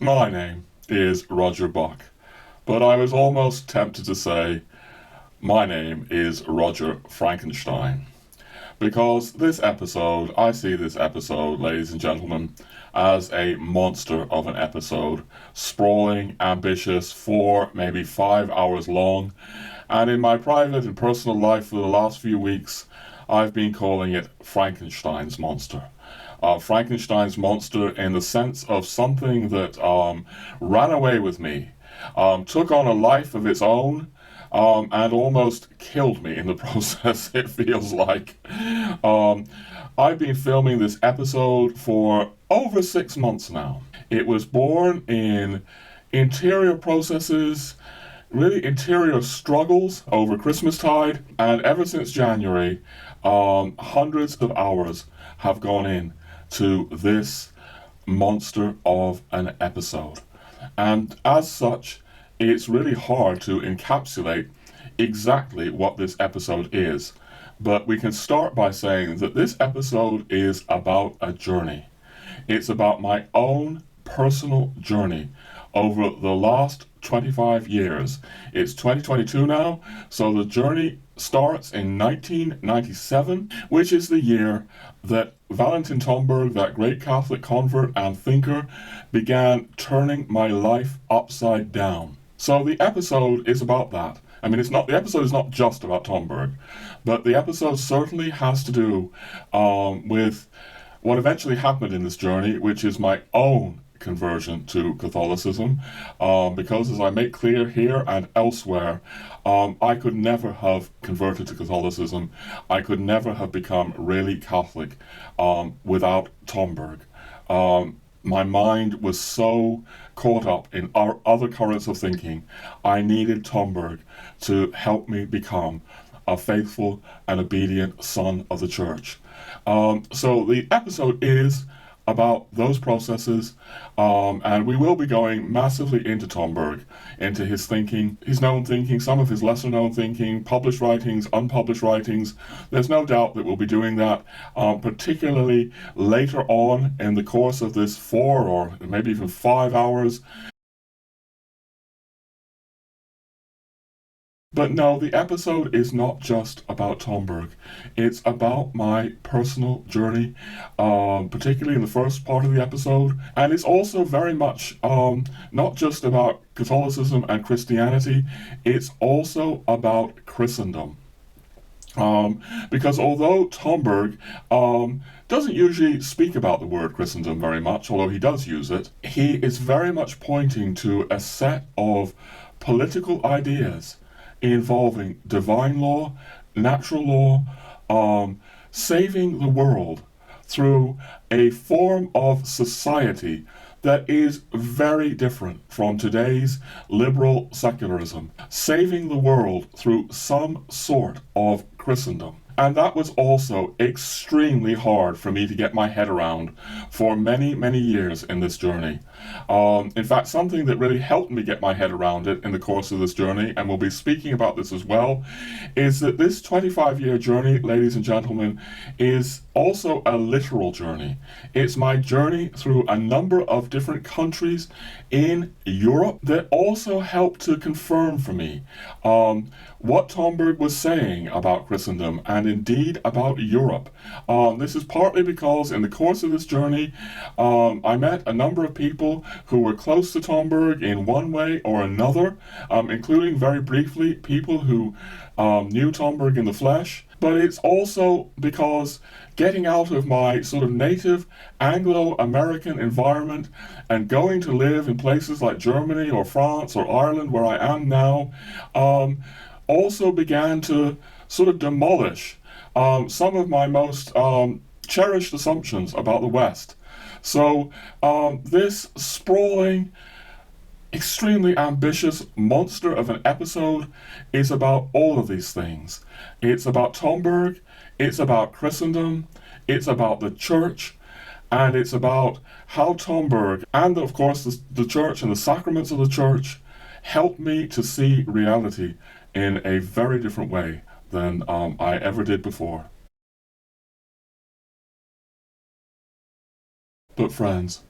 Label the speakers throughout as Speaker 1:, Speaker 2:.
Speaker 1: My name is Roger Buck, but I was almost tempted to say my name is Roger Frankenstein. Because I see this episode, ladies and gentlemen, as a monster of an episode, sprawling, ambitious, 4, maybe 5 hours long, and in my private and personal life for the last few weeks, I've been calling it Frankenstein's Monster. Frankenstein's monster in the sense of something that ran away with me, took on a life of its own, and almost killed me in the process, it feels like. I've been filming this episode for over 6 months now. It was born in interior processes, really interior struggles over Christmastide, and ever since January, hundreds of hours have gone in to this monster of an episode. And as such, it's really hard to encapsulate exactly what this episode is. But we can start by saying that this episode is about a journey. It's about my own personal journey over the last 25 years. It's 2022 now, so the journey starts in 1997, which is the year that Valentin Tomberg, that great Catholic convert and thinker, began turning my life upside down. So the episode is about that. I mean, the episode is not just about Tomberg, but the episode certainly has to do with what eventually happened in this journey, which is my own conversion to Catholicism, because as I make clear here and elsewhere, I could never have converted to Catholicism. I could never have become really Catholic without Tomberg. My mind was so caught up in our other currents of thinking. I needed Tomberg to help me become a faithful and obedient son of the church. So the episode is about those processes, and we will be going massively into Tomberg, into his thinking, his known thinking, some of his lesser known thinking, published writings, unpublished writings. There's no doubt that we'll be doing that, particularly later on in the course of this 4 or maybe even 5 hours. But no, the episode is not just about Tomberg. It's about my personal journey, particularly in the first part of the episode. And it's also very much not just about Catholicism and Christianity, it's also about Christendom. Because although Tomberg doesn't usually speak about the word Christendom very much, although he does use it, he is very much pointing to a set of political ideas involving divine law, natural law, saving the world through a form of society that is very different from today's liberal secularism, saving the world through some sort of Christendom. And that was also extremely hard for me to get my head around for many, many years in this journey. In fact, something that really helped me get my head around it in the course of this journey, and we'll be speaking about this as well, is that this 25-year journey, ladies and gentlemen, is also a literal journey. It's my journey through a number of different countries in Europe that also helped to confirm for me what Tomberg was saying about Christendom and indeed about Europe. This is partly because in the course of this journey, I met a number of people who were close to Tomberg in one way or another, including very briefly people who knew Tomberg in the flesh. But it's also because getting out of my sort of native Anglo-American environment and going to live in places like Germany or France or Ireland, where I am now, also began to sort of demolish some of my most cherished assumptions about the West. So this sprawling, extremely ambitious monster of an episode is about all of these things. It's about Tomberg, it's about Christendom, it's about the church, and it's about how Tomberg and of course the church and the sacraments of the church helped me to see reality in a very different way than I ever did before. But friends,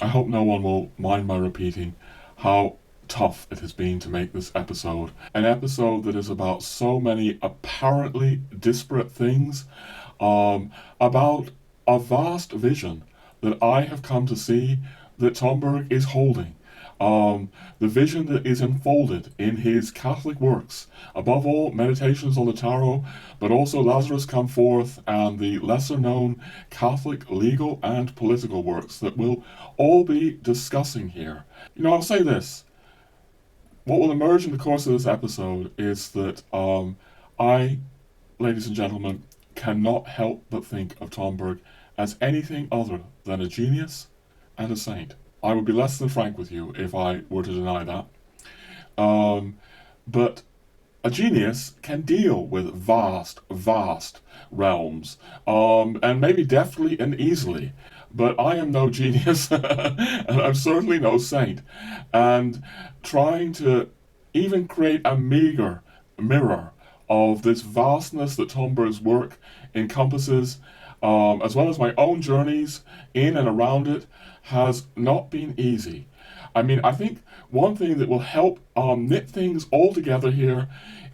Speaker 1: I hope no one will mind my repeating how tough it has been to make this episode. An episode that is about so many apparently disparate things, about a vast vision that I have come to see that Tomberg is holding. The vision that is enfolded in his Catholic works, above all Meditations on the Tarot, but also Lazarus Come Forth and the lesser known Catholic legal and political works that we'll all be discussing here. I'll say this. What will emerge in the course of this episode is that I, ladies and gentlemen, cannot help but think of Tomberg as anything other than a genius and a saint. I would be less than frank with you if I were to deny that. But a genius can deal with vast realms, and maybe deftly and easily. But I am no genius, and I'm certainly no saint. And trying to even create a meager mirror of this vastness that Tomberg's work encompasses, as well as my own journeys in and around it, has not been easy. I think one thing that will help knit things all together here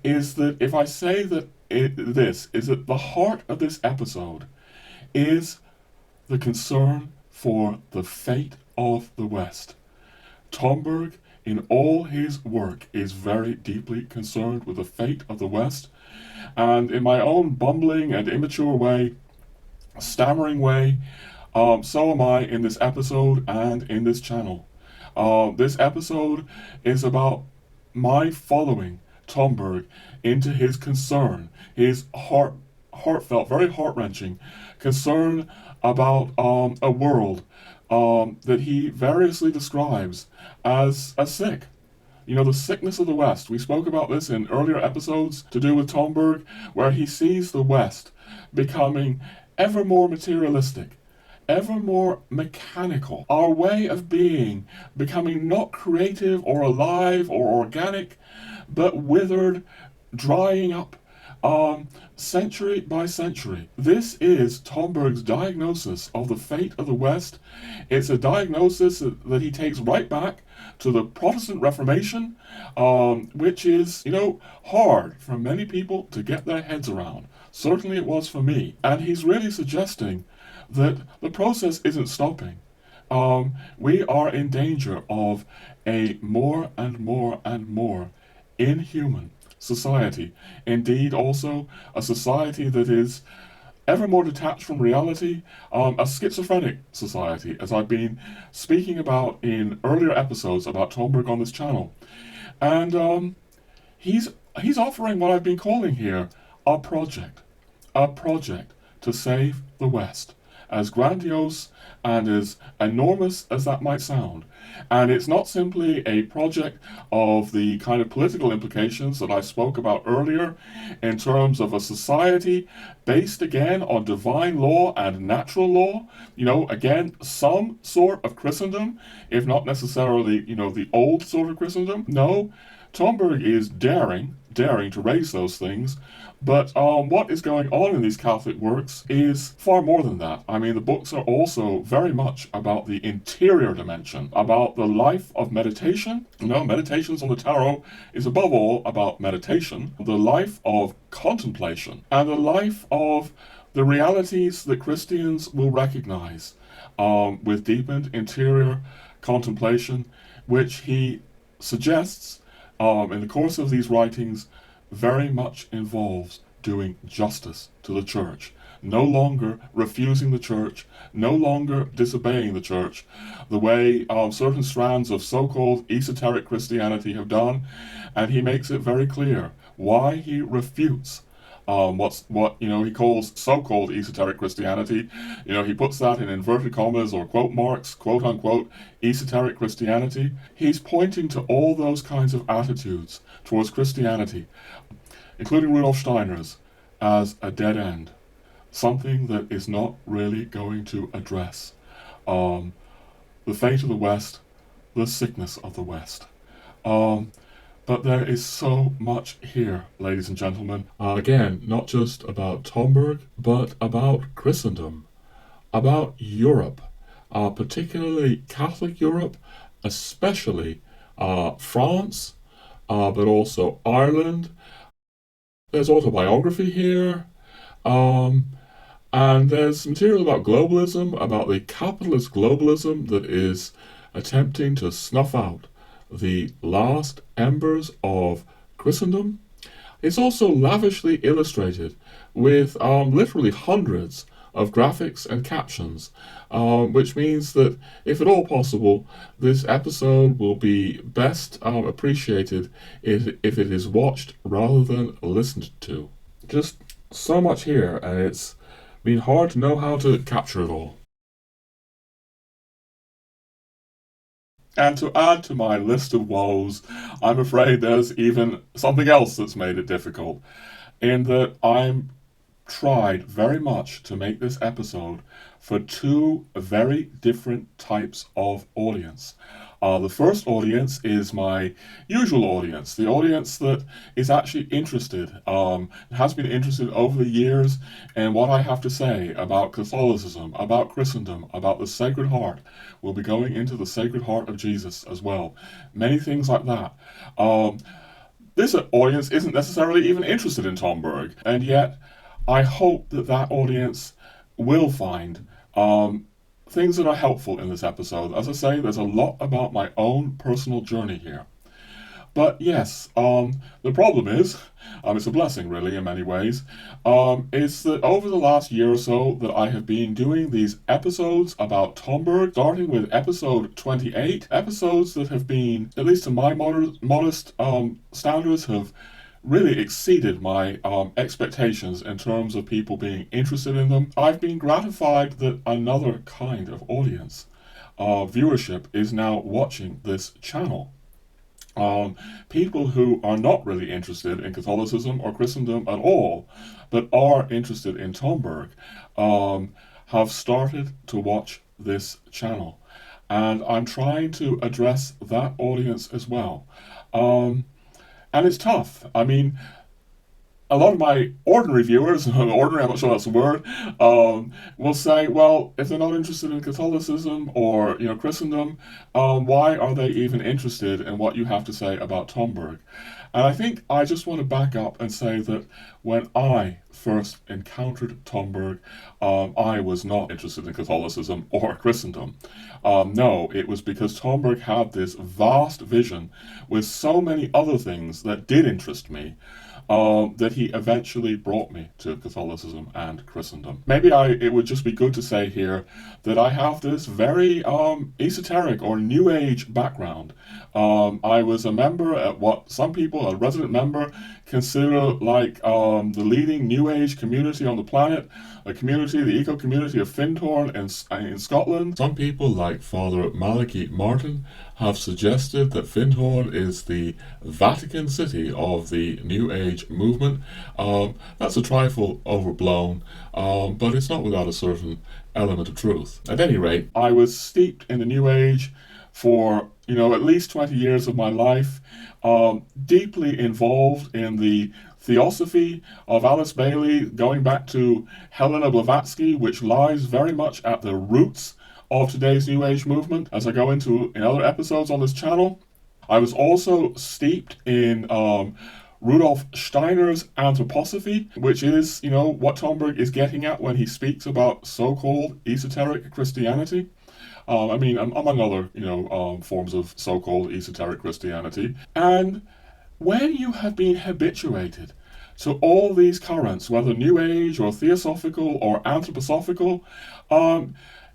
Speaker 1: is that if I say that this is at the heart of this episode is the concern for the fate of the West. Tomberg, in all his work, is very deeply concerned with the fate of the West, and in my own bumbling and immature way, stammering way, so am I in this episode and in this channel. This episode is about my following Tomberg into his concern, his heartfelt, very heart-wrenching concern about a world that he variously describes as sick. The sickness of the West. We spoke about this in earlier episodes to do with Tomberg, where he sees the West becoming ever more materialistic, ever more mechanical. Our way of being becoming not creative or alive or organic, but withered, drying up, century by century. This is Tomberg's diagnosis of the fate of the West. It's a diagnosis that he takes right back to the Protestant Reformation, which is, hard for many people to get their heads around. Certainly it was for me. And he's really suggesting that the process isn't stopping. We are in danger of a more and more and more inhuman society. Indeed, also a society that is ever more detached from reality, a schizophrenic society, as I've been speaking about in earlier episodes about Tomberg on this channel. And he's offering what I've been calling here a project to save the West. As grandiose and as enormous as that might sound. And it's not simply a project of the kind of political implications that I spoke about earlier in terms of a society based again on divine law and natural law. Again, some sort of Christendom, if not necessarily, the old sort of Christendom. No, Tomberg is daring to raise those things, but what is going on in these Catholic works is far more than that. The books are also very much about the interior dimension, about the life of meditation. Meditations on the Tarot is above all about meditation, the life of contemplation, and the life of the realities that Christians will recognize with deepened interior contemplation, which he suggests in the course of these writings very much involves doing justice to the church, no longer refusing the church, no longer disobeying the church, the way certain strands of so-called esoteric Christianity have done, and he makes it very clear why he refutes what he calls so-called esoteric Christianity. He puts that in inverted commas or quote marks, quote unquote, esoteric Christianity. He's pointing to all those kinds of attitudes towards Christianity, including Rudolf Steiner's, as a dead end, something that is not really going to address the fate of the West, the sickness of the West. But there is so much here, ladies and gentlemen. Again, not just about Tomberg, but about Christendom, about Europe, particularly Catholic Europe, especially France, but also Ireland. There's autobiography here, and there's material about globalism, about the capitalist globalism that is attempting to snuff out the last embers of Christendom. It's also lavishly illustrated with literally hundreds of graphics and captions, which means that, if at all possible, this episode will be best appreciated if it is watched rather than listened to. Just so much here, and it's been hard to know how to capture it all. And to add to my list of woes, I'm afraid there's even something else that's made it difficult, in that I'm tried very much to make this episode for two very different types of audience. The first audience is my usual audience, the audience that is actually interested, has been interested over the years in what I have to say about Catholicism, about Christendom, about the Sacred Heart. We'll be going into the Sacred Heart of Jesus as well. Many things like that. This audience isn't necessarily even interested in Tomberg, and yet I hope that that audience will find things that are helpful in this episode. As I say, there's a lot about my own personal journey here. But yes, the problem is, it's a blessing really in many ways, is that over the last year or so that I have been doing these episodes about Tomberg, starting with episode 28, episodes that have been, at least to my modest standards, have really exceeded my expectations in terms of people being interested in them. I've been gratified that another kind of audience, viewership, is now watching this channel. People who are not really interested in Catholicism or Christendom at all, but are interested in Tomberg, have started to watch this channel. And I'm trying to address that audience as well. And it's tough. I mean, a lot of my ordinary viewers, ordinary, I'm not sure that's the word, will say, well, if they're not interested in Catholicism or, Christendom, why are they even interested in what you have to say about Tomberg? And I think I just want to back up and say that when I first encountered Tomberg, I was not interested in Catholicism or Christendom. No, it was because Tomberg had this vast vision with so many other things that did interest me, that he eventually brought me to Catholicism and Christendom. Maybe it would just be good to say here that I have this very esoteric or New Age background. I was a member at what some people, a resident member, consider like the leading New Age community on the planet, a community, the eco-community of Findhorn in Scotland. Some people, like Father Malachi Martin, have suggested that Findhorn is the Vatican City of the New Age movement. That's a trifle overblown, but it's not without a certain element of truth. At any rate, I was steeped in the New Age for at least 20 years of my life, deeply involved in the Theosophy of Alice Bailey, going back to Helena Blavatsky, which lies very much at the roots of today's New Age movement, as I go into in other episodes on this channel. I was also steeped in Rudolf Steiner's Anthroposophy, which is, what Tomberg is getting at when he speaks about so-called esoteric Christianity. Among other, forms of so-called esoteric Christianity. And when you have been habituated to all these currents, whether New Age or Theosophical or Anthroposophical,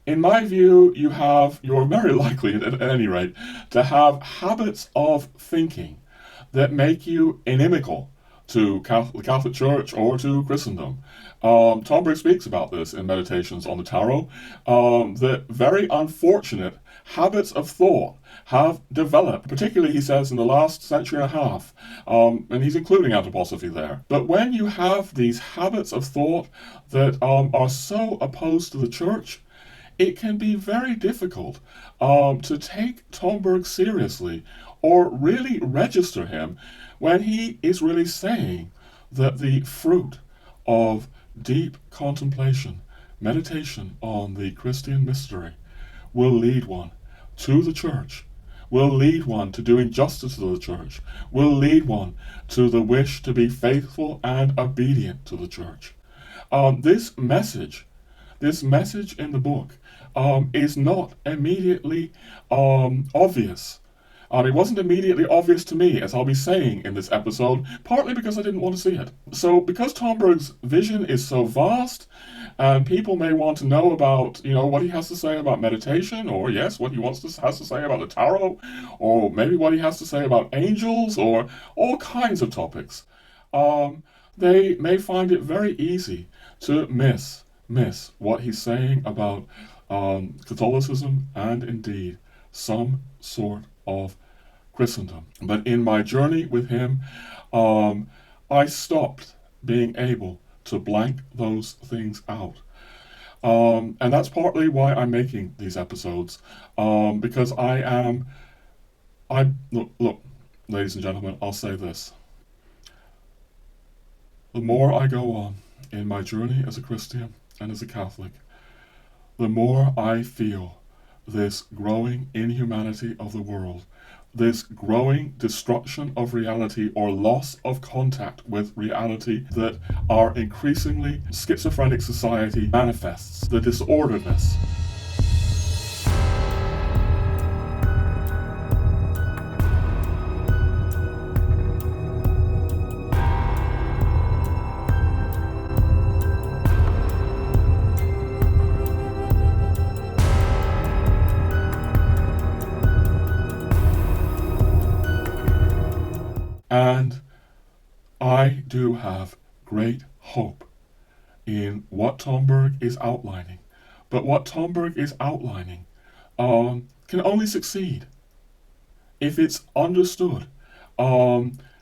Speaker 1: in my view, you're very likely, at any rate, to have habits of thinking that make you inimical to the Catholic Church or to Christendom. Tomberg speaks about this in Meditations on the Tarot, that very unfortunate habits of thought have developed, particularly, he says, in the last century and a half, and he's including Anthroposophy there. But when you have these habits of thought that are so opposed to the Church, it can be very difficult to take Tomberg seriously or really register him when he is really saying that the fruit of deep contemplation, meditation on the Christian mystery, will lead one to the church, will lead one to doing justice to the church, will lead one to the wish to be faithful and obedient to the church. This message in the book is not immediately obvious. It wasn't immediately obvious to me, as I'll be saying in this episode, partly because I didn't want to see it. So because Tomberg's vision is so vast, and people may want to know about, what he has to say about meditation, or yes, what he has to say about the tarot, or maybe what he has to say about angels, or all kinds of topics. They may find it very easy to miss what he's saying about Catholicism and indeed some sort of Christendom. But in my journey with him, I stopped being able to blank those things out. And that's partly why I'm making these episodes, because look, ladies and gentlemen, I'll say this. The more I go on in my journey as a Christian and as a Catholic, the more I feel this growing inhumanity of the world, this growing destruction of reality or loss of contact with reality that our increasingly schizophrenic society manifests, the disorderedness. And I do have great hope in what Tomberg is outlining. But what Tomberg is outlining can only succeed if it's understood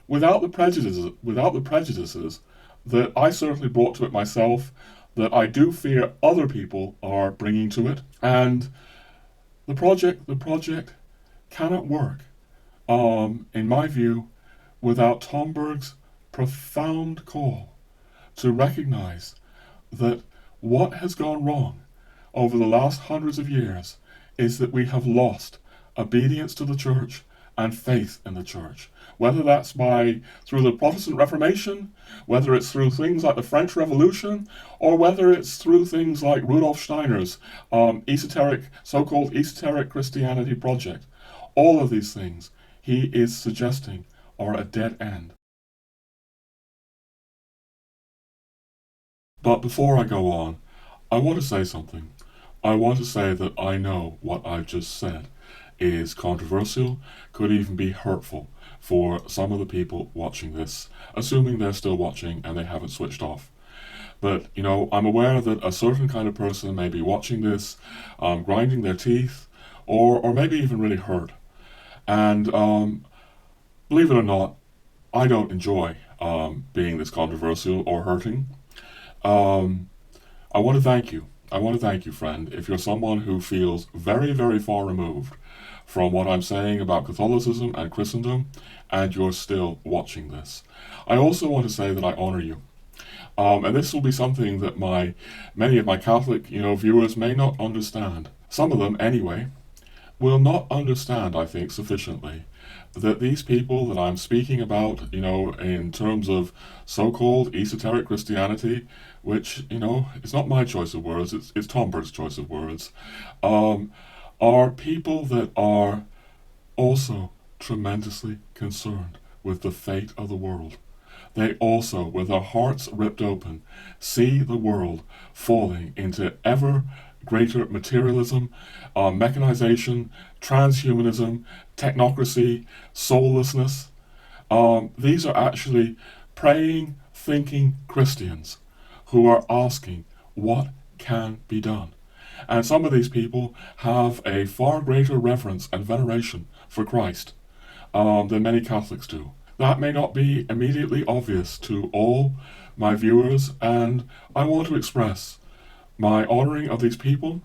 Speaker 1: without the prejudices that I certainly brought to it myself, that I do fear other people are bringing to it. And the project cannot work, in my view, without Tomberg's profound call to recognize that what has gone wrong over the last hundreds of years is that we have lost obedience to the church and faith in the church. Whether that's through the Protestant Reformation, whether it's through things like the French Revolution, or whether it's through things like Rudolf Steiner's so-called esoteric Christianity project. All of these things he is suggesting are a dead end. But before I go on, I want to say something. I want to say that I know what I've just said is controversial, could even be hurtful for some of the people watching this, assuming they're still watching and they haven't switched off. But, I'm aware that a certain kind of person may be watching this, grinding their teeth, or maybe even really hurt. And believe it or not, I don't enjoy being this controversial or hurting. I want to thank you. I want to thank you, friend, if you're someone who feels very, very far removed from what I'm saying about Catholicism and Christendom, and you're still watching this. I also want to say that I honor you. And this will be something that many of my Catholic, viewers may not understand. Some of them, anyway, will not understand, I think, sufficiently that these people that I'm speaking about, in terms of so-called esoteric Christianity, which, it's not my choice of words, it's Tomberg's choice of words, are people that are also tremendously concerned with the fate of the world. They also, with their hearts ripped open, see the world falling into ever greater materialism, mechanization, transhumanism, technocracy, soullessness. These are actually praying, thinking Christians who are asking what can be done. And some of these people have a far greater reverence and veneration for Christ than many Catholics do. That may not be immediately obvious to all my viewers, and I want to express my honoring of these people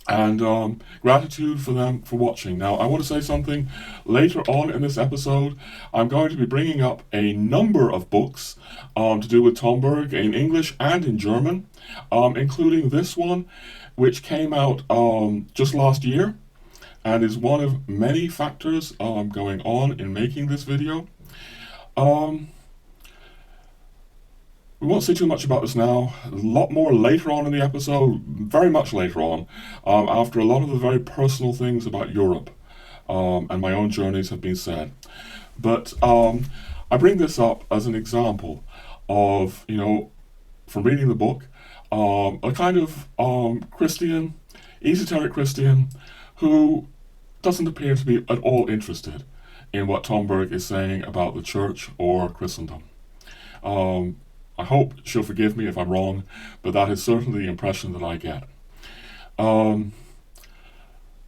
Speaker 1: and gratitude for them for watching. Now, I want to say something later on in this episode. I'm going to be bringing up a number of books to do with Tomberg in English and in German, including this one. which came out just last year and is one of many factors going on in making this video. We won't say too much about this now. A lot more later on in the episode, very much later on, after a lot of the very personal things about Europe and my own journeys have been said. But I bring this up as an example of, from reading the book, a kind of Christian, esoteric Christian, who doesn't appear to be at all interested in what Tomberg is saying about the Church or Christendom. I hope she'll forgive me if I'm wrong, but that is certainly the impression that I get.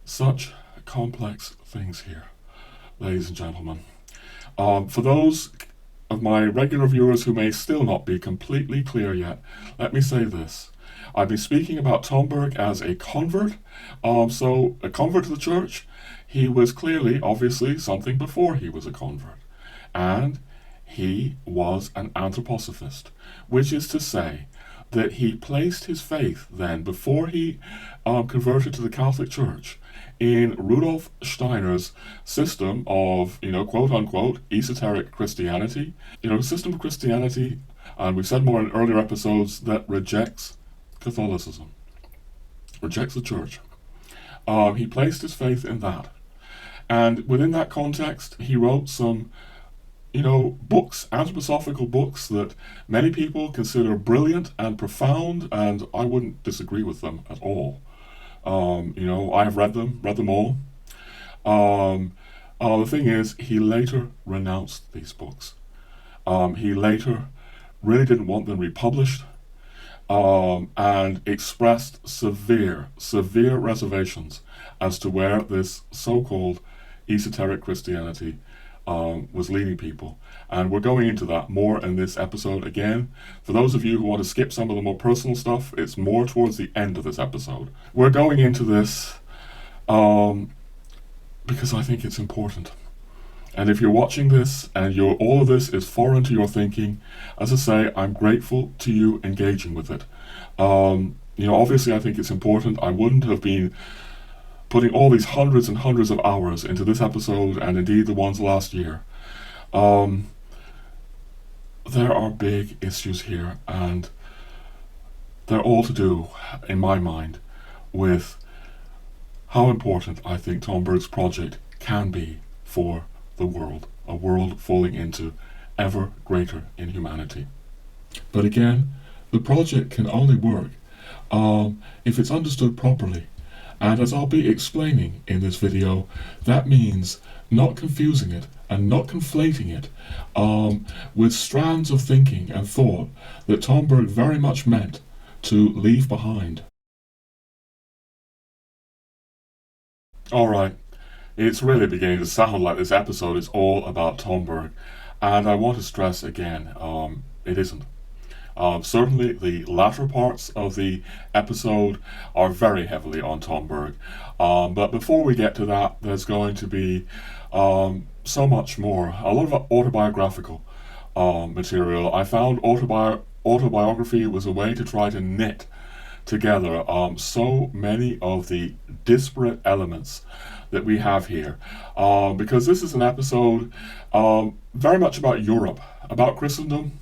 Speaker 1: Such complex things here, ladies and gentlemen. For those of my regular viewers who may still not be completely clear yet, let me say this. I've been speaking about Tomberg as a convert. So a convert to the Church, he was clearly, obviously, something before he was a convert. And he was an Anthroposophist, which is to say that he placed his faith then, before he converted to the Catholic Church, in Rudolf Steiner's system of, quote-unquote, esoteric Christianity. A system of Christianity, and we've said more in earlier episodes, that rejects Catholicism, rejects the Church. He placed his faith in that. And within that context, he wrote some books, anthroposophical books that many people consider brilliant and profound, and I wouldn't disagree with them at all. I have read them all. The thing is, he later renounced these books. He later really didn't want them republished, and expressed severe reservations as to where this so-called esoteric Christianity was leading people. And we're going into that more in this episode again. For those of you who want to skip some of the more personal stuff, it's more towards the end of this episode. We're going into this because I think it's important. And if you're watching this and all of this is foreign to your thinking, as I say, I'm grateful to you engaging with it. Obviously I think it's important. I wouldn't have been putting all these hundreds and hundreds of hours into this episode, and indeed the ones last year. There are big issues here, and they're all to do, in my mind, with how important I think Tomberg's project can be for the world, a world falling into ever greater inhumanity. But again, the project can only work if it's understood properly. And as I'll be explaining in this video, that means not confusing it and not conflating it with strands of thinking and thought that Tomberg very much meant to leave behind. Alright, it's really beginning to sound like this episode is all about Tomberg, and I want to stress again, it isn't. Certainly the latter parts of the episode are very heavily on Tomberg, but before we get to that, there's going to be so much more, a lot of autobiographical material. I found autobiography was a way to try to knit together so many of the disparate elements that we have here, because this is an episode very much about Europe, about Christendom.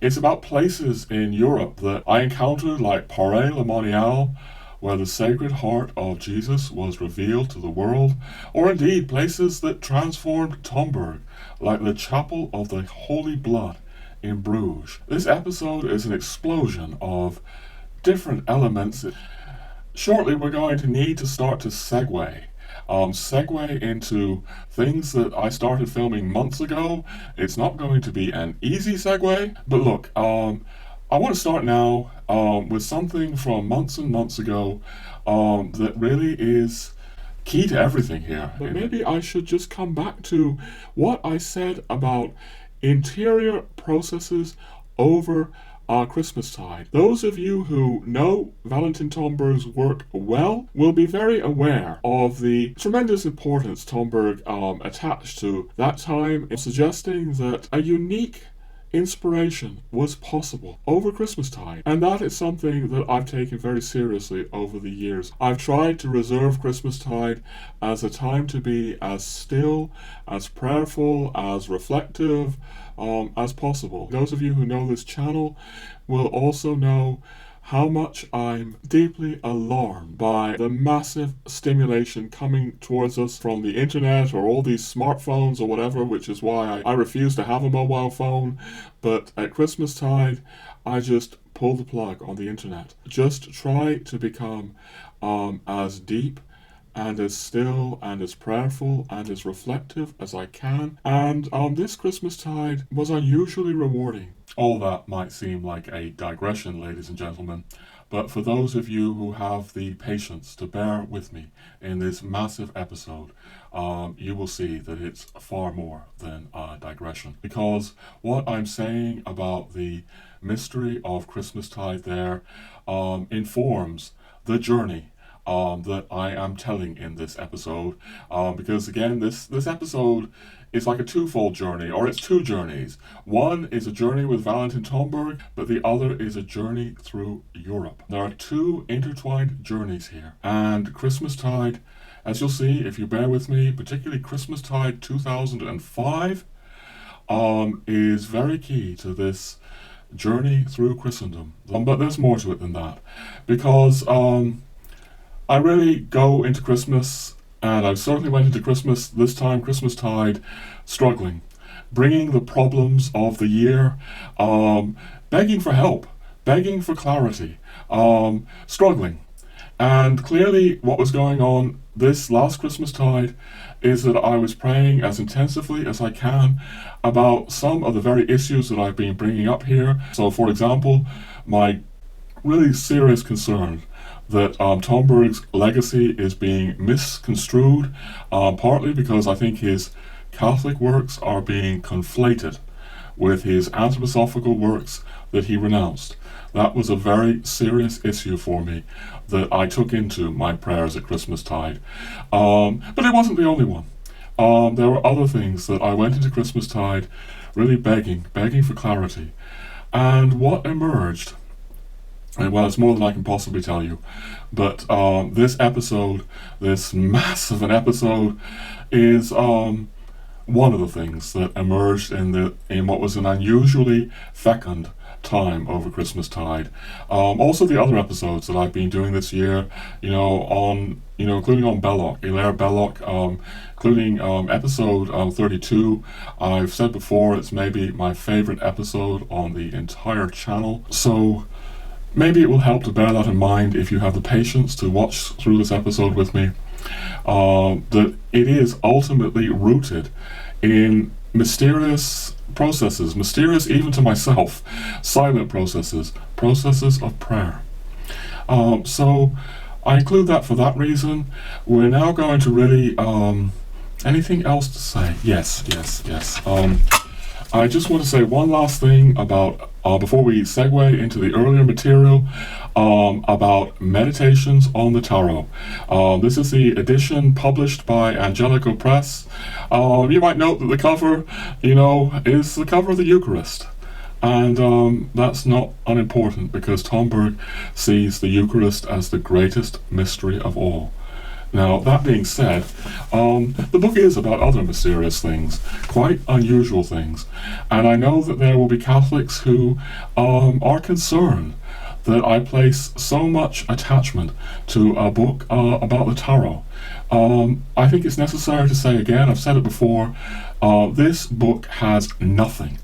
Speaker 1: It's about places in Europe that I encountered, like Paray-le-Monial, where the Sacred Heart of Jesus was revealed to the world, or indeed places that transformed Tomberg, like the Chapel of the Holy Blood in Bruges. This episode is an explosion of different elements. Shortly, we're going to need to start to segue into things that I started filming months ago. It's not going to be an easy segue, but look, I want to start now with something from months and months ago that really is key to everything here. But maybe I should just come back to what I said about interior processes over Christmastide. Those of you who know Valentin Tomberg's work well will be very aware of the tremendous importance Tomberg attached to that time, suggesting that a unique inspiration was possible over Christmastide. And that is something that I've taken very seriously over the years. I've tried to reserve Christmastide as a time to be as still, as prayerful, as reflective as possible. Those of you who know this channel will also know how much I'm deeply alarmed by the massive stimulation coming towards us from the internet or all these smartphones or whatever, which is why I refuse to have a mobile phone. But at Christmastide, I just pull the plug on the internet. Just try to become as deep and as still and as prayerful and as reflective as I can. And this Christmastide was unusually rewarding. All that might seem like a digression, ladies and gentlemen, but for those of you who have the patience to bear with me in this massive episode, you will see that it's far more than a digression. Because what I'm saying about the mystery of Christmastide there informs the journey that I am telling in this episode, because again, this episode is like a twofold journey, or it's two journeys. One is a journey with Valentin Tomberg, but the other is a journey through Europe. There are two intertwined journeys here, and Christmastide, as you'll see if you bear with me, particularly Christmastide 2005, is very key to this journey through Christendom. But there's more to it than that, because I really go into Christmas, and I certainly went into Christmas this time, Christmastide, struggling, bringing the problems of the year, begging for help, begging for clarity, struggling. And clearly what was going on this last Christmastide is that I was praying as intensively as I can about some of the very issues that I've been bringing up here. So, for example, my really serious concern that Tomberg's legacy is being misconstrued, partly because I think his Catholic works are being conflated with his anthroposophical works that he renounced. That was a very serious issue for me that I took into my prayers at Christmastide. But it wasn't the only one. There were other things that I went into Christmastide really begging for clarity. And what emerged, and well, it's more than I can possibly tell you, but this episode, this massive an episode, is one of the things that emerged in what was an unusually fecund time over Christmastide. Also the other episodes that I've been doing this year, including on Belloc, Hilaire Belloc, including episode 32. I've said before, it's maybe my favorite episode on the entire channel. So maybe it will help to bear that in mind if you have the patience to watch through this episode with me, that it is ultimately rooted in mysterious processes, mysterious even to myself, silent processes of prayer. So I include that for that reason. We're now going to really, anything else to say? Yes. I just want to say one last thing about, before we segue into the earlier material, about Meditations on the Tarot. This is the edition published by Angelico Press. You might note that the cover, is the cover of the Eucharist. And that's not unimportant, because Tomberg sees the Eucharist as the greatest mystery of all. Now, that being said, the book is about other mysterious things, quite unusual things, and I know that there will be Catholics who are concerned that I place so much attachment to a book about the tarot. I think it's necessary to say again, I've said it before, this book has nothing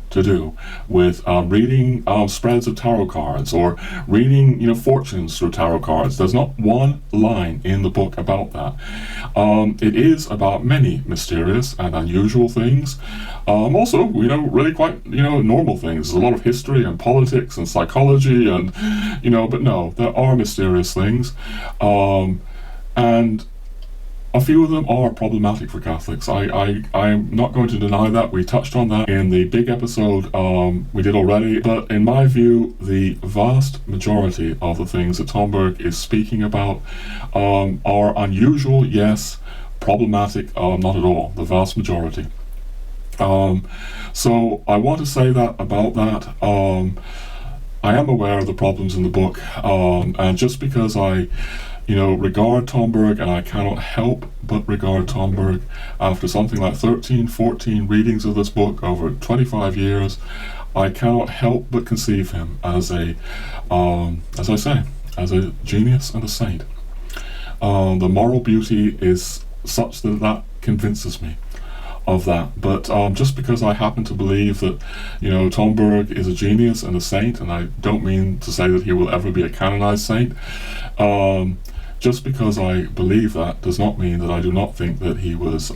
Speaker 1: to do with reading spreads of tarot cards or reading fortunes through tarot cards. There's not one line in the book about that. It is about many mysterious and unusual things. Also, really quite normal things. There's a lot of history and politics and psychology and but no, there are mysterious things, and a few of them are problematic for Catholics. I'm not going to deny that. We touched on that in the big episode we did already. But in my view, the vast majority of the things that Tomberg is speaking about are unusual, yes. Problematic, not at all. The vast majority. So I want to say that about that. I am aware of the problems in the book, and just because I regard Tomberg, and I cannot help but regard Tomberg after something like 13, 14 readings of this book over 25 years, I cannot help but conceive him as as I say, as a genius and a saint. The moral beauty is such that convinces me of that. But just because I happen to believe that, Tomberg is a genius and a saint, and I don't mean to say that he will ever be a canonized saint, just because I believe that does not mean that I do not think that he was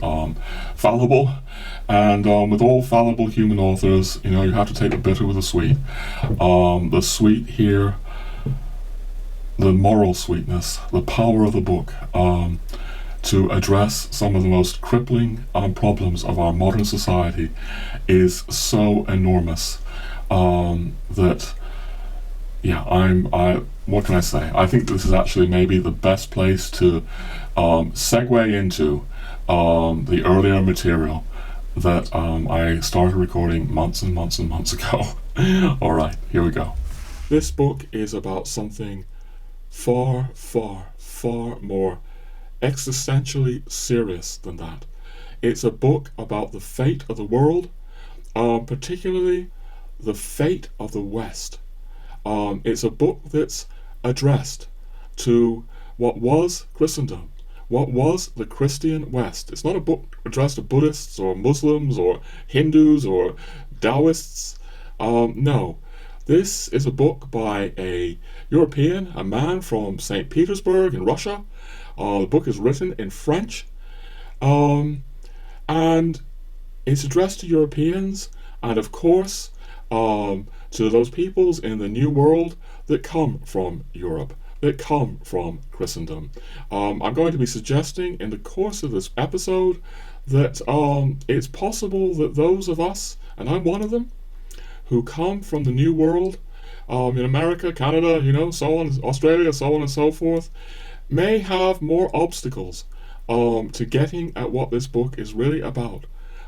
Speaker 1: fallible. And with all fallible human authors, you have to take the bitter with the sweet. The sweet here, the moral sweetness, the power of the book, to address some of the most crippling problems of our modern society is so enormous that, what can I say? I think this is actually maybe the best place to segue into the earlier material that I started recording months and months and months ago. All right, here we go. This book is about something far, far, far more existentially serious than that. It's a book about the fate of the world, particularly the fate of the West. It's a book that's addressed to what was Christendom, what was the Christian West. It's not a book addressed to Buddhists or Muslims or Hindus or Taoists. No. This is a book by a European, a man from St. Petersburg in Russia. The book is written in French, and it's addressed to Europeans, and of course to those peoples in the New World that come from Europe, that come from Christendom. I'm going to be suggesting in the course of this episode that it's possible that those of us, and I'm one of them, who come from the New World, in America, Canada, so on, Australia, so on and so forth, may have more obstacles to getting at what this book is really about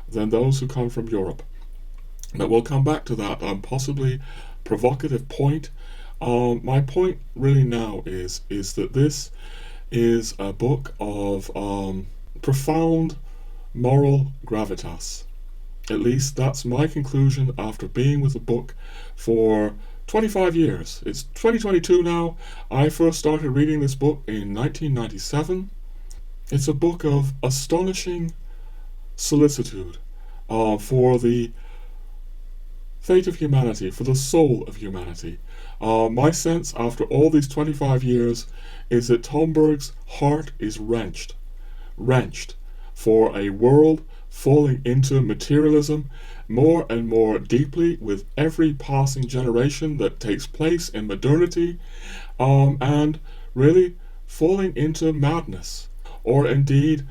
Speaker 1: than those who come from Europe. But we'll come back to that possibly provocative point. My point really now is that this is a book of profound moral gravitas. At least that's my conclusion after being with the book for 25 years. It's 2022 now. I first started reading this book in 1997. It's a book of astonishing solicitude for the fate of humanity, for the soul of humanity. My sense after all these 25 years is that Tomberg's heart is wrenched for a world falling into materialism more and more deeply with every passing generation that takes place in modernity, and really falling into madness, or indeed,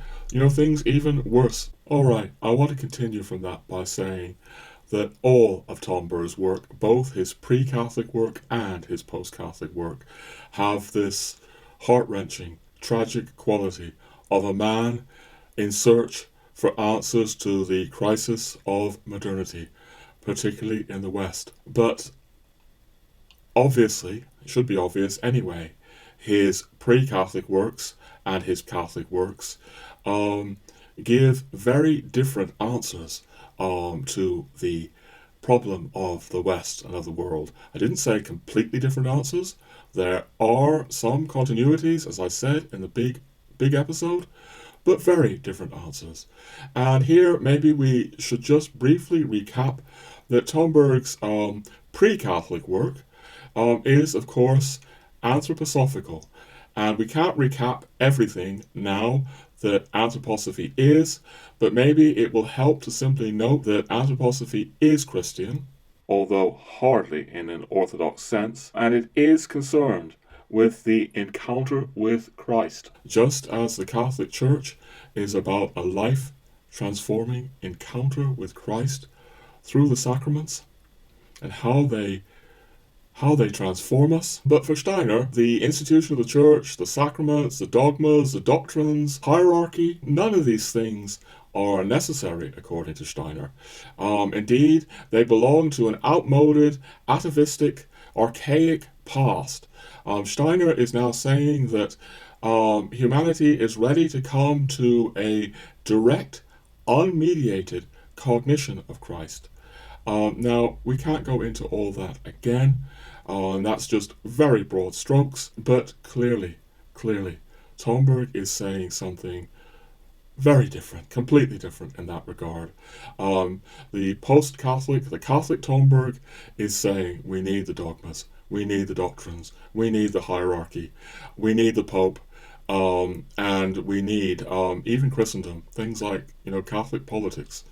Speaker 1: things even worse. Alright, I want to continue from that by saying that all of Tomberg's work, both his pre-Catholic work and his post-Catholic work, have this heart-wrenching, tragic quality of a man in search for answers to the crisis of modernity, particularly in the West. But obviously, it should be obvious anyway, his pre-Catholic works and his Catholic works give very different answers to the problem of the West and of the world. I didn't say completely different answers. There are some continuities, as I said in the big episode, but very different answers. And here maybe we should just briefly recap that Tomberg's pre-Catholic work is, of course, anthroposophical. And we can't recap everything now that Anthroposophy is, but maybe it will help to simply note that Anthroposophy is Christian, although hardly in an orthodox sense, and it is concerned with the encounter with Christ, just as the Catholic Church is about a life-transforming encounter with Christ through the sacraments and how they transform us. But for Steiner, the institution of the Church, the sacraments, the dogmas, the doctrines, hierarchy, none of these things are necessary, according to Steiner. Indeed, they belong to an outmoded, atavistic, archaic past. Steiner is now saying that humanity is ready to come to a direct, unmediated cognition of Christ. Now, we can't go into all that again. That's just very broad strokes, but clearly, Tomberg is saying something very different, completely different in that regard. The post-Catholic, the Catholic Tomberg is saying we need the dogmas, we need the doctrines, we need the hierarchy, we need the Pope, and we need even Christendom, things like, Catholic politics.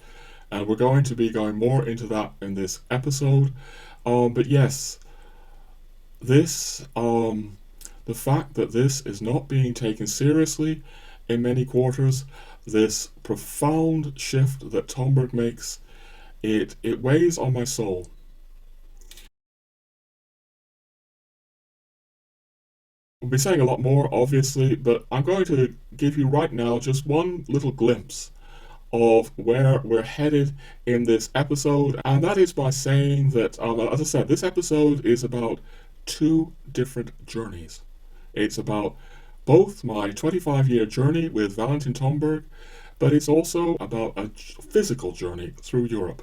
Speaker 1: And we're going to be going more into that in this episode. But yes, this, the fact that this is not being taken seriously in many quarters, this profound shift that Tomberg makes, it weighs on my soul. We'll be saying a lot more, obviously, but I'm going to give you right now just one little glimpse of where we're headed in this episode, and that is by saying that, as I said, this episode is about two different journeys. It's about both my 25-year journey with Valentin Tomberg, but it's also about a physical journey through Europe.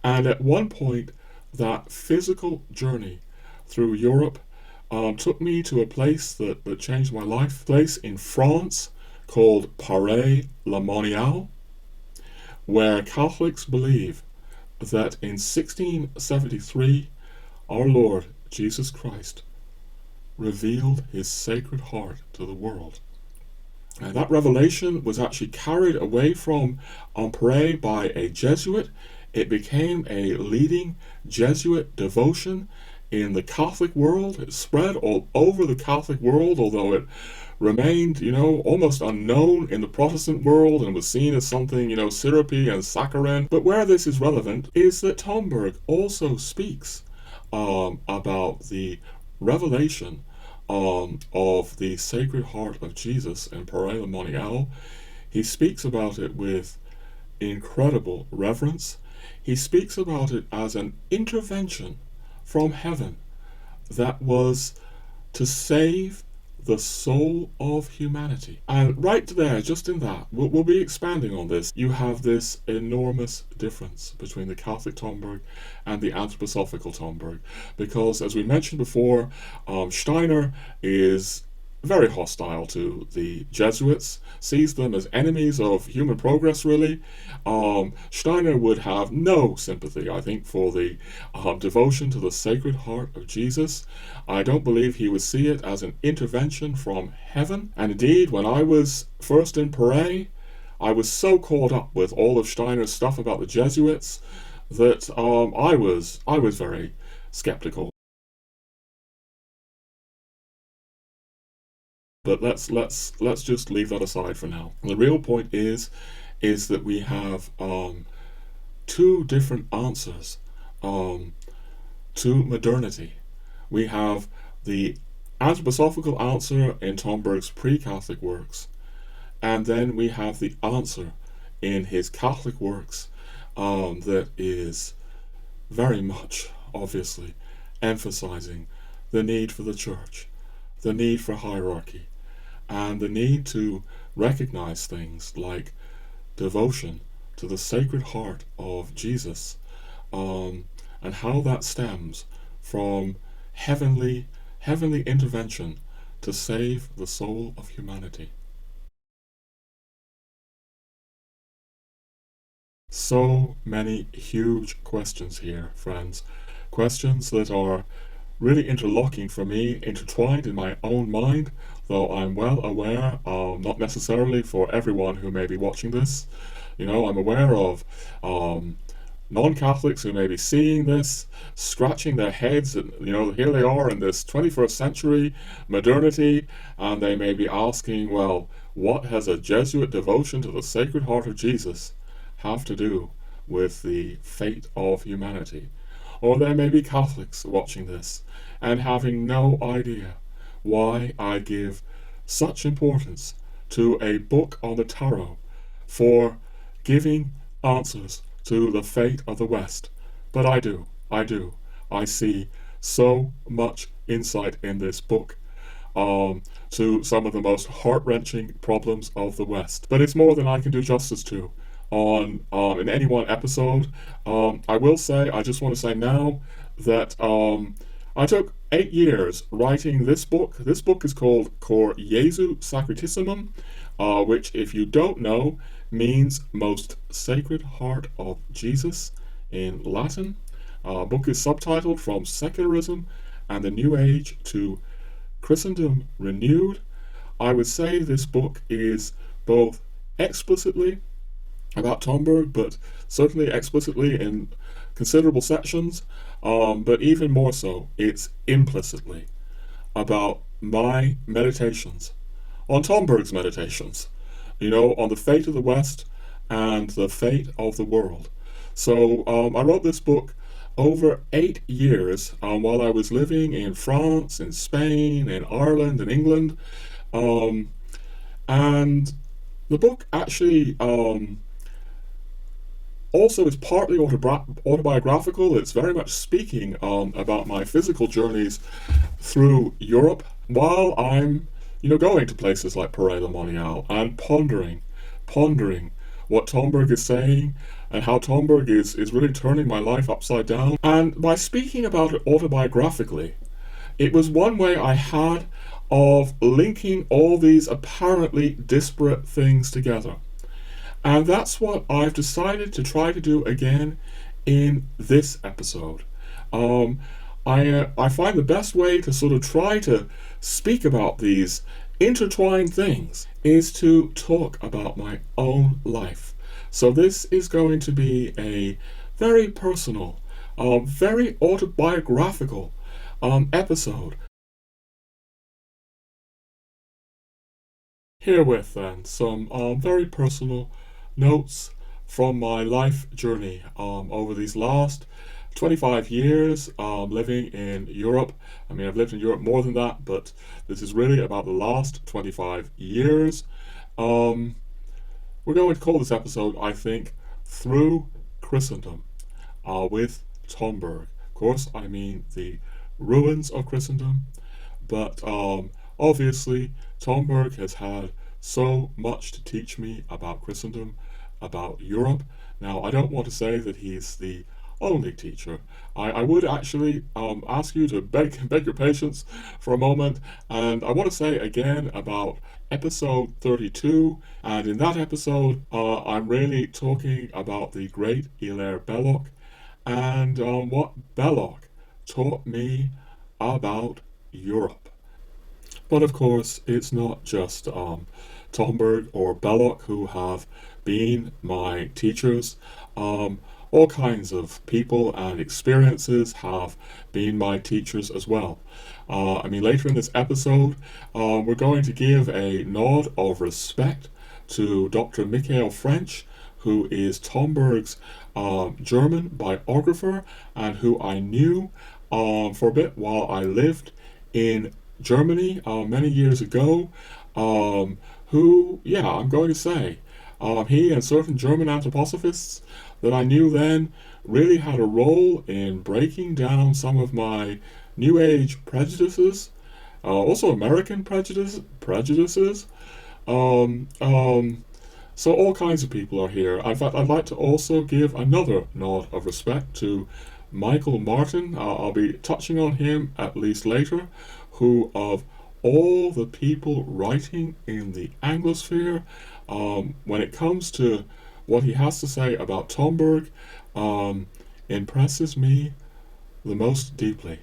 Speaker 1: And at one point, that physical journey through Europe took me to a place that changed my life, a place in France called Paray-le-Monial, where Catholics believe that in 1673, our Lord Jesus Christ revealed his Sacred Heart to the world. And that revelation was actually carried away from Paray by a Jesuit. It became a leading Jesuit devotion in the Catholic world. It spread all over the Catholic world, although it remained, almost unknown in the Protestant world and was seen as something, syrupy and saccharine. But where this is relevant is that Tomberg also speaks about the revelation of the Sacred Heart of Jesus in Paray-le-Monial. He speaks about it with incredible reverence. He speaks about it as an intervention from heaven that was to save the soul of humanity. And right there, just in that, we'll be expanding on this. You have this enormous difference between the Catholic Tomberg and the anthroposophical Tomberg, because as we mentioned before, Steiner is very hostile to the Jesuits, sees them as enemies of human progress, really. Steiner would have no sympathy, I think, for the devotion to the Sacred Heart of Jesus. I don't believe he would see it as an intervention from heaven. And indeed, when I was first in Paray, I was so caught up with all of Steiner's stuff about the Jesuits that I was very skeptical. But let's just leave that aside for now. The real point is that we have two different answers to modernity. We have the anthroposophical answer in Tomberg's pre-Catholic works, and then we have the answer in his Catholic works that is very much, obviously, emphasizing the need for the church, the need for hierarchy, and the need to recognize things like devotion to the Sacred Heart of Jesus, and how that stems from heavenly intervention to save the soul of humanity. So many huge questions here, friends. Questions that are really interlocking for me, intertwined in my own mind, though I'm well aware, not necessarily for everyone who may be watching this. I'm aware of non-Catholics who may be seeing this, scratching their heads, and here they are in this 21st century modernity, and they may be asking, well, what has a Jesuit devotion to the Sacred Heart of Jesus have to do with the fate of humanity? Or there may be Catholics watching this and having no idea why I give such importance to a book on the tarot for giving answers to the fate of the West, but I do. I see so much insight in this book to some of the most heart-wrenching problems of the West. But it's more than I can do justice to in any one episode. I just want to say now that I took 8 years writing this book. This book is called Cor Jesu Sacratissimum, which, if you don't know, means Most Sacred Heart of Jesus in Latin. Book is subtitled From Secularism and the New Age to Christendom Renewed. I would say this book is both explicitly about Tomberg, but certainly explicitly in considerable sections, but even more so, it's implicitly about my meditations, on Tomberg's meditations, on the fate of the West and the fate of the world. So I wrote this book over 8 years while I was living in France, in Spain, in Ireland, in England. And the book actually also is partly autobiographical. It's very much speaking about my physical journeys through Europe while I'm, going to places like Paray-le-Monial and pondering what Tomberg is saying and how Tomberg is really turning my life upside down. And by speaking about it autobiographically, it was one way I had of linking all these apparently disparate things together. And that's what I've decided to try to do again in this episode. I find the best way to sort of try to speak about these intertwined things is to talk about my own life. So this is going to be a very personal, very autobiographical episode. Herewith then, some very personal notes from my life journey over these last 25 years living in Europe. I mean, I've lived in Europe more than that, but this is really about the last 25 years. We're going to call this episode, I think, Through Christendom with Tomberg. Of course, I mean the ruins of Christendom, but obviously Tomberg has had so much to teach me about Christendom, about Europe. Now, I don't want to say that he's the only teacher. I would actually ask you to beg your patience for a moment, and I want to say again about episode 32, and in that episode I'm really talking about the great Hilaire Belloc and what Belloc taught me about Europe. But of course, it's not just Tomberg or Belloc who have been my teachers. All kinds of people and experiences have been my teachers as well. Later in this episode, we're going to give a nod of respect to Dr. Michael Frensch, who is Tomberg's German biographer and who I knew for a bit while I lived in Germany many years ago. I'm going to say, he and certain German anthroposophists that I knew then really had a role in breaking down some of my New Age prejudices, also American prejudices. So all kinds of people are here. In fact, I'd like to also give another nod of respect to Michael Martin. I'll be touching on him at least later, who of all the people writing in the Anglosphere, when it comes to what he has to say about Tomberg, impresses me the most deeply.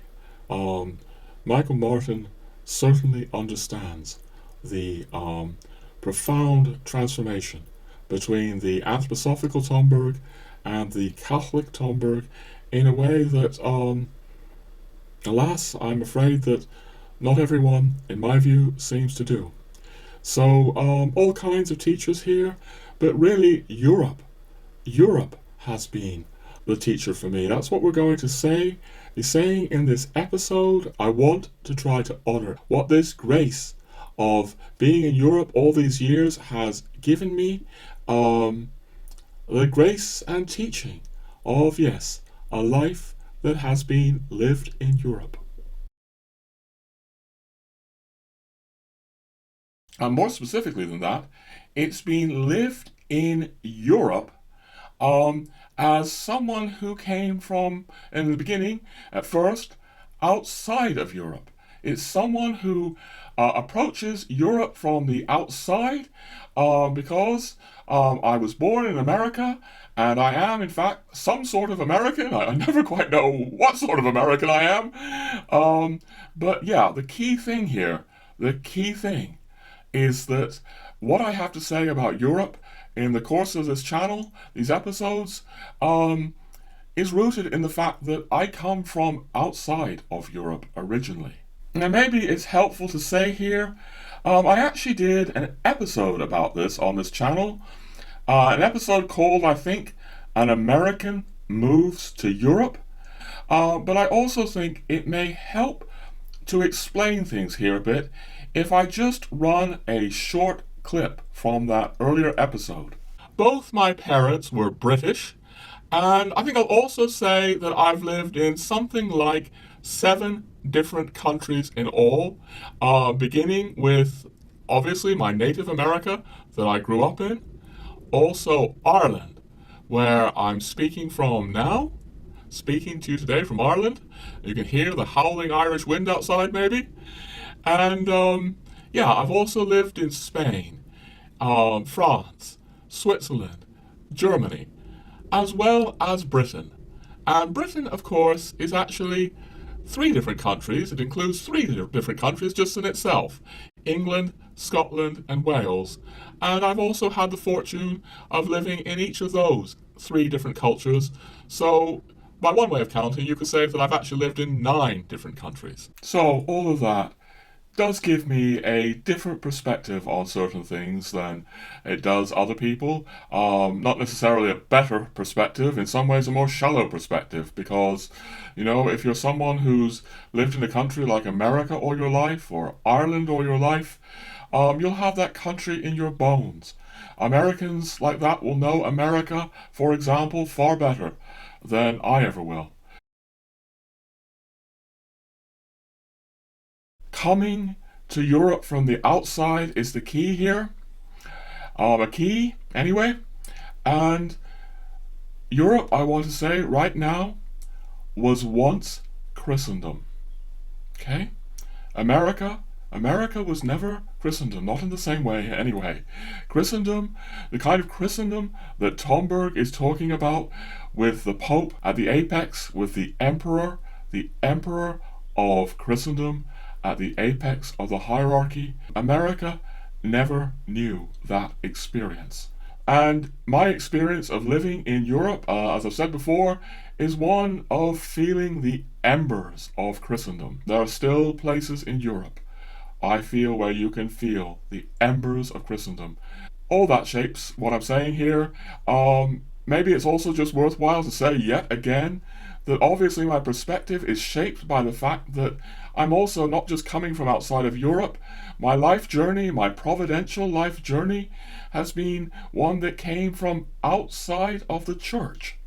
Speaker 1: Michael Martin certainly understands the profound transformation between the anthroposophical Tomberg and the Catholic Tomberg in a way that, alas, I'm afraid that not everyone, in my view, seems to do. So, all kinds of teachers here, but really Europe has been the teacher for me. That's what we're going to be saying in this episode. I want to try to honor what this grace of being in Europe all these years has given me. the grace and teaching of, yes, a life that has been lived in Europe. And more specifically than that, it's been lived in Europe as someone who came from, in the beginning, at first, outside of Europe. It's someone who approaches Europe from the outside because I was born in America and I am, in fact, some sort of American. I never quite know what sort of American I am. But yeah, the key thing is that what I have to say about Europe in the course of this channel, these episodes, is rooted in the fact that I come from outside of Europe originally. Now, maybe it's helpful to say here, I actually did an episode about this on this channel, an episode called, I think, An American Moves to Europe, but I also think it may help to explain things here a bit if I just run a short clip from that earlier episode. Both my parents were British, and I think I'll also say that I've lived in something like 7 different countries in all, beginning with, obviously, my native America that I grew up in, also Ireland, where I'm speaking from now, speaking to you today from Ireland. You can hear the howling Irish wind outside, maybe. And yeah, I've also lived in Spain, France, Switzerland, Germany, as well as Britain. And Britain, of course, is actually 3 different countries. It includes 3 different countries just in itself: England, Scotland, and Wales. And I've also had the fortune of living in each of those 3 different cultures. So, by one way of counting, you could say that I've actually lived in 9 different countries. So, all of that does give me a different perspective on certain things than it does other people. Not necessarily a better perspective, in some ways a more shallow perspective, because, you know, if you're someone who's lived in a country like America all your life, or Ireland all your life, you'll have that country in your bones. Americans like that will know America, for example, far better than I ever will. Coming to Europe from the outside is the key here. A key, anyway. And Europe, I want to say right now, was once Christendom. Okay? America was never Christendom, not in the same way anyway. Christendom, the kind of Christendom that Tomberg is talking about, with the Pope at the apex, with the Emperor of Christendom at the apex of the hierarchy, America never knew that experience. And my experience of living in Europe, as I've said before, is one of feeling the embers of Christendom. There are still places in Europe, I feel, where you can feel the embers of Christendom. All that shapes what I'm saying here. Maybe it's also just worthwhile to say yet again that obviously my perspective is shaped by the fact that I'm also not just coming from outside of Europe. My life journey, my providential life journey, has been one that came from outside of the church.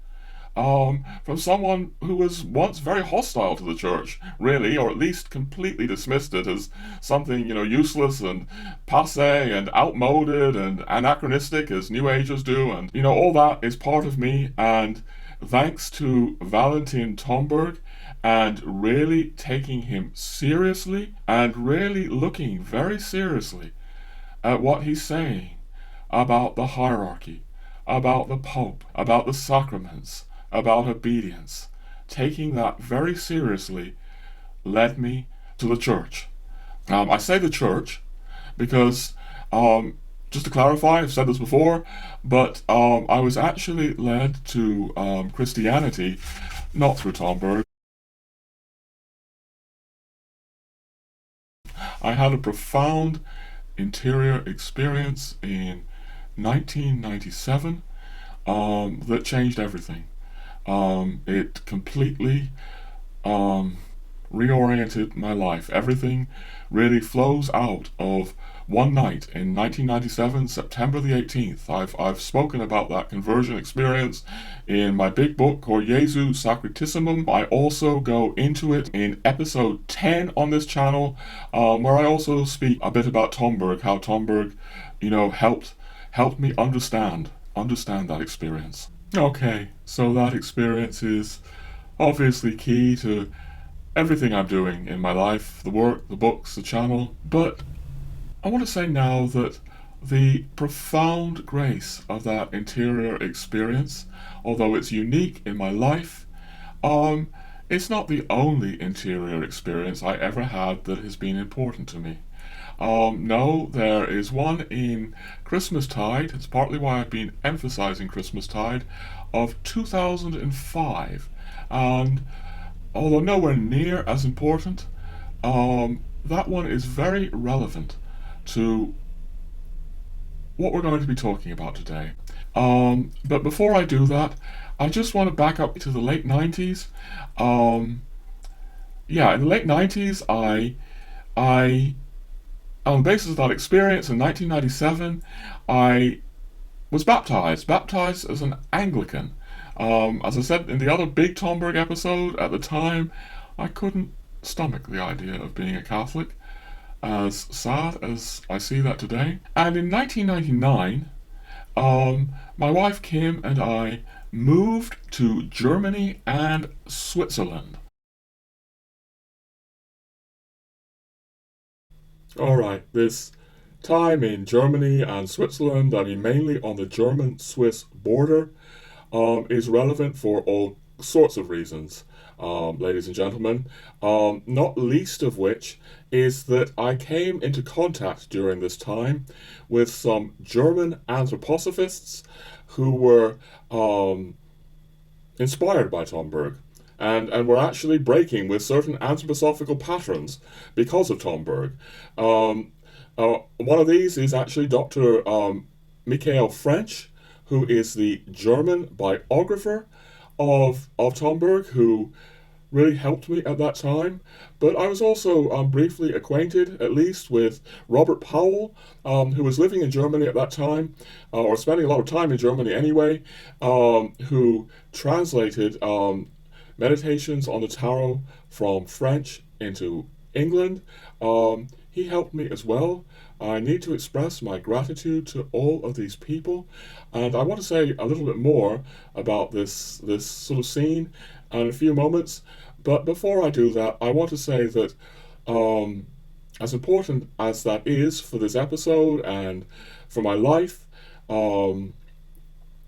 Speaker 1: From someone who was once very hostile to the church, really, or at least completely dismissed it as something, useless and passé and outmoded and anachronistic, as New Agers do, and, all that is part of me. And thanks to Valentin Tomberg, and really taking him seriously, and really looking very seriously at what he's saying about the hierarchy, about the Pope, about the sacraments, about obedience, taking that very seriously, led me to the church. I say the church because, just to clarify, I've said this before, but I was actually led to Christianity, not through Tomberg. I had a profound interior experience in 1997 that changed everything. It completely reoriented my life. Everything really flows out of one night in 1997, September the 18th. I've spoken about that conversion experience in my big book called Jesu Sacratissimum. I also go into it in episode 10 on this channel, where I also speak a bit about Tomberg, how Tomberg, helped me understand that experience. Okay, so that experience is obviously key to everything I'm doing in my life, the work, the books, the channel. But I want to say now that the profound grace of that interior experience, although it's unique in my life, it's not the only interior experience I ever had that has been important to me. No, there is one in Christmastide, it's partly why I've been emphasizing Christmastide, of 2005. And although nowhere near as important, that one is very relevant to what we're going to be talking about today. But before I do that, I just want to back up to the late 90s. In the late 90s, I on the basis of that experience in 1997, I was baptized as an Anglican. As I said in the other big Tomberg episode, at the time, I couldn't stomach the idea of being a Catholic, as sad as I see that today. And in 1999, my wife Kim and I moved to Germany and Switzerland. Alright, this time in Germany and Switzerland, I mean mainly on the German-Swiss border, is relevant for all sorts of reasons, ladies and gentlemen, not least of which is that I came into contact during this time with some German Anthroposophists who were inspired by Tomberg and were actually breaking with certain anthroposophical patterns because of Tomberg. One of these is actually Dr. Michael Frensch, who is the German biographer of Tomberg, who really helped me at that time. But I was also briefly acquainted, at least, with Robert Powell, who was living in Germany at that time, or spending a lot of time in Germany anyway, who translated Meditations on the Tarot from French into England. He helped me as well. I need to express my gratitude to all of these people, and I want to say a little bit more about this sort of scene in a few moments. But before I do that, I want to say that as important as that is for this episode and for my life,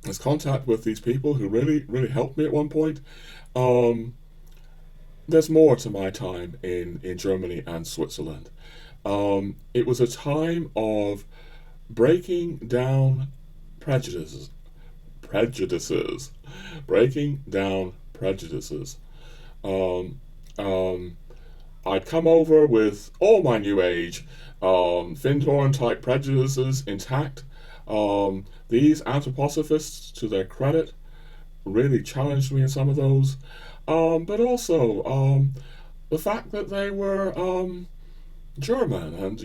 Speaker 1: as contact with these people who really helped me at one point, there's more to my time in Germany and Switzerland. It was a time of breaking down prejudices. I'd come over with all my New Age Findhorn type prejudices intact. These Anthroposophists, to their credit, really challenged me in some of those. But also the fact that they were German, and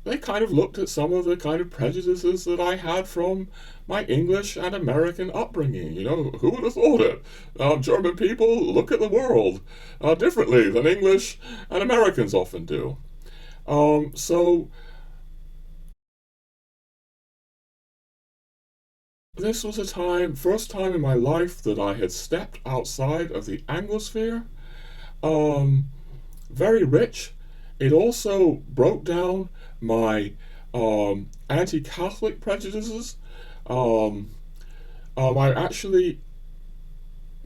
Speaker 1: they kind of looked at some of the kind of prejudices that I had from my English and American upbringing. Who would have thought it? German people look at the world differently than English and Americans often do. So this was first time in my life that I had stepped outside of the Anglosphere. Very rich. It also broke down my anti-Catholic prejudices. I actually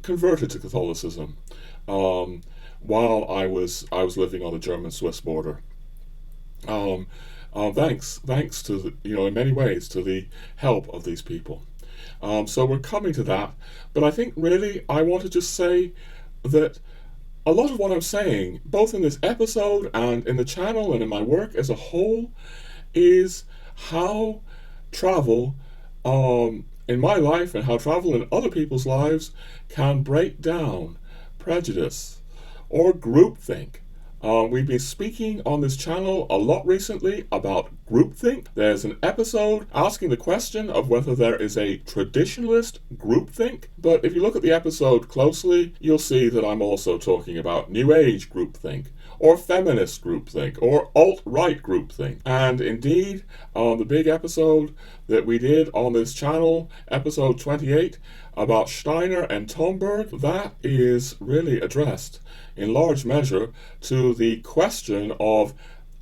Speaker 1: converted to Catholicism while I was living on the German-Swiss border. Thanks to in many ways to the help of these people. So we're coming to that, but I think really I want to just say that a lot of what I'm saying, both in this episode and in the channel and in my work as a whole, is how travel in my life and how travel in other people's lives can break down prejudice or groupthink We've been speaking on this channel a lot recently about groupthink. There's an episode asking the question of whether there is a traditionalist groupthink, but if you look at the episode closely, you'll see that I'm also talking about New Age groupthink, or feminist groupthink, or alt-right groupthink. And indeed, on the big episode that we did on this channel, episode 28, about Steiner and Tomberg, that is really addressed in large measure to the question of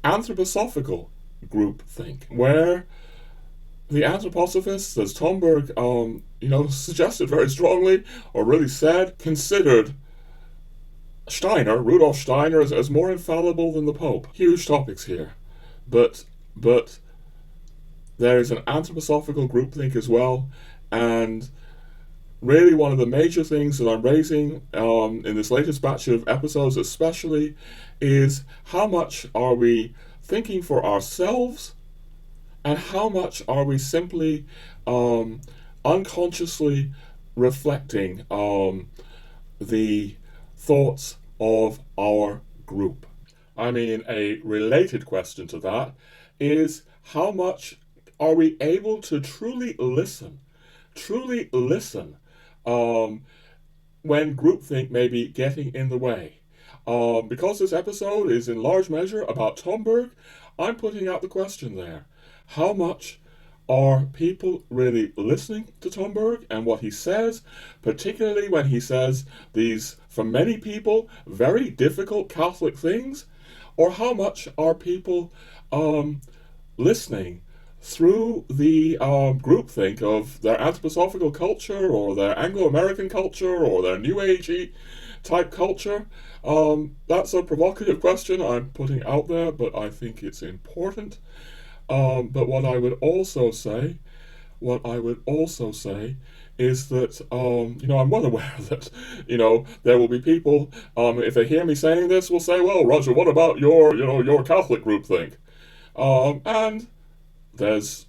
Speaker 1: anthroposophical groupthink, where the anthroposophists, as Tomberg, suggested very strongly, or really said, considered Steiner, Rudolf Steiner, as more infallible than the Pope. Huge topics here, but there is an anthroposophical groupthink as well, and really one of the major things that I'm raising in this latest batch of episodes especially is how much are we thinking for ourselves and how much are we simply unconsciously reflecting the thoughts of our group. I mean, a related question to that is how much are we able to truly listen when groupthink may be getting in the way. Because this episode is in large measure about Tomberg, I'm putting out the question there. How much are people really listening to Tomberg and what he says, particularly when he says these, for many people, very difficult Catholic things? Or how much are people listening through the groupthink of their anthroposophical culture or their Anglo-American culture or their New Agey type culture? That's a provocative question I'm putting out there, but I think it's important. But what I would also say is that, I'm well aware that, there will be people, if they hear me saying this, will say, well, Roger, what about your Catholic groupthink? And there's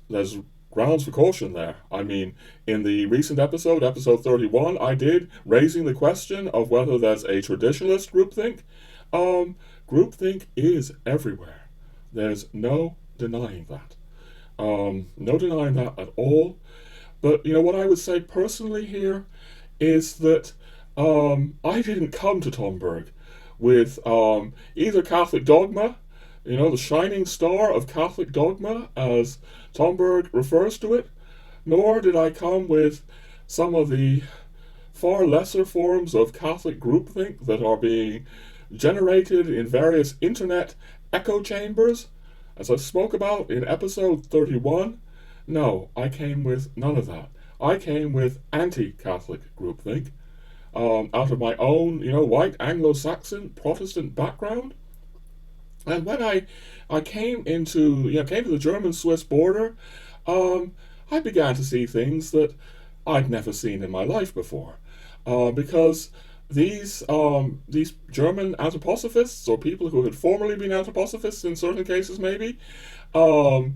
Speaker 1: grounds for caution there. I mean, in the recent episode 31, I did raising the question of whether there's a traditionalist groupthink. Groupthink is everywhere. There's no denying that. No denying that at all. But, what I would say personally here is that I didn't come to Tomberg with either Catholic dogma, the shining star of Catholic dogma, as Tomberg refers to it, nor did I come with some of the far lesser forms of Catholic groupthink that are being generated in various internet echo chambers, as I spoke about in episode 31. No, I came with none of that. I came with anti-Catholic groupthink, out of my own, white Anglo-Saxon Protestant background. And when I came to the German-Swiss border, I began to see things that I'd never seen in my life before, because these German anthroposophists, or people who had formerly been anthroposophists in certain cases maybe, were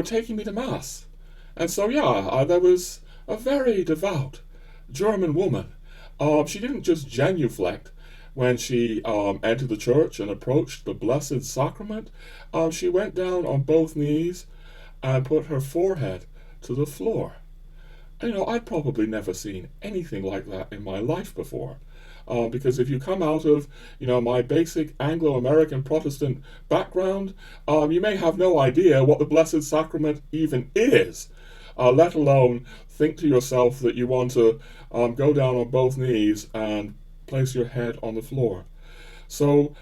Speaker 1: taking me to mass. And so there was a very devout German woman. She didn't just genuflect when she entered the church and approached the Blessed Sacrament. She went down on both knees and put her forehead to the floor. I'd probably never seen anything like that in my life before. Because if you come out of, my basic Anglo-American Protestant background, you may have no idea what the Blessed Sacrament even is, let alone think to yourself that you want to go down on both knees and place your head on the floor. So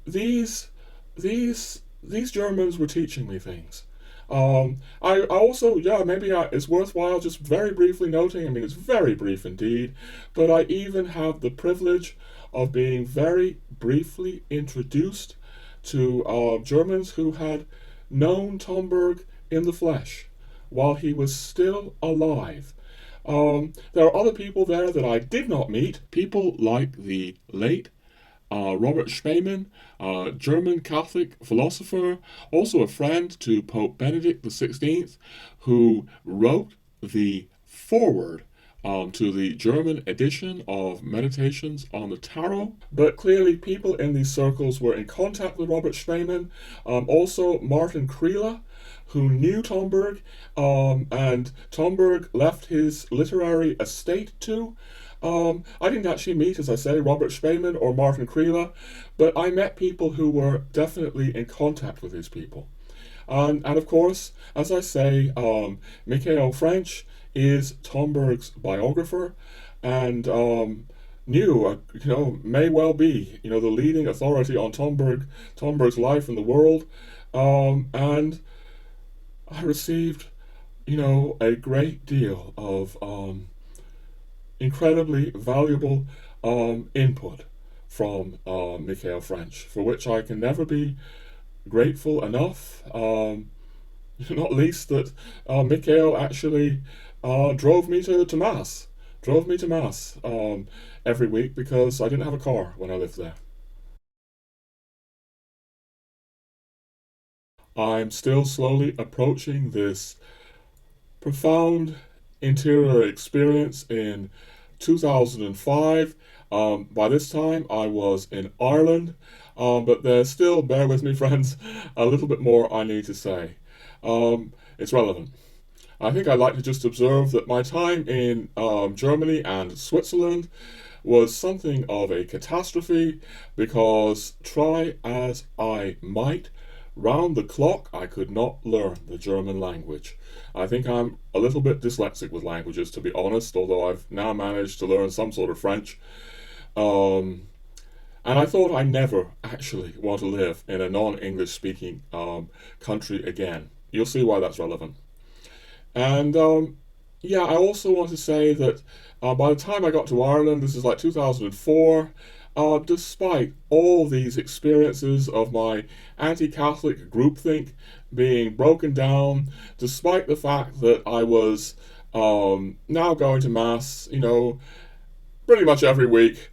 Speaker 1: these Germans were teaching me things. I also, it's worthwhile just very briefly noting, it's very brief indeed, but I even have the privilege of being very briefly introduced to Germans who had known Tomberg in the flesh while he was still alive. There are other people there that I did not meet, people like the late Robert Spemann, German Catholic philosopher, also a friend to Pope Benedict XVI, who wrote the foreword to the German edition of Meditations on the Tarot, but clearly people in these circles were in contact with Robert Schmemann. Also Martin Kriele, who knew Tomberg, and Tomberg left his literary estate to. I didn't actually meet, as I say, Robert Schmemann or Martin Kriele, but I met people who were definitely in contact with these people. And of course, as I say, Michael Frensch is Tomberg's biographer, and may well be, the leading authority on Tomberg's life in the world. And I received, a great deal of incredibly valuable input from Michael Frensch, for which I can never be grateful enough. Not least that Michael actually drove me to Mass. Every week because I didn't have a car when I lived there. I'm still slowly approaching this profound interior experience in 2005. By this time I was in Ireland, but there's still, bear with me friends, a little bit more I need to say. It's relevant. I think I'd like to just observe that my time in Germany and Switzerland was something of a catastrophe, because try as I might, round the clock I could not learn the German language. I think I'm a little bit dyslexic with languages, to be honest, although I've now managed to learn some sort of French. And I thought I never actually want to live in a non-English speaking country again. You'll see why that's relevant. And I also want to say that by the time I got to Ireland, this is like 2004, despite all these experiences of my anti-Catholic groupthink being broken down, despite the fact that I was now going to Mass, pretty much every week,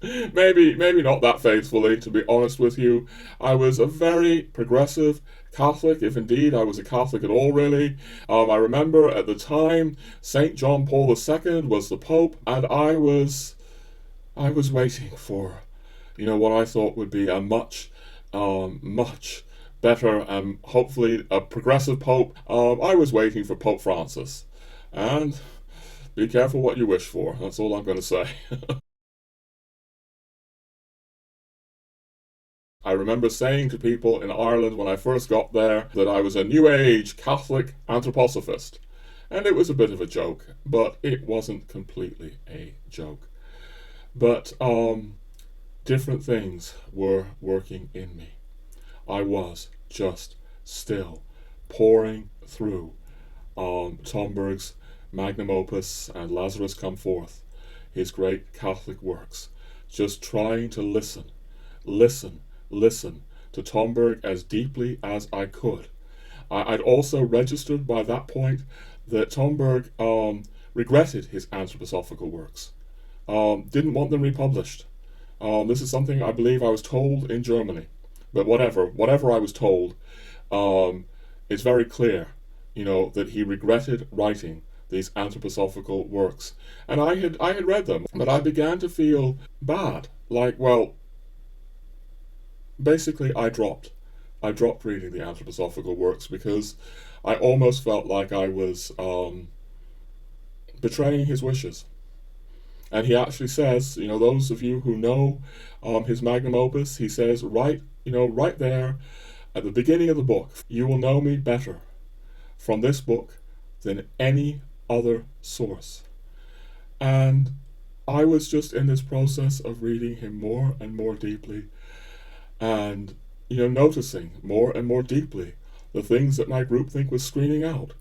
Speaker 1: maybe not that faithfully, to be honest with you, I was a very progressive Catholic, if indeed I was a Catholic at all, really. I remember at the time St. John Paul II was the Pope, and I was waiting for, what I thought would be a much better and hopefully a progressive Pope. I was waiting for Pope Francis, and be careful what you wish for. That's all I'm going to say. I remember saying to people in Ireland when I first got there that I was a New Age Catholic Anthroposophist. And it was a bit of a joke, but it wasn't completely a joke. But different things were working in me. I was just still pouring through Tomberg's magnum opus and Lazarus Come Forth, his great Catholic works, just trying to listen to Tomberg as deeply as I could. I'd also registered by that point that Tomberg regretted his anthroposophical works, didn't want them republished. This is something I believe I was told in Germany, but whatever I was told, it's very clear, that he regretted writing these anthroposophical works. And I had read them, but I began to feel bad. Basically I dropped reading the anthroposophical works because I almost felt like I was betraying his wishes. And he actually says, those of you who know his magnum opus, he says right there at the beginning of the book, you will know me better from this book than any other source. And I was just in this process of reading him more and more deeply, and noticing more and more deeply the things that my groupthink was screening out.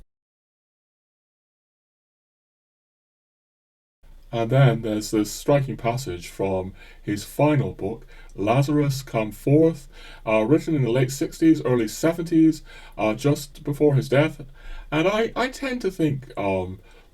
Speaker 1: And then there's this striking passage from his final book, Lazarus Come Forth, written in the late 60s, early 70s, just before his death. And I tend to think,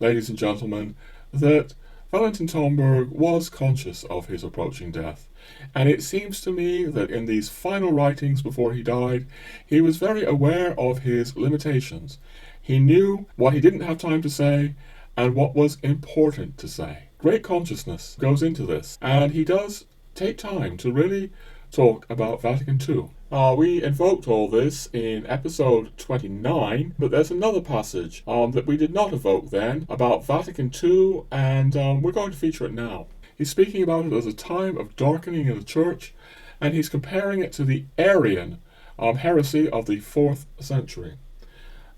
Speaker 1: ladies and gentlemen, that Valentin Tomberg was conscious of his approaching death. And it seems to me that in these final writings before he died, he was very aware of his limitations. He knew what he didn't have time to say, and what was important to say. Great consciousness goes into this, and he does take time to really talk about Vatican II. We invoked all this in episode 29, but there's another passage that we did not evoke then about Vatican II, and we're going to feature it now. He's speaking about it as a time of darkening in the church, and he's comparing it to the Arian heresy of the 4th century.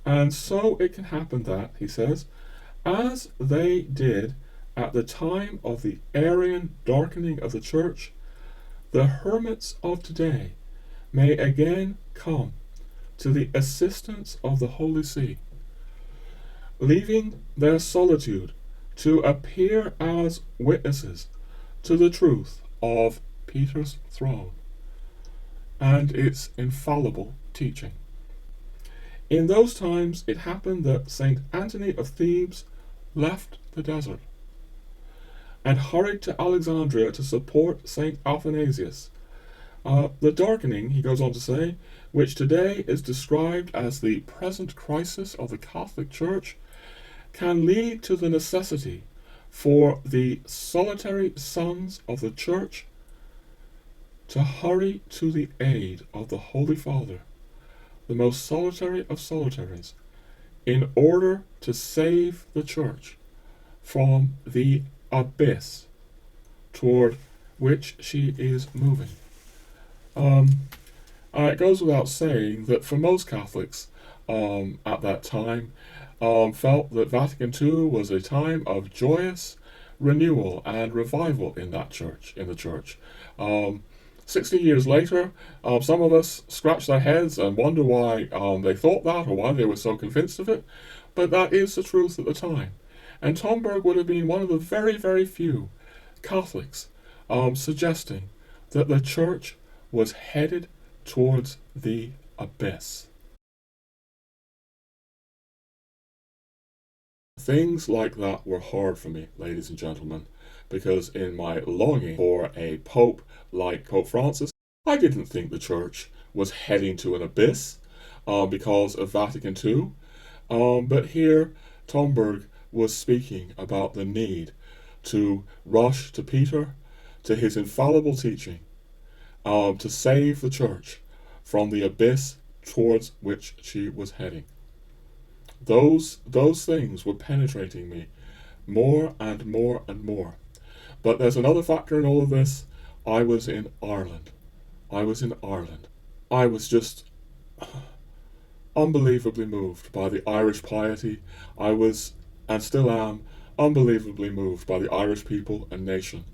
Speaker 1: And so it can happen that, he says, as they did at the time of the Arian darkening of the church, the hermits of today may again come to the assistance of the Holy See, leaving their solitude to appear as witnesses to the truth of Peter's throne and its infallible teaching. In those times it happened that St. Anthony of Thebes left the desert and hurried to Alexandria to support St. Athanasius. The darkening, he goes on to say, which today is described as the present crisis of the Catholic Church, can lead to the necessity for the solitary sons of the Church to hurry to the aid of the Holy Father, the most solitary of solitaries, in order to save the Church from the abyss toward which she is moving. It goes without saying that for most Catholics at that time felt that Vatican II was a time of joyous renewal and revival in the church. 60 years later, some of us scratch their heads and wonder why they thought that or why they were so convinced of it, but that is the truth at the time. And Tomberg would have been one of the very, very few Catholics suggesting that the church was headed towards the abyss. Things like that were hard for me, ladies and gentlemen, because in my longing for a pope like Pope Francis, I didn't think the church was heading to an abyss because of Vatican II. But here, Tomberg was speaking about the need to rush to Peter, to his infallible teaching, to save the church from the abyss towards which she was heading. Those things were penetrating me more and more and more. But there's another factor in all of this. I was in Ireland. I was just unbelievably moved by the Irish piety. I was, and still am, unbelievably moved by the Irish people and nation.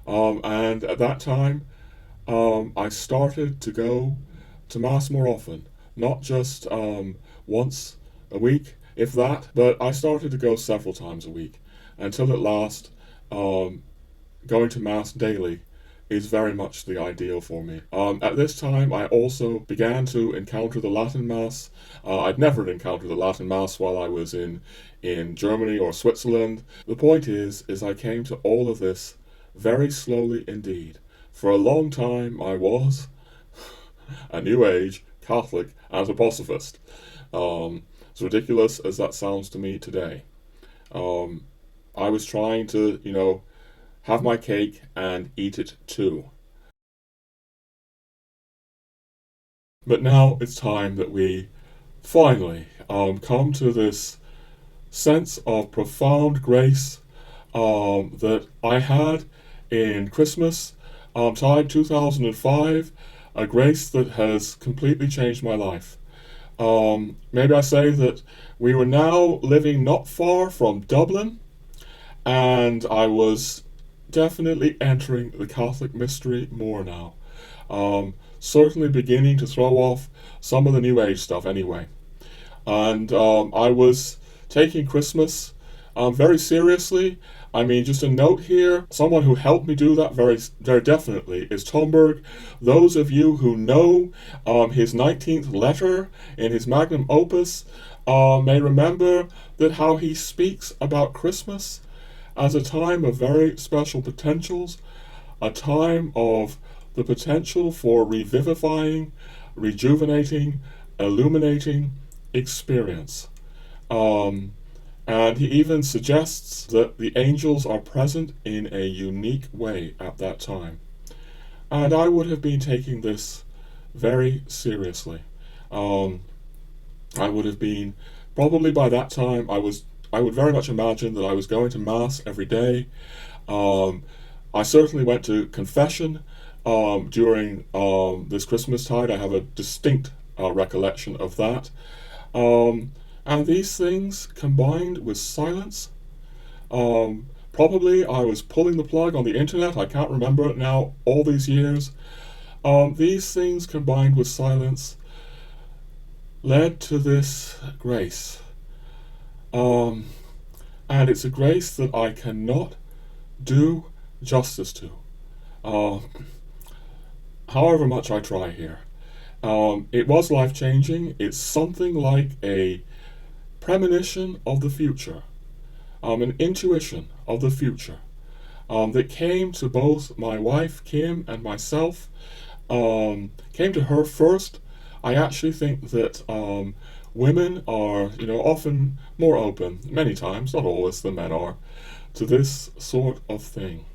Speaker 1: And at that time, I started to go to Mass more often, not just once a week, if that, but I started to go several times a week, until at last, going to Mass daily is very much the ideal for me. At this time, I also began to encounter the Latin Mass. I'd never encountered the Latin Mass while I was in Germany or Switzerland. The point is I came to all of this very slowly indeed. For a long time, I was a New Age Catholic Anthroposophist. As ridiculous as that sounds to me today. I was trying to, have my cake and eat it too. But now it's time that we finally come to this sense of profound grace that I had in Christmastide 2005, a grace that has completely changed my life. Maybe I say that we were now living not far from Dublin, and I was definitely entering the Catholic mystery more now. Certainly beginning to throw off some of the New Age stuff anyway. And I was taking Christmas very seriously. I mean, just a note here, someone who helped me do that very, very definitely is Tomberg. Those of you who know his 19th letter in his magnum opus may remember that how he speaks about Christmas as a time of very special potentials, a time of the potential for revivifying, rejuvenating, illuminating experience. And he even suggests that the angels are present in a unique way at that time. And I would have been taking this very seriously. I would have been, probably by that time, I would very much imagine that I was going to Mass every day. I certainly went to confession during this Christmastide. I have a distinct recollection of that. And these things combined with silence, probably I was pulling the plug on the internet, I can't remember it now, all these years. These things combined with silence led to this grace. And it's a grace that I cannot do justice to, however much I try here. It was life-changing. It's something like a premonition of the future, an intuition of the future, that came to both my wife, Kim, and myself. Came to her first. I actually think that women are, often more open, many times, not always, than men are, to this sort of thing.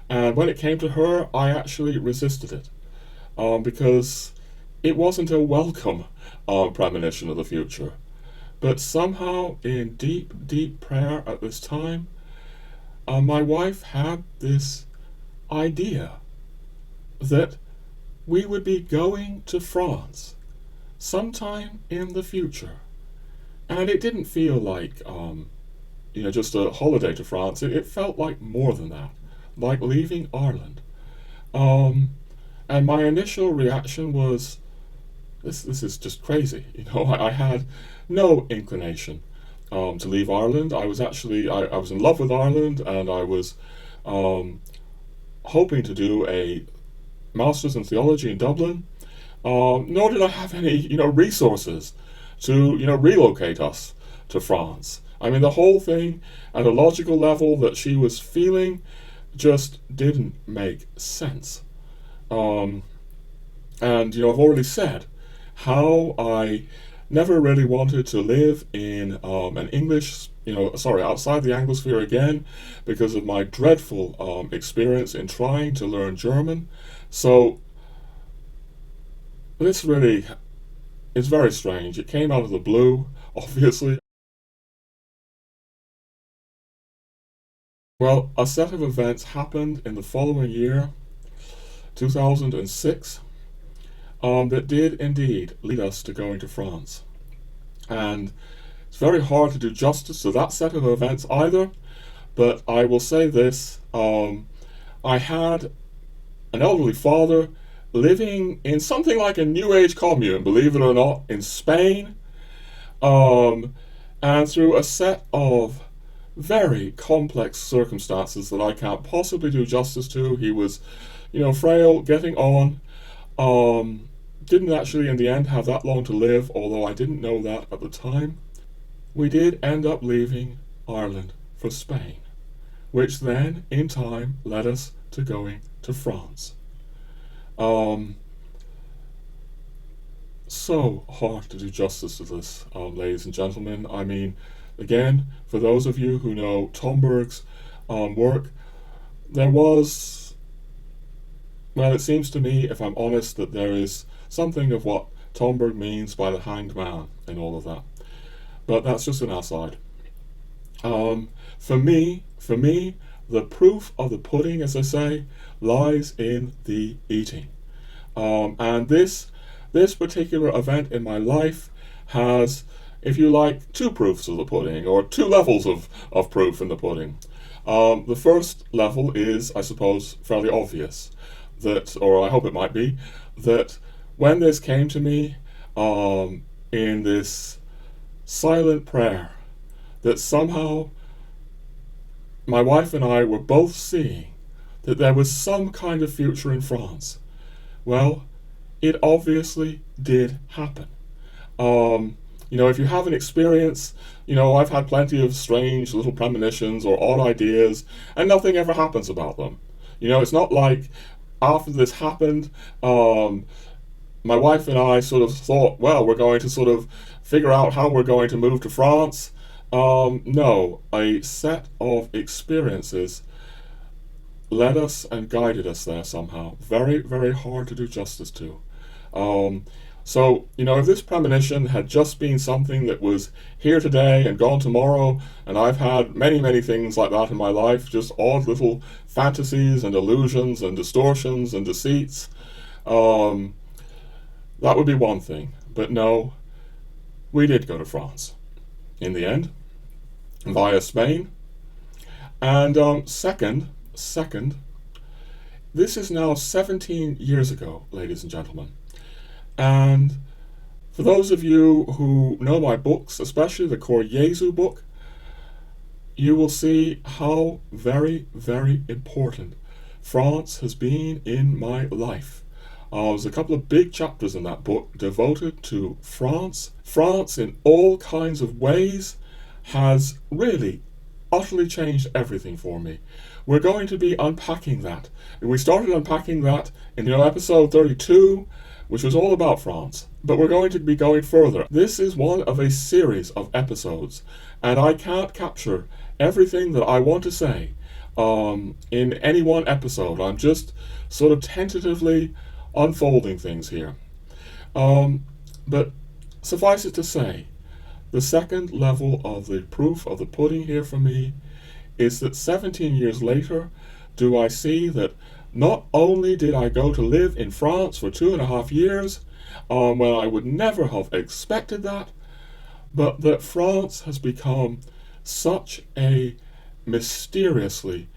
Speaker 1: And when it came to her, I actually resisted it, because it wasn't a welcome premonition of the future. But somehow, in deep, deep prayer at this time, my wife had this idea that we would be going to France sometime in the future. And it didn't feel like, just a holiday to France. It felt like more than that, like leaving Ireland. And my initial reaction was, this is just crazy. I had no inclination to leave Ireland. I was actually, I was in love with Ireland, and I was hoping to do a master's in theology in Dublin. Nor did I have any, resources to, relocate us to France. I mean, the whole thing at a logical level that she was feeling just didn't make sense. And, I've already said how I never really wanted to live in an English, outside the Anglosphere again, because of my dreadful experience in trying to learn German. So this really is very strange. It came out of the blue, obviously. Well, a set of events happened in the following year, 2006, that did indeed lead us to going to France. And it's very hard to do justice to that set of events either, but I will say this. I had an elderly father living in something like a New Age commune, believe it or not, in Spain, and through a set of very complex circumstances that I can't possibly do justice to. He was, frail, getting on, didn't actually in the end have that long to live, although I didn't know that at the time. We did end up leaving Ireland for Spain, which then, in time, led us to going to France. So hard to do justice to this, ladies and gentlemen. I mean, again, for those of you who know Tomberg's work, there was, well, it seems to me, if I'm honest, that there is something of what Tomberg means by the hanged man in all of that. But that's just an aside. For me, the proof of the pudding, as I say, lies in the eating. And this particular event in my life has, if you like, two proofs of the pudding, or two levels of proof in the pudding. The first level is, I suppose, fairly obvious, that, or I hope it might be, that when this came to me in this silent prayer, that somehow my wife and I were both seeing that there was some kind of future in France. Well, it obviously did happen. If you have an experience, I've had plenty of strange little premonitions or odd ideas, and nothing ever happens about them. It's not like after this happened, my wife and I sort of thought, well, we're going to sort of figure out how we're going to move to France, No, a set of experiences led us and guided us there somehow. Very, very hard to do justice to. Um, if this premonition had just been something that was here today and gone tomorrow, and I've had many, many things like that in my life, just odd little fantasies and illusions and distortions and deceits, um, that would be one thing. But no, we did go to France in the end, via Spain. And second, this is now 17 years ago, ladies and gentlemen. And for those of you who know my books, especially the Core Jesu book, you will see how very, very important France has been in my life. There's a couple of big chapters in that book devoted to France. France, in all kinds of ways, has really utterly changed everything for me. We're going to be unpacking that. We started unpacking that in episode 32, which was all about France. But we're going to be going further. This is one of a series of episodes, and I can't capture everything that I want to say in any one episode. I'm just sort of tentatively unfolding things here. But suffice it to say, the second level of the proof of the pudding here for me is that 17 years later, do I see that not only did I go to live in France for 2.5 years, when I would never have expected that, but that France has become such a mysteriously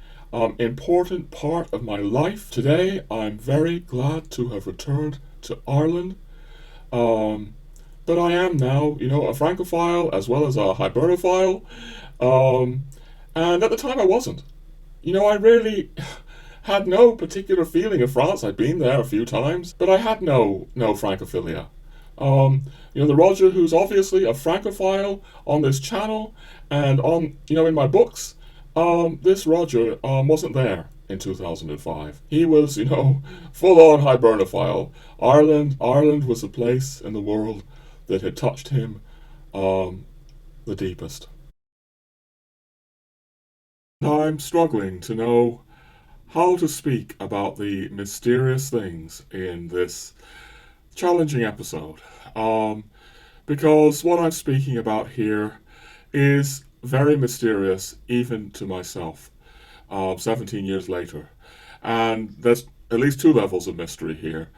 Speaker 1: important part of my life. Today, I'm very glad to have returned to Ireland. But I am now, a Francophile as well as a Hibernophile. And at the time I wasn't. I really had no particular feeling of France. I'd been there a few times, but I had no Francophilia. The Roger who's obviously a Francophile on this channel and on, in my books, this Roger wasn't there in 2005. He was, full-on Hibernophile. Ireland was the place in the world that had touched him the deepest. I'm struggling to know how to speak about the mysterious things in this challenging episode, because what I'm speaking about here is very mysterious even to myself, 17 years later. And there's at least two levels of mystery here.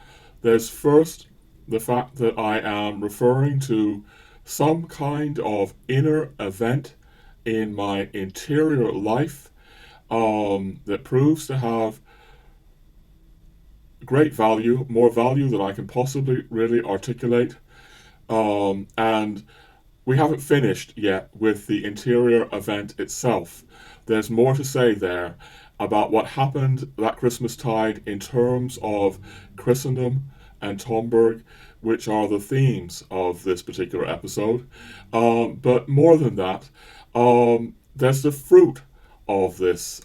Speaker 1: There's first the fact that I am referring to some kind of inner event in my interior life that proves to have great value, more value than I can possibly really articulate. And we haven't finished yet with the interior event itself. There's more to say there about what happened that Christmastide in terms of Christendom and Tomberg, which are the themes of this particular episode. But more than that, there's the fruit of this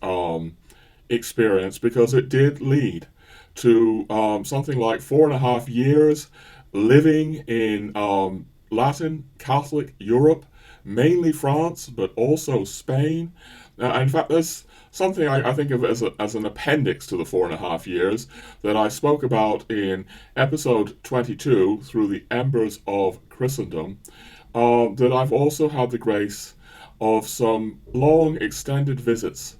Speaker 1: experience, because it did lead to something like 4.5 years living in Latin Catholic Europe, mainly France, but also Spain. In fact, there's something I think of as an appendix to the 4.5 years that I spoke about in episode 22, Through the Embers of Christendom, that I've also had the grace of some long extended visits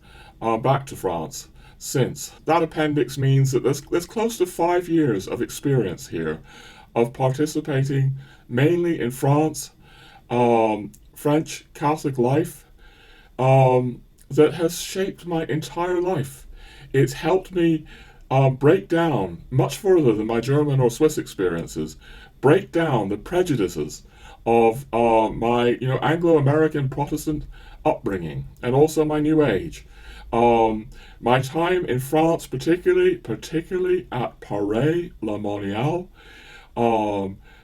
Speaker 1: back to France since. That appendix means that there's close to 5 years of experience here of participating mainly in France, French Catholic life, that has shaped my entire life. It's helped me break down, much further than my German or Swiss experiences, break down the prejudices of my Anglo-American Protestant upbringing, and also my New Age. My time in France, particularly at Paray-le-Monial,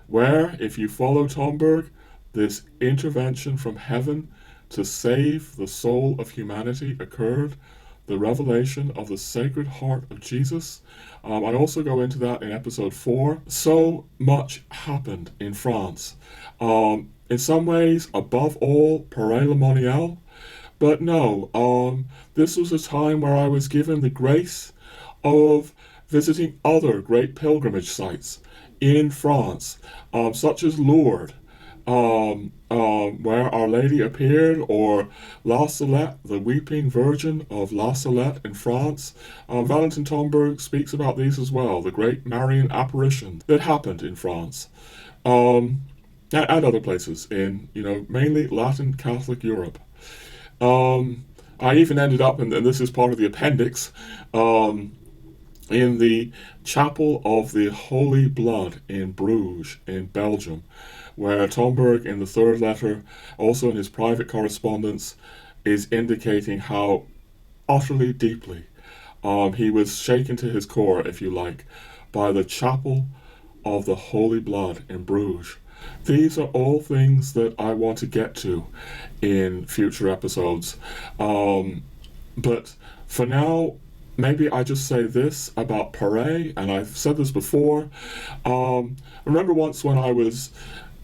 Speaker 1: where, if you follow Tomberg, this intervention from heaven to save the soul of humanity occurred, the revelation of the Sacred Heart of Jesus. I also go into that in episode 4. So much happened in France. in some ways, above all, pareilemonial. But no, this was a time where I was given the grace of visiting other great pilgrimage sites in France, such as Lourdes, where Our Lady appeared, or La Salette, the Weeping Virgin of La Salette in France. Valentin Tomberg speaks about these as well, the great Marian apparition that happened in France, and other places in, mainly Latin Catholic Europe. I even ended up, and this is part of the appendix, in the Chapel of the Holy Blood in Bruges, in Belgium, where Tomberg, in the third letter, also in his private correspondence, is indicating how utterly deeply he was shaken to his core, if you like, by the Chapel of the Holy Blood in Bruges. These are all things that I want to get to in future episodes. But for now, maybe I just say this about Paray, and I've said this before. I remember once when I was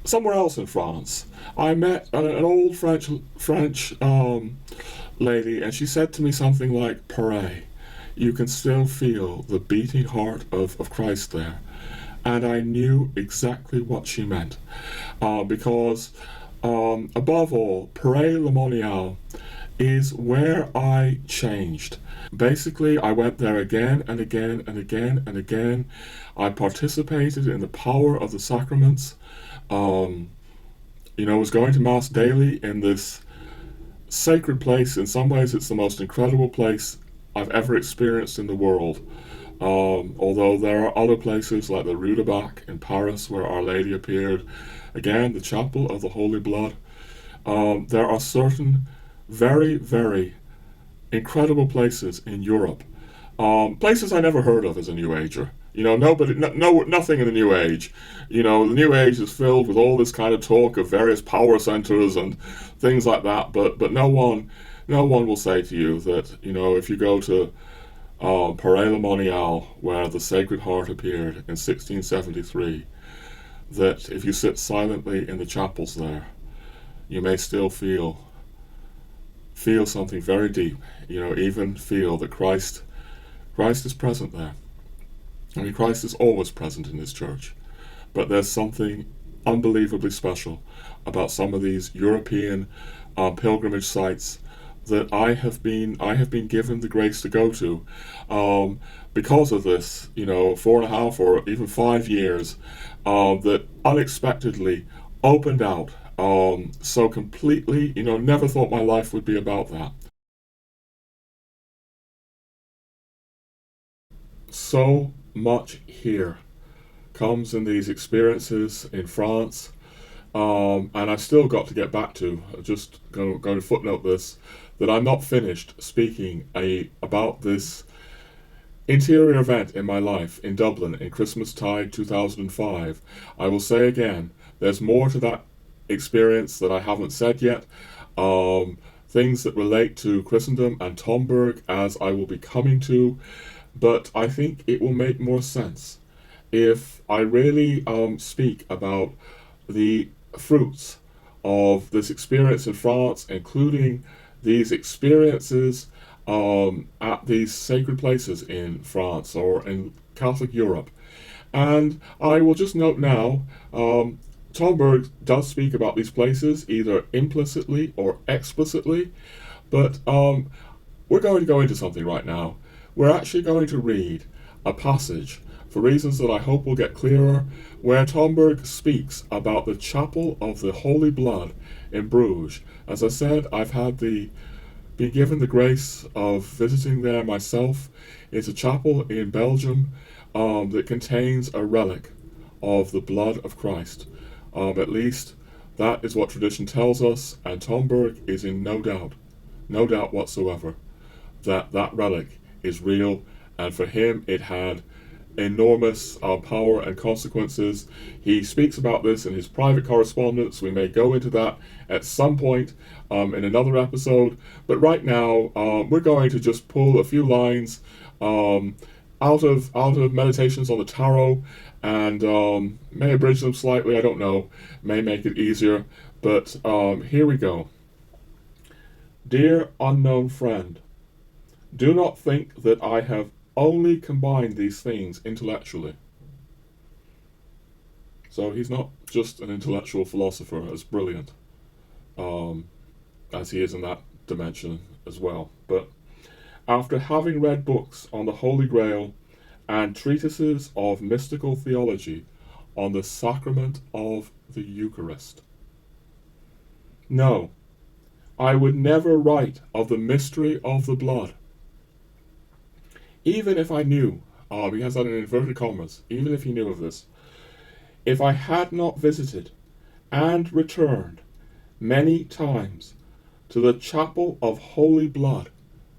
Speaker 1: somewhere else in France, I met an old French lady, and she said to me something like, Paray, you can still feel the beating heart of Christ there. And I knew exactly what she meant, because above all, pareilemonial is where I changed. Basically, I went there again and again and again and again. I participated in the power of the sacraments. Was going to Mass daily in this sacred place. In some ways, it's the most incredible place I've ever experienced in the world. Although there are other places like the Rue de Bac in Paris where Our Lady appeared, again, the Chapel of the Holy Blood. There are certain very, very incredible places in Europe, places I never heard of as a New Ager. Nothing in the New Age. The New Age is filled with all this kind of talk of various power centers and things like that, but no one will say to you that, if you go to Pareilemonial, where the Sacred Heart appeared in 1673, that if you sit silently in the chapels there, you may still feel something very deep, even feel that Christ is present there. I mean, Christ is always present in this church, but there's something unbelievably special about some of these European pilgrimage sites that I have been given the grace to go to because of this, 4.5 or even 5 years that unexpectedly opened out so completely. Never thought my life would be about that. So much here comes in these experiences in France, and I've still got to get back to, just going to footnote this, that I'm not finished speaking about this interior event in my life in Dublin in Christmastide 2005. I will say again, there's more to that experience that I haven't said yet. Things that relate to Christendom and Tomberg, as I will be coming to, but I think it will make more sense if I really speak about the fruits of this experience in France, including these experiences at these sacred places in France or in Catholic Europe. And I will just note now, Tomberg does speak about these places either implicitly or explicitly, but we're going to go into something right now. We're actually going to read a passage, for reasons that I hope will get clearer, where Tomberg speaks about the Chapel of the Holy Blood in Bruges. As I said, I've been given the grace of visiting there myself. It's a chapel in Belgium that contains a relic of the blood of Christ. At least that is what tradition tells us, and Tomberg is in no doubt whatsoever, that relic is real, and for him it had enormous power and consequences. He speaks about this in his private correspondence. We may go into that at some point in another episode, but right now we're going to just pull a few lines out of Meditations on the Tarot, and may abridge them slightly, I don't know, may make it easier, But here we go. Dear unknown friend, do not think that I have only combined these things intellectually. So he's not just an intellectual philosopher as brilliant as he is in that dimension as well. But after having read books on the Holy Grail and treatises of mystical theology on the sacrament of the Eucharist, no, I would never write of the mystery of the blood. Even if I knew, he has that in inverted commas, even if he knew of this, if I had not visited and returned many times to the chapel of Holy Blood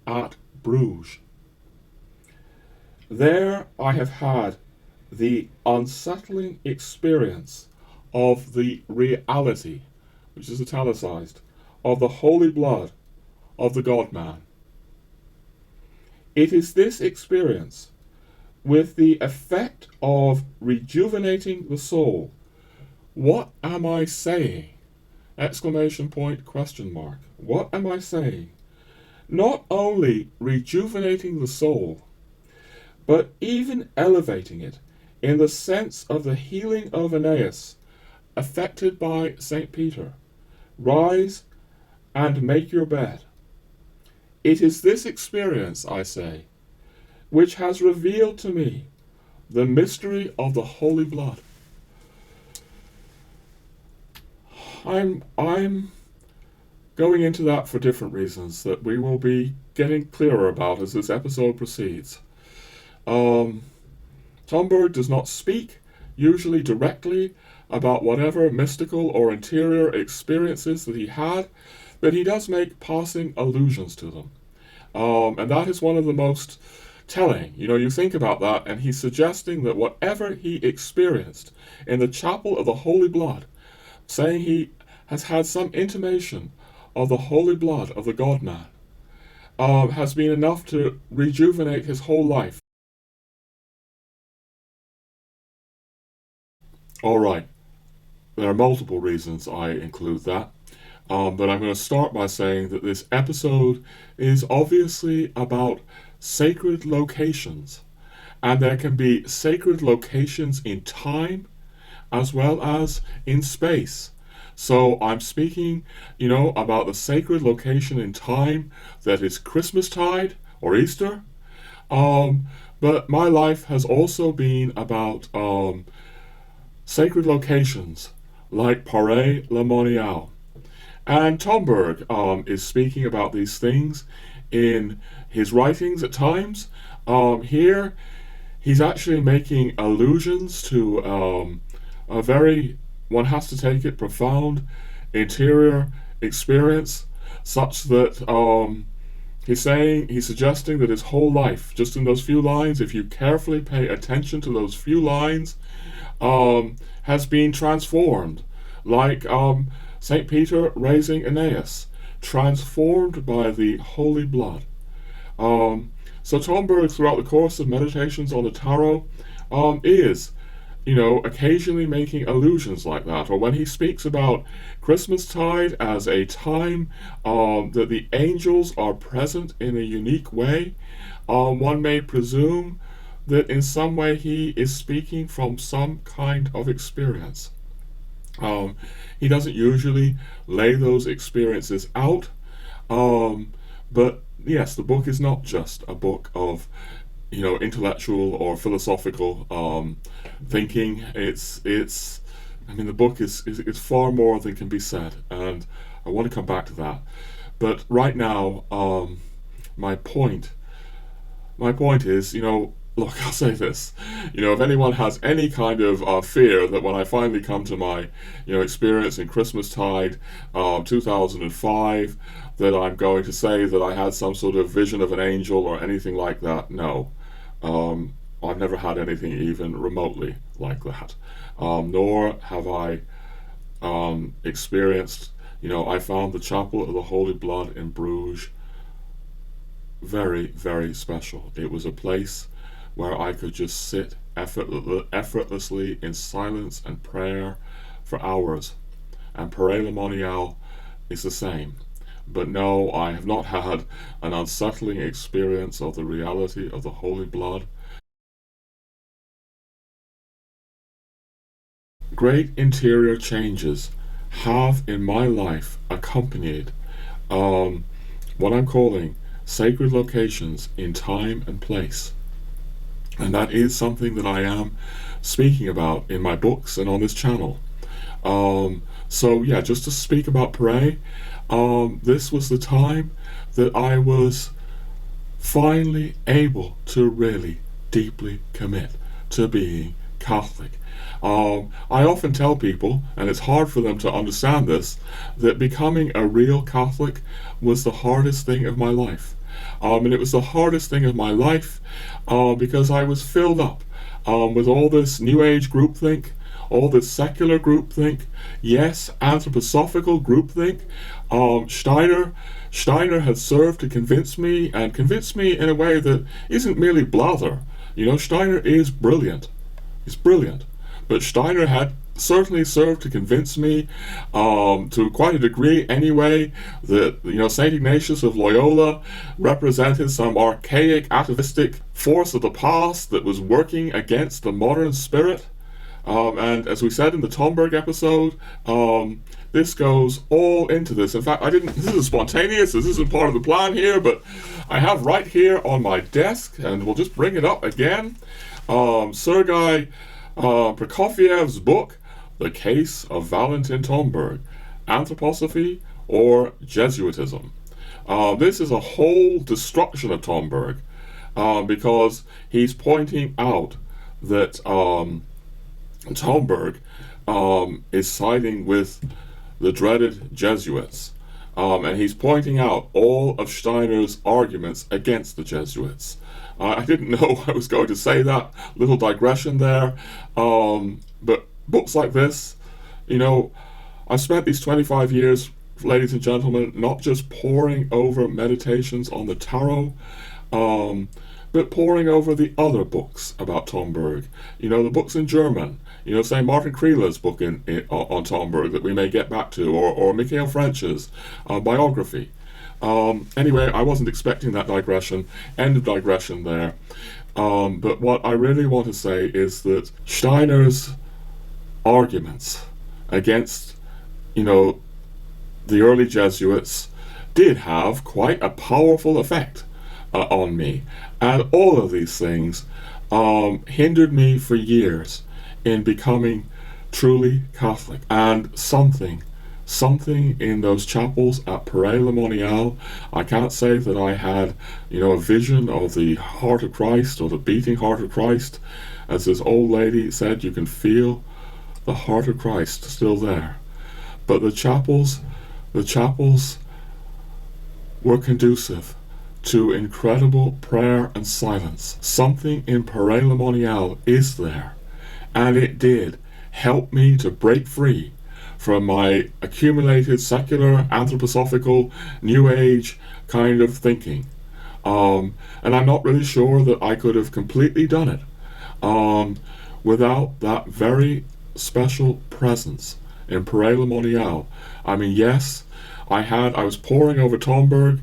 Speaker 1: at Bruges, there I have had the unsettling experience of the reality, which is italicized, of the holy blood of the God-man. It is this experience, with the effect of rejuvenating the soul. What am I saying? Exclamation point, question mark. What am I saying? Not only rejuvenating the soul, but even elevating it in the sense of the healing of Aeneas, affected by St. Peter. Rise and make your bed. It is this experience, I say, which has revealed to me the mystery of the holy blood. I'm going into that for different reasons that we will be getting clearer about as this episode proceeds. Tomberg does not speak usually directly about whatever mystical or interior experiences that he had, but he does make passing allusions to them. And that is one of the most telling. You think about that, and he's suggesting that whatever he experienced in the chapel of the Holy Blood, saying he has had some intimation of the holy blood of the God-man, has been enough to rejuvenate his whole life. All right, there are multiple reasons I include that, but I'm going to start by saying that this episode is obviously about sacred locations, and there can be sacred locations in time as well as in space. So I'm speaking, about the sacred location in time that is Christmastide or Easter, but my life has also been about sacred locations like Paray-le-Monial. And Tomberg is speaking about these things in his writings at times. Here, he's actually making allusions to a very, one has to take it, profound interior experience, such that he's suggesting that his whole life, just in those few lines, if you carefully pay attention to those few lines, has been transformed, like St. Peter raising Aeneas, transformed by the holy blood. So Tomberg, throughout the course of Meditations on the Tarot, is, occasionally making allusions like that. Or when he speaks about Christmastide as a time that the angels are present in a unique way, one may presume that in some way he is speaking from some kind of experience. He doesn't usually lay those experiences out, but yes, the book is not just a book of intellectual or philosophical thinking. The book is far more than can be said, and I want to come back to that. But right now, my point is, look, I'll say this. If anyone has any kind of fear that when I finally come to my, experience in Christmastide, 2005, that I'm going to say that I had some sort of vision of an angel or anything like that, no. I've never had anything even remotely like that. Nor have I experienced, I found the Chapel of the Holy Blood in Bruges very, very special. It was a place where I could just sit effortlessly in silence and prayer for hours. and Premonition is the same. But no, I have not had an unsettling experience of the reality of the Holy Blood. Great interior changes have in my life accompanied what I'm calling sacred locations in time and place. And that is something that I am speaking about in my books and on this channel. So yeah, just to speak about Pere, this was the time that I was finally able to really deeply commit to being Catholic. I often tell people, and it's hard for them to understand this, that becoming a real Catholic was the hardest thing of my life. And it was the hardest thing of my life because I was filled up with all this New Age groupthink, all this secular groupthink, yes, anthroposophical groupthink. Steiner has served to convince me in a way that isn't merely blather. You know, Steiner is brilliant. He's brilliant. But Steiner had certainly served to convince me, to quite a degree anyway, that, you know, St. Ignatius of Loyola represented some archaic, atavistic force of the past that was working against the modern spirit. And as we said in the Tomberg episode, this goes all into this. In fact, this is spontaneous, this isn't part of the plan here, but I have right here on my desk, and we'll just bring it up again, Sergei Prokofiev's book, The Case of Valentin Tomberg, Anthroposophy or Jesuitism. This is a whole destruction of Tomberg, because he's pointing out that Tomberg is siding with the dreaded Jesuits, and he's pointing out all of Steiner's arguments against the Jesuits. I didn't know I was going to say that, little digression there, but books like this, you know, I've spent these 25 years, ladies and gentlemen, not just poring over meditations on the tarot, but poring over the other books about Tomberg. You know, the books in German. You know, say Martin Kreeler's book on Tomberg that we may get back to, or Michael French's biography. Anyway, I wasn't expecting that digression. End of digression there. But what I really want to say is that Steiner's arguments against, you know, the early Jesuits did have quite a powerful effect on me. And all of these things hindered me for years in becoming truly Catholic. And something in those chapels at Premonition, I can't say that I had, you know, a vision of the heart of Christ or the beating heart of Christ. As this old lady said, you can feel the heart of Christ still there. But the chapels were conducive to incredible prayer and silence. Something in Premonition is there, and it did help me to break free from my accumulated secular, anthroposophical, New Age kind of thinking. And I'm not really sure that I could have completely done it without that very special presence in Premonition. I mean, yes, I was poring over Tomberg,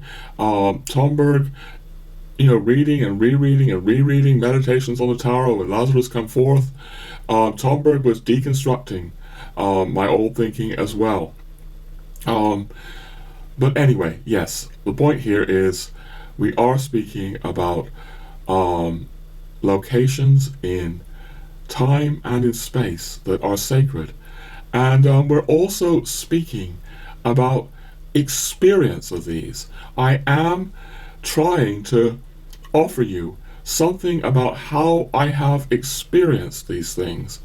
Speaker 1: you know, reading and rereading Meditations on the Tarot and Lazarus Come Forth. Tomberg was deconstructing my old thinking as well. But anyway, yes, the point here is we are speaking about locations in time and in space that are sacred. And we're also speaking about experience of these. I am trying to offer you something about how I have experienced these things.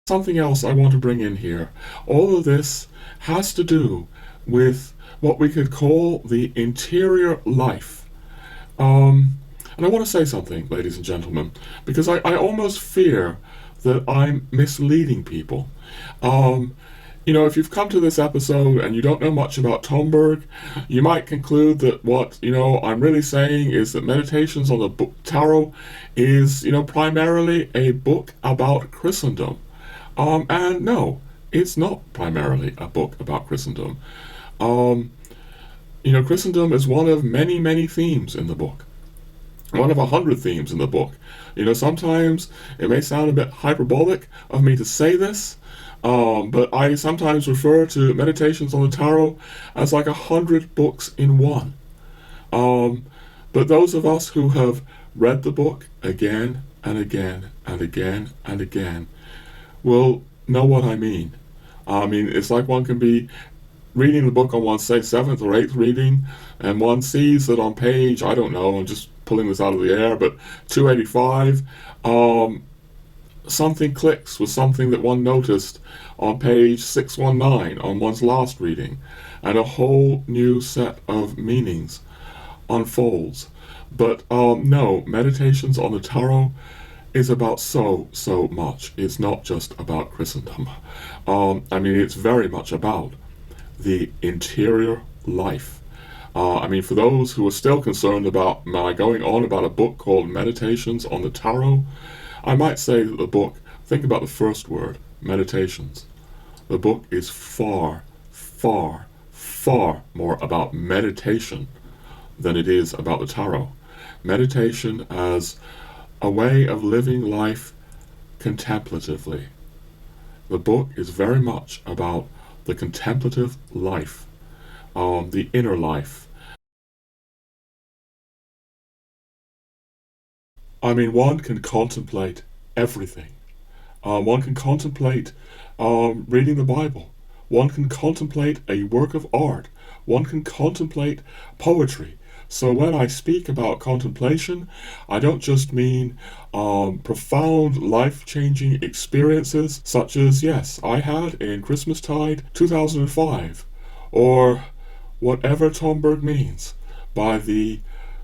Speaker 1: Something else I want to bring in here. All of this has to do with what we could call the interior life. And I want to say something, ladies and gentlemen, because I almost fear that I'm misleading people. You know, if you've come to this episode and you don't know much about Tomberg, you might conclude that what, you know, I'm really saying is that Meditations on the Tarot is, you know, primarily a book about Christendom. And no, it's not primarily a book about Christendom. Um, Christendom is one of many, many themes in the book. One of 100 themes in the book. Sometimes it may sound a bit hyperbolic of me to say this, but I sometimes refer to Meditations on the Tarot as like 100 books in one. But those of us who have read the book again and again and again and again will know what I mean. It's like one can be reading the book on one's, say, 7th or 8th reading, and one sees that on page, I don't know, I'm just pulling this out of the air, but 285, something clicks with something that one noticed on page 619 on one's last reading, and a whole new set of meanings unfolds. But no, Meditations on the Tarot is about so much. It's not just about Christendom. It's very much about the interior life. For those who are still concerned about my going on about a book called Meditations on the Tarot, I might say that the book, think about the first word, Meditations. The book is far, far, far more about meditation than it is about the tarot. Meditation as a way of living life contemplatively. The book is very much about the contemplative life, the inner life. One can contemplate everything. One can contemplate reading the Bible. One can contemplate a work of art. One can contemplate poetry. So when I speak about contemplation, I don't just mean profound life-changing experiences such as, yes, I had in Christmastide 2005, or whatever Tomberg means by the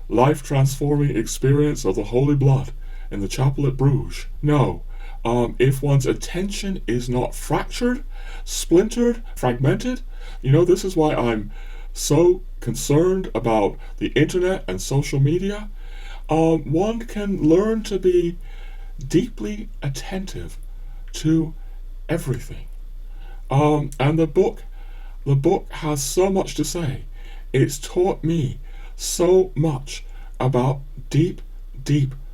Speaker 1: life-transforming experience of the Holy Blood in the chapel at Bruges. No, if one's attention is not fractured, splintered, fragmented, this is why I'm so concerned about the internet and social media. One can learn to be deeply attentive to everything. And the book has so much to say. It's taught me so much about deep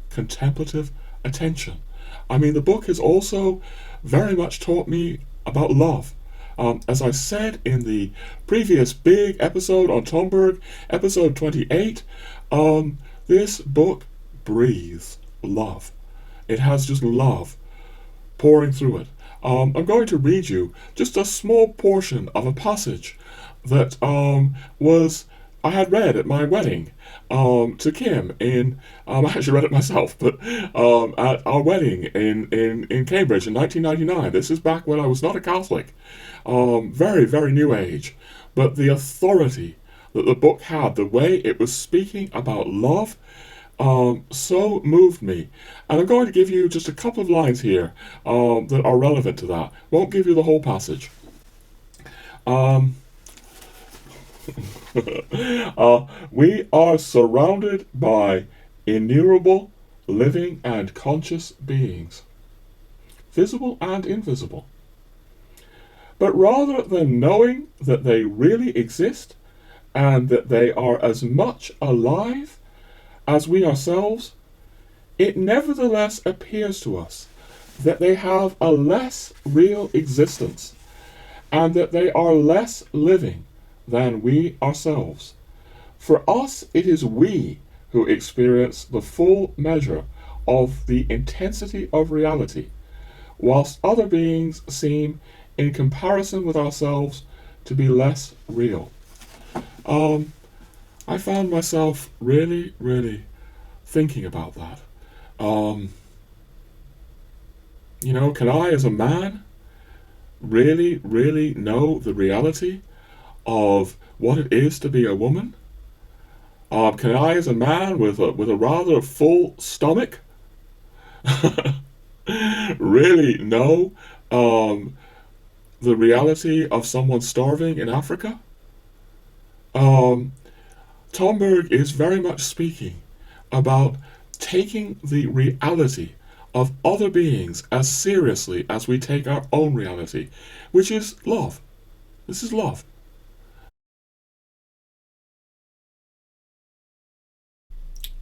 Speaker 1: contemplative attention. The book has also very much taught me about love. As I said in the previous big episode on Tomberg, episode 28, this book breathes love. It has just love pouring through it. I'm going to read you just a small portion of a passage that I had read at my wedding to Kim I actually read it myself, but at our wedding in Cambridge in 1999. This is back when I was not a Catholic. Very, very new age. But the authority that the book had, the way it was speaking about love, so moved me. And I'm going to give you just a couple of lines here that are relevant to that. Won't give you the whole passage. We are surrounded by innumerable living and conscious beings, visible and invisible. But rather than knowing that they really exist and that they are as much alive as we ourselves, it nevertheless appears to us that they have a less real existence and that they are less living than we ourselves. For us, it is we who experience the full measure of the intensity of reality, whilst other beings seem, in comparison with ourselves, to be less real. I found myself really thinking about that. Can I, as a man, really know the reality of what it is to be a woman? Can I, as a man with a rather full stomach, really know the reality of someone starving in Africa? Tomberg is very much speaking about taking the reality of other beings as seriously as we take our own reality, which is love. This is love.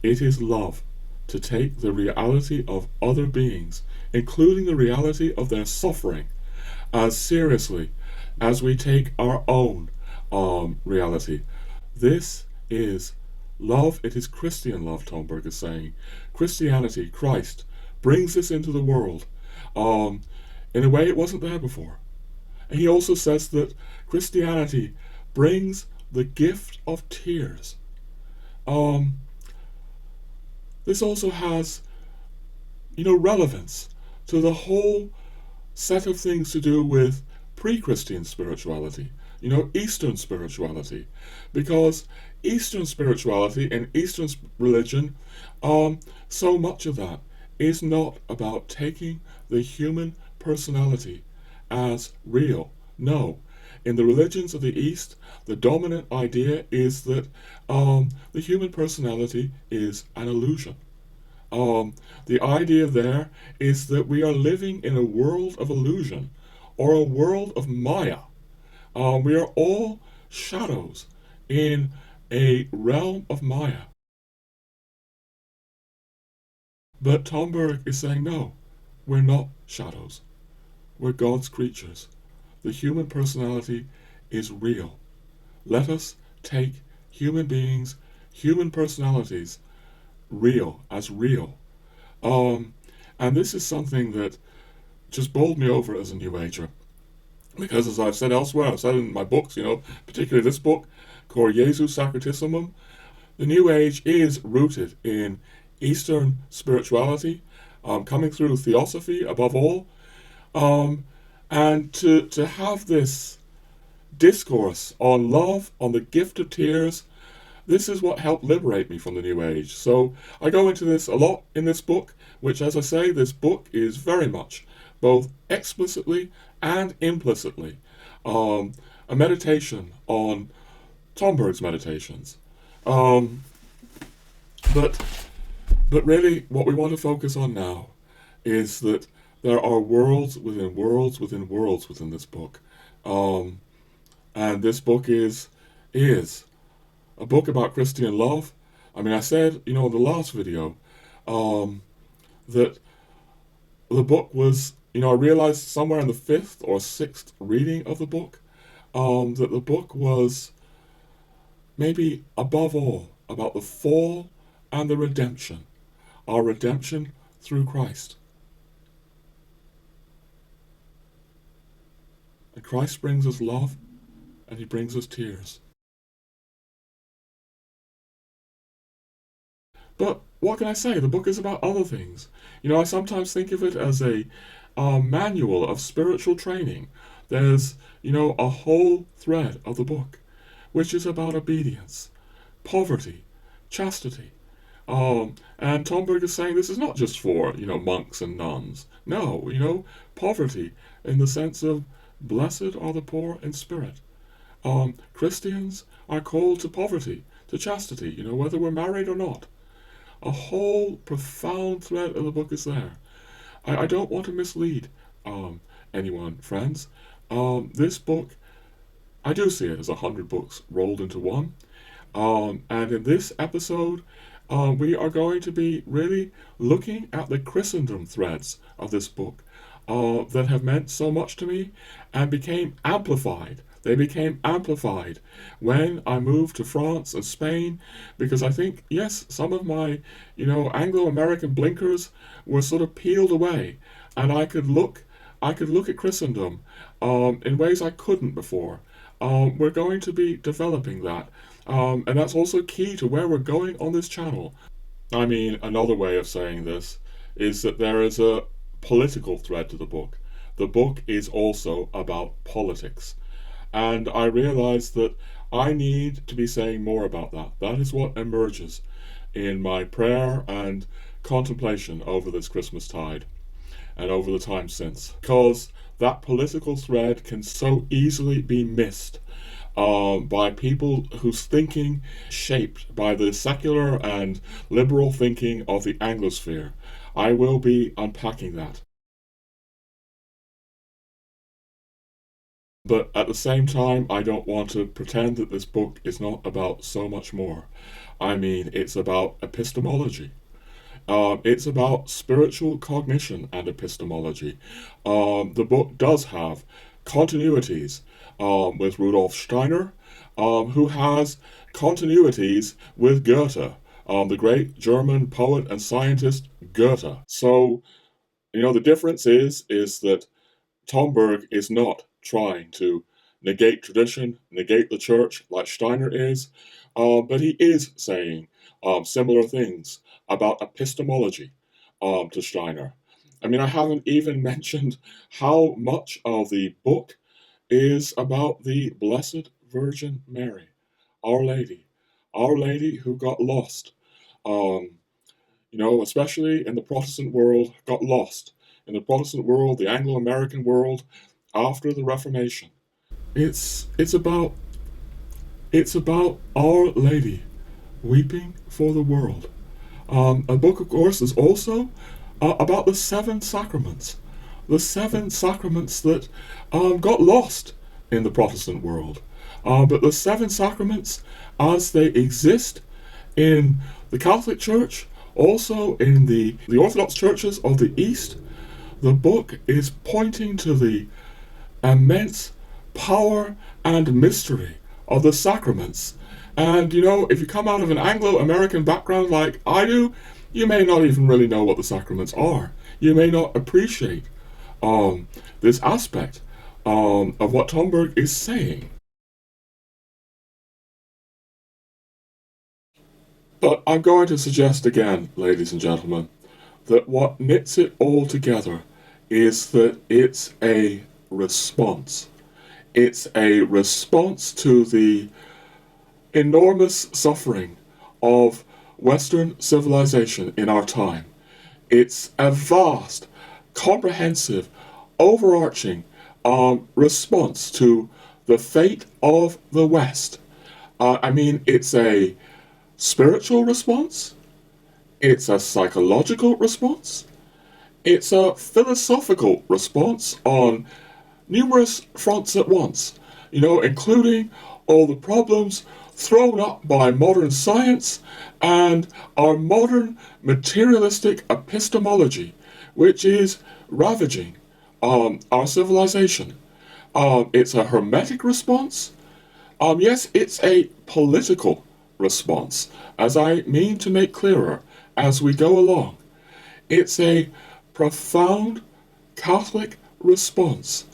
Speaker 1: It is love to take the reality of other beings, including the reality of their suffering, as seriously as we take our own reality. This is love. It is Christian love, Tomberg is saying. Christianity, Christ, brings this into the world in a way it wasn't there before. And he also says that Christianity brings the gift of tears. This also has, relevance to the whole set of things to do with pre-Christian spirituality, Eastern spirituality. Because Eastern spirituality and Eastern religion, so much of that is not about taking the human personality as real. No. In the religions of the East, the dominant idea is that the human personality is an illusion. The idea there is that we are living in a world of illusion, or a world of Maya. We are all shadows in a realm of Maya. But Tomberg is saying, no, we're not shadows. We're God's creatures. The human personality is real. Let us take human beings, human personalities, real. And this is something that just bowled me over as a New Ager. Because as I've said elsewhere, I've said in my books, particularly this book, Cor Jesu Sacratissimum, the New Age is rooted in Eastern spirituality, coming through Theosophy above all. And to have this discourse on love, on the gift of tears, this is what helped liberate me from the New Age. So I go into this a lot in this book, which, as I say, this book is very much, both explicitly and implicitly, a meditation on Tomberg's meditations. But really, what we want to focus on now is that there are worlds within worlds within worlds within this book. And this book is a book about Christian love. I mean, I said, in the last video, that the book was, I realized somewhere in the 5th or 6th reading of the book, that the book was maybe above all about the fall and the redemption, our redemption through Christ. And Christ brings us love, and he brings us tears. But what can I say? The book is about other things. I sometimes think of it as a manual of spiritual training. There's, a whole thread of the book, which is about obedience, poverty, chastity. And Tomberg is saying this is not just for, monks and nuns. No, poverty in the sense of blessed are the poor in spirit. Christians are called to poverty, to chastity, whether we're married or not. A whole profound thread of the book is there. I don't want to mislead anyone, friends. This book, I do see it as 100 books rolled into one. And in this episode, we are going to be really looking at the Christendom threads of this book that have meant so much to me and became amplified. They became amplified when I moved to France and Spain, because I think, yes, some of my, Anglo-American blinkers were sort of peeled away, and I could look at Christendom in ways I couldn't before. We're going to be developing that, and that's also key to where we're going on this channel. I mean, another way of saying this is that there is a political thread to the book. The book is also about politics. And I realized that I need to be saying more about that. That is what emerges in my prayer and contemplation over this Christmastide and over the time since. Because that political thread can so easily be missed by people whose thinking shaped by the secular and liberal thinking of the Anglosphere. I will be unpacking that. But at the same time, I don't want to pretend that this book is not about so much more. I mean, it's about epistemology. It's about spiritual cognition and epistemology. The book does have continuities with Rudolf Steiner, who has continuities with Goethe, the great German poet and scientist Goethe. So, the difference is that Tomberg is not trying to negate tradition, negate the church like Steiner is, but he is saying similar things about epistemology to Steiner. I mean, I haven't even mentioned how much of the book is about the Blessed Virgin Mary, Our Lady who got lost, especially in the Protestant world, got lost. In the Protestant world, the Anglo-American world, after the Reformation. It's about Our Lady weeping for the world. A book, of course, is also about the seven sacraments. The seven sacraments that got lost in the Protestant world. But the seven sacraments, as they exist in the Catholic Church, also in the Orthodox churches of the East, the book is pointing to the immense power and mystery of the sacraments. And, if you come out of an Anglo-American background like I do, you may not even really know what the sacraments are. You may not appreciate this aspect of what Tomberg is saying. But I'm going to suggest again, ladies and gentlemen, that what knits it all together is that it's a response. It's a response to the enormous suffering of Western civilization in our time. It's a vast, comprehensive, overarching response to the fate of the West. It's a spiritual response, it's a psychological response, it's a philosophical response on numerous fronts at once, including all the problems thrown up by modern science and our modern materialistic epistemology, which is ravaging our civilization. It's a hermetic response. Yes, it's a political response, as I mean to make clearer as we go along. It's a profound Catholic response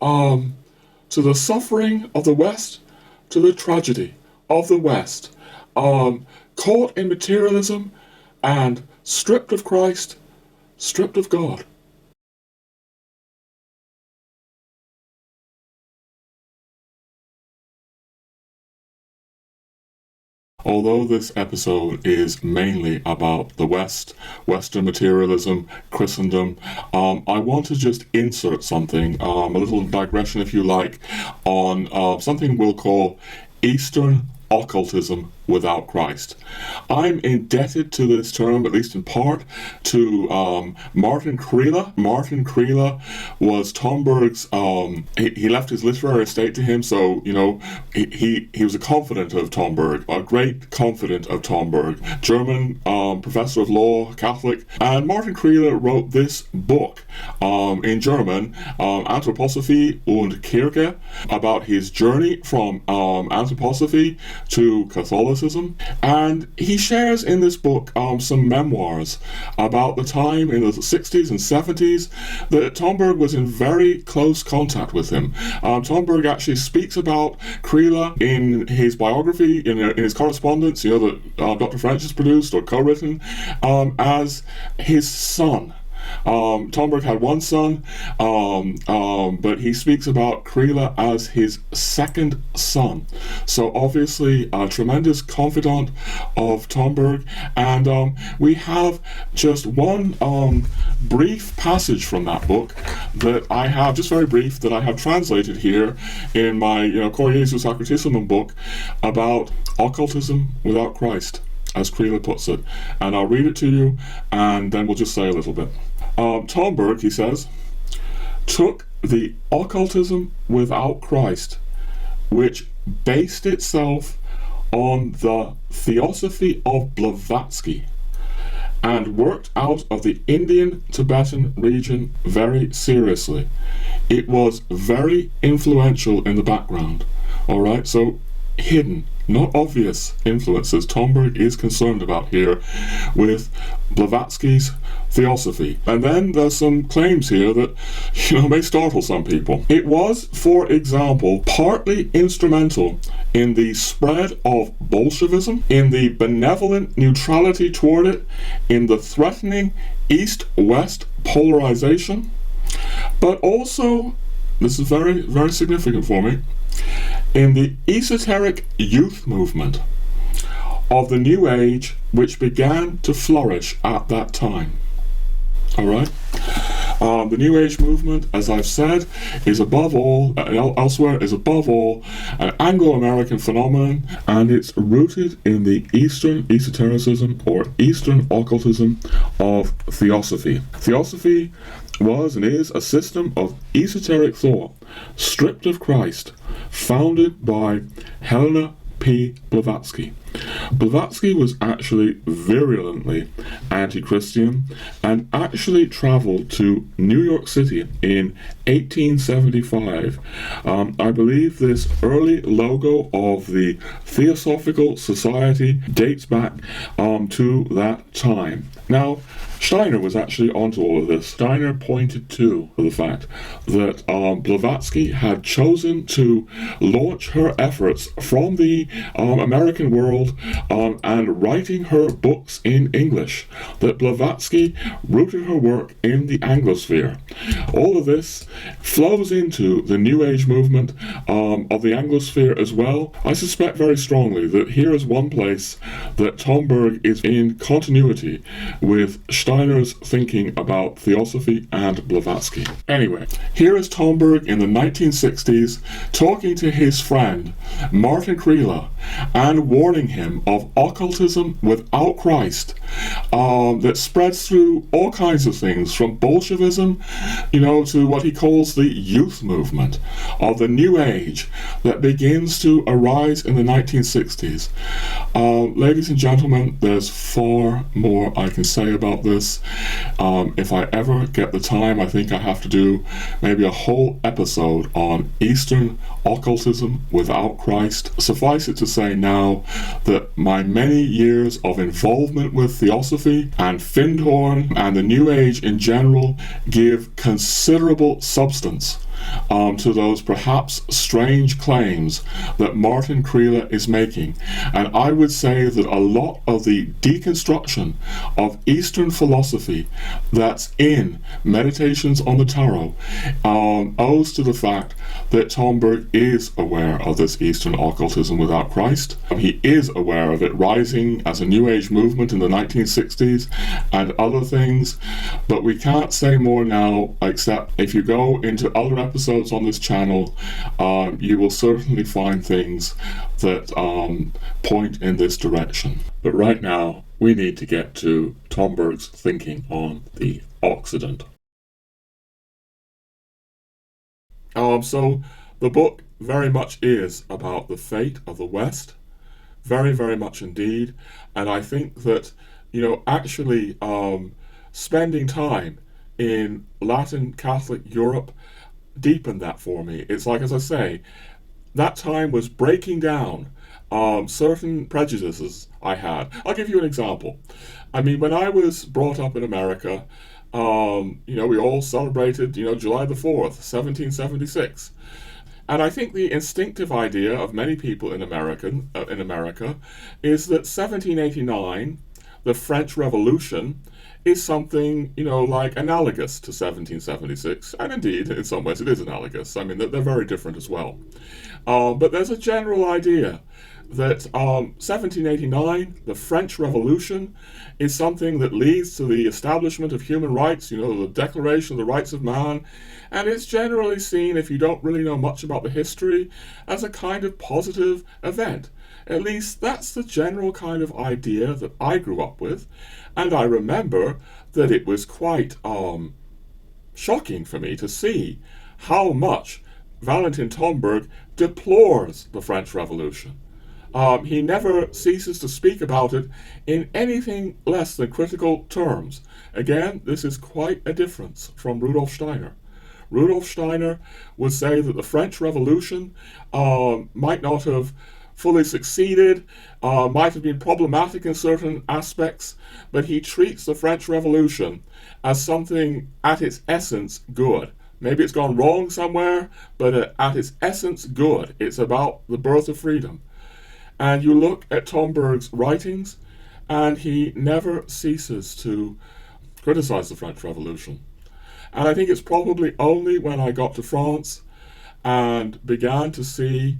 Speaker 1: to the suffering of the West, to the tragedy of the West, caught in materialism and stripped of Christ, stripped of God. Although this episode is mainly about the West, Western materialism, Christendom, I want to just insert something, a little digression if you like, on something we'll call Eastern occultism without Christ. I'm indebted to this term, at least in part, to Martin Creela. Martin Creela was Tomberg's, he left his literary estate to him, so, he was a confidant of Tomberg, a great confidant of Tomberg, German professor of law, Catholic, and Martin Creela wrote this book in German, Anthroposophy und Kirche, about his journey from Anthroposophy to Catholicism, and he shares in this book some memoirs about the time in the 60s and 70s that Tomberg was in very close contact with him. Tomberg actually speaks about Creela in his biography, in his correspondence, that Dr. Frensch has produced or co-written, as his son. Tomberg had one son, but he speaks about Creela as his second son. So obviously a tremendous confidant of Tomberg, and we have just one brief passage from that book that I have, just very brief, that I have translated here in my Cor Jesus Occultism book about occultism without Christ. as Creeler puts it. And I'll read it to you, and then we'll just say a little bit. Tomberg, he says, took the occultism without Christ, which based itself on the Theosophy of Blavatsky, and worked out of the Indian Tibetan region very seriously. It was very influential in the background. All right, so hidden, not obvious influences Tomberg is concerned about here with Blavatsky's Theosophy. And then there's some claims here that, may startle some people. It was, for example, partly instrumental in the spread of Bolshevism, in the benevolent neutrality toward it, in the threatening East-West polarization, but also, this is very, very significant for me, in the esoteric youth movement of the New Age, which began to flourish at that time. All right? The New Age movement, as I've said, is above all, elsewhere, is above all an Anglo-American phenomenon, and it's rooted in the Eastern esotericism or Eastern occultism of Theosophy. Theosophy was and is a system of esoteric thought, stripped of Christ, founded by Helena P. Blavatsky. Blavatsky was actually virulently anti-Christian and actually traveled to New York City in 1875. I believe this early logo of the Theosophical Society dates back to that time. Now, Steiner was actually onto all of this. Steiner pointed to the fact that Blavatsky had chosen to launch her efforts from the American world and writing her books in English, that Blavatsky rooted her work in the Anglosphere. All of this flows into the New Age movement of the Anglosphere as well. I suspect very strongly that here is one place that Tomberg is in continuity with Steiner's thinking about Theosophy and Blavatsky. Anyway, here is Tomberg in the 1960s talking to his friend Martin Creeler and warning him of occultism without Christ that spreads through all kinds of things, from Bolshevism, to what he calls the youth movement of the New Age that begins to arise in the 1960s. Ladies and gentlemen, there's far more I can say about this. If I ever get the time, I think I have to do maybe a whole episode on Eastern occultism without Christ. Suffice it to say now that my many years of involvement with Theosophy and Findhorn and the New Age in general give considerable substance to those perhaps strange claims that Martin Creeler is making. And I would say that a lot of the deconstruction of Eastern philosophy that's in Meditations on the Tarot owes to the fact that Tomberg is aware of this Eastern occultism without Christ. He is aware of it rising as a New Age movement in the 1960s and other things, but we can't say more now, except if you go into other episodes on this channel, you will certainly find things that point in this direction. But right now, we need to get to Tomberg's thinking on the Occident. So the book very much is about the fate of the West, very, very much indeed. And I think that, actually spending time in Latin Catholic Europe deepened that for me. It's like, as I say, that time was breaking down certain prejudices I had. I'll give you an example. I mean, when I was brought up in America, we all celebrated, July the 4th, 1776. And I think the instinctive idea of many people in America is that 1789, the French Revolution, is something, like analogous to 1776. And indeed, in some ways, it is analogous. I mean, they're very different as well. But there's a general idea that 1789, the French Revolution, is something that leads to the establishment of human rights, the Declaration of the Rights of Man, and it's generally seen, if you don't really know much about the history, as a kind of positive event. At least that's the general kind of idea that I grew up with, and I remember that it was quite shocking for me to see how much Valentin Tomberg deplores the French Revolution. He never ceases to speak about it in anything less than critical terms. Again, this is quite a difference from Rudolf Steiner. Rudolf Steiner would say that the French Revolution might not have fully succeeded, might have been problematic in certain aspects, but he treats the French Revolution as something at its essence good. Maybe it's gone wrong somewhere, but at its essence good. It's about the birth of freedom. And you look at Tomberg's writings, and he never ceases to criticize the French Revolution. And I think it's probably only when I got to France and began to see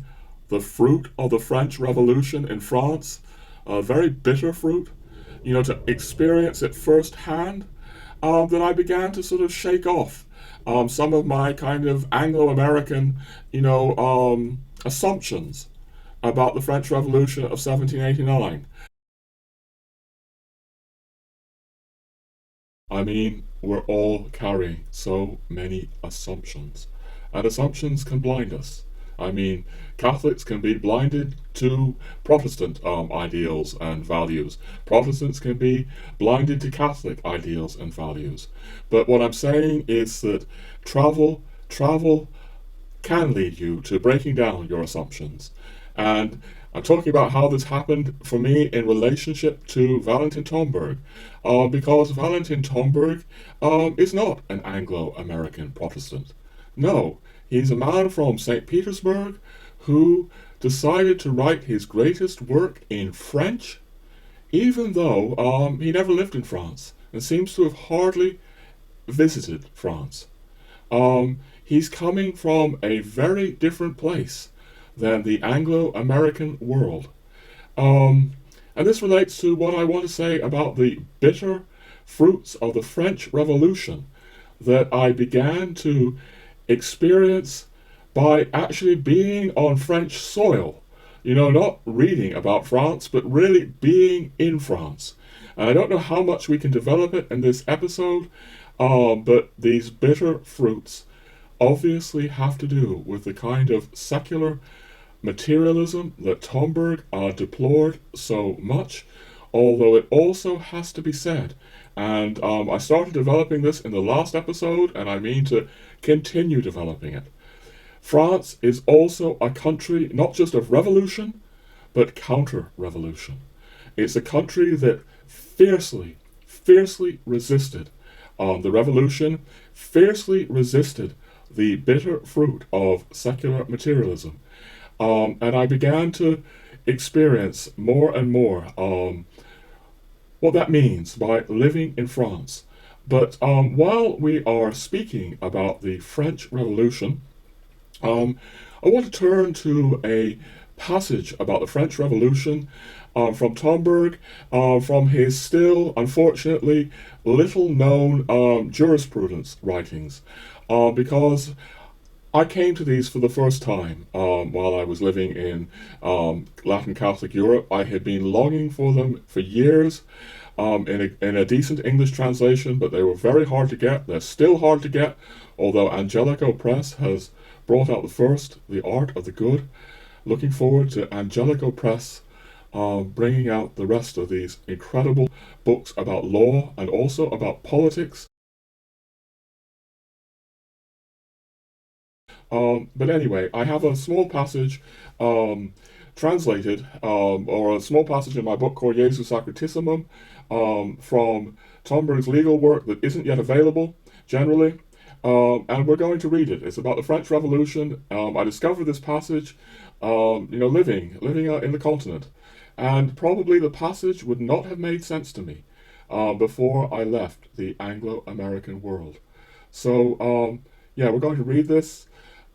Speaker 1: the fruit of the French Revolution in France, a very bitter fruit, to experience it firsthand, that I began to sort of shake off some of my kind of Anglo-American, assumptions about the French Revolution of 1789. I mean, we're all carrying so many assumptions, and assumptions can blind us. I mean, Catholics can be blinded to Protestant ideals and values. Protestants can be blinded to Catholic ideals and values. But what I'm saying is that travel can lead you to breaking down your assumptions. And I'm talking about how this happened for me in relationship to Valentin Tomberg, because Valentin Tomberg is not an Anglo-American Protestant. No, he's a man from St. Petersburg who decided to write his greatest work in French, even though he never lived in France and seems to have hardly visited France. He's coming from a very different place than the Anglo-American world. And this relates to what I want to say about the bitter fruits of the French Revolution that I began to experience by actually being on French soil. Not reading about France, but really being in France. And I don't know how much we can develop it in this episode, but these bitter fruits obviously have to do with the kind of secular materialism that Tomberg deplored so much, although it also has to be said, and I started developing this in the last episode, and I mean to continue developing it. France is also a country not just of revolution, but counter-revolution. It's a country that fiercely resisted the revolution, fiercely resisted the bitter fruit of secular materialism. And I began to experience more and more what that means by living in France. But while we are speaking about the French Revolution, I want to turn to a passage about the French Revolution from Tomberg, from his still, unfortunately, little-known jurisprudence writings, because I came to these for the first time while I was living in Latin Catholic Europe. I had been longing for them for years in a decent English translation, but they were very hard to get. They're still hard to get, although Angelico Press has brought out the first, The Art of the Good. Looking forward to Angelico Press bringing out the rest of these incredible books about law and also about politics. But anyway, I have a small passage translated, or a small passage in my book called Jesus Sacratissimum, from Tomberg's legal work that isn't yet available, generally, and we're going to read it. It's about the French Revolution. I discovered this passage, living in the continent, and probably the passage would not have made sense to me before I left the Anglo-American world. So, we're going to read this,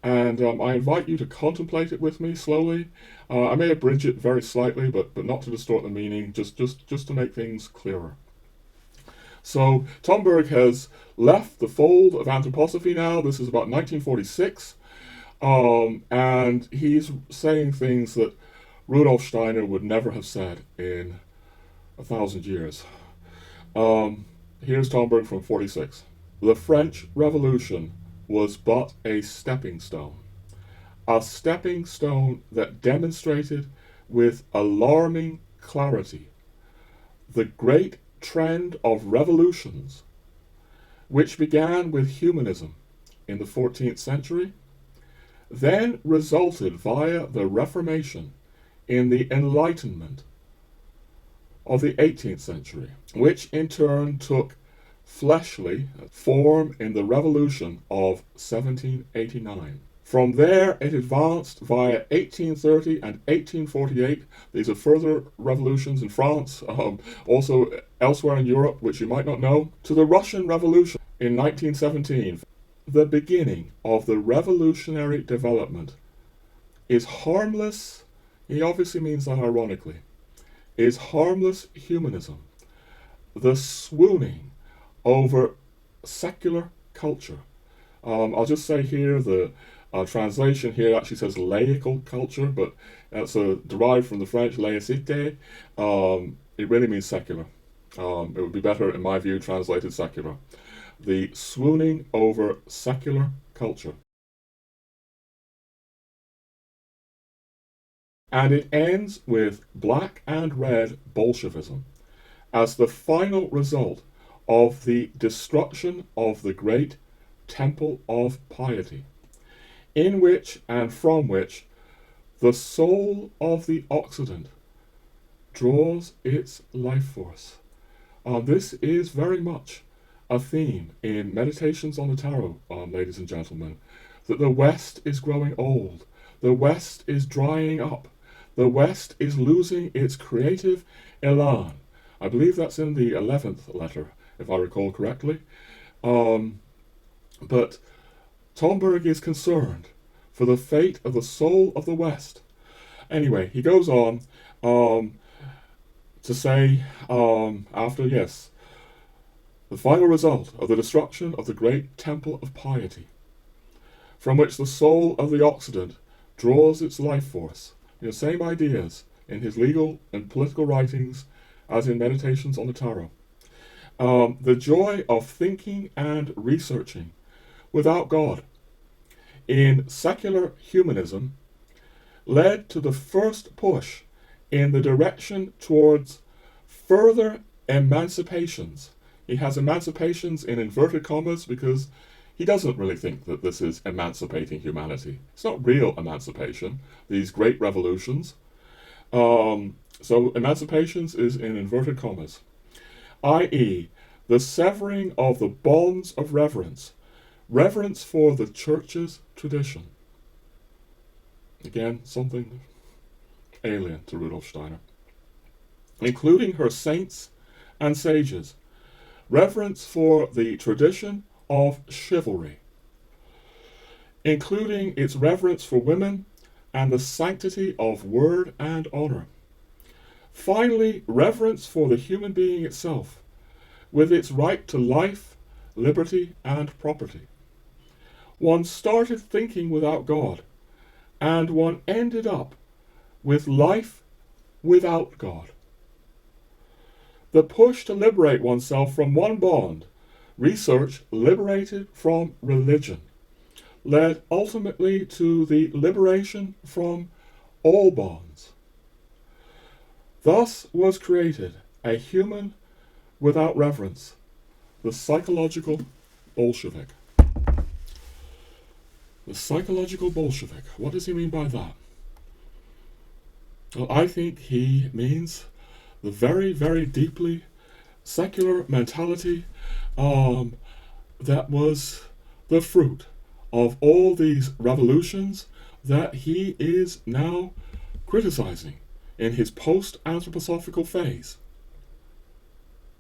Speaker 1: and I invite you to contemplate it with me slowly. I may abridge it very slightly, but not to distort the meaning, just to make things clearer. So Tomberg has left the fold of Anthroposophy now. This is about 1946, and he's saying things that Rudolf Steiner would never have said in 1,000 years. Here's Tomberg from 46. The French Revolution was but a stepping stone that demonstrated with alarming clarity the great trend of revolutions, which began with humanism in the 14th century, then resulted via the Reformation in the Enlightenment of the 18th century, which in turn took fleshly form in the Revolution of 1789. From there, it advanced via 1830 and 1848. These are further revolutions in France, also elsewhere in Europe, which you might not know, to the Russian Revolution in 1917. The beginning of the revolutionary development is harmless, he obviously means that ironically, is harmless humanism, the swooning over secular culture. I'll just say here the translation here actually says laical culture, but that's derived from the French laïcité. It really means secular. It would be better, in my view, translated secular. The swooning over secular culture. And it ends with black and red Bolshevism as the final result of the destruction of the great temple of piety, in which and from which the soul of the Occident draws its life force. This is very much a theme in Meditations on the Tarot, ladies and gentlemen, that the West is growing old, the West is drying up, the West is losing its creative elan. I believe that's in the 11th letter, if I recall correctly. But Tomberg is concerned for the fate of the soul of the West. Anyway, he goes on to say, after, yes, the final result of the destruction of the great temple of piety, from which the soul of the Occident draws its life force. The same ideas in his legal and political writings as in Meditations on the Tarot. The joy of thinking and researching without God in secular humanism led to the first push in the direction towards further emancipations. He has emancipations in inverted commas because he doesn't really think that this is emancipating humanity. It's not real emancipation, these great revolutions. So emancipations is in inverted commas, i.e., the severing of the bonds of reverence for the Church's tradition. Again, something alien to Rudolf Steiner. Including her saints and sages, reverence for the tradition of chivalry, including its reverence for women and the sanctity of word and honor. Finally, reverence for the human being itself, with its right to life, liberty, and property. One started thinking without God, and one ended up with life without God. The push to liberate oneself from one bond, research liberated from religion, led ultimately to the liberation from all bonds. Thus was created a human without reverence, the psychological Bolshevik. The psychological Bolshevik. What does he mean by that? Well, I think he means the very, very deeply secular mentality that was the fruit of all these revolutions that he is now criticizing in his post-anthroposophical phase.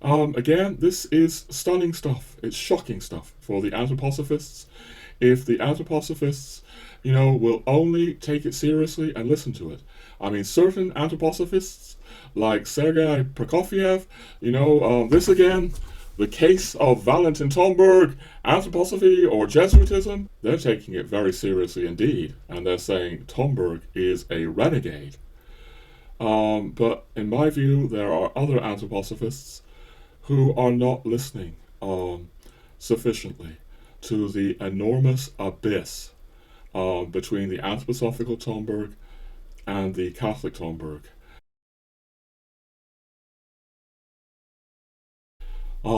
Speaker 1: Again, this is stunning stuff. It's shocking stuff for the anthroposophists. if the Anthroposophists, will only take it seriously and listen to it. I mean, certain Anthroposophists, like Sergei Prokofiev, this again, the case of Valentin Tomberg, Anthroposophy or Jesuitism, they're taking it very seriously indeed, and they're saying Tomberg is a renegade. But in my view, there are other Anthroposophists who are not listening sufficiently to the enormous abyss between the anthroposophical Tomberg and the Catholic Tomberg.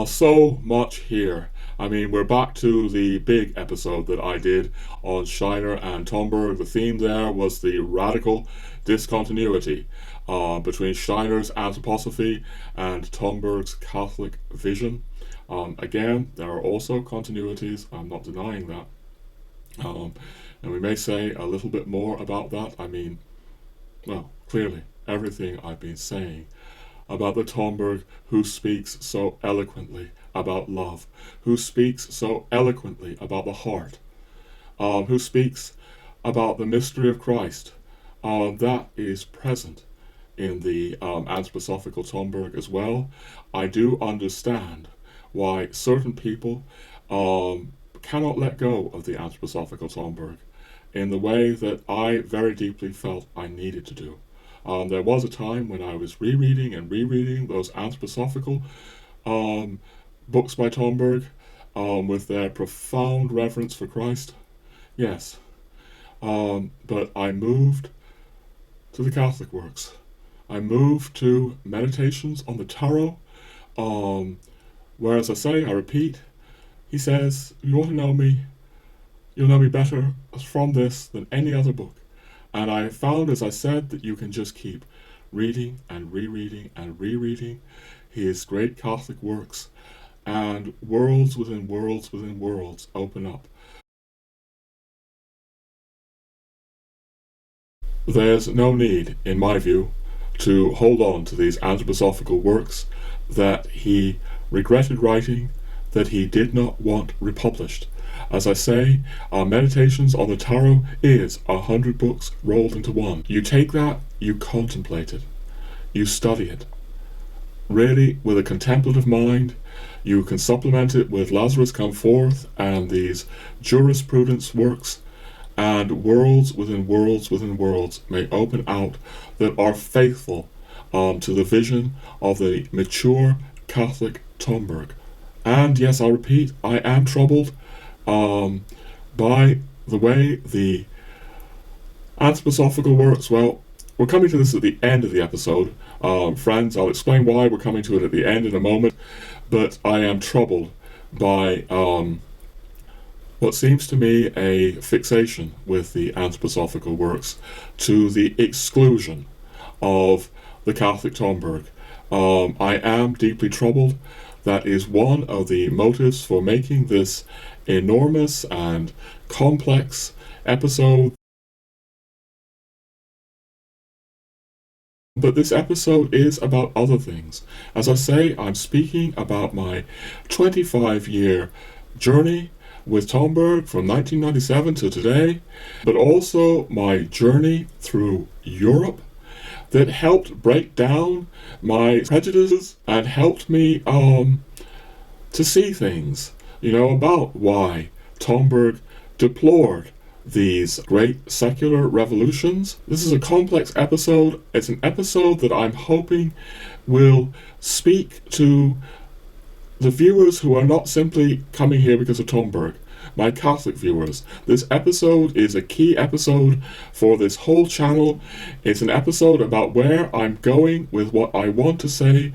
Speaker 1: So much here. I mean, we're back to the big episode that I did on Steiner and Tomberg. The theme there was the radical discontinuity between Steiner's Anthroposophy and Tomberg's Catholic vision. Again, there are also continuities. I'm not denying that. And we may say a little bit more about that. I mean, well, clearly, everything I've been saying about the Tomberg who speaks so eloquently about love, who speaks so eloquently about the heart, who speaks about the mystery of Christ, that is present in the anthroposophical Tomberg as well. I do understand why certain people cannot let go of the anthroposophical Tomberg in the way that I very deeply felt I needed to do. There was a time when I was rereading those anthroposophical books by Tomberg with their profound reverence for Christ. Yes. But I moved to the Catholic works. I moved to Meditations on the Tarot, where, as I say, I repeat, he says, you want to know me, you'll know me better from this than any other book. And I found, as I said, that you can just keep reading and rereading and rereading his great Catholic works, and worlds within worlds within worlds open up. There's no need, in my view, to hold on to these anthroposophical works that he regretted writing, that he did not want republished. As I say, our Meditations on the Tarot is 100 books rolled into one. You take that, you contemplate it, you study it. Really, with a contemplative mind, you can supplement it with Lazarus Come Forth and these jurisprudence works, and worlds within worlds within worlds may open out that are faithful to the vision of the mature Catholic Tomberg. And yes, I repeat, I am troubled by the way the anthroposophical works. Well, we're coming to this at the end of the episode. Friends, I'll explain why we're coming to it at the end in a moment, but I am troubled by what seems to me a fixation with the anthroposophical works to the exclusion of the Catholic Tomberg. I am deeply troubled. That is one of the motives for making this enormous and complex episode. But this episode is about other things. As I say, I'm speaking about my 25-year journey with Tomberg from 1997 to today, but also my journey through Europe that helped break down my prejudices and helped me to see things, about why Tomberg deplored these great secular revolutions. This is a complex episode. It's an episode that I'm hoping will speak to the viewers who are not simply coming here because of Tomberg, my Catholic viewers. This episode is a key episode for this whole channel. It's an episode about where I'm going with what I want to say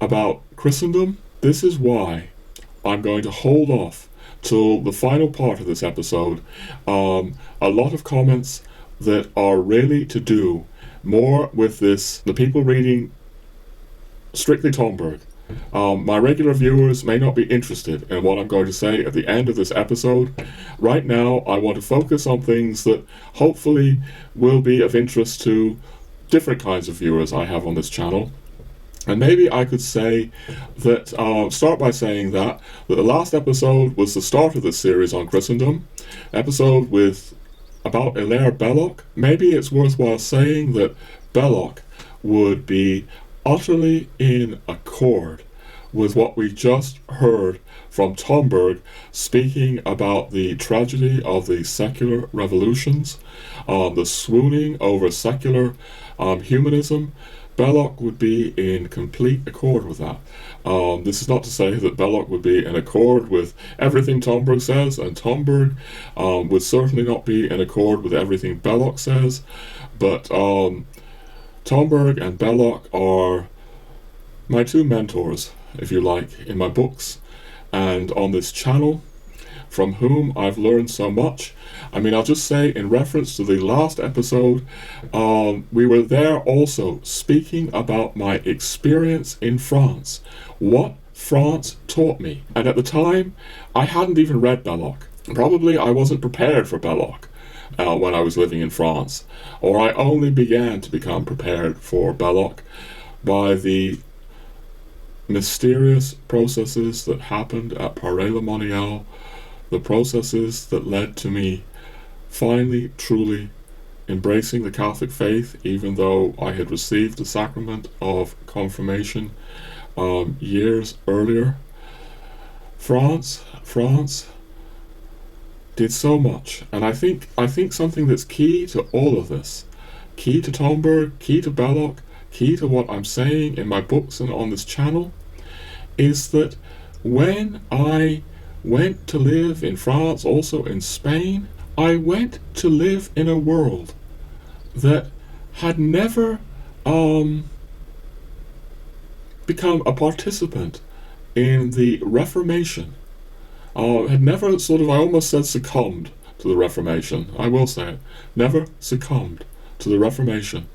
Speaker 1: about Christendom. This is why I'm going to hold off till the final part of this episode. A lot of comments that are really to do more with this, the people reading strictly Tomberg. My regular viewers may not be interested in what I'm going to say at the end of this episode. Right now, I want to focus on things that hopefully will be of interest to different kinds of viewers I have on this channel. And maybe I could say that, start by saying that the last episode was the start of this series on Christendom, episode about Hilaire Belloc. Maybe it's worthwhile saying that Belloc would be utterly in accord with what we just heard from Tomberg speaking about the tragedy of the secular revolutions, the swooning over secular humanism. Belloc would be in complete accord with that. This is not to say that Belloc would be in accord with everything Tomberg says, and Tomberg would certainly not be in accord with everything Belloc says, but Tomberg and Belloc are my two mentors, if you like, in my books and on this channel, from whom I've learned so much. I mean, I'll just say, in reference to the last episode, we were there also speaking about my experience in France, what France taught me. And at the time, I hadn't even read Belloc. Probably I wasn't prepared for Belloc when I was living in France, or I only began to become prepared for Belloc by the mysterious processes that happened at Paray-le-Monial, the processes that led to me finally, truly embracing the Catholic faith, even though I had received the sacrament of confirmation years earlier. France did so much, and I think something that's key to all of this, key to Tomberg, key to Belloc, key to what I'm saying in my books and on this channel, is that when I went to live in France, also in Spain, I went to live in a world that had never become a participant in the Reformation, had never sort of, I almost said succumbed to the Reformation, I will say it, never succumbed to the Reformation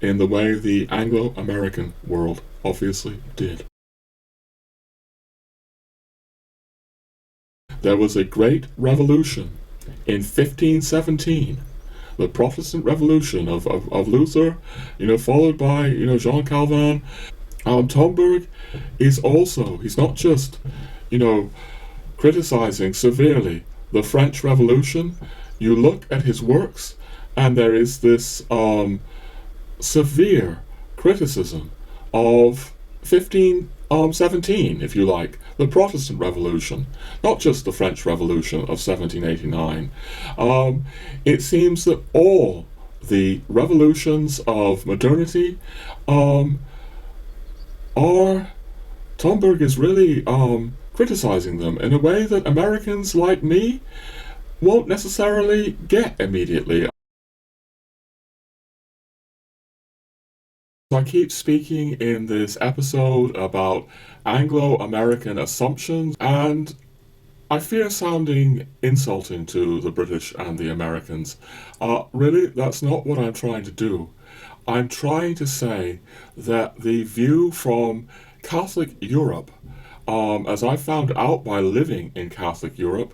Speaker 1: in the way the Anglo-American world obviously did. There was a great revolution in 1517, the Protestant Revolution of Luther, followed by, Jean Calvin. Tomberg is also, he's not just, criticizing severely the French Revolution. You look at his works, and there is this severe criticism of 1517, if you like, the Protestant Revolution, not just the French Revolution of 1789. It seems that all the revolutions of modernity Tomberg is really criticizing them in a way that Americans like me won't necessarily get immediately. I keep speaking in this episode about Anglo-American assumptions, and I fear sounding insulting to the British and the Americans. Really, that's not what I'm trying to do. I'm trying to say that the view from Catholic Europe, as I found out by living in Catholic Europe,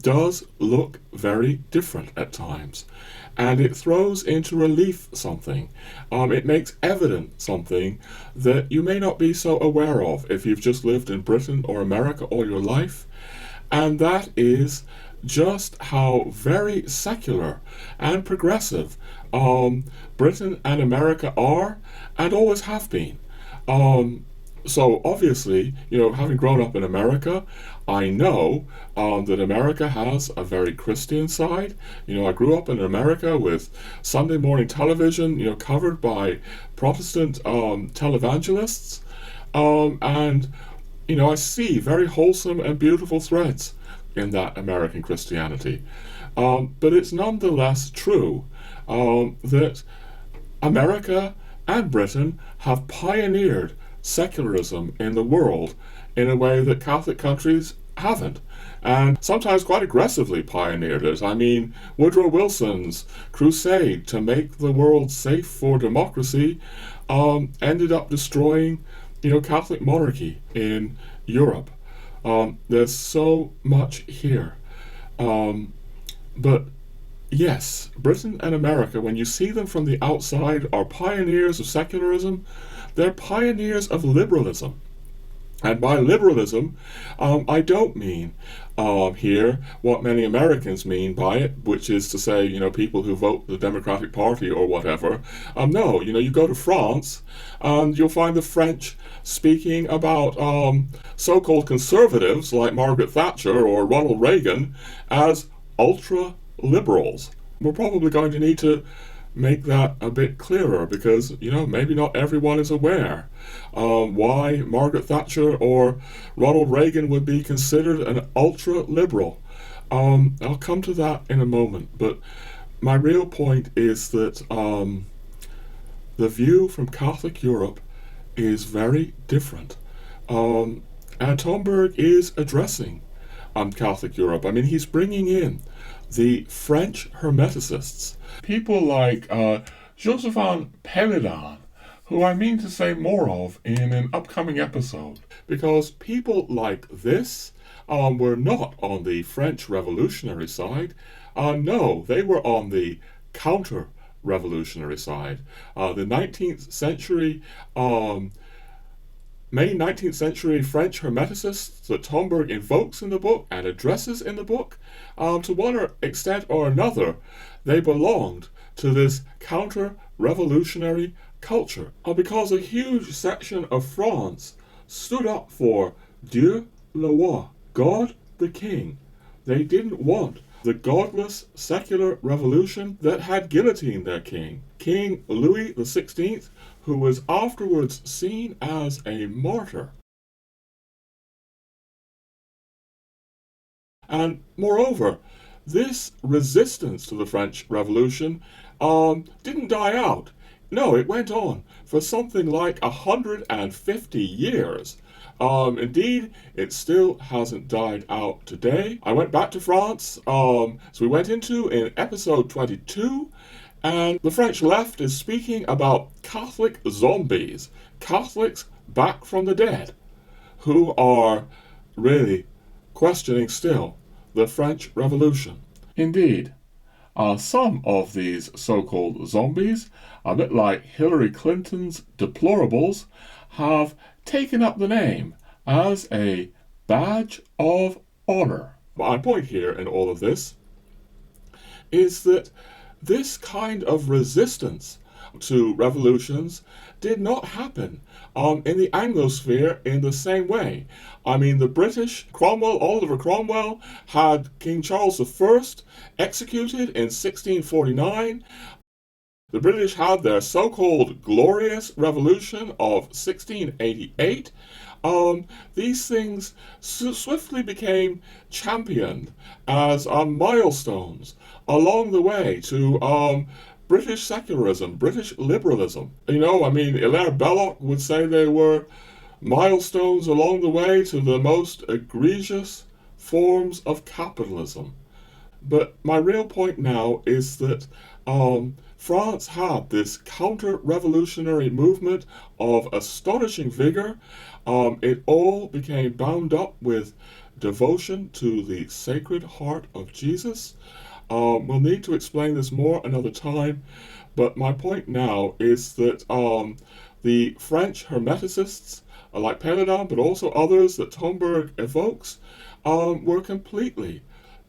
Speaker 1: does look very different at times. And it throws into relief something. It makes evident something that you may not be so aware of if you've just lived in Britain or America all your life. And that is just how very secular and progressive Britain and America are and always have been. So obviously, having grown up in America, I know that America has a very Christian side. I grew up in America with Sunday morning television, covered by Protestant televangelists. And, I see very wholesome and beautiful threads in that American Christianity. But it's nonetheless true that America and Britain have pioneered secularism in the world in a way that Catholic countries haven't, and sometimes quite aggressively pioneered it. I mean, Woodrow Wilson's crusade to make the world safe for democracy ended up destroying, Catholic monarchy in Europe. There's so much here. But Yes, Britain and America, when you see them from the outside, are pioneers of secularism. They're pioneers of liberalism. And by liberalism, I don't mean here what many Americans mean by it, which is to say, people who vote the Democratic Party or whatever. No, you go to France and you'll find the French speaking about so-called conservatives like Margaret Thatcher or Ronald Reagan as ultra-liberals. We're probably going to need to make that a bit clearer because, maybe not everyone is aware why Margaret Thatcher or Ronald Reagan would be considered an ultra-liberal. I'll come to that in a moment, but my real point is that the view from Catholic Europe is very different. And Tomberg is addressing Catholic Europe. I mean, he's bringing in the French Hermeticists, people like Josephine Péladan, who I mean to say more of in an upcoming episode, because people like this were not on the French Revolutionary side. No, they were on the counter-revolutionary side. The 19th century May 19th century French Hermeticists that Tomberg invokes in the book and addresses in the book, to one extent or another, they belonged to this counter-revolutionary culture. Because a huge section of France stood up for Dieu le roi, God the King. They didn't want the godless secular revolution that had guillotined their king, King Louis XVI, who was afterwards seen as a martyr. And moreover, this resistance to the French Revolution didn't die out. No, it went on for something like 150 years. Indeed, it still hasn't died out today. I went back to France, so we went into in episode 22, and the French left is speaking about Catholic zombies, Catholics back from the dead, who are really questioning still the French Revolution. Indeed, some of these so-called zombies, a bit like Hillary Clinton's deplorables, have taken up the name as a badge of honor. My point here in all of this is that this kind of resistance to revolutions did not happen in the Anglosphere in the same way. I mean, the British, Oliver Cromwell, had King Charles I executed in 1649. The British had their so-called glorious revolution of 1688. These things swiftly became championed as milestones along the way to British secularism, British liberalism. Hilaire Belloc would say they were milestones along the way to the most egregious forms of capitalism. But my real point now is that France had this counter-revolutionary movement of astonishing vigor. It all became bound up with devotion to the Sacred Heart of Jesus. We'll need to explain this more another time, but my point now is that the French Hermeticists, like Péladan, but also others that Tomberg evokes, were completely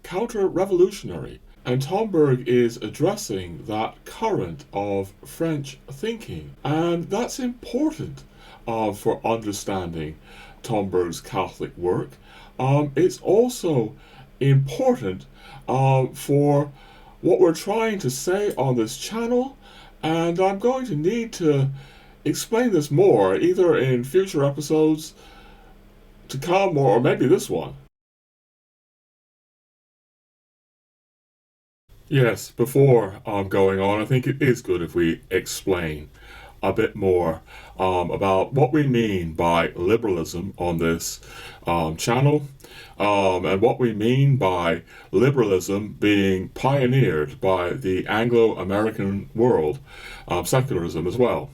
Speaker 1: counter-revolutionary. And Tomberg is addressing that current of French thinking. And that's important for understanding Tomberg's Catholic work. It's also important for what we're trying to say on this channel. And I'm going to need to explain this more, either in future episodes to come or maybe this one. Yes, before going on, I think it is good if we explain a bit more about what we mean by liberalism on this channel, and what we mean by liberalism being pioneered by the Anglo-American world, secularism as well,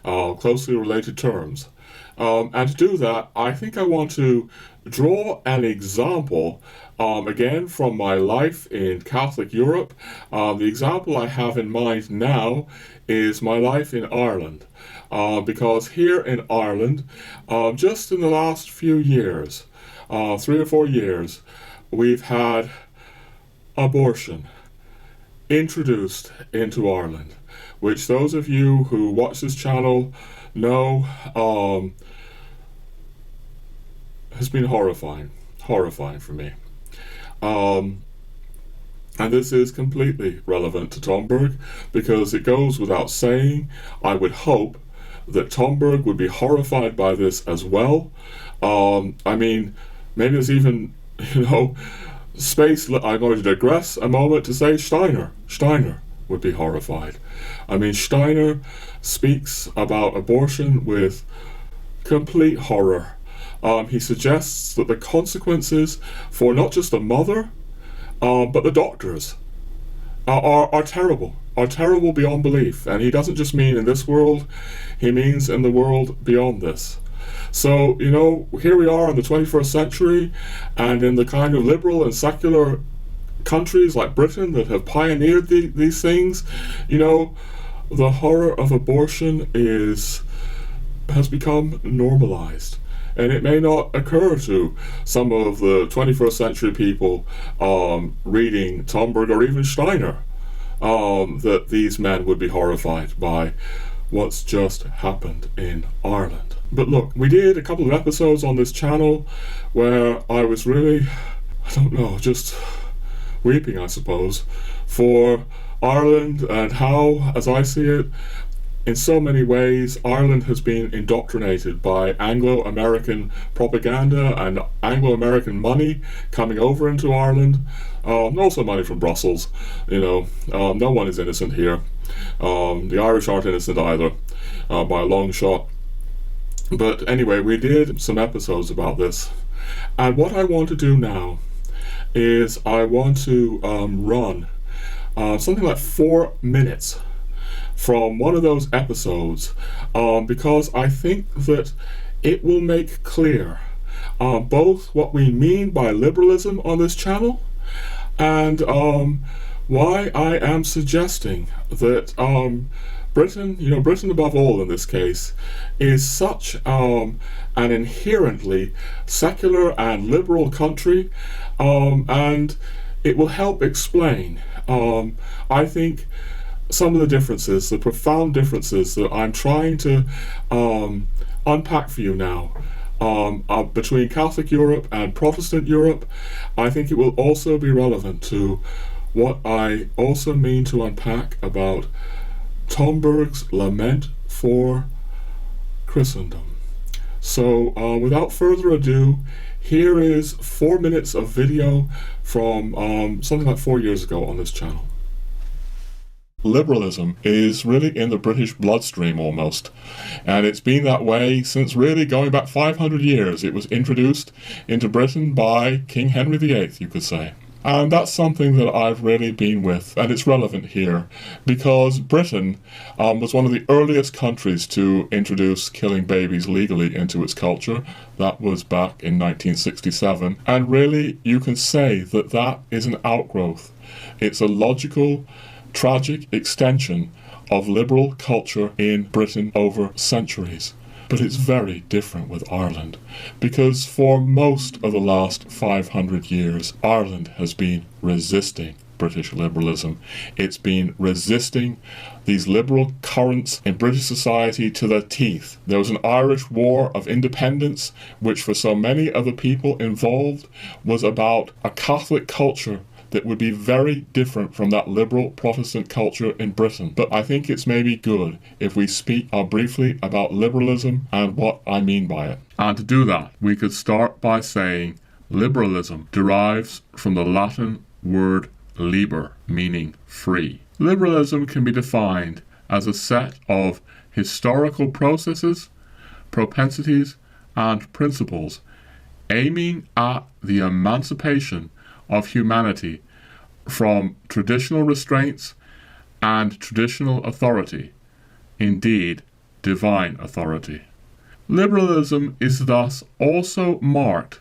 Speaker 1: closely related terms. And to do that, I think I want to draw an example, again, from my life in Catholic Europe. The example I have in mind now is my life in Ireland. Because here in Ireland, just in the last few years, 3 or 4 years, we've had abortion introduced into Ireland, which those of you who watch this channel know has been horrifying for me. And this is completely relevant to Tomberg, because it goes without saying, I would hope that Tomberg would be horrified by this as well. I mean, maybe there's even, space. I'm going to digress a moment to say Steiner would be horrified. I mean, Steiner speaks about abortion with complete horror. He suggests that the consequences for not just the mother, but the doctors are terrible beyond belief. And he doesn't just mean in this world, he means in the world beyond this. So, here we are in the 21st century, and in the kind of liberal and secular countries like Britain that have pioneered these things, the horror of abortion has become normalized. And it may not occur to some of the 21st century people reading Tomberg or even Steiner that these men would be horrified by what's just happened in Ireland. But look, we did a couple of episodes on this channel where I was really, just weeping, I suppose, for Ireland and how, as I see it, in so many ways, Ireland has been indoctrinated by Anglo-American propaganda and Anglo-American money coming over into Ireland. Also money from Brussels. No one is innocent here. The Irish aren't innocent either, by a long shot. But anyway, we did some episodes about this. And what I want to do now is I want to run something like 4 minutes from one of those episodes, because I think that it will make clear both what we mean by liberalism on this channel and why I am suggesting that Britain above all in this case, is such an inherently secular and liberal country, and it will help explain, I think, some of the differences, the profound differences that I'm trying to unpack for you now between Catholic Europe and Protestant Europe. I think it will also be relevant to what I also mean to unpack about Tomberg's lament for Christendom. So without further ado, here is 4 minutes of video from something like 4 years ago on this channel. Liberalism is really in the British bloodstream almost, and it's been that way since really going back 500 years. It was introduced into Britain by King Henry VIII, you could say. And that's something that I've really been with, and it's relevant here, because Britain was one of the earliest countries to introduce killing babies legally into its culture. That was back in 1967, and really you can say that that is an outgrowth. It's a logical, tragic extension of liberal culture in Britain over centuries. But it's very different with Ireland, because for most of the last 500 years, Ireland has been resisting British liberalism. It's been resisting these liberal currents in British society to the teeth. There was an Irish War of Independence, which for so many of the people involved was about a Catholic culture that would be very different from that liberal Protestant culture in Britain. But I think it's maybe good if we speak briefly about liberalism and what I mean by it. And to do that, we could start by saying liberalism derives from the Latin word liber, meaning free. Liberalism can be defined as a set of historical processes, propensities, and principles aiming at the emancipation of humanity from traditional restraints and traditional authority, indeed divine authority. Liberalism is thus also marked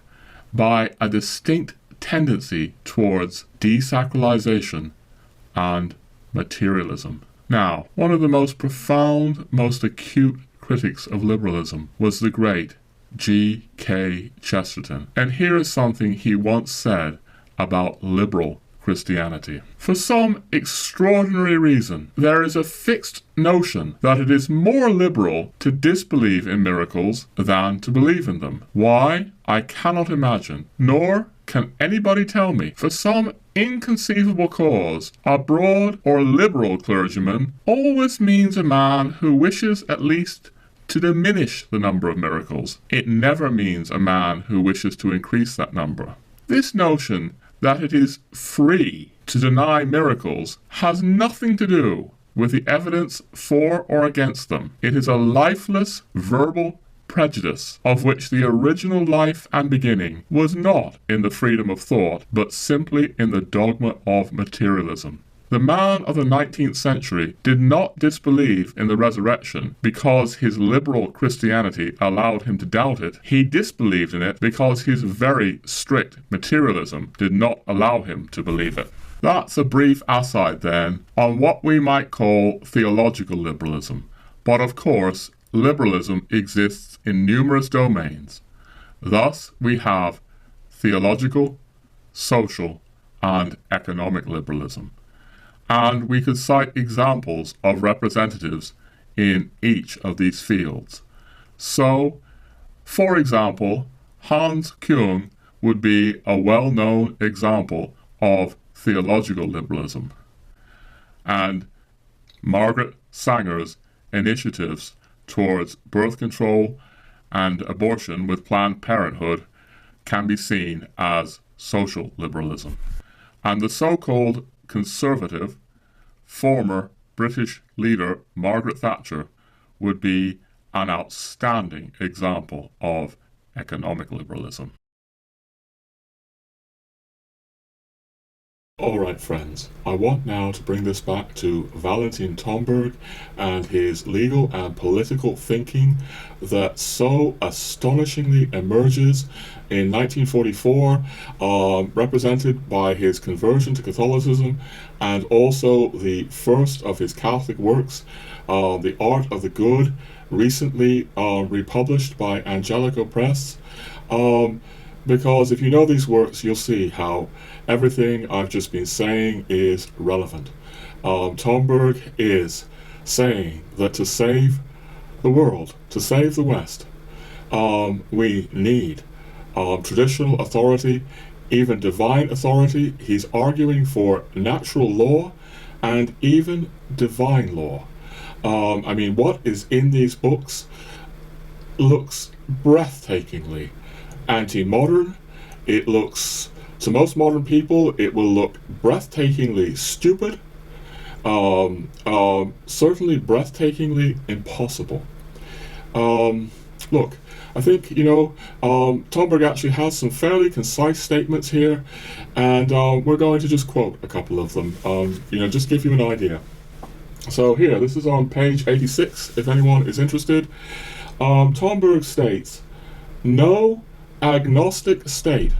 Speaker 1: by a distinct tendency towards desacralization and materialism. Now, one of the most profound, most acute critics of liberalism was the great G.K. Chesterton. And here is something he once said about liberal Christianity. For some extraordinary reason, there is a fixed notion that it is more liberal to disbelieve in miracles than to believe in them. Why? I cannot imagine, nor can anybody tell me. For some inconceivable cause, a broad or liberal clergyman always means a man who wishes at least to diminish the number of miracles. It never means a man who wishes to increase that number. This notion that it is free to deny miracles has nothing to do with the evidence for or against them. It is a lifeless, verbal prejudice of which the original life and beginning was not in the freedom of thought, but simply in the dogma of materialism. The man of the 19th century did not disbelieve in the resurrection because his liberal Christianity allowed him to doubt it. He disbelieved in it because his very strict materialism did not allow him to believe it. That's a brief aside then on what we might call theological liberalism. But of course, liberalism exists in numerous domains. Thus, we have theological, social, and economic liberalism. And we could cite examples of representatives in each of these fields. So, for example, Hans Küng would be a well-known example of theological liberalism. And Margaret Sanger's initiatives towards birth control and abortion with Planned Parenthood can be seen as social liberalism. And the so-called conservative former British leader Margaret Thatcher would be an outstanding example of economic liberalism. Alright friends, I want now to bring this back to Valentin Tomberg and his legal and political thinking that so astonishingly emerges in 1944, represented by his conversion to Catholicism and also the first of his Catholic works, The Art of the Good, recently republished by Angelico Press. Because if you know these works, you'll see how everything I've just been saying is relevant. Tomberg is saying that to save the world, to save the West, we need traditional authority, even divine authority. He's arguing for natural law and even divine law. I mean, what is in these books looks breathtakingly anti-modern. It looks, to most modern people, it will look breathtakingly stupid, certainly breathtakingly impossible. Look, I think, Tomberg actually has some fairly concise statements here, and we're going to just quote a couple of them, just give you an idea. So here, this is on page 86, if anyone is interested. Tomberg states, no agnostic state,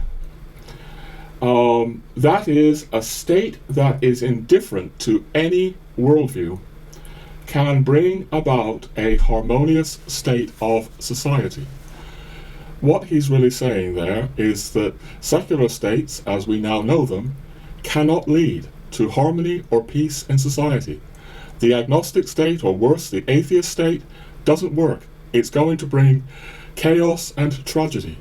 Speaker 1: that is, a state that is indifferent to any worldview, can bring about a harmonious state of society. What he's really saying there is that secular states, as we now know them, cannot lead to harmony or peace in society. The agnostic state, or worse, the atheist state, doesn't work. It's going to bring chaos and tragedy.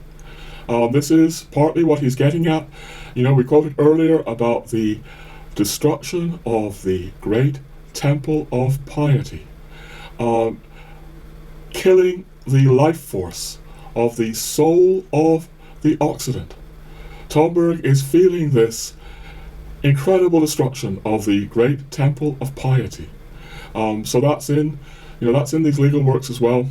Speaker 1: This is partly what he's getting at. We quoted earlier about the destruction of the great temple of piety, killing the life force of the soul of the Occident. Tomberg is feeling this incredible destruction of the great temple of piety. So that's in these legal works as well.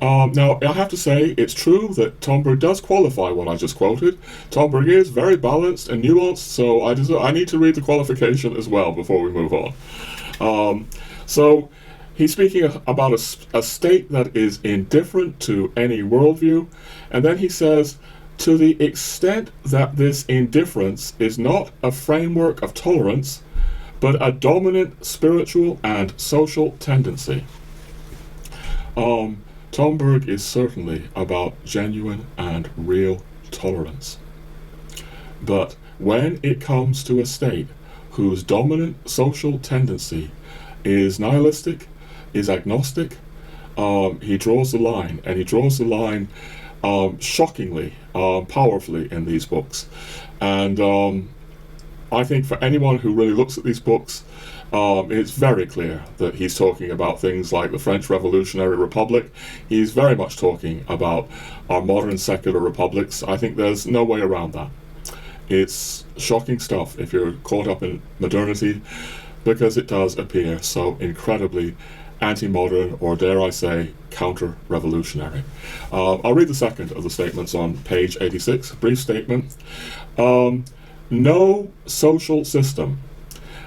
Speaker 1: Now, I have to say, it's true that Tomberg does qualify what I just quoted. Tomberg is very balanced and nuanced, so I need to read the qualification as well before we move on. So he's speaking about a state that is indifferent to any worldview, and then he says to the extent that this indifference is not a framework of tolerance, but a dominant spiritual and social tendency. Tomberg is certainly about genuine and real tolerance. But when it comes to a state whose dominant social tendency is nihilistic, is agnostic, he draws the line, and he draws the line shockingly, powerfully in these books. And I think for anyone who really looks at these books, it's very clear that he's talking about things like the French Revolutionary Republic. He's very much talking about our modern secular republics. I think there's no way around that. It's shocking stuff if you're caught up in modernity, because it does appear so incredibly anti-modern, or dare I say, counter-revolutionary. I'll read the second of the statements on page 86, a brief statement. No social system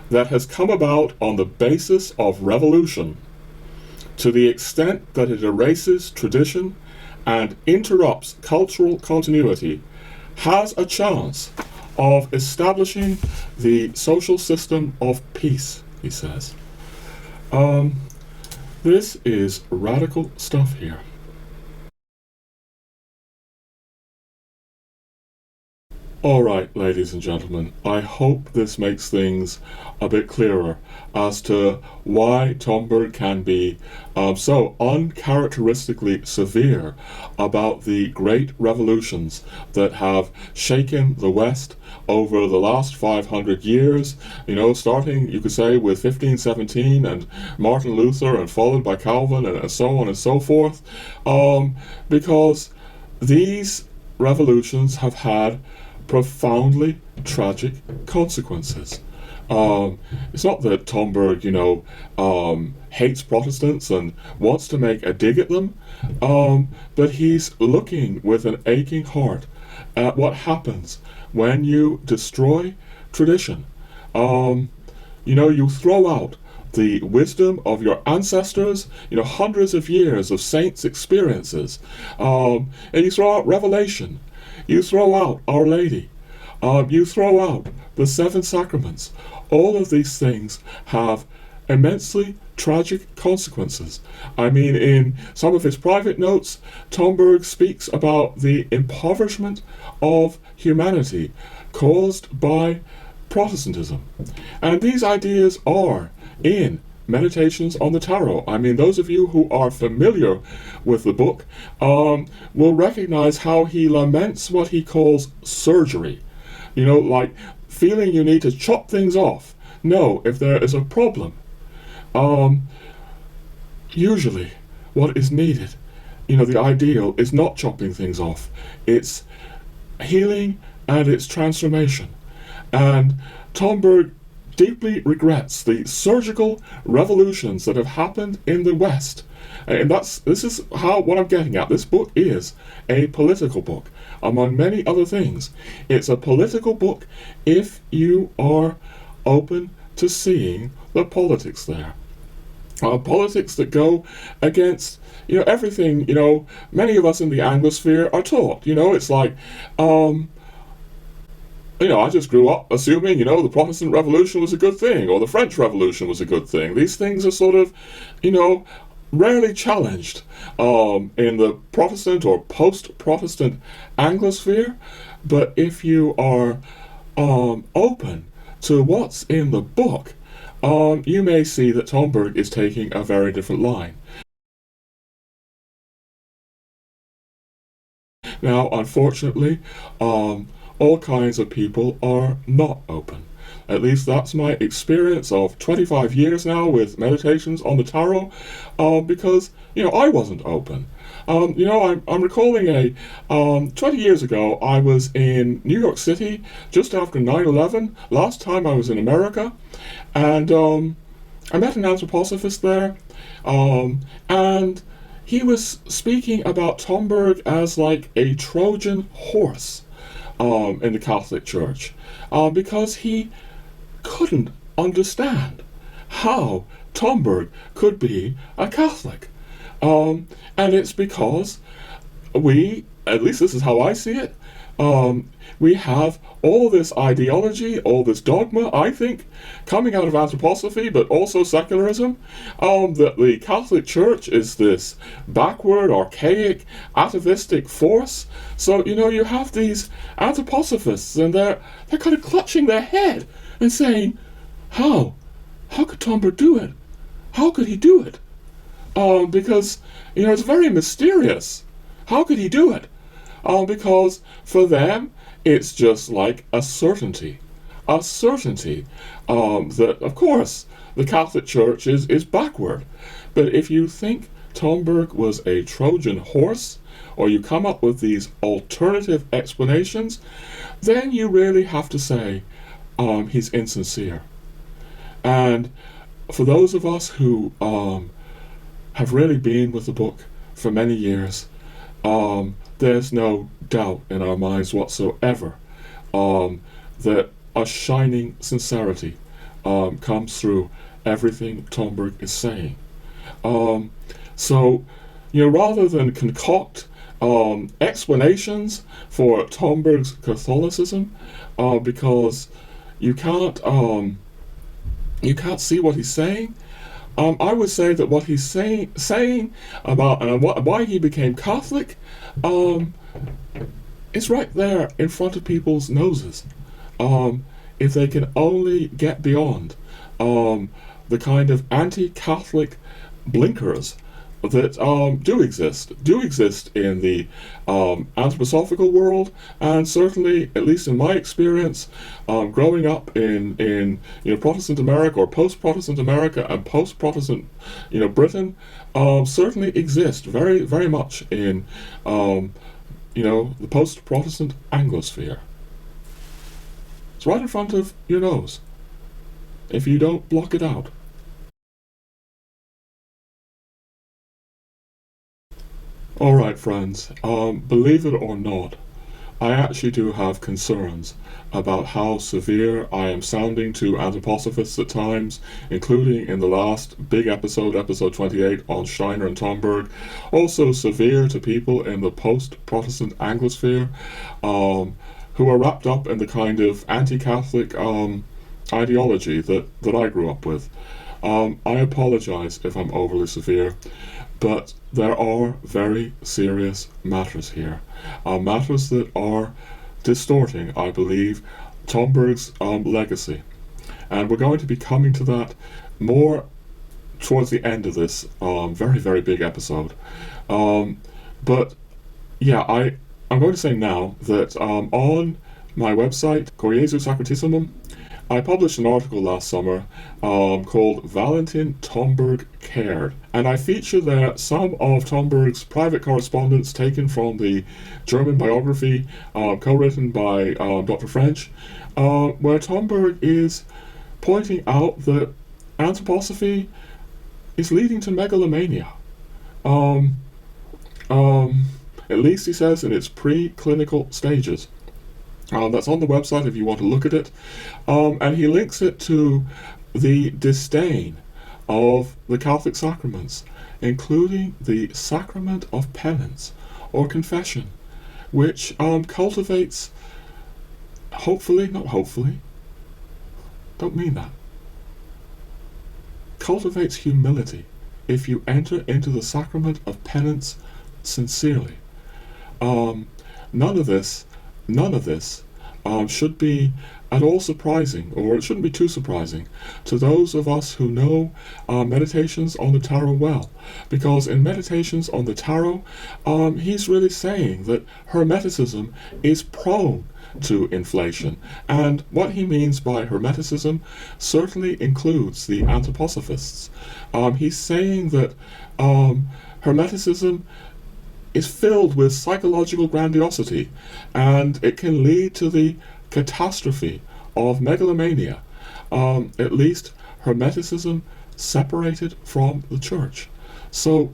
Speaker 1: that has come about on the basis of revolution, to the extent that it erases tradition and interrupts cultural continuity, has a chance of establishing the social system of peace, he says. This is radical stuff here. Alright, ladies and gentlemen, I hope this makes things a bit clearer as to why Tomberg can be so uncharacteristically severe about the great revolutions that have shaken the West over the last 500 years, starting, you could say, with 1517 and Martin Luther, and followed by Calvin, and so on and so forth, because these revolutions have had profoundly tragic consequences. It's not that Tomberg, hates Protestants and wants to make a dig at them, but he's looking with an aching heart at what happens when you destroy tradition. You throw out the wisdom of your ancestors, hundreds of years of saints' experiences, and you throw out revelation. You throw out Our Lady. You throw out the seven sacraments. All of these things have immensely tragic consequences. I mean, in some of his private notes, Tomberg speaks about the impoverishment of humanity caused by Protestantism. And these ideas are in Meditations on the Tarot. I mean, those of you who are familiar with the book will recognize how he laments what he calls surgery. Like feeling you need to chop things off. No, if there is a problem, usually what is needed, the ideal is not chopping things off. It's healing and it's transformation. And Tomberg deeply regrets the surgical revolutions that have happened in the West. And this is what I'm getting at. This book is a political book, among many other things. It's a political book if you are open to seeing the politics there. Politics that go against, everything, many of us in the Anglosphere are taught. It's like, I just grew up assuming, the Protestant Revolution was a good thing, or the French Revolution was a good thing. These things are sort of, rarely challenged in the Protestant or post-Protestant Anglosphere. But if you are open to what's in the book, you may see that Tomberg is taking a very different line. Now, unfortunately, all kinds of people are not open. At least that's my experience of 25 years now with Meditations on the Tarot, because, I wasn't open. I'm recalling 20 years ago, I was in New York City just after 9/11, last time I was in America, and I met an Anthroposophist there, and he was speaking about Tomberg as like a Trojan horse in the Catholic Church, because he couldn't understand how Tomberg could be a Catholic. And it's because we, at least this is how I see it, We have all this ideology, all this dogma, I think, coming out of Anthroposophy, but also secularism, that the Catholic Church is this backward, archaic, atavistic force. So, you have these Anthroposophists, and they're kind of clutching their head and saying, how could Tomberg do it? How could he do it? Because, it's very mysterious. How could he do it? Because for them, it's just like a certainty. That, of course, the Catholic Church is backward. But if you think Tomberg was a Trojan horse, or you come up with these alternative explanations, then you really have to say he's insincere. And for those of us who have really been with the book for many years, there's no doubt in our minds whatsoever that a shining sincerity comes through everything Tomberg is saying. So, rather than concoct explanations for Tomberg's Catholicism, because you can't see what he's saying, I would say that what he's saying about why he became Catholic is right there in front of people's noses. If they can only get beyond the kind of anti-Catholic blinkers that do exist in the anthroposophical world, and certainly, at least in my experience, growing up in Protestant America or post-Protestant America and post-Protestant Britain, certainly exist very, very much in the post-Protestant Anglosphere. It's right in front of your nose if you don't block it out. Alright friends, believe it or not, I actually do have concerns about how severe I am sounding to Anthroposophists at times, including in the last big episode, episode 28, on Steiner and Tomberg, also severe to people in the post-Protestant Anglosphere, who are wrapped up in the kind of anti-Catholic ideology that I grew up with. I apologize if I'm overly severe, but there are very serious matters here. Matters that are distorting, I believe, Tomberg's legacy. And we're going to be coming to that more towards the end of this very, very big episode. But yeah, I'm going to say now that on my website, Occultism, I published an article last summer called Valentin Tomberg Cared, and I feature there some of Tomberg's private correspondence taken from the German biography co-written by Dr. Frensch, where Tomberg is pointing out that Anthroposophy is leading to megalomania. At least he says in its preclinical stages. That's on the website if you want to look at it. And he links it to the disdain of the Catholic sacraments, including the sacrament of penance or confession, which cultivates, cultivates humility if you enter into the sacrament of penance sincerely. None of this should be at all surprising, or it shouldn't be too surprising, to those of us who know Meditations on the Tarot well. Because in Meditations on the Tarot, he's really saying that Hermeticism is prone to inflation. And what he means by Hermeticism certainly includes the Anthroposophists. He's saying that Hermeticism is filled with psychological grandiosity, and it can lead to the catastrophe of megalomania, at least Hermeticism separated from the Church. So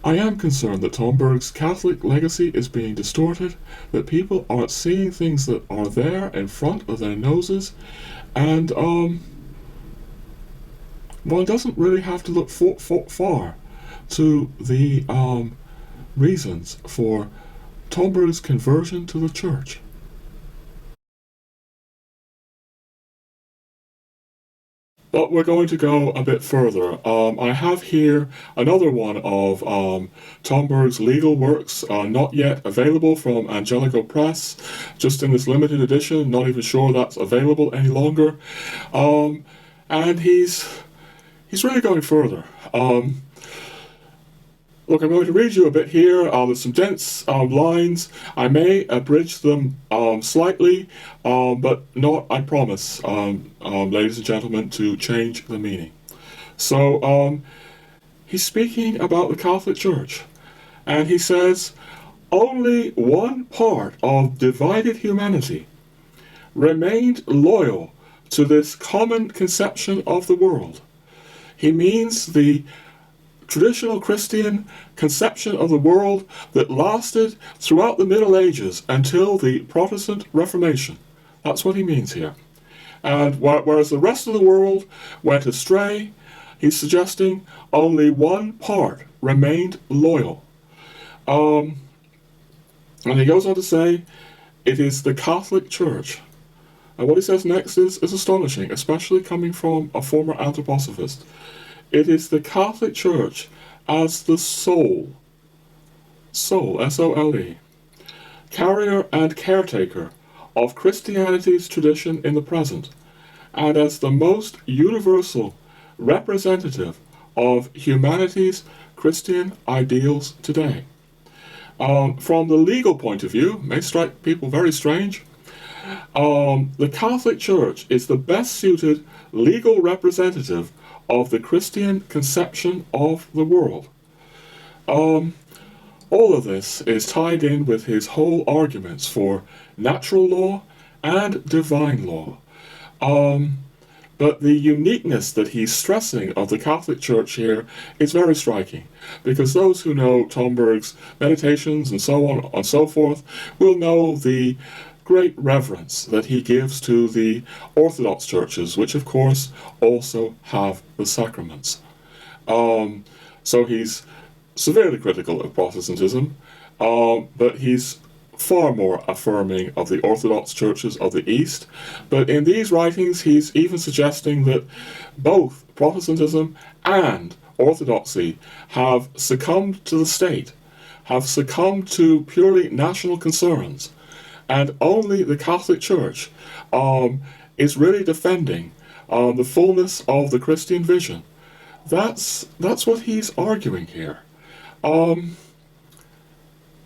Speaker 1: I am concerned that Tomberg's Catholic legacy is being distorted, that people aren't seeing things that are there in front of their noses, and one doesn't really have to look far to the reasons for Tomberg's conversion to the church. But we're going to go a bit further. I have here another one of Tomberg's legal works, not yet available, from Angelico Press, just in this limited edition, not even sure that's available any longer. And he's really going further. Look, I'm going to read you a bit here. There's some dense lines. I may abridge them slightly, but not, I promise, ladies and gentlemen, to change the meaning. So, he's speaking about the Catholic Church, and he says, only one part of divided humanity remained loyal to this common conception of the world. He means the traditional Christian conception of the world that lasted throughout the Middle Ages until the Protestant Reformation. That's what he means here. And whereas the rest of the world went astray, he's suggesting only one part remained loyal. And he goes on to say, it is the Catholic Church. And what he says next is astonishing, especially coming from a former Anthroposophist. It is the Catholic Church as the soul, S-O-L-E, carrier and caretaker of Christianity's tradition in the present, and as the most universal representative of humanity's Christian ideals today. From the legal point of view, may strike people very strange, the Catholic Church is the best suited legal representative of the Christian conception of the world. All of this is tied in with his whole arguments for natural law and divine law. But the uniqueness that he's stressing of the Catholic Church here is very striking, because those who know Tomberg's meditations and so on and so forth will know the great reverence that he gives to the Orthodox churches, which of course also have the sacraments. So he's severely critical of Protestantism, but he's far more affirming of the Orthodox churches of the East. But in these writings, he's even suggesting that both Protestantism and Orthodoxy have succumbed to the state, have succumbed to purely national concerns, and only the Catholic Church is really defending the fullness of the Christian vision. That's what he's arguing here.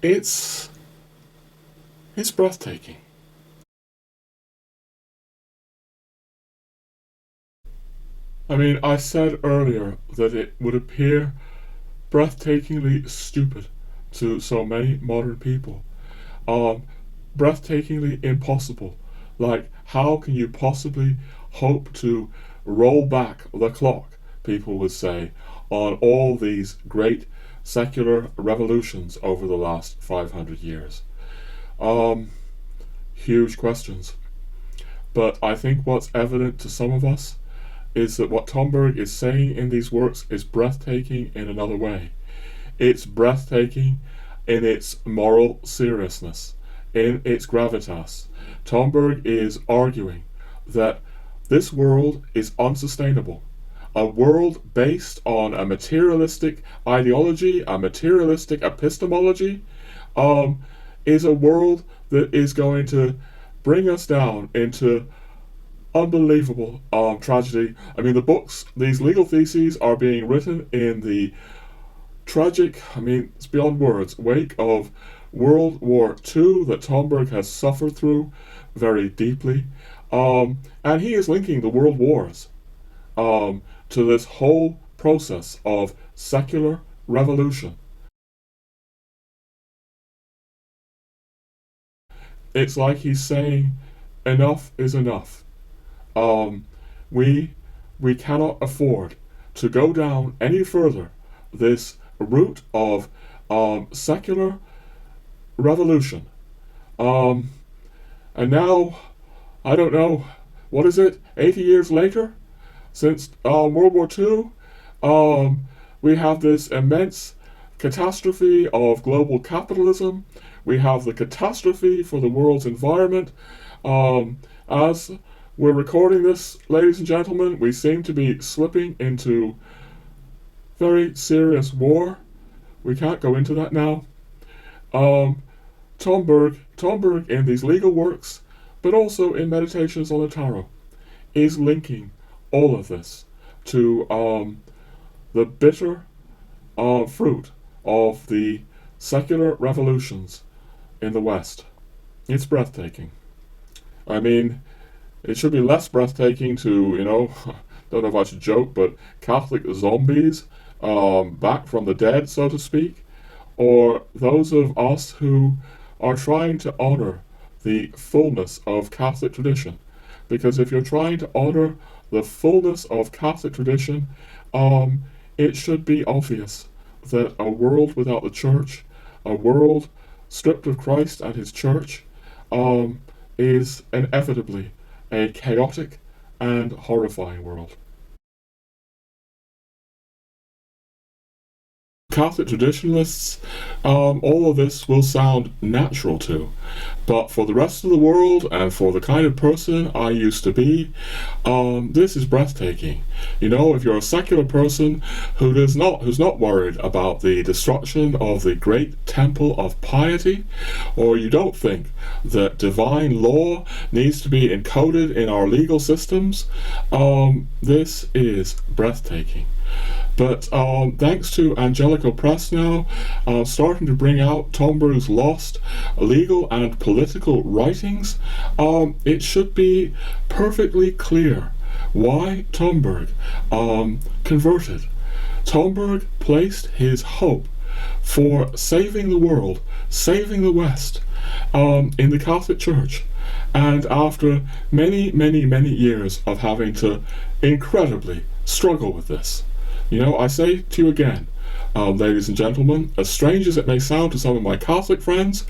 Speaker 1: It's breathtaking. I mean, I said earlier that it would appear breathtakingly stupid to so many modern people. Breathtakingly impossible. Like, how can you possibly hope to roll back the clock, people would say, on all these great secular revolutions over the last 500 years? Huge questions. But I think what's evident to some of us is that what Tomberg is saying in these works is breathtaking in another way. It's breathtaking in its moral seriousness, in its gravitas. Tomberg is arguing that this world is unsustainable. A world based on a materialistic ideology, a materialistic epistemology, is a world that is going to bring us down into unbelievable tragedy. I mean, the books, these legal theses are being written in the tragic, I mean, it's beyond words, wake of World War II that Tomberg has suffered through very deeply. And he is linking the world wars to this whole process of secular revolution. It's like he's saying, enough is enough. We cannot afford to go down any further this route of secular revolution. And now, I don't know, what is it, 80 years later, since World War II, we have this immense catastrophe of global capitalism. We have the catastrophe for the world's environment. As we're recording this, ladies and gentlemen, we seem to be slipping into very serious war. We can't go into that now. Tomberg in these legal works, but also in Meditations on the Tarot, is linking all of this to the bitter fruit of the secular revolutions in the West. It's breathtaking. I mean, it should be less breathtaking to, don't know if I should joke, but Catholic zombies back from the dead, so to speak, or those of us who are trying to honor the fullness of Catholic tradition. Because if you're trying to honor the fullness of Catholic tradition, it should be obvious that a world without the Church, a world stripped of Christ and his Church, is inevitably a chaotic and horrifying world. Catholic traditionalists, all of this will sound natural to, but for the rest of the world and for the kind of person I used to be, this is breathtaking. If you're a secular person who's not worried about the destruction of the great temple of piety, or you don't think that divine law needs to be encoded in our legal systems, this is breathtaking. But thanks to Angelico Press now starting to bring out Tomberg's lost legal and political writings, it should be perfectly clear why Tomberg converted. Tomberg placed his hope for saving the world, saving the West, in the Catholic Church. And after many, many, many years of having to incredibly struggle with this, I say to you again, ladies and gentlemen, as strange as it may sound to some of my Catholic friends,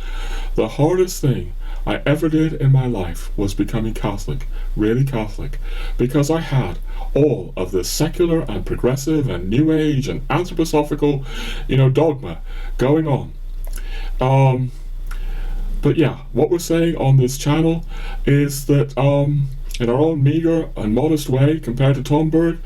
Speaker 1: the hardest thing I ever did in my life was becoming Catholic, really Catholic, because I had all of this secular and progressive and New Age and anthroposophical, dogma going on. But yeah, what we're saying on this channel is that in our own meager and modest way compared to Tomberg,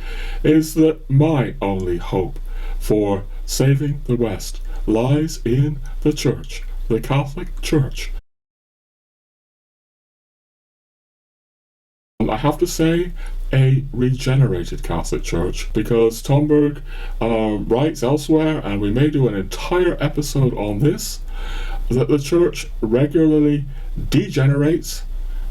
Speaker 1: is that my only hope for saving the West lies in the Church, the Catholic Church. I have to say, a regenerated Catholic Church, because Tomberg writes elsewhere, and we may do an entire episode on this, that the Church regularly degenerates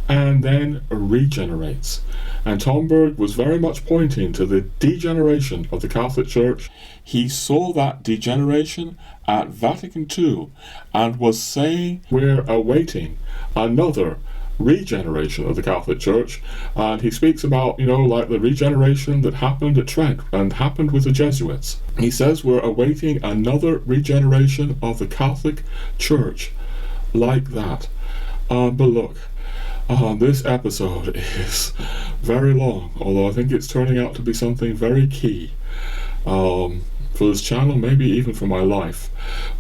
Speaker 1: and then regenerates. And Tomberg was very much pointing to the degeneration of the Catholic Church. He saw that degeneration at Vatican II and was saying we're awaiting another regeneration of the Catholic Church. And he speaks about, like the regeneration that happened at Trent and happened with the Jesuits. He says we're awaiting another regeneration of the Catholic Church like that. But look, this episode is very long, although I think it's turning out to be something very key for this channel, maybe even for my life.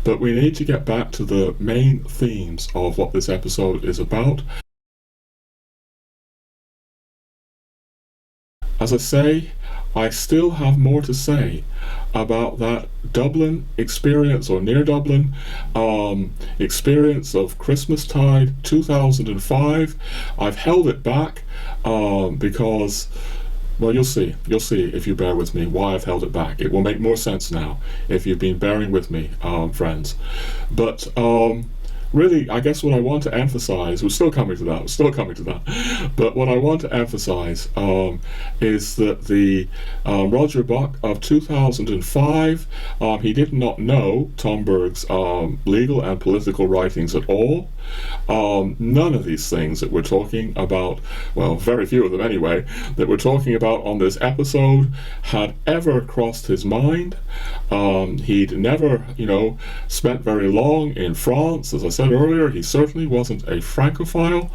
Speaker 1: But we need to get back to the main themes of what this episode is about. As I say, I still have more to say about that Dublin experience, or near Dublin experience of Christmastide 2005. I've held it back because, well, you'll see if you bear with me why I've held it back. It will make more sense now if you've been bearing with me, friends. But really, I guess what I want to emphasize, we're still coming to that, but what I want to emphasize is that the Roger Buck of 2005, he did not know Tomberg's legal and political writings at all. None of these things that we're talking about, well, very few of them anyway, that we're talking about on this episode had ever crossed his mind. He'd never, spent very long in France. As I said earlier, he certainly wasn't a Francophile.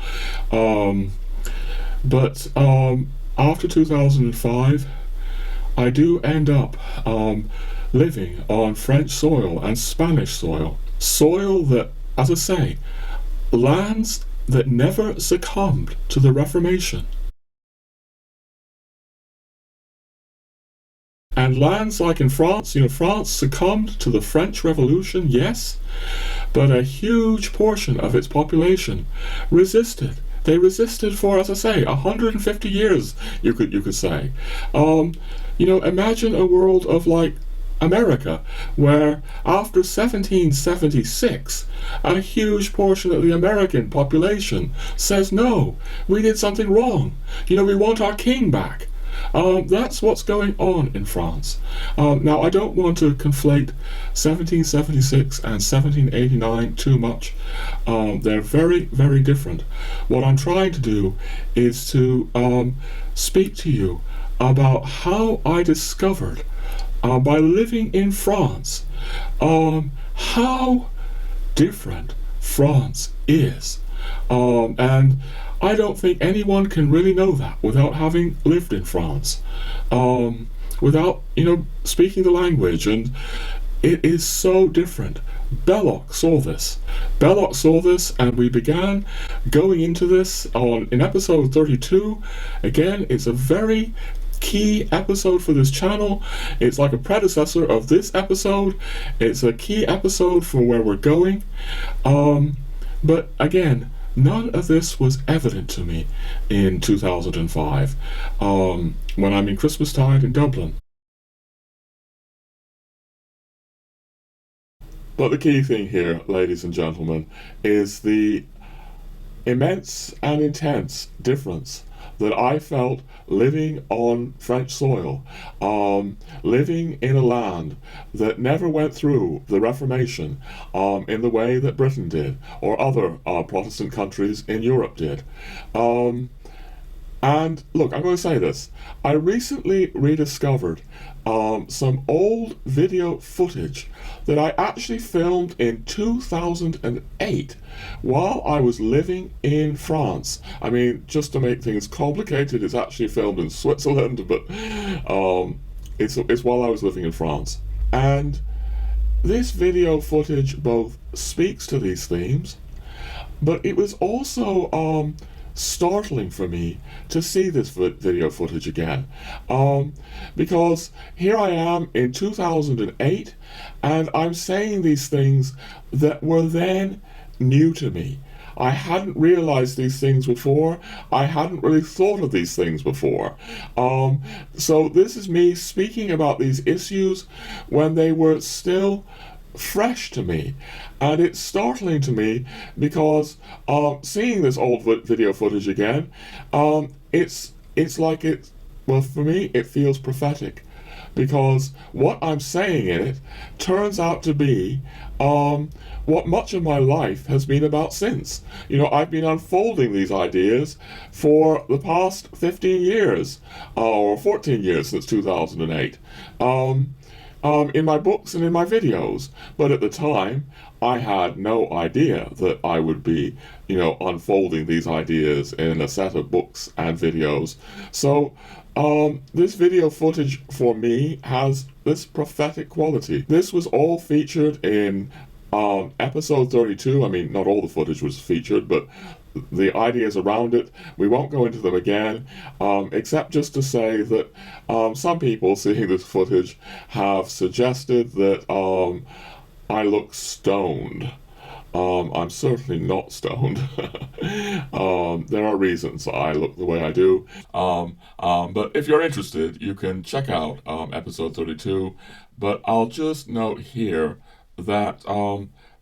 Speaker 1: But after 2005, I do end up living on French soil and Spanish soil. Soil that, as I say, lands that never succumbed to the Reformation. And lands like in France, France succumbed to the French Revolution, yes, but a huge portion of its population resisted. They resisted for, as I say, 150 years, you could say. Imagine a world of like America, where after 1776, a huge portion of the American population says, no, we did something wrong. We want our king back. That's what's going on in France. Now, I don't want to conflate 1776 and 1789 too much. They're very, very different. What I'm trying to do is to speak to you about how I discovered, by living in France, how different France is. And I don't think anyone can really know that without having lived in France, without, speaking the language, and it is so different. Belloc saw this. And we began going into this in episode 32. Again, it's a very key episode for this channel. It's like a predecessor of this episode. It's a key episode for where we're going. But again, none of this was evident to me in 2005, when I'm in Christmastide in Dublin. But the key thing here, ladies and gentlemen, is the immense and intense difference that I felt living on French soil, living in a land that never went through the Reformation in the way that Britain did, or other Protestant countries in Europe did. And look, I'm going to say this. I recently rediscovered some old video footage that I actually filmed in 2008 while I was living in France. I mean, just to make things complicated, it's actually filmed in Switzerland, but it's while I was living in France. And this video footage both speaks to these themes, but it was also startling for me to see this video footage again, because here I am in 2008 and I'm saying these things that were then new to me. I hadn't realized these things before. I hadn't really thought of these things before. So this is me speaking about these issues when they were still fresh to me, and it's startling to me because seeing this old video footage again, it's like for me it feels prophetic, because what I'm saying in it turns out to be what much of my life has been about since. I've been unfolding these ideas for the past 15 years, or 14 years since 2008. In my books and in my videos, but at the time I had no idea that I would be, unfolding these ideas in a set of books and videos. So this video footage for me has this prophetic quality. This was all featured in episode 32. I mean, not all the footage was featured, but the ideas around it, we won't go into them again, except just to say that some people seeing this footage have suggested that I look stoned. I'm certainly not stoned. There are reasons I look the way I do. But if you're interested, you can check out episode 32. But I'll just note here that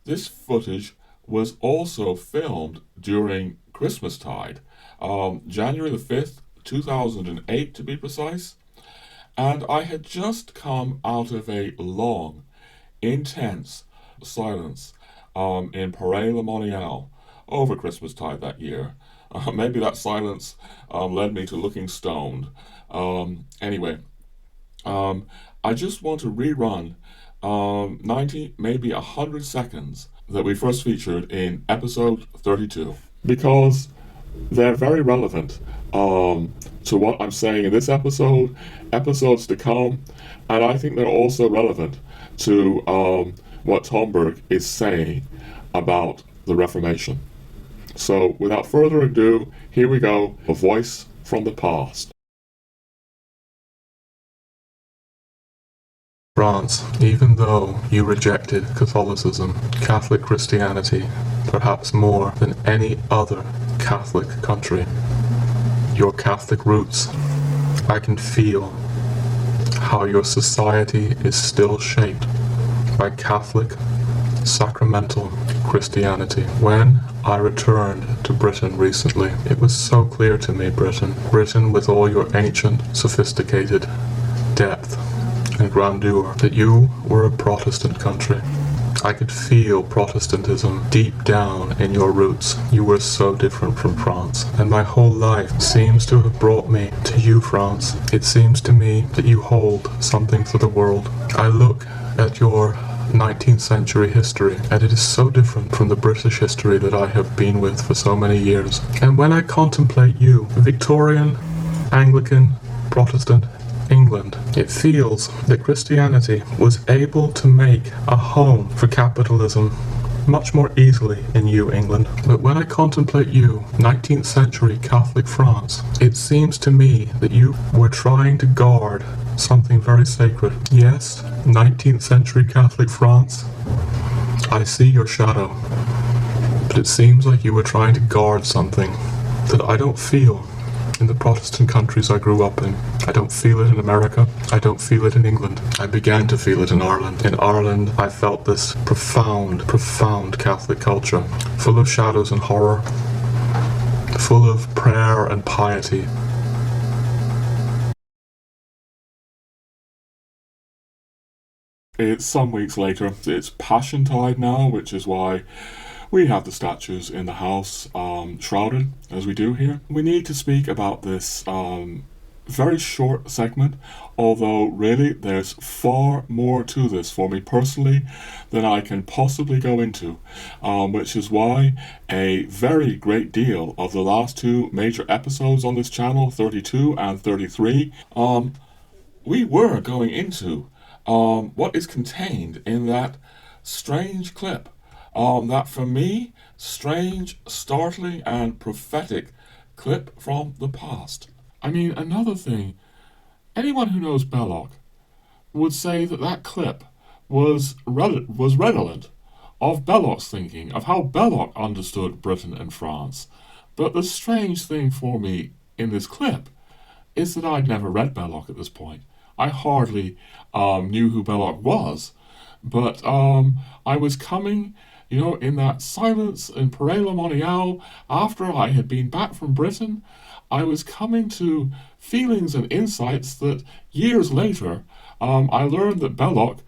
Speaker 1: this footage was also filmed during Christmastide, January the 5th, 2008 to be precise, and I had just come out of a long, intense silence in Paray-le-Monial over Christmastide that year. Maybe that silence led me to looking stoned. Anyway, I just want to rerun 90, maybe 100 seconds that we first featured in episode 32, because they're very relevant to what I'm saying in this episode, episodes to come, and I think they're also relevant to what Tomberg is saying about the Reformation. So without further ado, here we go, a voice from the past.
Speaker 2: France, even though you rejected Catholicism, Catholic Christianity, perhaps more than any other Catholic country, your Catholic roots, I can feel how your society is still shaped by Catholic, sacramental Christianity. When I returned to Britain recently, it was so clear to me, Britain with all your ancient, sophisticated depth and grandeur, that you were a Protestant country. I could feel Protestantism deep down in your roots. You were so different from France, and my whole life seems to have brought me to you, France. It seems to me that you hold something for the world. I look at your 19th century history, and it is so different from the British history that I have been with for so many years. And when I contemplate you, Victorian, Anglican, Protestant, England, it feels that Christianity was able to make a home for capitalism much more easily in you, England. But when I contemplate you, 19th century Catholic France, it seems to me that you were trying to guard something very sacred. Yes, 19th century Catholic France, I see your shadow, but it seems like you were trying to guard something that I don't feel in the Protestant countries I grew up in. I don't feel it in America. I don't feel it in England. I began to feel it in Ireland. In Ireland, I felt this profound Catholic culture, full of shadows and horror, full of prayer and piety.
Speaker 1: It's some weeks later. It's Passiontide now, which is why we have the statues in the house shrouded, as we do here. We need to speak about this very short segment, although really there's far more to this for me personally than I can possibly go into, which is why a very great deal of the last two major episodes on this channel, 32 and 33, we were going into what is contained in that strange clip. That for me, strange, startling, and prophetic clip from the past. I mean, another thing, anyone who knows Belloc would say that that clip was redolent of Belloc's thinking, of how Belloc understood Britain and France. But the strange thing for me in this clip is that I'd never read Belloc at this point. I hardly knew who Belloc was, but I was coming, in that silence in Paray-le-Monial, after I had been back from Britain, I was coming to feelings and insights that years later I learned that Belloc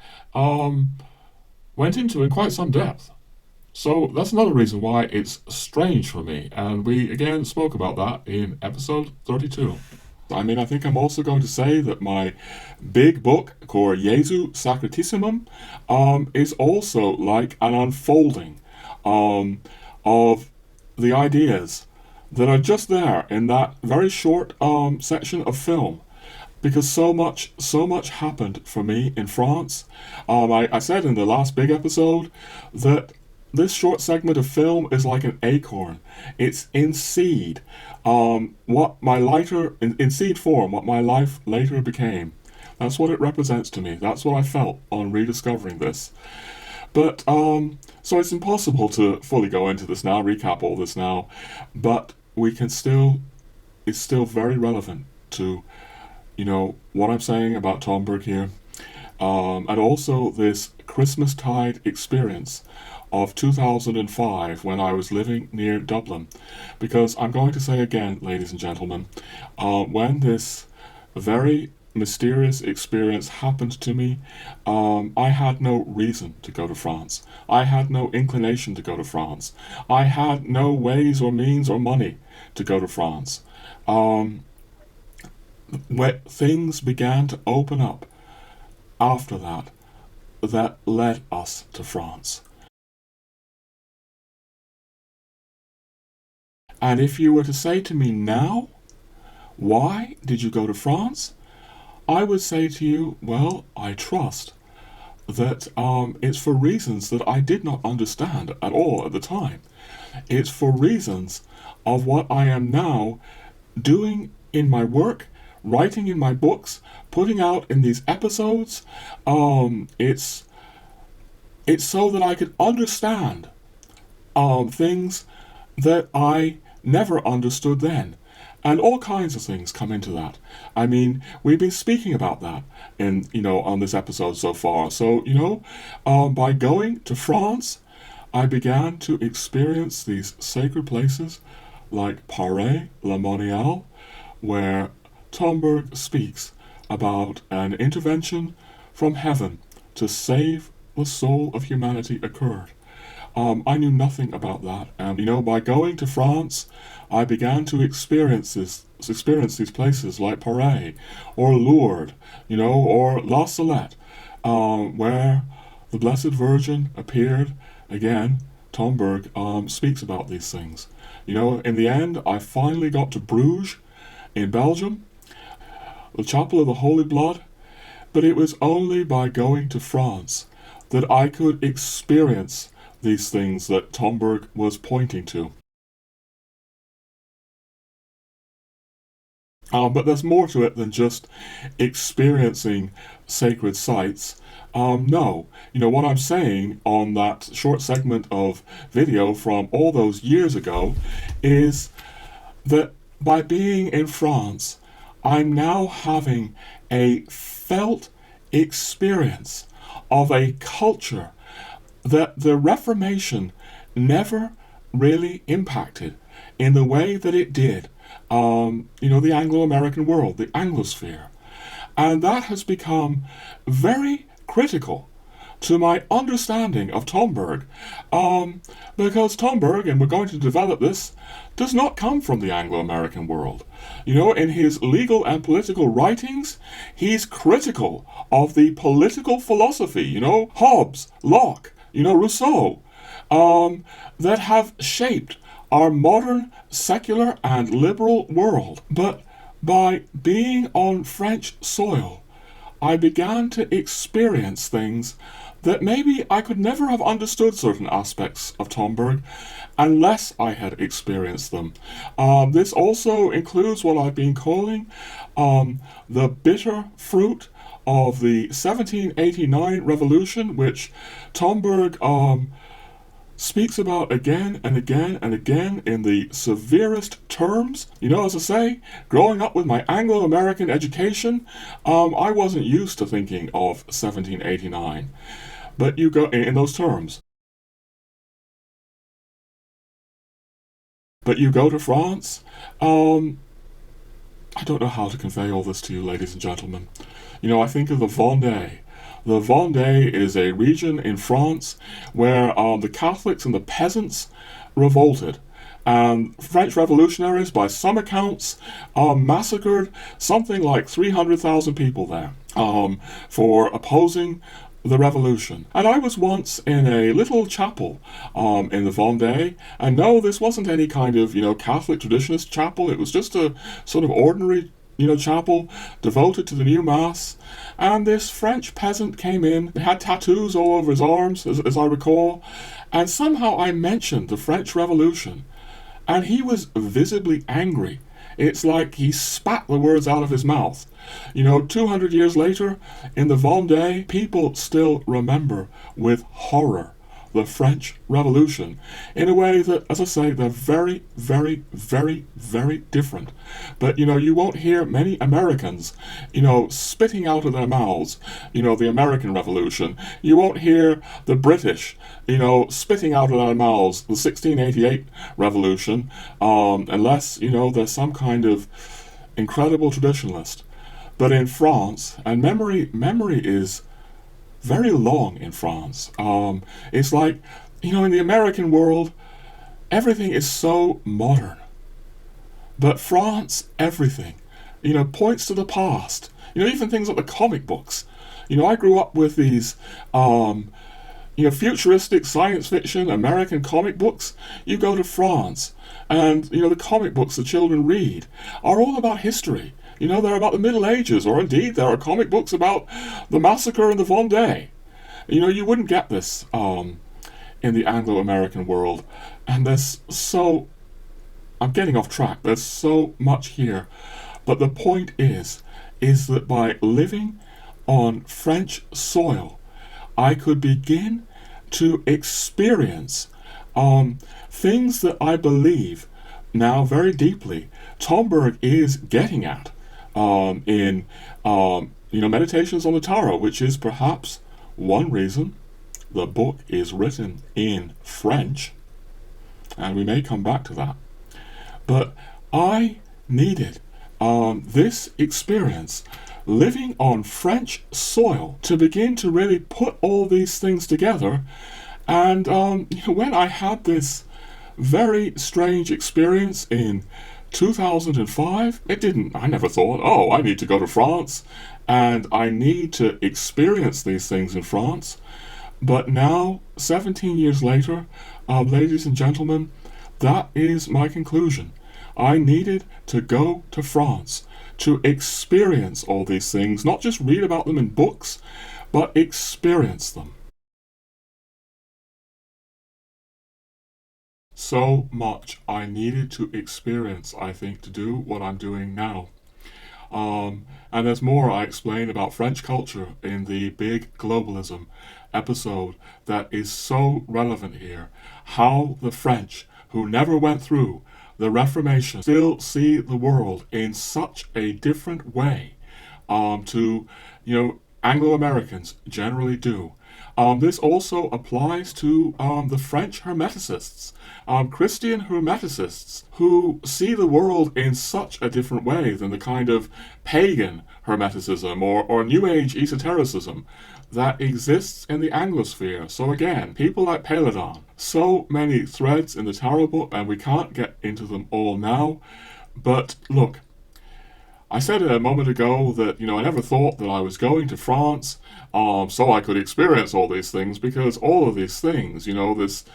Speaker 1: went into in quite some depth. So that's another reason why it's strange for me, and we again spoke about that in episode 32. I mean, I think I'm also going to say that my big book, Cor Jesu Sacratissimum, is also like an unfolding of the ideas that are just there in that very short section of film. Because so much happened for me in France. I said in the last big episode that this short segment of film is like an acorn. It's in seed. In seed form, what my life later became. That's what it represents to me. That's what I felt on rediscovering this. But, so it's impossible to fully go into this now, recap all this now, but it's still very relevant to, what I'm saying about Tomberg here, and also this Christmastide experience of 2005 when I was living near Dublin. Because I'm going to say again, ladies and gentlemen, when this very mysterious experience happened to me, I had no reason to go to France. I had no inclination to go to France. I had no ways or means or money to go to France. When things began to open up after that led us to France. And if you were to say to me now, Why did you go to France? I would say to you, well, I trust that it's for reasons that I did not understand at all at the time. It's for reasons of what I am now doing in my work, writing in my books, putting out in these episodes. It's so that I could understand things that I never understood then. And all kinds of things come into that. I mean, we've been speaking about that on this episode so far. So, by going to France, I began to experience these sacred places like Paris, La Moniale, where Tomberg speaks about an intervention from heaven to save the soul of humanity occurred. I knew nothing about that. And, by going to France, I began to experience these places like Paris, or Lourdes, or La Salette, where the Blessed Virgin appeared. Again, Tomberg speaks about these things. In the end, I finally got to Bruges, in Belgium, the Chapel of the Holy Blood, but it was only by going to France that I could experience these things that Tomberg was pointing to. But there's more to it than just experiencing sacred sites. No, what I'm saying on that short segment of video from all those years ago is that by being in France, I'm now having a felt experience of a culture that the Reformation never really impacted in the way that it did, the Anglo-American world, the Anglosphere. And that has become very critical to my understanding of Tomberg, because Tomberg, and we're going to develop this, does not come from the Anglo-American world. In his legal and political writings, he's critical of the political philosophy, Hobbes, Locke, Rousseau, that have shaped our modern secular and liberal world. But by being on French soil, I began to experience things that maybe I could never have understood certain aspects of Tomberg unless I had experienced them. This also includes what I've been calling the bitter fruit of the 1789 revolution, which Tomberg speaks about again and again and again in the severest terms. As I say, growing up with my Anglo-American education, I wasn't used to thinking of 1789. But you go in those terms. But you go to France, I don't know how to convey all this to you, ladies and gentlemen. I think of the Vendée. The Vendée is a region in France where the Catholics and the peasants revolted. And French revolutionaries, by some accounts, massacred something like 300,000 people there for opposing the revolution. And I was once in a little chapel in the Vendée, and no, this wasn't any kind of, Catholic traditionalist chapel. It was just a sort of ordinary, chapel devoted to the new Mass. And this French peasant came in, he had tattoos all over his arms, as I recall, and somehow I mentioned the French Revolution, and he was visibly angry. It's like he spat the words out of his mouth. 200 years later, in the Vendée, people still remember with horror the French Revolution in a way that, as I say, they're very, very, very, very different. But, you won't hear many Americans, spitting out of their mouths, the American Revolution. You won't hear the British, spitting out of their mouths the 1688 Revolution, unless, there's some kind of incredible traditionalist. But in France, and memory is very long in France. It's like, in the American world, everything is so modern. But France, everything, points to the past. Even things like the comic books. I grew up with these, futuristic science fiction, American comic books, you go to France, and, the comic books the children read are all about history. They're about the Middle Ages, or indeed there are comic books about the massacre in the Vendée. You wouldn't get this in the Anglo-American world. And I'm getting off track. There's so much here. But the point is that by living on French soil, I could begin to experience things that I believe now very deeply Tomberg is getting at in Meditations on the Tarot, which is perhaps one reason the book is written in French, and we may come back to that. But I needed this experience living on French soil to begin to really put all these things together. And when I had this very strange experience in 2005, I never thought, I need to go to France and I need to experience these things in France. But now, 17 years later, ladies and gentlemen, that is my conclusion. I needed to go to France to experience all these things, not just read about them in books, but experience them. So much I needed to experience, I think, to do what I'm doing now. And there's more I explain about French culture in the Big Globalism episode that is so relevant here. How the French, who never went through the Reformation, still see the world in such a different way to, Anglo-Americans generally do. This also applies to the French Hermeticists, Christian Hermeticists, who see the world in such a different way than the kind of pagan Hermeticism or New Age esotericism that exists in the Anglosphere. So again, people like Paladin, so many threads in the tarot book, and we can't get into them all now. But look, I said a moment ago that, I never thought that I was going to France so I could experience all these things, because all of these things, this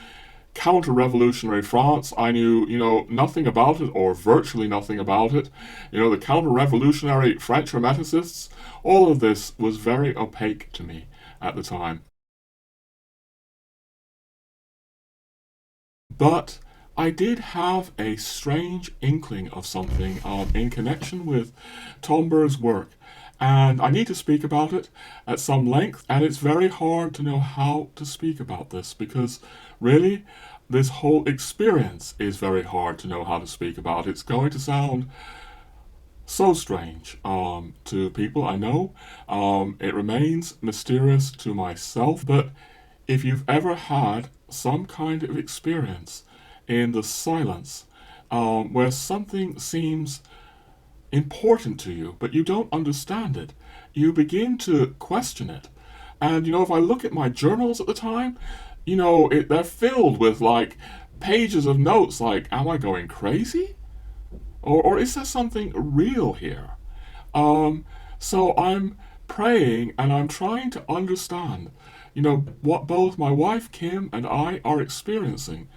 Speaker 1: counter-revolutionary France, I knew, nothing about it, or virtually nothing about it. The counter-revolutionary French Hermeticists, all of this was very opaque to me at the time. But I did have a strange inkling of something in connection with Tomberg's work, and I need to speak about it at some length, and it's very hard to know how to speak about this, because really, this whole experience is very hard to know how to speak about. It's going to sound so strange to people, I know. It remains mysterious to myself, but if you've ever had some kind of experience in the silence, where something seems important to you, but you don't understand it, you begin to question it. And, if I look at my journals at the time, they're filled with, pages of notes like, am I going crazy? Or is there something real here? So I'm praying and I'm trying to understand, what both my wife Kim and I are experiencing.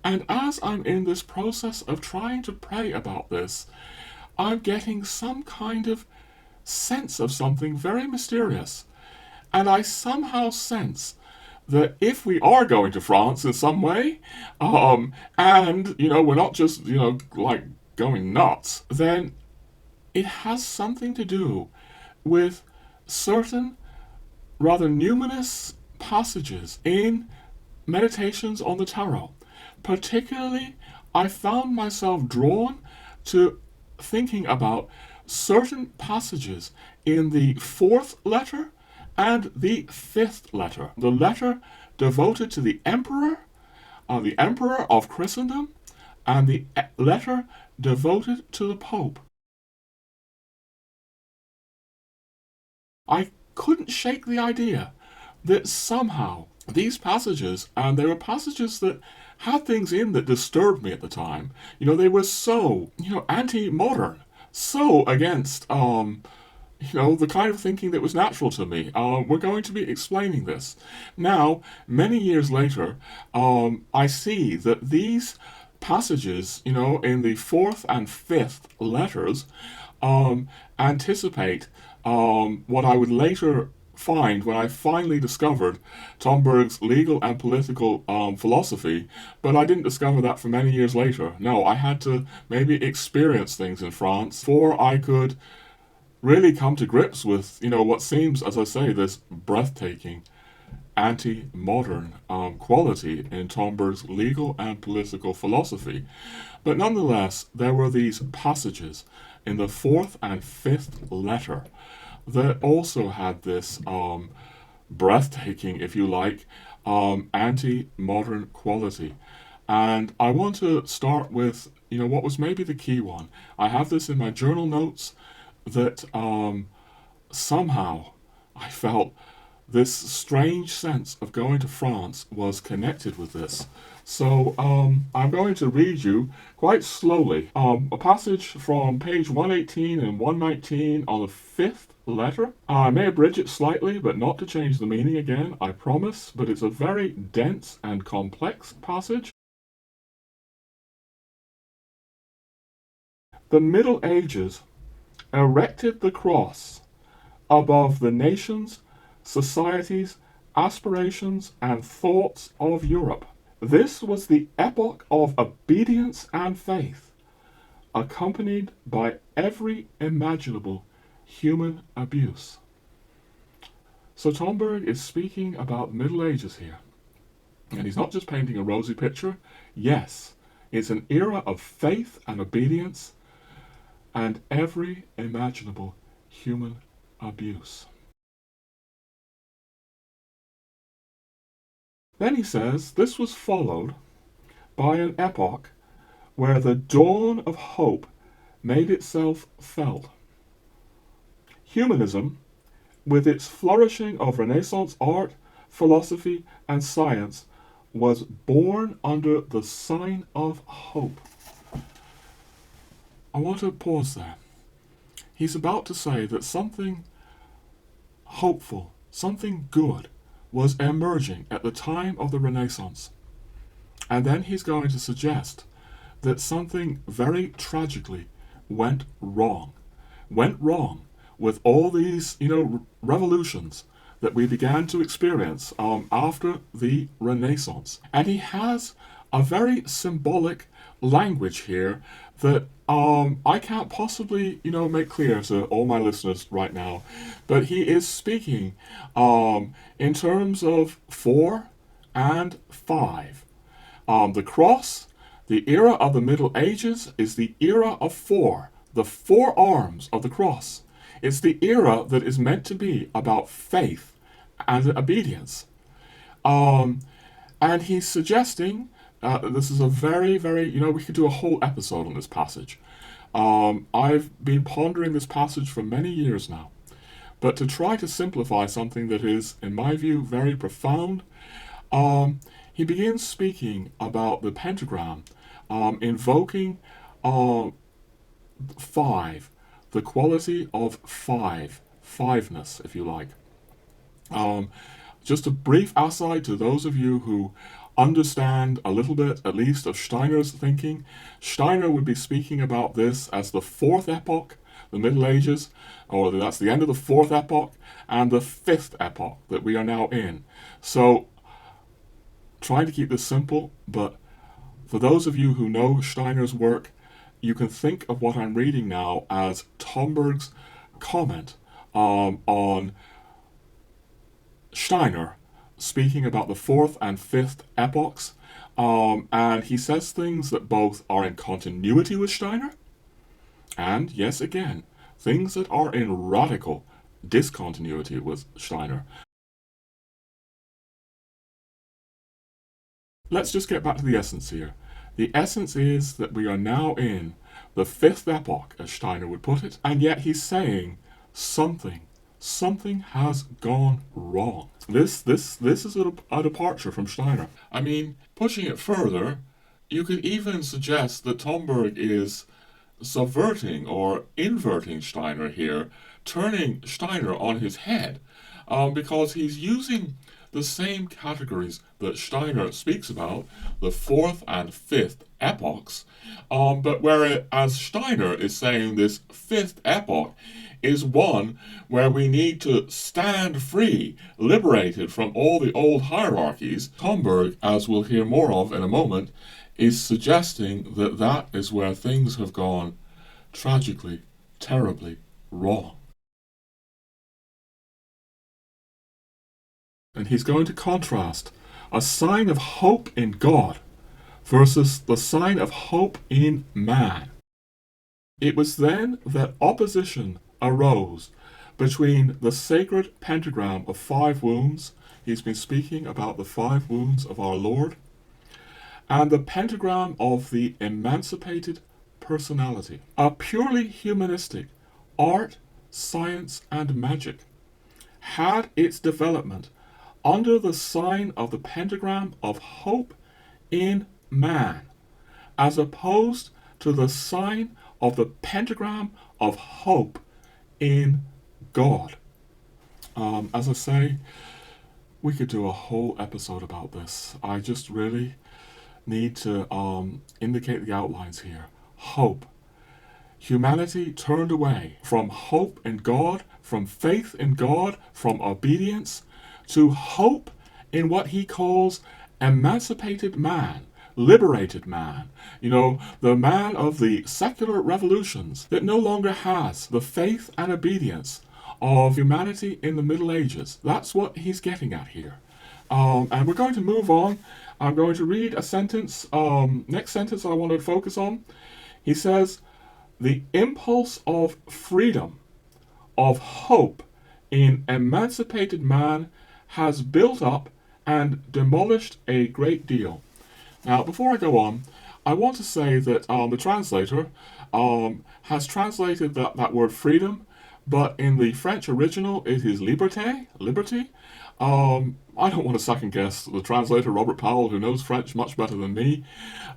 Speaker 1: And as I'm in this process of trying to pray about this, I'm getting some kind of sense of something very mysterious. And I somehow sense that if we are going to France in some way, and, we're not just, going nuts, then it has something to do with certain rather numinous passages in Meditations on the Tarot. Particularly, I found myself drawn to thinking about certain passages in the 4th letter and the 5th letter. The letter devoted to the Emperor of Christendom, and the letter devoted to the Pope. I couldn't shake the idea that somehow these passages, and they were passages that had things in that disturbed me at the time. They were so, anti-modern, so against, the kind of thinking that was natural to me. We're going to be explaining this. Now, many years later, I see that these passages, in the fourth and fifth letters, anticipate what I would later find when I finally discovered Tomberg's legal and political philosophy, but I didn't discover that for many years later. No, I had to maybe experience things in France before I could really come to grips with, what seems, as I say, this breathtaking anti-modern quality in Tomberg's legal and political philosophy. But nonetheless, there were these passages in the fourth and fifth letter that also had this breathtaking, if you like, anti-modern quality. And I want to start with, what was maybe the key one. I have this in my journal notes that somehow I felt this strange sense of going to France was connected with this. So I'm going to read you quite slowly a passage from page 118 and 119 on the fifth letter. I may abridge it slightly, but not to change the meaning again, I promise, but it's a very dense and complex passage. The Middle Ages erected the cross above the nations, societies, aspirations, and thoughts of Europe. This was the epoch of obedience and faith, accompanied by every imaginable human abuse. So Tomberg is speaking about the Middle Ages here. And he's not just painting a rosy picture. Yes, it's an era of faith and obedience and every imaginable human abuse. Then he says this was followed by an epoch where the dawn of hope made itself felt. Humanism, with its flourishing of Renaissance art, philosophy, and science, was born under the sign of hope. I want to pause there. He's about to say that something hopeful, something good, was emerging at the time of the Renaissance. And then he's going to suggest that something very tragically went wrong. Went wrong with all these, revolutions that we began to experience after the Renaissance. And he has a very symbolic language here that I can't possibly, make clear to all my listeners right now. But he is speaking in terms of 4 and 5. The cross, the era of the Middle Ages, is the era of 4. The 4 arms of the cross. It's the era that is meant to be about faith and obedience. And he's suggesting, this is a very, very, we could do a whole episode on this passage. I've been pondering this passage for many years now. But to try to simplify something that is, in my view, very profound, he begins speaking about the pentagram, invoking 5, the quality of fiveness, if you like. Just a brief aside to those of you who understand a little bit, at least, of Steiner's thinking. Steiner would be speaking about this as the 4th epoch, the Middle Ages, or that's the end of the 4th epoch, and the 5th epoch that we are now in. So, trying to keep this simple, but for those of you who know Steiner's work, you can think of what I'm reading now as Tomberg's comment on Steiner speaking about the 4th and 5th epochs, and he says things that both are in continuity with Steiner, and, yes, again, things that are in radical discontinuity with Steiner. Let's just get back to the essence here. The essence is that we are now in the 5th epoch, as Steiner would put it, and yet he's saying something has gone wrong. This is a departure from Steiner. I mean, pushing it further, you could even suggest that Tomberg is subverting or inverting Steiner here turning Steiner on his head, because he's using the same categories that Steiner speaks about, the fourth and fifth epochs, but whereas Steiner is saying this fifth epoch is one where we need to stand free, liberated from all the old hierarchies, Tomberg, as we'll hear more of in a moment, is suggesting that that is where things have gone tragically, terribly wrong. And he's going to contrast a sign of hope in God versus the sign of hope in man. It was then that opposition arose between the sacred pentagram of 5 wounds, he's been speaking about the 5 wounds of our Lord, and the pentagram of the emancipated personality, a purely humanistic art, science, and magic, had its development under the sign of the pentagram of hope in man, as opposed to the sign of the pentagram of hope in God. As I say, we could do a whole episode about this. I just really need to indicate the outlines here. Hope. Humanity turned away from hope in God, from faith in God, from obedience, to hope in what he calls emancipated man, liberated man. The man of the secular revolutions that no longer has the faith and obedience of humanity in the Middle Ages. That's what he's getting at here. And we're going to move on. I'm going to read a sentence. Next sentence I want to focus on. He says, the impulse of freedom, of hope in emancipated man has built up and demolished a great deal. Now, before I go on, I want to say that the translator has translated that word freedom, but in the French original it is liberté, liberty. I don't want to second guess the translator, Robert Powell, who knows French much better than me,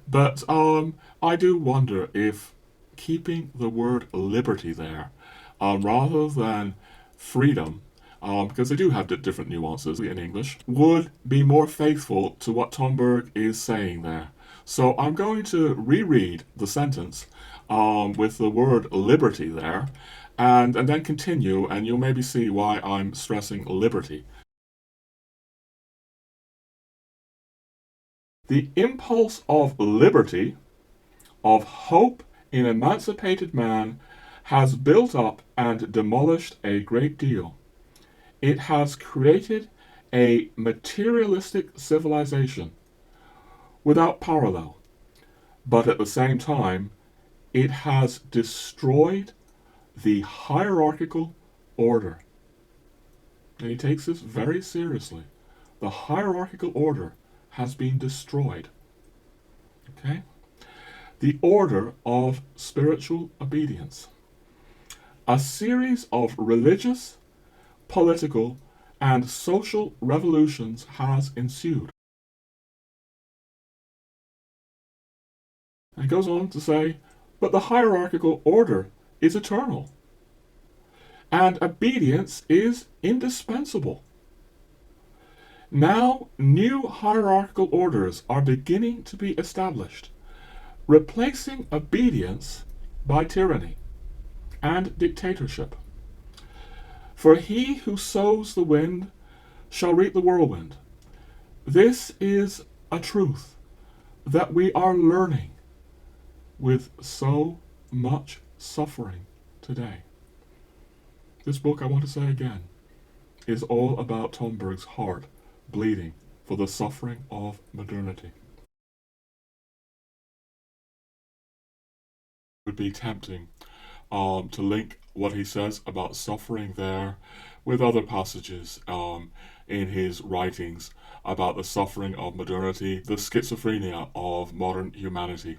Speaker 1: but I do wonder if keeping the word liberty there, rather than freedom, because they do have different nuances in English, would be more faithful to what Tomberg is saying there. So I'm going to reread the sentence with the word liberty there, and then continue, and you'll maybe see why I'm stressing liberty. The impulse of liberty, of hope in emancipated man, has built up and demolished a great deal. It has created a materialistic civilization without parallel, but at the same time, it has destroyed the hierarchical order. And he takes this very seriously. The hierarchical order has been destroyed. Okay? The order of spiritual obedience. A series of religious, political, and social revolutions has ensued. And he goes on to say, but the hierarchical order is eternal, and obedience is indispensable. Now, new hierarchical orders are beginning to be established, replacing obedience by tyranny and dictatorship. For he who sows the wind shall reap the whirlwind. This is a truth that we are learning with so much suffering today. This book, I want to say again, is all about Tomberg's heart bleeding for the suffering of modernity. It would be tempting to link what he says about suffering there with other passages in his writings about the suffering of modernity, the schizophrenia of modern humanity,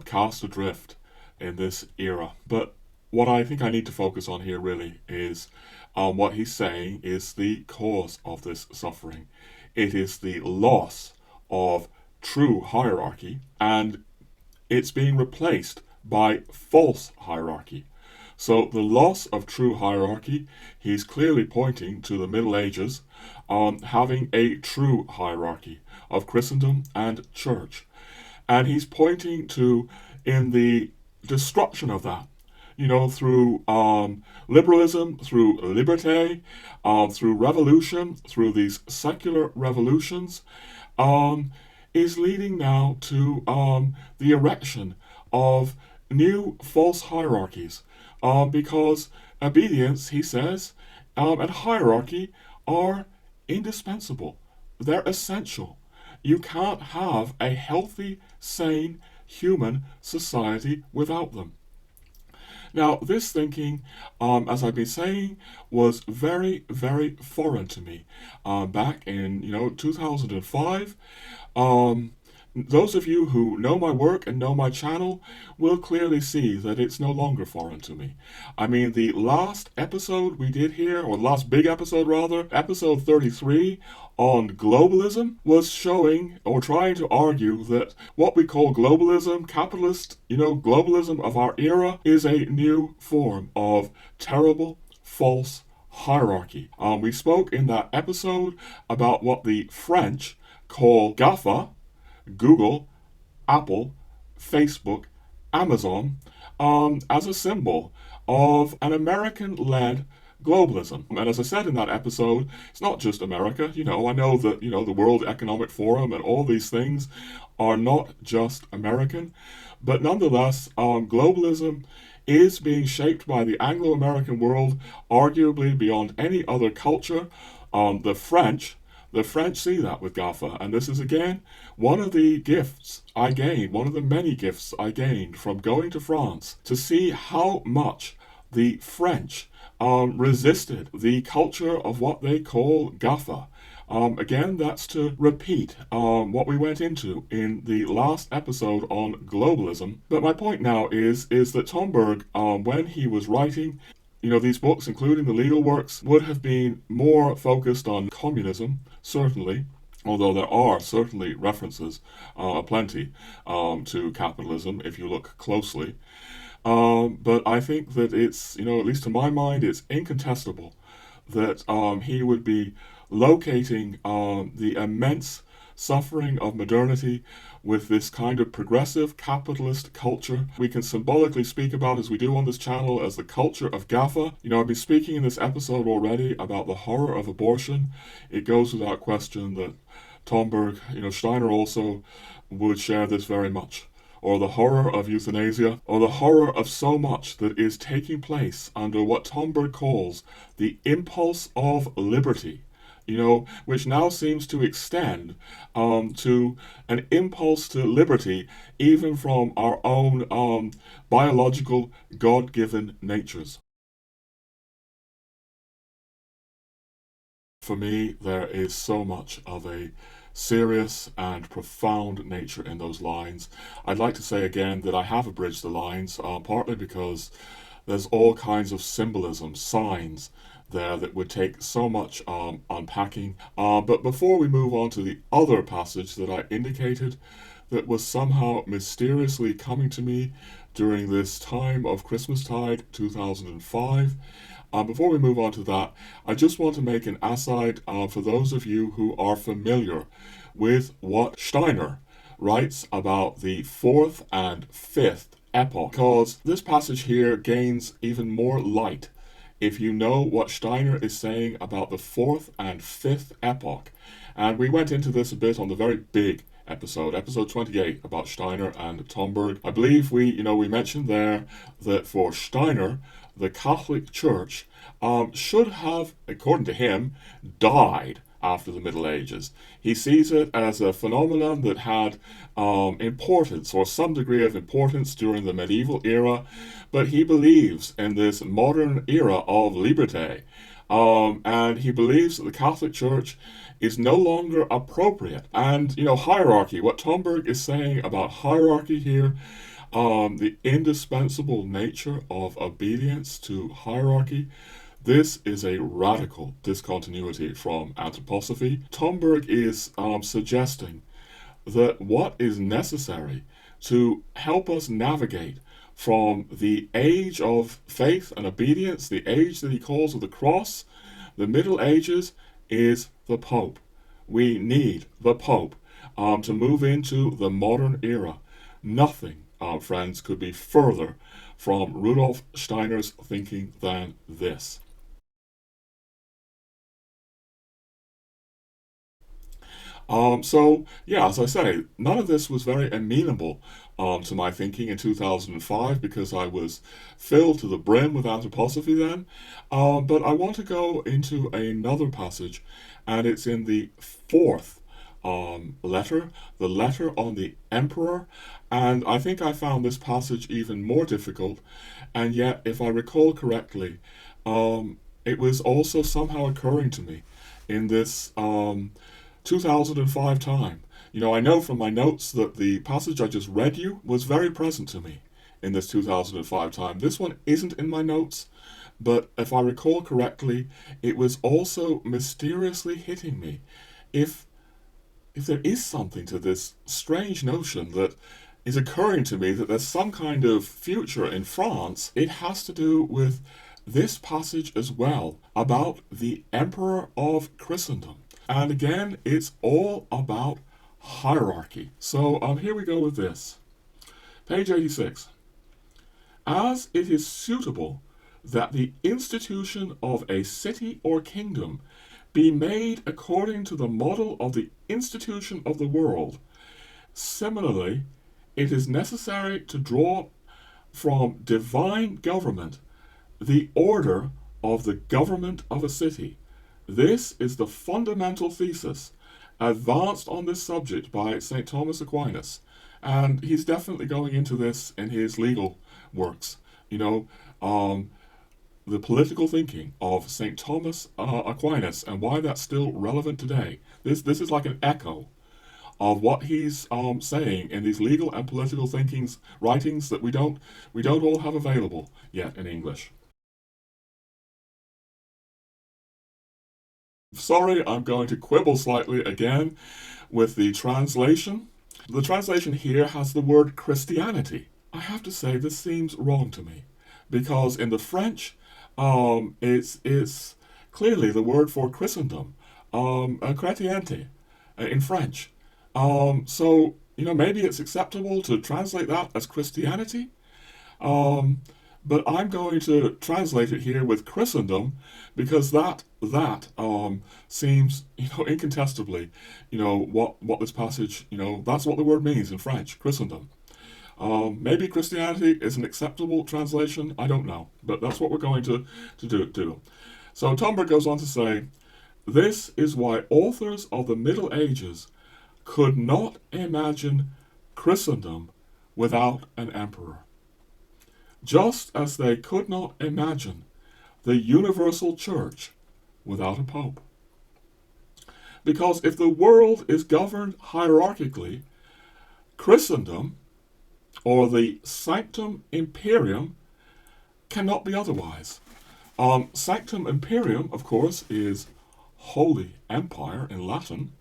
Speaker 1: cast adrift in this era. But what I think I need to focus on here really is what he's saying is the cause of this suffering. It is the loss of true hierarchy, and it's being replaced by false hierarchy. So the loss of true hierarchy, he's clearly pointing to the Middle Ages having a true hierarchy of Christendom and Church. And he's pointing to in the destruction of that, through liberalism, through liberté, through revolution, through these secular revolutions, is leading now to the erection of new false hierarchies. Because obedience, he says, and hierarchy are indispensable. They're essential. You can't have a healthy, sane human society without them. Now, this thinking, as I've been saying, was very, very foreign to me back in 2005. Those of you who know my work and know my channel will clearly see that it's no longer foreign to me. I mean, the last episode we did here, or the last big episode rather, episode 33 on globalism, was showing or trying to argue that what we call globalism, capitalist, globalism of our era, is a new form of terrible, false hierarchy. We spoke in that episode about what the French call GAFA, Google, Apple, Facebook, Amazon, as a symbol of an American-led globalism. And as I said in that episode, it's not just America. I know that, the World Economic Forum and all these things are not just American, but nonetheless, globalism is being shaped by the Anglo-American world, arguably beyond any other culture. The French see that with GAFA, and this is again one of the gifts I gained, one of the many gifts I gained from going to France to see how much the French resisted the culture of what they call GAFA. Again, that's to repeat what we went into in the last episode on globalism. But my point now is that Tomberg, when he was writing, these books, including the legal works, would have been more focused on communism, certainly, although there are certainly references, plenty, to capitalism if you look closely. But I think that it's, at least to my mind, it's incontestable that he would be locating the immense suffering of modernity with this kind of progressive capitalist culture we can symbolically speak about, as we do on this channel, as the culture of GAFA. I've been speaking in this episode already about the horror of abortion. It goes without question that Tomberg, Steiner also would share this very much. Or the horror of euthanasia, or the horror of so much that is taking place under what Tomberg calls the impulse of liberty. Which now seems to extend to an impulse to liberty even from our own biological, God-given natures. For me, there is so much of a serious and profound nature in those lines. I'd like to say again that I have abridged the lines, partly because there's all kinds of symbolism, signs, there that would take so much unpacking. But before we move on to the other passage that I indicated that was somehow mysteriously coming to me during this time of Christmastide 2005, before we move on to that, I just want to make an aside for those of you who are familiar with what Steiner writes about the fourth and fifth epoch, because this passage here gains even more light if you know what Steiner is saying about the fourth and fifth epoch. And we went into this a bit on the very big episode 28, about Steiner and Tomberg. I believe we mentioned there that for Steiner, the Catholic Church should have, according to him, died after the Middle Ages. He sees it as a phenomenon that had importance, or some degree of importance, during the medieval era, but he believes in this modern era of liberté, and he believes that the Catholic Church is no longer appropriate. And, hierarchy, what Tomberg is saying about hierarchy here, the indispensable nature of obedience to hierarchy, this is a radical discontinuity from Anthroposophy. Tomberg is suggesting that what is necessary to help us navigate from the age of faith and obedience, the age that he calls of the cross, the Middle Ages, is the Pope. We need the Pope to move into the modern era. Nothing, friends, could be further from Rudolf Steiner's thinking than this. As I say, none of this was very amenable to my thinking in 2005 because I was filled to the brim with Anthroposophy then. But I want to go into another passage, and it's in the fourth letter, the letter on the Emperor. And I think I found this passage even more difficult, and yet, if I recall correctly, it was also somehow occurring to me in this 2005 time. I know from my notes that the passage I just read you was very present to me in this 2005 time. This one isn't in my notes, but if I recall correctly, it was also mysteriously hitting me. If there is something to this strange notion that is occurring to me that there's some kind of future in France, it has to do with this passage as well about the Emperor of Christendom. And again, it's all about hierarchy. So here we go with this. Page 86. As it is suitable that the institution of a city or kingdom be made according to the model of the institution of the world, similarly, it is necessary to draw from divine government the order of the government of a city. This is the fundamental thesis advanced on this subject by St. Thomas Aquinas, and he's definitely going into this in his legal works. The political thinking of St. Thomas Aquinas and why that's still relevant today. This is like an echo of what he's saying in these legal and political writings that we don't all have available yet in English. Sorry, I'm going to quibble slightly again with the translation. The translation here has the word Christianity. I have to say this seems wrong to me, because in the French, it's clearly the word for Christendom, chrétienté, in French. Maybe it's acceptable to translate that as Christianity. But I'm going to translate it here with Christendom because that seems, incontestably, what this passage, that's what the word means in French, Christendom. Maybe Christianity is an acceptable translation, I don't know, but that's what we're going to do. So Tomberg goes on to say, this is why authors of the Middle Ages could not imagine Christendom without an emperor, just as they could not imagine the universal church without a pope. Because if the world is governed hierarchically, Christendom, or the Sanctum Imperium, cannot be otherwise. Sanctum Imperium, of course, is Holy Empire in Latin.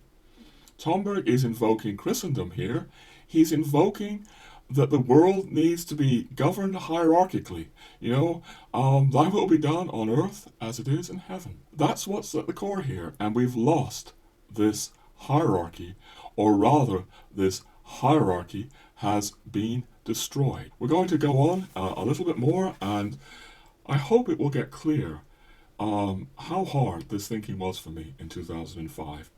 Speaker 1: Tomberg is invoking Christendom here. He's invoking that the world needs to be governed hierarchically. Thy will be done on earth as it is in heaven. That's what's at the core here, and we've lost this hierarchy, or rather, this hierarchy has been destroyed. We're going to go on a little bit more, and I hope it will get clear how hard this thinking was for me in 2005.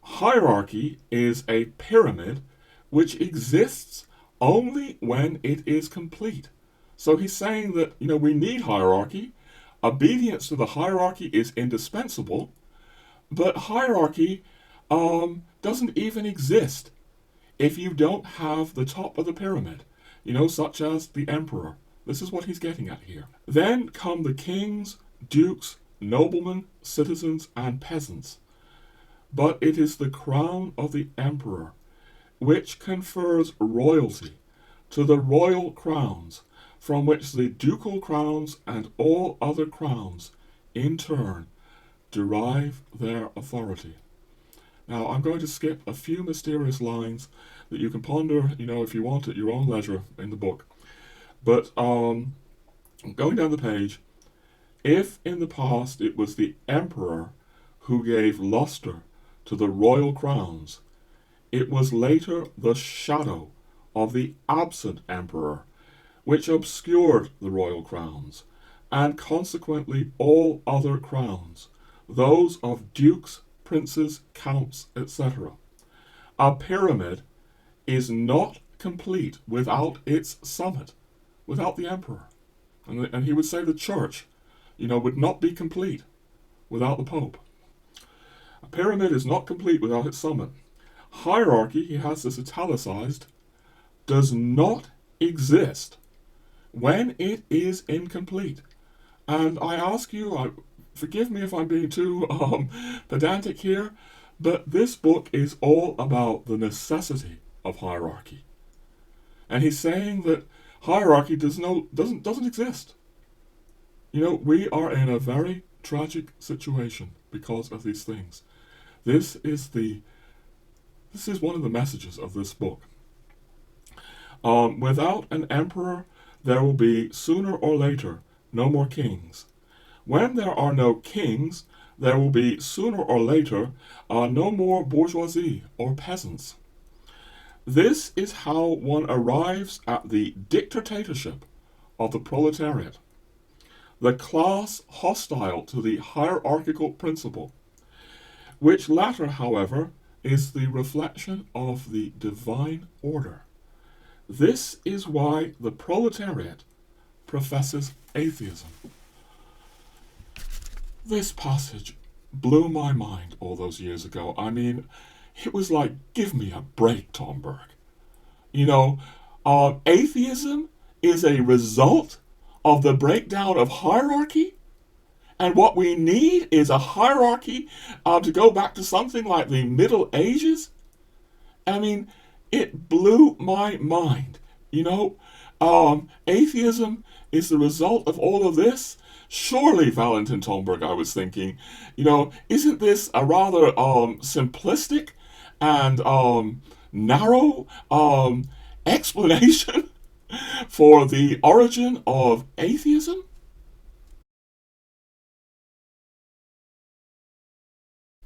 Speaker 1: Hierarchy is a pyramid which exists only when it is complete. So he's saying that, we need hierarchy. Obedience to the hierarchy is indispensable, but hierarchy doesn't even exist if you don't have the top of the pyramid, such as the emperor. This is what he's getting at here. Then come the kings, dukes, noblemen, citizens, and peasants. But it is the crown of the emperor which confers royalty to the royal crowns, from which the ducal crowns and all other crowns, in turn, derive their authority. Now, I'm going to skip a few mysterious lines that you can ponder, if you want at your own leisure in the book. But going down the page, if in the past it was the emperor who gave luster to the royal crowns, it was later the shadow of the absent emperor which obscured the royal crowns, and consequently all other crowns, those of dukes, princes, counts, etc. A pyramid is not complete without its summit, without the emperor. And he would say the church, would not be complete without the pope. A pyramid is not complete without its summit. Hierarchy, he has this italicized, does not exist when it is incomplete. And I ask you, forgive me if I'm being too pedantic here, but this book is all about the necessity of hierarchy. And he's saying that hierarchy doesn't exist. We are in a very tragic situation because of these things. This is one of the messages of this book. Without an emperor, there will be sooner or later no more kings. When there are no kings, there will be sooner or later no more bourgeoisie or peasants. This is how one arrives at the dictatorship of the proletariat, the class hostile to the hierarchical principle, which latter, however, is the reflection of the divine order. This is why the proletariat professes atheism. This passage blew my mind all those years ago. I mean, it was like, give me a break, Tomberg. Atheism is a result of the breakdown of hierarchy, and what we need is a hierarchy to go back to something like the Middle Ages. I mean, it blew my mind. Atheism is the result of all of this. Surely, Valentin Tomberg, I was thinking, isn't this a rather simplistic and narrow explanation for the origin of atheism?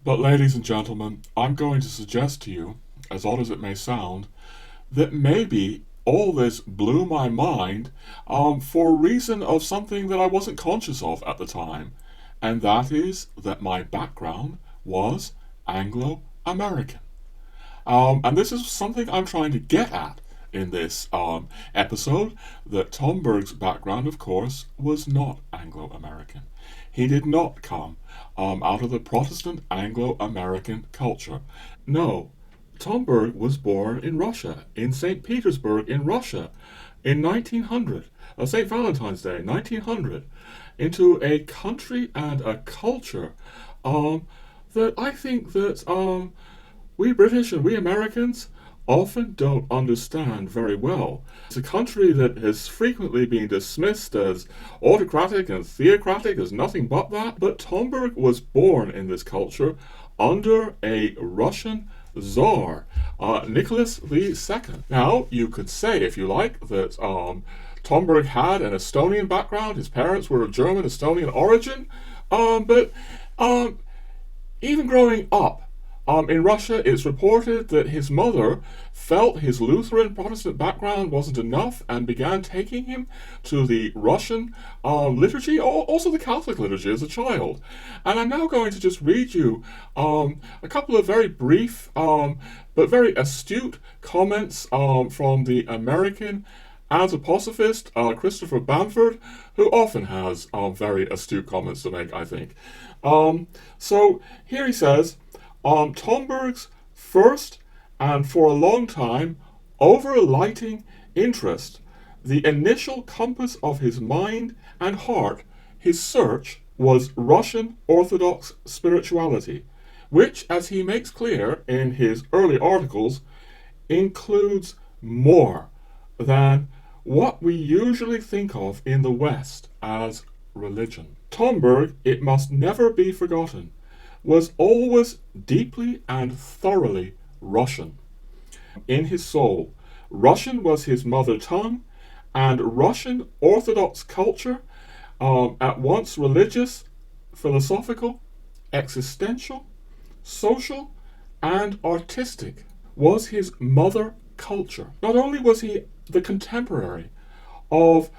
Speaker 1: But ladies and gentlemen, I'm going to suggest to you, as odd as it may sound, that maybe all this blew my mind for reason of something that I wasn't conscious of at the time, and that is that my background was Anglo-American. And this is something I'm trying to get at in this episode, that Tomberg's background, of course, was not Anglo-American. He did not come out of the Protestant Anglo-American culture. No, Tomberg was born in Russia, in St. Petersburg in Russia, in 1900, St. Valentine's Day, 1900, into a country and a culture that I think that we British and we Americans often don't understand very well. It's a country that has frequently been dismissed as autocratic and theocratic, as nothing but that, but Tomberg was born in this culture under a Russian Tsar, Nicholas II. Now, you could say, if you like, that Tomberg had an Estonian background. His parents were of German Estonian origin, but even growing up in Russia, it's reported that his mother felt his Lutheran Protestant background wasn't enough and began taking him to the Russian liturgy, or also the Catholic liturgy as a child. And I'm now going to just read you a couple of very brief but very astute comments from the American Anthroposophist, Christopher Bamford, who often has very astute comments to make, I think. So here he says, Tomberg's first and for a long time overlighting interest, the initial compass of his mind and heart, his search, was Russian Orthodox spirituality, which, as he makes clear in his early articles, includes more than what we usually think of in the West as religion. Tomberg, it must never be forgotten, was always deeply and thoroughly Russian. In his soul, Russian was his mother tongue, and Russian Orthodox culture, at once religious, philosophical, existential, social, and artistic, was his mother culture. Not only was he the contemporary of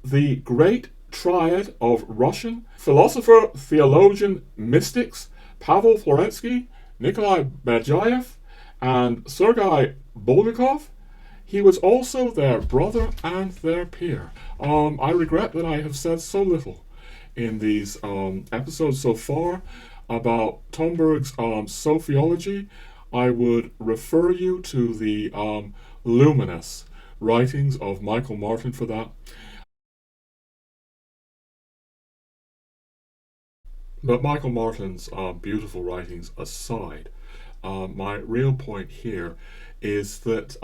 Speaker 1: the great triad of Russian philosopher, theologian, mystics, Pavel Florensky, Nikolai Berdyaev, and Sergei Bulgakov, he was also their brother and their peer. I regret that I have said so little in these episodes so far about Tomberg's sophiology. I would refer you to the luminous writings of Michael Martin for that. But Michael Martin's beautiful writings aside, my real point here is that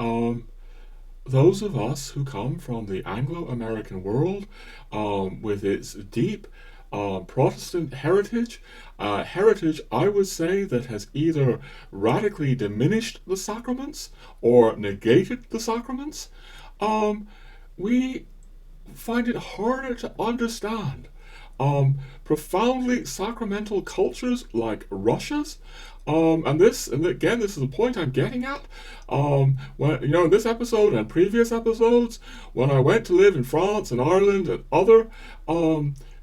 Speaker 1: those of us who come from the Anglo-American world, with its deep Protestant heritage, heritage I would say that has either radically diminished the sacraments or negated the sacraments, we find it harder to understand profoundly sacramental cultures like Russia's. And again, this is the point I'm getting at. When in this episode and previous episodes, when I went to live in France and Ireland and other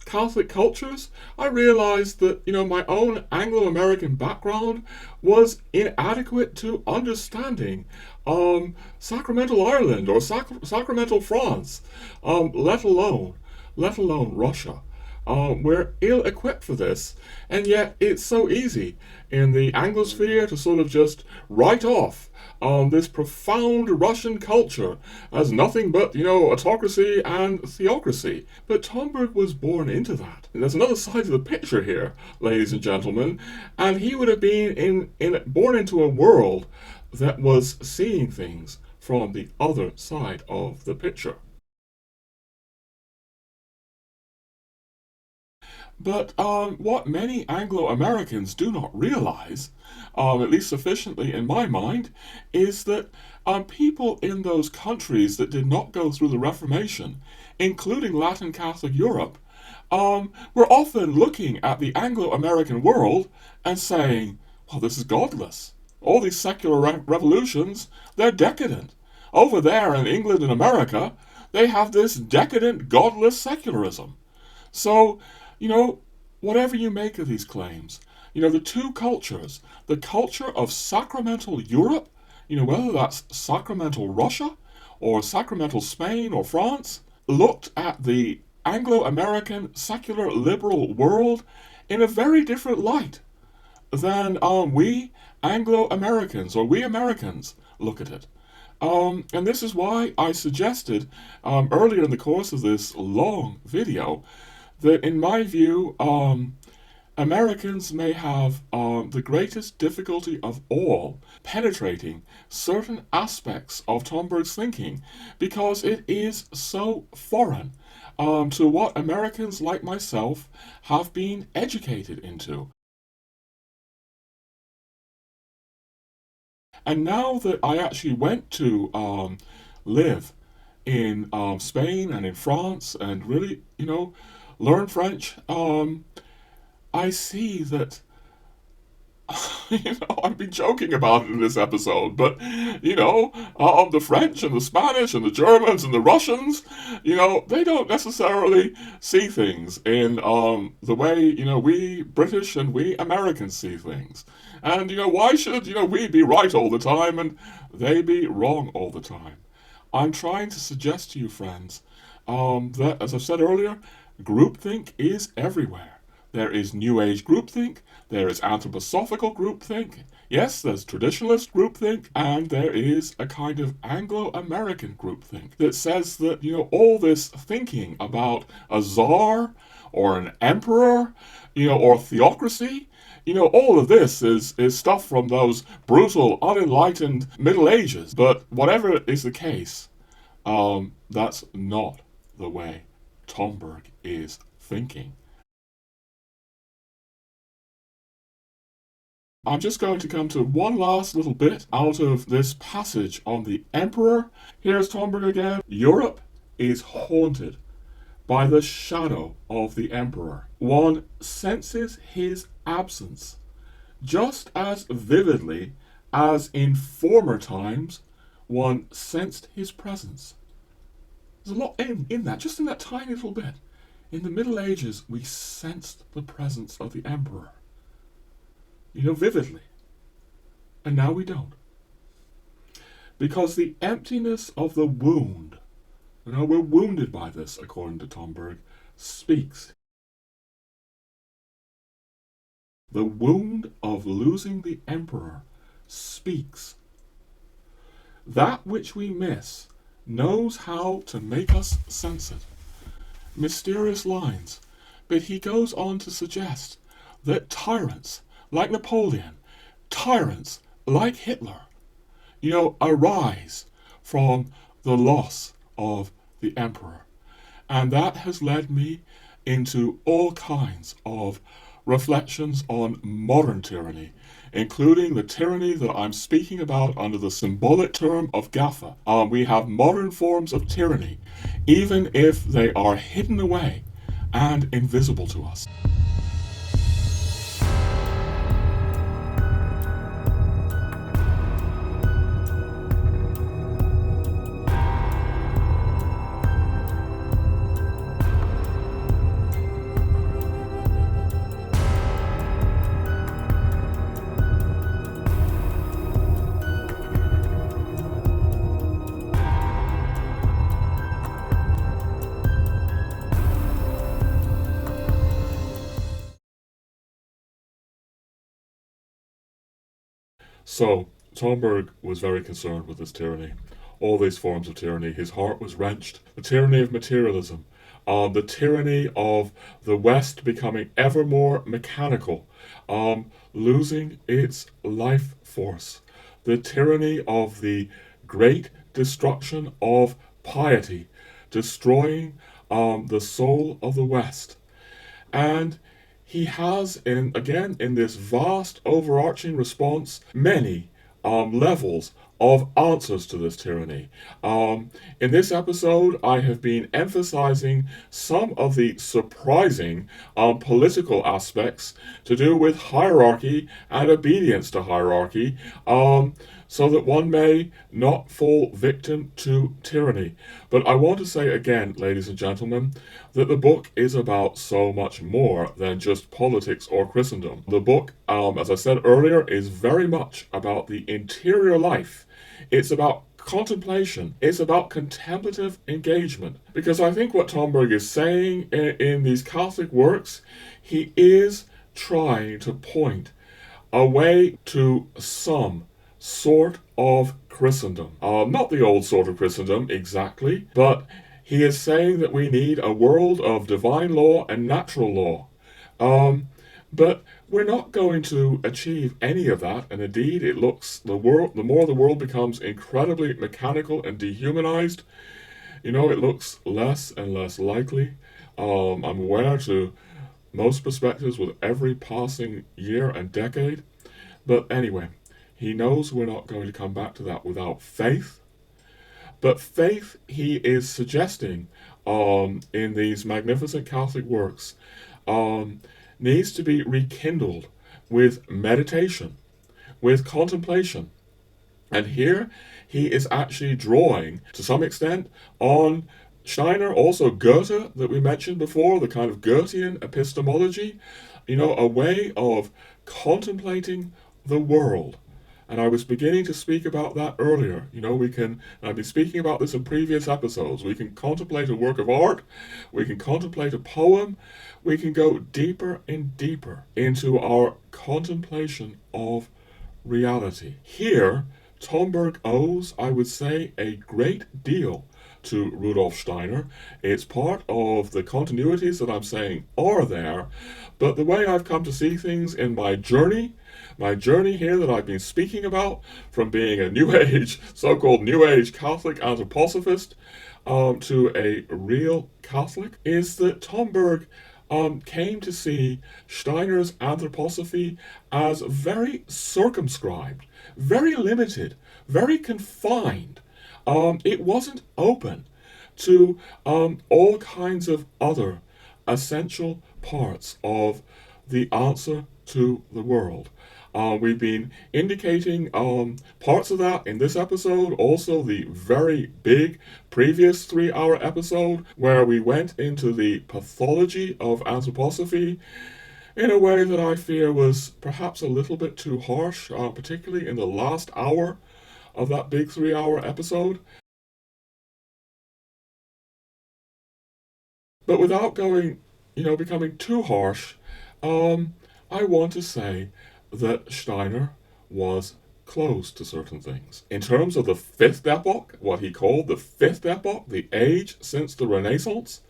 Speaker 1: Catholic cultures, I realized that my own Anglo-American background was inadequate to understanding sacramental Ireland or sacramental France, let alone Russia. We're ill-equipped for this, and yet it's so easy in the Anglosphere to sort of just write off this profound Russian culture as nothing but, autocracy and theocracy. But Tomberg was born into that. And there's another side to the picture here, ladies and gentlemen, and he would have been born into a world that was seeing things from the other side of the picture. But what many Anglo-Americans do not realize, at least sufficiently in my mind, is that people in those countries that did not go through the Reformation, including Latin Catholic Europe, were often looking at the Anglo-American world and saying, well, this is godless. All these secular revolutions, they're decadent. Over there in England and America, they have this decadent, godless secularism. So, whatever you make of these claims, the two cultures, the culture of sacramental Europe, whether that's sacramental Russia or sacramental Spain or France, looked at the Anglo-American secular liberal world in a very different light than we Anglo-Americans or we Americans look at it. And this is why I suggested earlier in the course of this long video that in my view, Americans may have the greatest difficulty of all penetrating certain aspects of Tomberg's thinking because it is so foreign to what Americans like myself have been educated into. And now that I actually went to live in Spain and in France and really, learn French, I see that, I've been joking about it in this episode, but, the French and the Spanish and the Germans and the Russians, they don't necessarily see things in the way, we British and we Americans see things. And, why should, we be right all the time and they be wrong all the time? I'm trying to suggest to you, friends, that, as I've said earlier, groupthink is everywhere. There is New Age groupthink, there is anthroposophical groupthink, yes, there's traditionalist groupthink, and there is a kind of Anglo-American groupthink that says that, all this thinking about a czar or an emperor, or theocracy, all of this is stuff from those brutal, unenlightened Middle Ages. But whatever is the case, that's not the way Tomberg is thinking. I'm just going to come to one last little bit out of this passage on the emperor. Here's Tomberg again. Europe is haunted by the shadow of the emperor. One senses his absence just as vividly as in former times one sensed his presence. There's a lot in that, just in that tiny little bit. In the Middle Ages, we sensed the presence of the emperor. Vividly. And now we don't. Because the emptiness of the wound, we're wounded by this, according to Tomberg, speaks. The wound of losing the emperor speaks. That which we miss knows how to make us sense it. Mysterious lines, but he goes on to suggest that tyrants like Napoleon, tyrants like Hitler, arise from the loss of the emperor. And that has led me into all kinds of reflections on modern tyranny, including the tyranny that I'm speaking about under the symbolic term of Gaffa. We have modern forms of tyranny, even if they are hidden away and invisible to us. So, Tomberg was very concerned with this tyranny, all these forms of tyranny. His heart was wrenched. The tyranny of materialism, the tyranny of the West becoming ever more mechanical, losing its life force, the tyranny of the great destruction of piety, destroying the soul of the West. And he has, in this vast overarching response, many levels of answers to this tyranny. In this episode, I have been emphasizing some of the surprising political aspects to do with hierarchy and obedience to hierarchy, so that one may not fall victim to tyranny. But I want to say again, ladies and gentlemen, that the book is about so much more than just politics or Christendom. The book, as I said earlier, is very much about the interior life. It's about contemplation. It's about contemplative engagement. Because I think what Tomberg is saying in these Catholic works, he is trying to point a way to some sort of Christendom. Not the old sort of Christendom exactly, but he is saying that we need a world of divine law and natural law. But we're not going to achieve any of that, and indeed the more the world becomes incredibly mechanical and dehumanized, it looks less and less likely. I'm aware to most perspectives with every passing year and decade. But anyway, he knows we're not going to come back to that without faith. But faith, he is suggesting in these magnificent Catholic works, needs to be rekindled with meditation, with contemplation. And here he is actually drawing, to some extent, on Steiner, also Goethe, that we mentioned before, the kind of Goethean epistemology, a way of contemplating the world. And I was beginning to speak about that earlier. I've been speaking about this in previous episodes. We can contemplate a work of art, we can contemplate a poem, we can go deeper and deeper into our contemplation of reality. Here, Tomberg owes, I would say, a great deal to Rudolf Steiner. It's part of the continuities that I'm saying are there, but the way I've come to see things in my journey here that I've been speaking about, from being a New Age, so-called New Age Catholic Anthroposophist, to a real Catholic, is that Tomberg came to see Steiner's Anthroposophy as very circumscribed, very limited, very confined. It wasn't open to all kinds of other essential parts of the answer to the world. We've been indicating parts of that in this episode, also the very big previous 3-hour episode where we went into the pathology of anthroposophy in a way that I fear was perhaps a little bit too harsh, particularly in the last hour of that big 3-hour episode. But without becoming too harsh, I want to say that Steiner was closed to certain things. In terms of the fifth epoch, what he called the fifth epoch, the age since the Renaissance,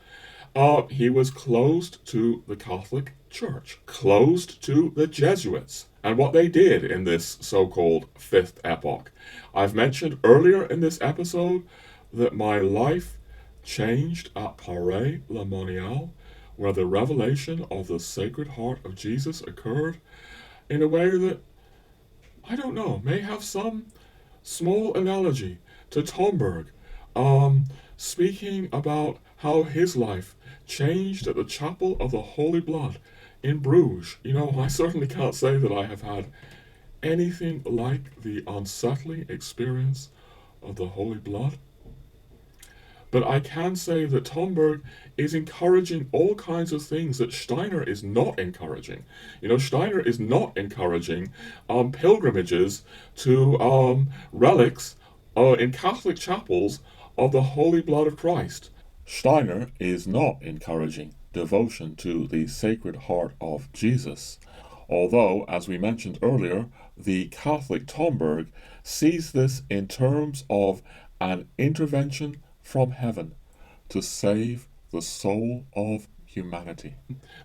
Speaker 1: he was closed to the Catholic Church, closed to the Jesuits, and what they did in this so-called fifth epoch. I've mentioned earlier in this episode that my life changed at Paray-le-Monial, where the revelation of the Sacred Heart of Jesus occurred in a way that, I don't know, may have some small analogy to Tomberg, speaking about how his life changed at the Chapel of the Holy Blood in Bruges. I certainly can't say that I have had anything like the unsettling experience of the Holy Blood. But I can say that Tomberg is encouraging all kinds of things that Steiner is not encouraging. Steiner is not encouraging pilgrimages to relics in Catholic chapels of the Holy Blood of Christ. Steiner is not encouraging devotion to the Sacred Heart of Jesus, although, as we mentioned earlier, the Catholic Tomberg sees this in terms of an intervention from heaven to save the soul of humanity.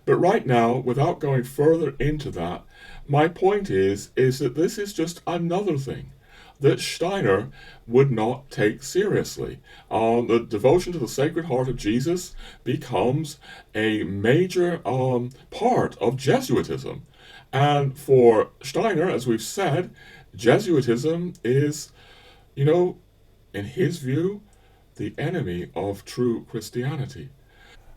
Speaker 1: But right now, without going further into that, my point is that this is just another thing that Steiner would not take seriously. The devotion to the Sacred Heart of Jesus becomes a major part of Jesuitism. And for Steiner, as we've said, Jesuitism is, in his view, the enemy of true Christianity.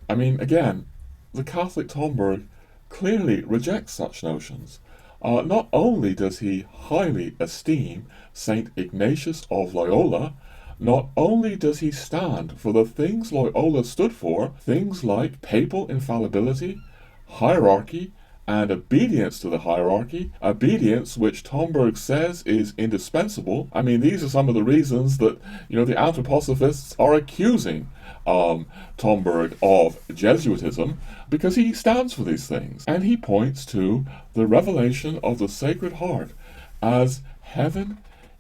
Speaker 1: Again, the Catholic Tomberg clearly rejects such notions. Not only does he highly esteem Saint Ignatius of Loyola, not only does he stand for the things Loyola stood for, things like papal infallibility, hierarchy, and obedience to the hierarchy, obedience which Tomberg says is indispensable. These are some of the reasons that, the Anthroposophists are accusing Tomberg of Jesuitism, because he stands for these things. And he points to the revelation of the Sacred Heart as heaven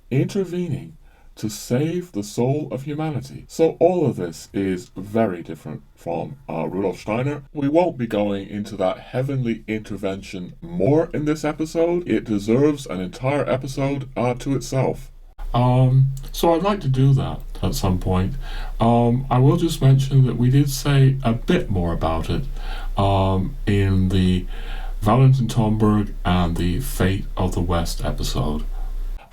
Speaker 1: intervening to save the soul of humanity. So all of this is very different from Rudolf Steiner. We won't be going into that heavenly intervention more in this episode. It deserves an entire episode to itself. So I'd like to do that at some point. I will just mention that we did say a bit more about it in the Valentin Tomberg and the Fate of the West episode.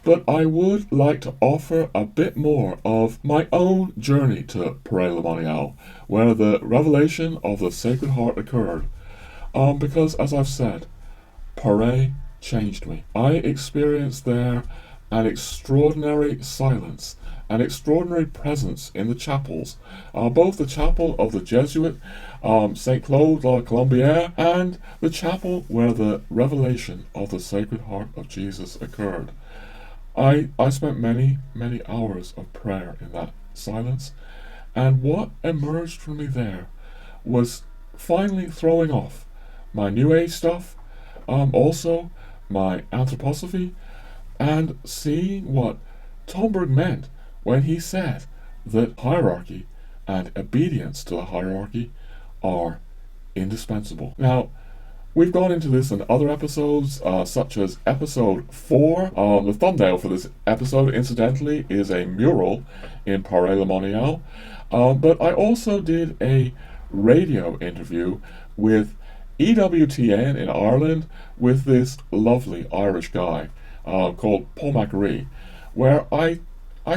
Speaker 1: But I would like to offer a bit more of my own journey to Paray-le-Monial, where the revelation of the Sacred Heart occurred. Because, as I've said, Paray changed me. I experienced there an extraordinary silence, an extraordinary presence in the chapels, both the chapel of the Jesuit, St. Claude la Colombière, and the chapel where the revelation of the Sacred Heart of Jesus occurred. I spent many, many hours of prayer in that silence, and what emerged from me there was finally throwing off my New Age stuff, also my Anthroposophy, and seeing what Tomberg meant when he said that hierarchy and obedience to the hierarchy are indispensable. Now, we've gone into this in other episodes, such as episode 4. The thumbnail for this episode, incidentally, is a mural in Paray-le-Monial. But I also did a radio interview with EWTN in Ireland with this lovely Irish guy called Paul McAree, where I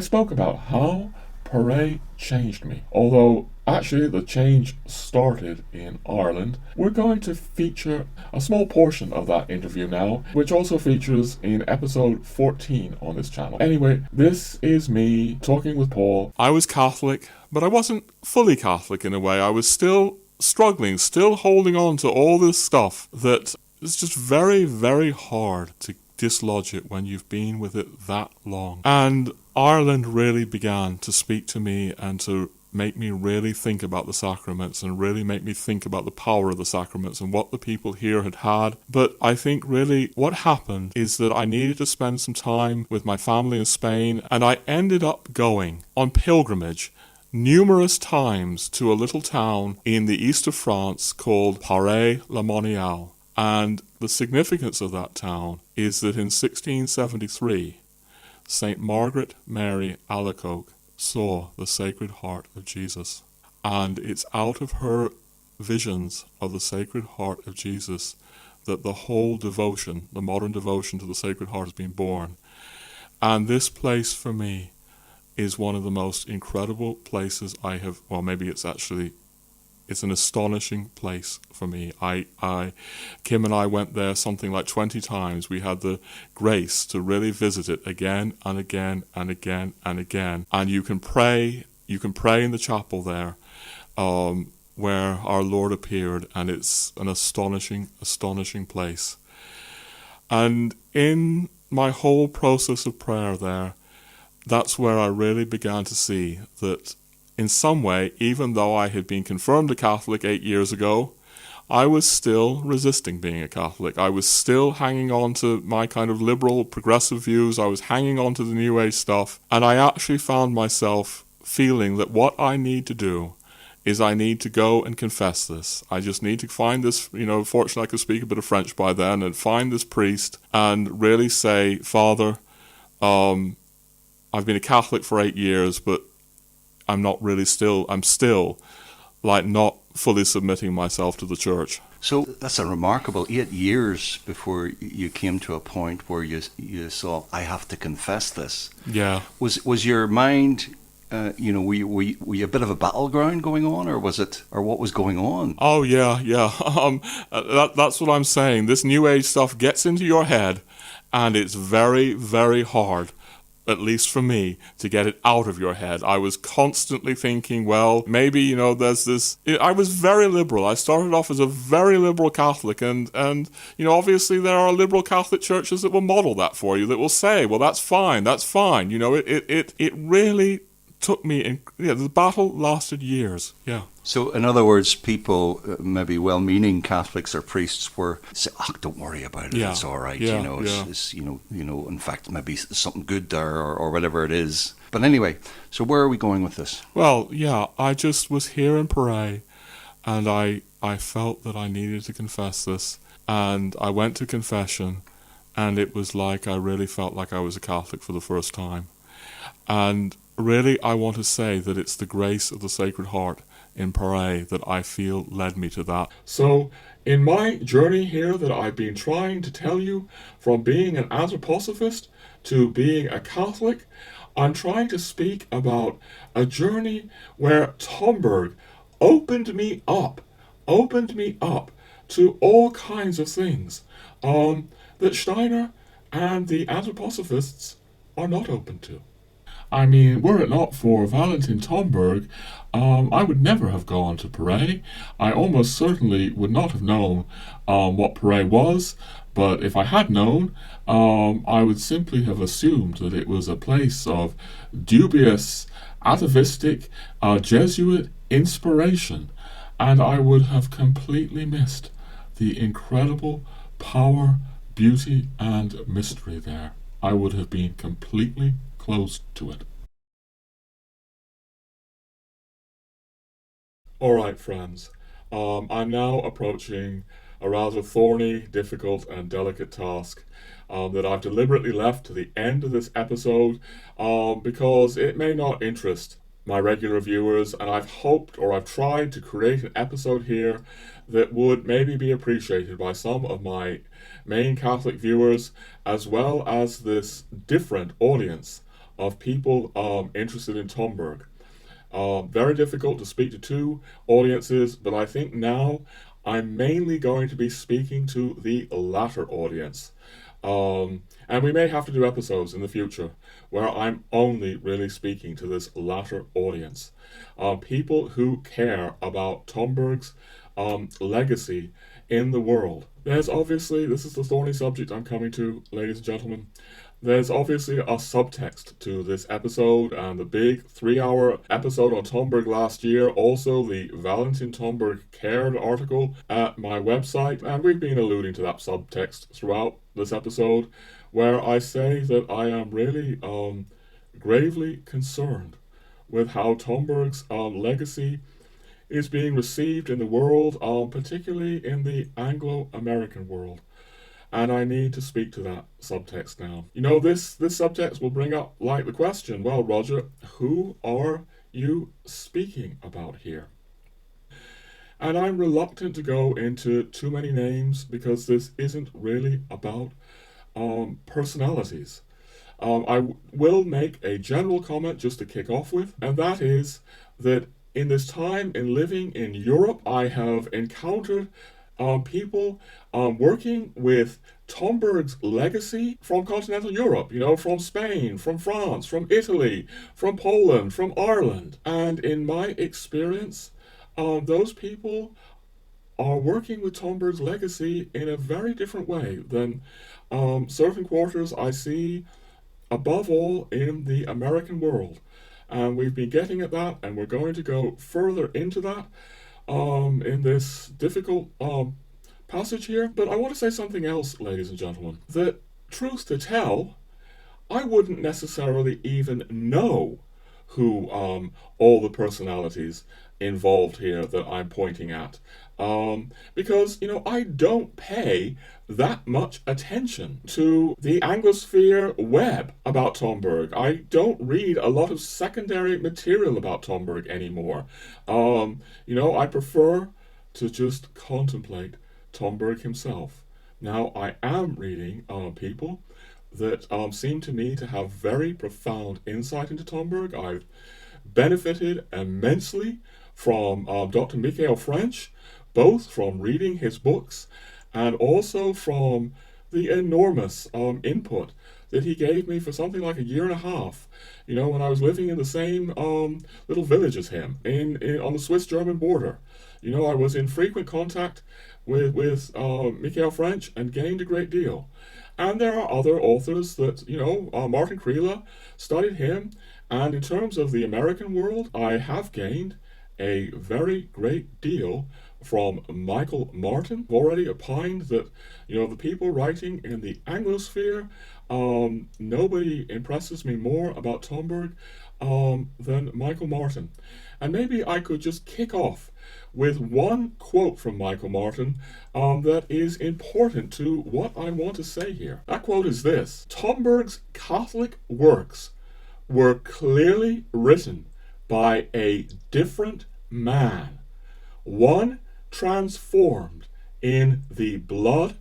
Speaker 1: spoke about how Paray changed me. Although actually the change started in Ireland, we're going to feature a small portion of that interview now, which also features in episode 14 on this channel. Anyway, this is me talking with Paul. I was Catholic, but I wasn't fully Catholic in a way. I was still struggling, still holding on to all this stuff that is just very, very hard to dislodge it when you've been with it that long. And Ireland really began to speak to me and to make me really think about the sacraments and really make me think about the power of the sacraments and what the people here had had. But I think really what happened is that I needed to spend some time with my family in Spain, and I ended up going on pilgrimage numerous times to a little town in the east of France called Paray-le-Monial. And the significance of that town is that in 1673, St. Margaret Mary Alacoque saw the Sacred Heart of Jesus. And it's out of her visions of the Sacred Heart of Jesus that the whole devotion, the modern devotion to the Sacred Heart, has been born. And this place for me is one of the most incredible places I have, well, maybe it's an astonishing place for me. Kim and I went there something like 20 times. We had the grace to really visit it again and again and again and again. And you can pray in the chapel there, where our Lord appeared, and it's an astonishing, astonishing place. And in my whole process of prayer there, that's where I really began to see that in some way, even though I had been confirmed a Catholic 8 years ago, I was still resisting being a Catholic. I was still hanging on to my kind of liberal, progressive views. I was hanging on to the New Age stuff. And I actually found myself feeling that what I need to do is I need to go and confess this. I just need to find this, fortunately I could speak a bit of French by then, and find this priest and really say, Father, I've been a Catholic for 8 years, but I'm still not fully submitting myself to the church.
Speaker 3: So that's a remarkable 8 years before you came to a point where you saw, I have to confess this.
Speaker 1: Yeah.
Speaker 3: Was your mind, were you a bit of a battleground going on, or what was going on?
Speaker 1: Oh yeah. That's what I'm saying. This New Age stuff gets into your head, and it's very, very hard, at least for me, to get it out of your head. I was constantly thinking, well, maybe, there's this... I was very liberal. I started off as a very liberal Catholic, and obviously there are liberal Catholic churches that will model that for you, that will say, well, that's fine. It really took me... the battle lasted years, yeah.
Speaker 3: So, in other words, people, maybe well-meaning Catholics or priests, were saying, don't worry about it, it's all right, It's in fact, maybe something good there, or whatever it is. But anyway, so where are we going with this?
Speaker 1: Well, yeah, I just was here in Paray, and I felt that I needed to confess this, and I went to confession, and it was like I really felt like I was a Catholic for the first time. And really, I want to say that it's the grace of the Sacred Heart in Paray that I feel led me to that. So, in my journey here that I've been trying to tell you, from being an Anthroposophist to being a Catholic, I'm trying to speak about a journey where Tomberg opened me up to all kinds of things that Steiner and the Anthroposophists are not open to. I mean, were it not for Valentin Tomberg, I would never have gone to Paray. I almost certainly would not have known what Paray was, but if I had known, I would simply have assumed that it was a place of dubious, atavistic, Jesuit inspiration, and I would have completely missed the incredible power, beauty, and mystery there. I would have been completely close to it. Alright, friends, I'm now approaching a rather thorny, difficult, and delicate task that I've deliberately left to the end of this episode because it may not interest my regular viewers, and I've hoped, or I've tried to create an episode here that would maybe be appreciated by some of my main Catholic viewers, as well as this different audience of people interested in Tomberg. Very difficult to speak to two audiences, but I think now I'm mainly going to be speaking to the latter audience. And we may have to do episodes in the future where I'm only really speaking to this latter audience. People who care about Tomberg's legacy in the world. There's obviously, this is the thorny subject I'm coming to, ladies and gentlemen. There's obviously a subtext to this episode, and the big 3-hour episode on Tomberg last year, also the Valentin Tomberg Cared article at my website, and we've been alluding to that subtext throughout this episode, where I say that I am really gravely concerned with how Tomberg's legacy is being received in the world, particularly in the Anglo-American world. And I need to speak to that subtext now. You know, this subtext will bring up, like, the question, well, Roger, who are you speaking about here? And I'm reluctant to go into too many names because this isn't really about personalities. I will make a general comment just to kick off with, and that is that in this time in living in Europe, I have encountered people working with Tomberg's legacy from continental Europe, you know, from Spain, from France, from Italy, from Poland, from Ireland. And in my experience, those people are working with Tomberg's legacy in a very different way than certain quarters I see, above all, in the American world. And we've been getting at that, and we're going to go further into that in this difficult passage here. But I want to say something else, ladies and gentlemen, that, truth to tell, I wouldn't necessarily even know who all the personalities involved here that I'm pointing at. Because, you know, I don't pay that much attention to the Anglosphere web about Tomberg. I don't read a lot of secondary material about Tomberg anymore. You know, I prefer to just contemplate Tomberg himself. Now, I am reading people that seem to me to have very profound insight into Tomberg. I've benefited immensely from Dr. Michael Frensch, both from reading his books and also from the enormous input that he gave me for something like a year and a half, you know, when I was living in the same little village as him on the Swiss-German border. You know, I was in frequent contact with Michael Frensch and gained a great deal. And there are other authors that, you know, Martin Creela, studied him, and in terms of the American world, I have gained a very great deal from Michael Martin. I've already opined that, you know, the people writing in the Anglosphere, nobody impresses me more about Tomberg than Michael Martin. And maybe I could just kick off with one quote from Michael Martin that is important to what I want to say here. That quote is this: Tomberg's Catholic works were clearly written by a different man, one transformed in the blood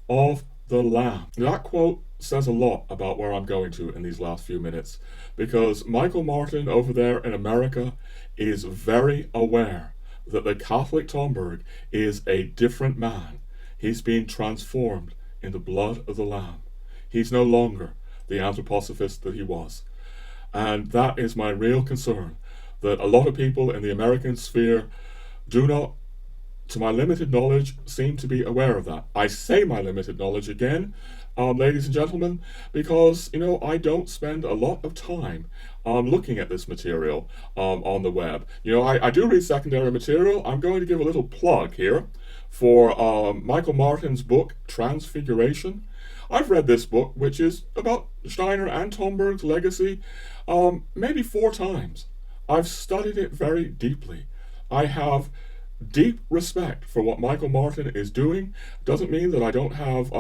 Speaker 1: of the Lamb. That quote says a lot about where I'm going to in these last few minutes, because Michael Martin over there in America is very aware that the Catholic Tomberg is a different man. He's been transformed in the blood of the Lamb. He's no longer the Anthroposophist that he was. And that is my real concern, that a lot of people in the American sphere do not, to my limited knowledge, seem to be aware of that. I say my limited knowledge again, ladies and gentlemen, because, you know, I don't spend a lot of time looking at this material on the web. You know, I do read secondary material. I'm going to give a little plug here for Michael Martin's book, Transfiguration. I've read this book, which is about Steiner and Tomberg's legacy, maybe 4 times. I've studied it very deeply. I have deep respect for what Michael Martin is doing. Doesn't mean that I don't have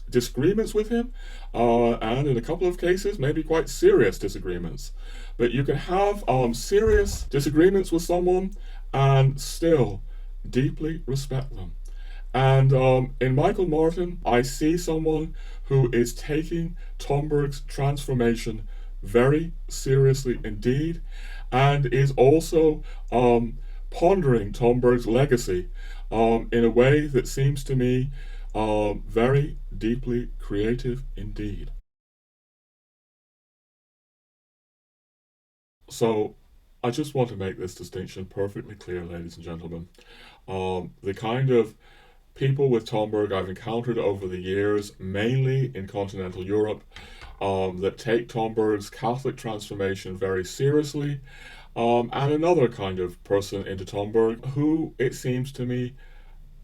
Speaker 1: disagreements with him, and in a couple of cases, maybe quite serious disagreements. But you can have serious disagreements with someone and still deeply respect them. And in Michael Martin, I see someone who is taking Tomberg's transformation very seriously indeed, and is also pondering Tomberg's legacy in a way that seems to me very deeply creative indeed. So I just want to make this distinction perfectly clear, ladies and gentlemen. The kind of people with Tomberg I've encountered over the years, mainly in continental Europe, that take Tomberg's Catholic transformation very seriously, and another kind of person into Tomberg who, it seems to me,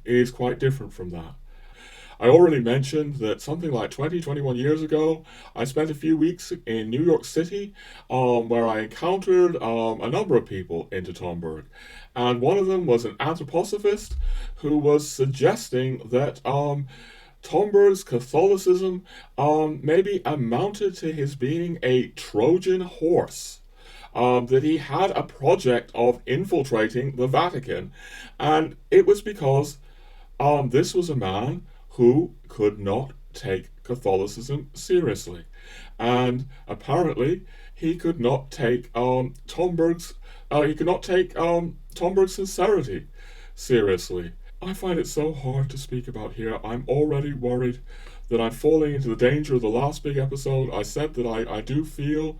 Speaker 1: is quite different from that. I already mentioned that something like 21 years ago, I spent a few weeks in New York City where I encountered a number of people into Tomberg. And one of them was an Anthroposophist who was suggesting that Tomberg's Catholicism maybe amounted to his being a Trojan horse. That he had a project of infiltrating the Vatican. And it was because this was a man who could not take Catholicism seriously. And apparently he could not take Tomberg's sincerity seriously. I find it so hard to speak about here. I'm already worried that I'm falling into the danger of the last big episode. I said that I do feel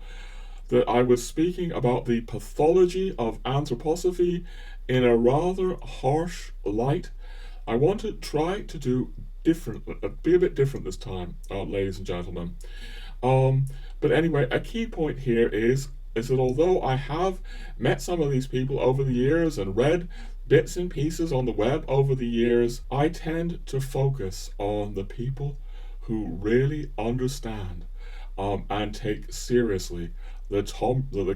Speaker 1: that I was speaking about the pathology of Anthroposophy in a rather harsh light. I want to try to do be a bit different this time, ladies and gentlemen. But anyway, a key point here is that although I have met some of these people over the years and read bits and pieces on the web over the years, I tend to focus on the people who really understand and take seriously the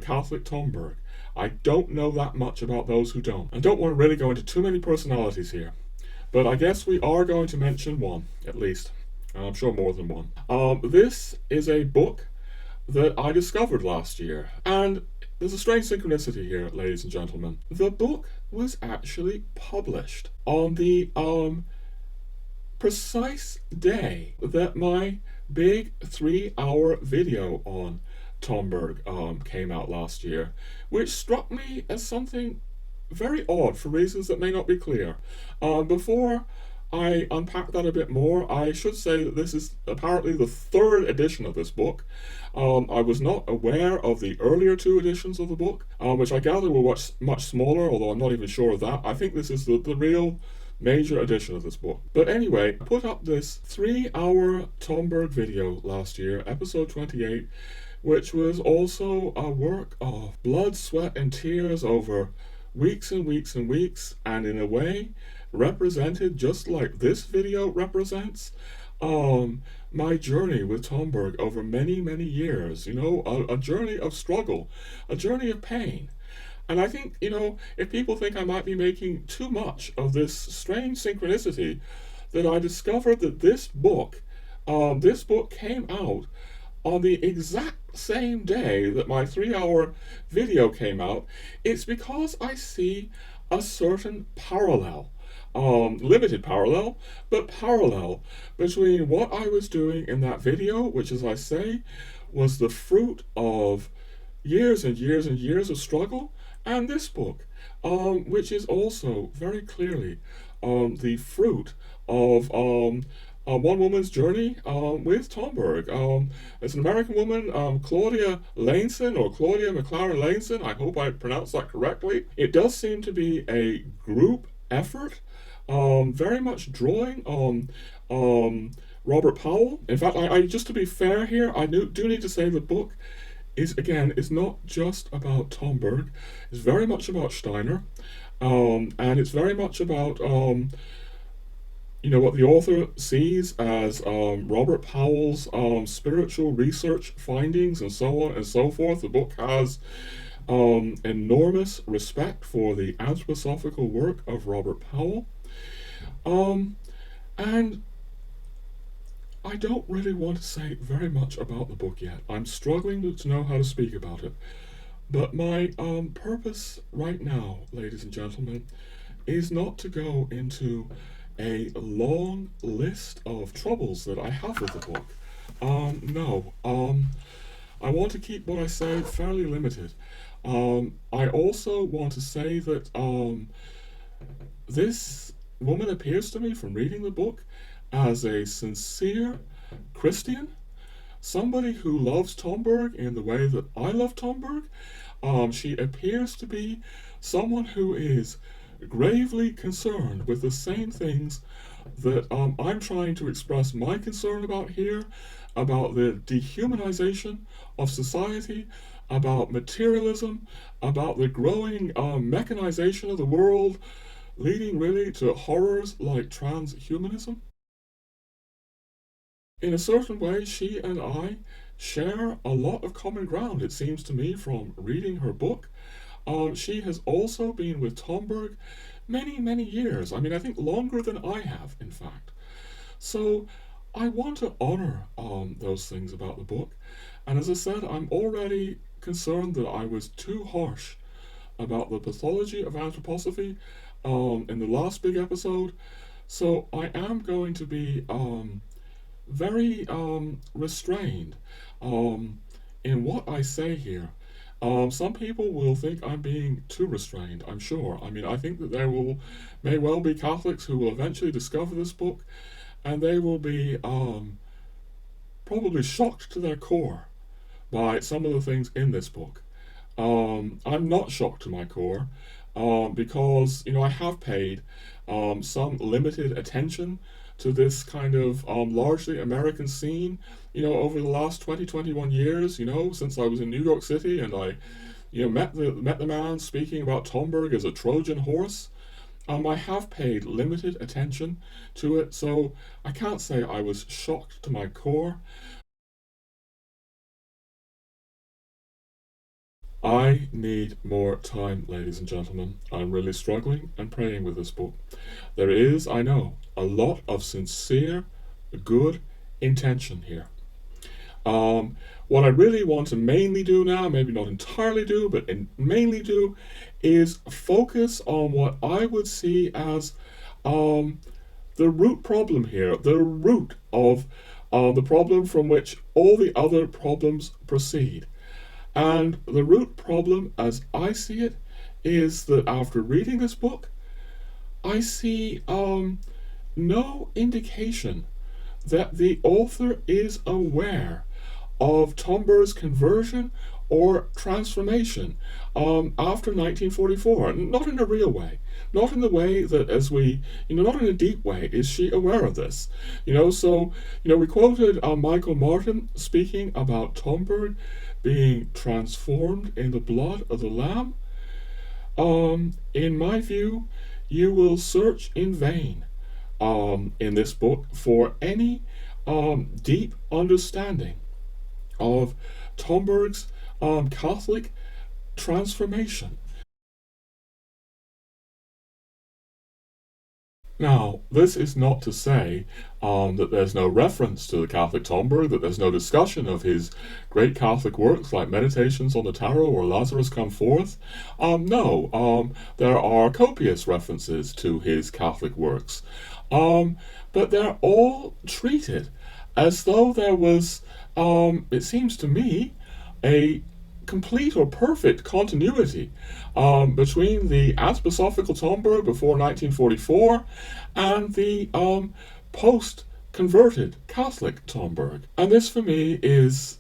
Speaker 1: Catholic Tomberg. I don't know that much about those who don't. I don't want to really go into too many personalities here, but I guess we are going to mention one, at least. I'm sure more than one. This is a book that I discovered last year, and there's a strange synchronicity here, ladies and gentlemen. The book was actually published on the precise day that my big 3-hour video on Tomberg came out last year, which struck me as something very odd for reasons that may not be clear. Before I unpack that a bit more, I should say that this is apparently the 3rd edition of this book. I was not aware of the earlier 2 editions of the book, which I gather were much smaller, although I'm not even sure of that. I think this is the real major edition of this book. But anyway, I put up this 3-hour Tomberg video last year, episode 28, which was also a work of blood, sweat, and tears over weeks and weeks and weeks, and in a way represented, just like this video represents, my journey with Tomberg over many, many years. A journey of struggle, a journey of pain. And I think, if people think I might be making too much of this strange synchronicity, that I discovered that this book came out on the exact same day that my 3-hour video came out, it's because I see a certain parallel, limited parallel, but parallel between what I was doing in that video, which, as I say, was the fruit of years and years and years of struggle, and this book, which is also very clearly the fruit of one woman's journey with Tomberg. It's an American woman, Claudia Laneson, or Claudia McLaren Laneson. I hope I pronounced that correctly. It does seem to be a group effort, very much drawing on Robert Powell. In fact, I just to be fair here, I do need to say the book is not just about Tomberg. It's very much about Steiner, and it's very much about what the author sees as Robert Powell's spiritual research findings and so on and so forth. The book has enormous respect for the anthroposophical work of Robert Powell. And I don't really want to say very much about the book yet. I'm struggling to know how to speak about it. But my purpose right now, ladies and gentlemen, is not to go into a long list of troubles that I have with the book. No. I want to keep what I say fairly limited. I also want to say that this woman appears to me, from reading the book, as a sincere Christian, somebody who loves Tomberg in the way that I love Tomberg. She appears to be someone who is gravely concerned with the same things that I'm trying to express my concern about here, about the dehumanization of society, about materialism, about the growing mechanization of the world, leading really to horrors like transhumanism. In a certain way, she and I share a lot of common ground, it seems to me, from reading her book. She has also been with Tomberg many, many years. I mean, I think longer than I have, in fact. So I want to honor those things about the book. And as I said, I'm already concerned that I was too harsh about the pathology of anthroposophy in the last big episode. So I am going to be very restrained in what I say here. Some people will think I'm being too restrained, I'm sure. I mean, I think that there may well be Catholics who will eventually discover this book, and they will be probably shocked to their core by some of the things in this book. I'm not shocked to my core because, I have paid some limited attention to this kind of largely American scene, over the last 21 years, since I was in New York City and I, met the man speaking about Tomberg as a Trojan horse. I have paid limited attention to it, so I can't say I was shocked to my core. I need more time, ladies and gentlemen. I'm really struggling and praying with this book. There is, I know, a lot of sincere, good intention here. What I really want to mainly do now, maybe not entirely do, but mainly do, is focus on what I would see as the root problem here, the root of the problem from which all the other problems proceed. And the root problem, as I see it, is that after reading this book, I see no indication that the author is aware of Tomberg's conversion or transformation after 1944. Not in a real way. Not in the way that not in a deep way is she aware of this. So we quoted Michael Martin speaking about Tomberg being transformed in the blood of the Lamb. In my view, you will search in vain in this book for any deep understanding of Tomberg's Catholic transformation. Now, this is not to say that there's no reference to the Catholic Tomberg, that there's no discussion of his great Catholic works like Meditations on the Tarot or Lazarus Come Forth. No, there are copious references to his Catholic works, but they're all treated as though there was, it seems to me, a complete or perfect continuity between the Anthroposophical Tomberg before 1944 and the post-converted Catholic Tomberg. And this, for me, is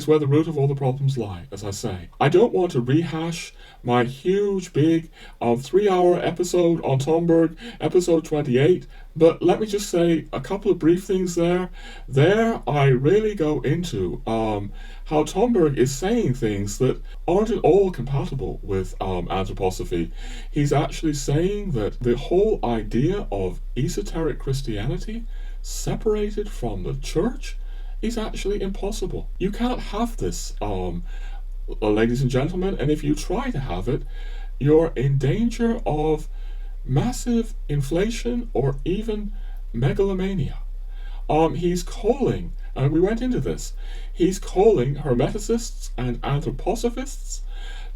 Speaker 1: where the root of all the problems lie, as I say. I don't want to rehash my huge, big, 3-hour episode on Tomberg, episode 28, but let me just say a couple of brief things there. There, I really go into how Tomberg is saying things that aren't at all compatible with anthroposophy. He's actually saying that the whole idea of esoteric Christianity separated from the church is actually impossible. You can't have this ladies and gentlemen, and if you try to have it, you're in danger of massive inflation or even megalomania. He's calling, and we went into this, he's calling Hermeticists and Anthroposophists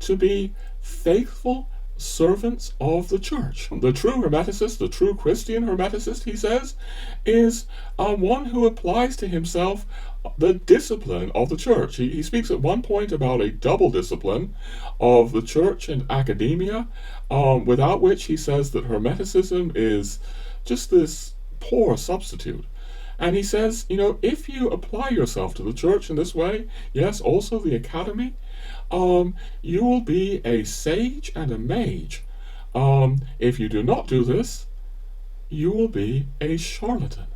Speaker 1: to be faithful servants of the church. The true Hermeticist, the true Christian Hermeticist, he says, is one who applies to himself the discipline of the church. He speaks at one point about a double discipline of the church and academia, without which he says that Hermeticism is just this poor substitute. And he says, if you apply yourself to the church in this way, yes, also the academy, you will be a sage and a mage. If you do not do this, you will be a charlatan.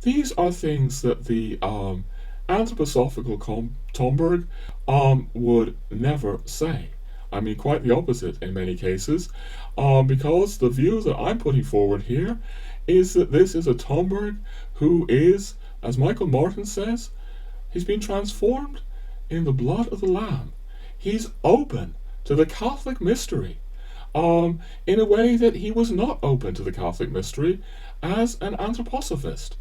Speaker 1: These are things that the anthroposophical Tomberg would never say. I mean, quite the opposite in many cases, because the view that I'm putting forward here is that this is a Tomberg who is, as Michael Martin says, he's been transformed in the blood of the Lamb. He's open to the Catholic mystery in a way that he was not open to the Catholic mystery as an anthroposophist.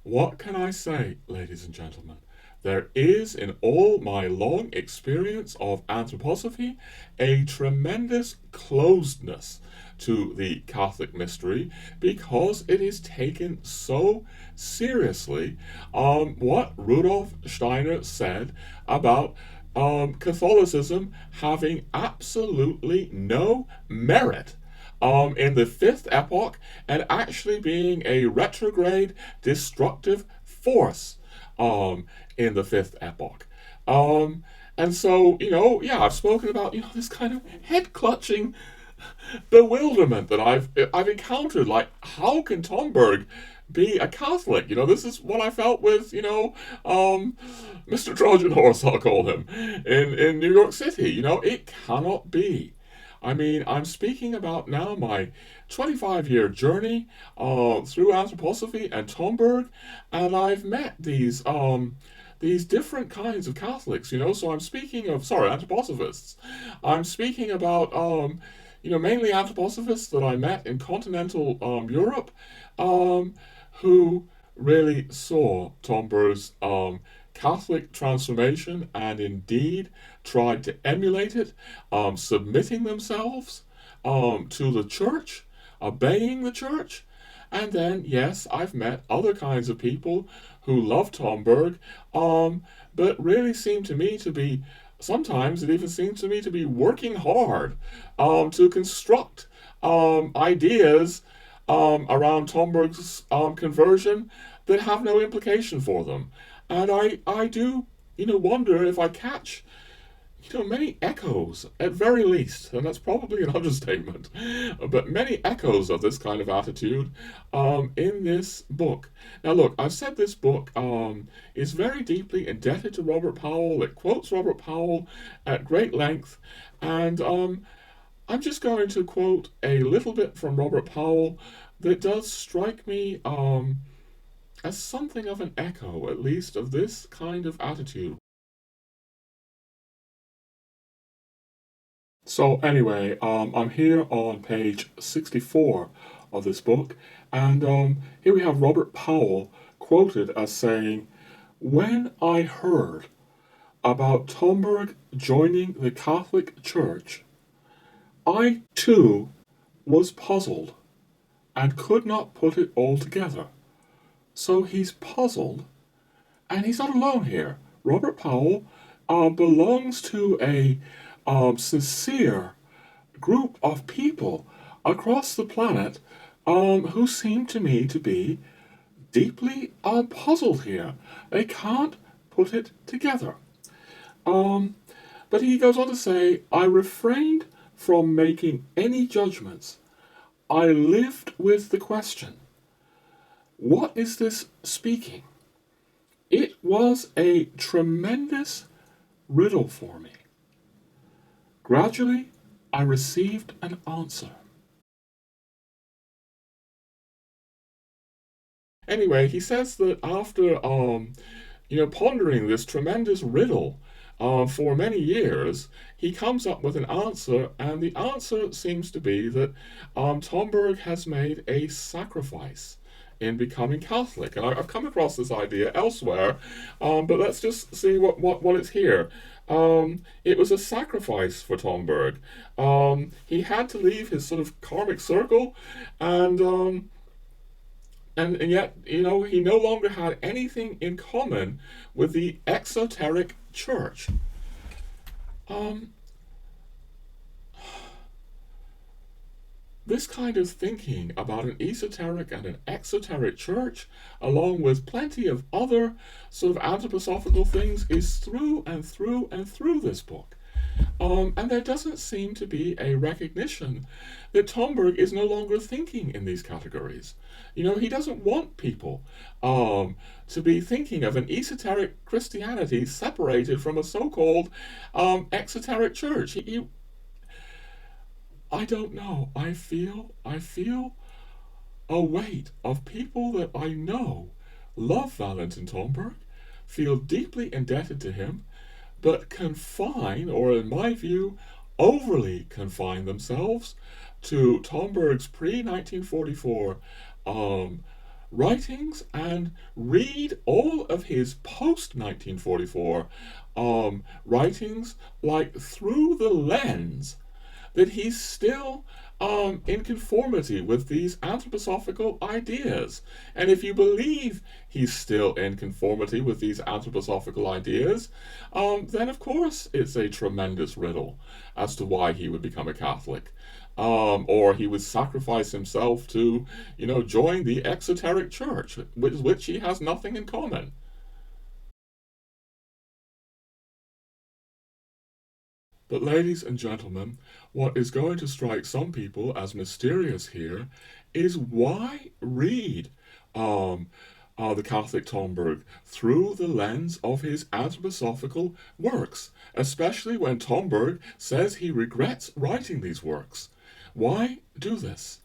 Speaker 1: What can I say, ladies and gentlemen? There is, in all my long experience of anthroposophy, a tremendous closedness to the Catholic mystery because it is taken so seriously. What Rudolf Steiner said about Catholicism having absolutely no merit in the fifth epoch and actually being a retrograde, destructive force in the fifth epoch. And so, I've spoken about, this kind of head-clutching bewilderment that I've encountered. Like, how can Tomberg be a Catholic? This is what I felt with, Mr. Trojan Horse, I'll call him, in New York City. It cannot be. I mean, I'm speaking about now my 25-year journey through Anthroposophy and Tomberg, and I've met these different kinds of Catholics, so I'm speaking of, Anthroposophists. I'm speaking about, mainly Anthroposophists that I met in continental Europe, who really saw Tomberg's Catholic transformation and indeed tried to emulate it, submitting themselves to the church, obeying the church. And then, yes, I've met other kinds of people who love Tomberg, but really seem to me to be, sometimes it even seems to me to be working hard to construct ideas around Tomberg's conversion that have no implication for them. And I do, wonder if I catch, many echoes, at very least, and that's probably an understatement, but many echoes of this kind of attitude in this book. Now look, I've said this book is very deeply indebted to Robert Powell. It quotes Robert Powell at great length, and I'm just going to quote a little bit from Robert Powell that does strike me as something of an echo, at least, of this kind of attitude. So anyway, I'm here on page 64 of this book, and here we have Robert Powell quoted as saying, "When I heard about Tomberg joining the Catholic Church, I too was puzzled and could not put it all together." So he's puzzled, and he's not alone here. Robert Powell belongs to a sincere group of people across the planet who seem to me to be deeply puzzled here. They can't put it together. But he goes on to say, "I refrained from making any judgments. I lived with the question, what is this speaking? It was a tremendous riddle for me. Gradually, I received an answer." Anyway, he says that after pondering this tremendous riddle for many years, he comes up with an answer, and the answer seems to be that Tomberg has made a sacrifice in becoming Catholic. And I've come across this idea elsewhere, but let's just see what it's here. It was a sacrifice for Tomberg. He had to leave his sort of karmic circle, and yet, he no longer had anything in common with the exoteric church. This kind of thinking about an esoteric and an exoteric church, along with plenty of other sort of anthroposophical things, is through and through and through this book. And there doesn't seem to be a recognition that Tomberg is no longer thinking in these categories. He doesn't want people to be thinking of an esoteric Christianity separated from a so-called exoteric church. I don't know. I feel a weight of people that I know love Valentin Tomberg, feel deeply indebted to him, but confine, or in my view, overly confine themselves to Tomberg's pre-1944 writings, and read all of his post-1944 writings like through the lens that he's still in conformity with these anthroposophical ideas. And if you believe he's still in conformity with these anthroposophical ideas, then of course it's a tremendous riddle as to why he would become a Catholic. Or he would sacrifice himself to, join the exoteric church, with which he has nothing in common. But ladies and gentlemen, what is going to strike some people as mysterious here is why read the Catholic Tomberg through the lens of his anthroposophical works, especially when Tomberg says he regrets writing these works. Why do this?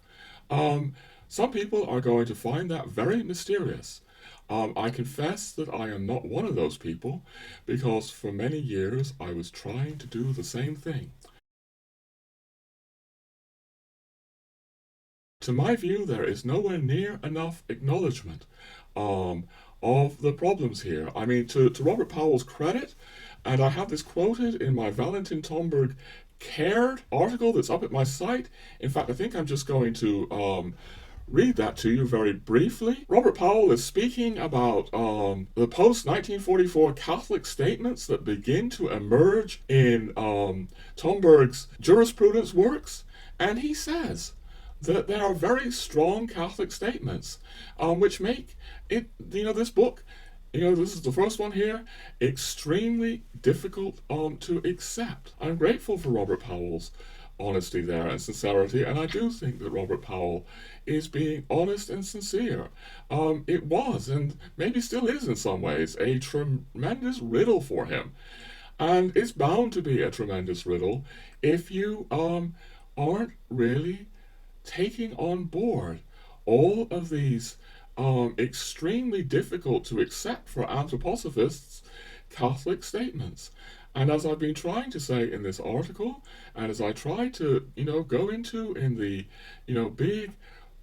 Speaker 1: Some people are going to find that very mysterious. I confess that I am not one of those people, because for many years I was trying to do the same thing. To my view, there is nowhere near enough acknowledgement of the problems here. I mean, to Robert Powell's credit, and I have this quoted in my Valentin Tomberg Cared article that's up at my site. In fact, I think I'm just going to read that to you very briefly. Robert Powell is speaking about the post-1944 Catholic statements that begin to emerge in Tomberg's jurisprudence works, and he says that there are very strong Catholic statements which make it, this book, this is the first one here, extremely difficult to accept. I'm grateful for Robert Powell's honesty there and sincerity, and I do think that Robert Powell is being honest and sincere. It was, and maybe still is in some ways, a tremendous riddle for him. And it's bound to be a tremendous riddle if you aren't really taking on board all of these extremely difficult to accept for anthroposophists Catholic statements. And as I've been trying to say in this article, and as I try to, go into in the, big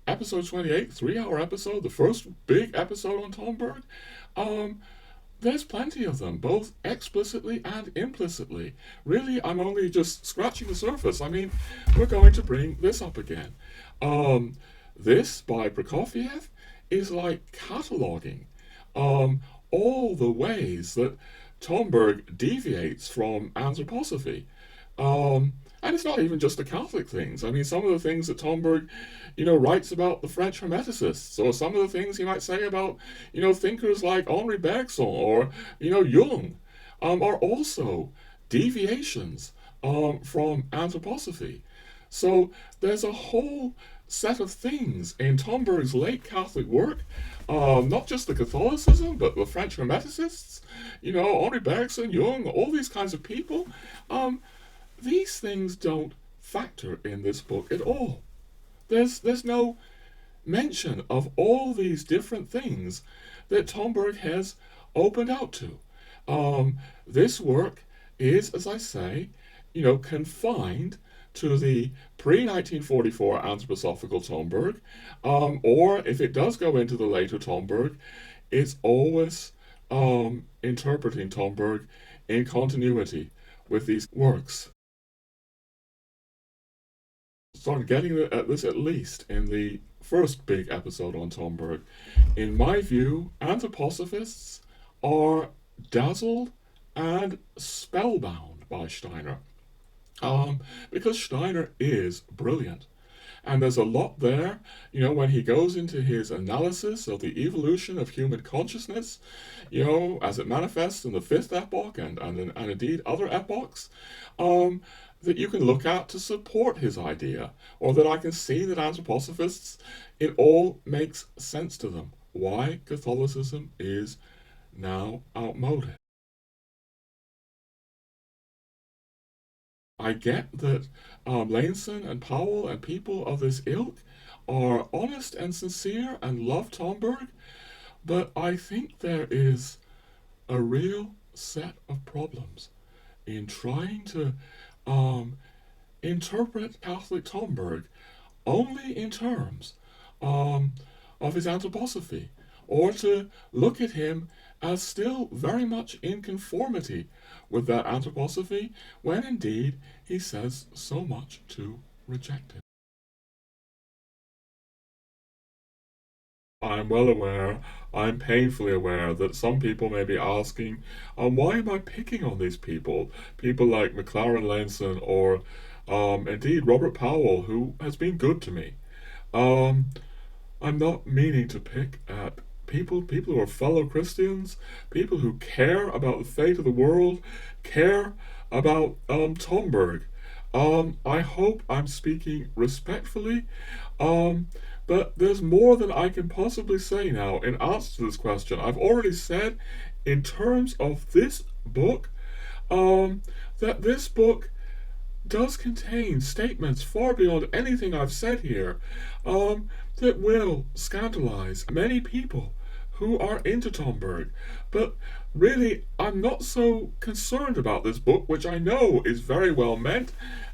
Speaker 1: episode 28, 3-hour episode, the first big episode on Tomberg, there's plenty of them, both explicitly and implicitly. Really, I'm only just scratching the surface. I mean, we're going to bring this up again. This, by Prokofiev, is like cataloging all the ways that Tomberg deviates from anthroposophy. And it's not even just the Catholic things. I mean, some of the things that Tomberg, writes about the French Hermeticists, or some of the things he might say about, thinkers like Henri Bergson or, Jung, are also deviations from anthroposophy. So there's a whole set of things in Tomberg's late Catholic work, not just the Catholicism, but the French Hermeticists, Henri Bergson, Jung, all these kinds of people. These things don't factor in this book at all. There's no mention of all these different things that Tomberg has opened out to. This work is, as I say, confined to the pre-1944 anthroposophical Tomberg, or if it does go into the later Tomberg, it's always interpreting Tomberg in continuity with these works. Started getting at this at least in the first big episode on Tomberg. In my view, anthroposophists are dazzled and spellbound by Steiner. Because Steiner is brilliant. And there's a lot there, when he goes into his analysis of the evolution of human consciousness, as it manifests in the fifth epoch and indeed other epochs, that you can look at to support his idea, or that I can see that anthroposophists, it all makes sense to them why Catholicism is now outmoded. I get that Valentin and Powell and people of this ilk are honest and sincere and love Tomberg, but I think there is a real set of problems in trying to interpret Catholic Tomberg only in terms of his anthroposophy, or to look at him as still very much in conformity with that anthroposophy, when indeed he says so much to reject it. I'm well aware, I'm painfully aware that some people may be asking, why am I picking on these people? People like McLaren Lanson or indeed Robert Powell, who has been good to me. I'm not meaning to pick at people who are fellow Christians, people who care about the fate of the world, care about Tomberg. I hope I'm speaking respectfully, but there's more than I can possibly say now in answer to this question. I've already said, in terms of this book, that this book does contain statements far beyond anything I've said here, that will scandalize many people who are into Tomberg. But really, I'm not so concerned about this book, which I know is very well meant,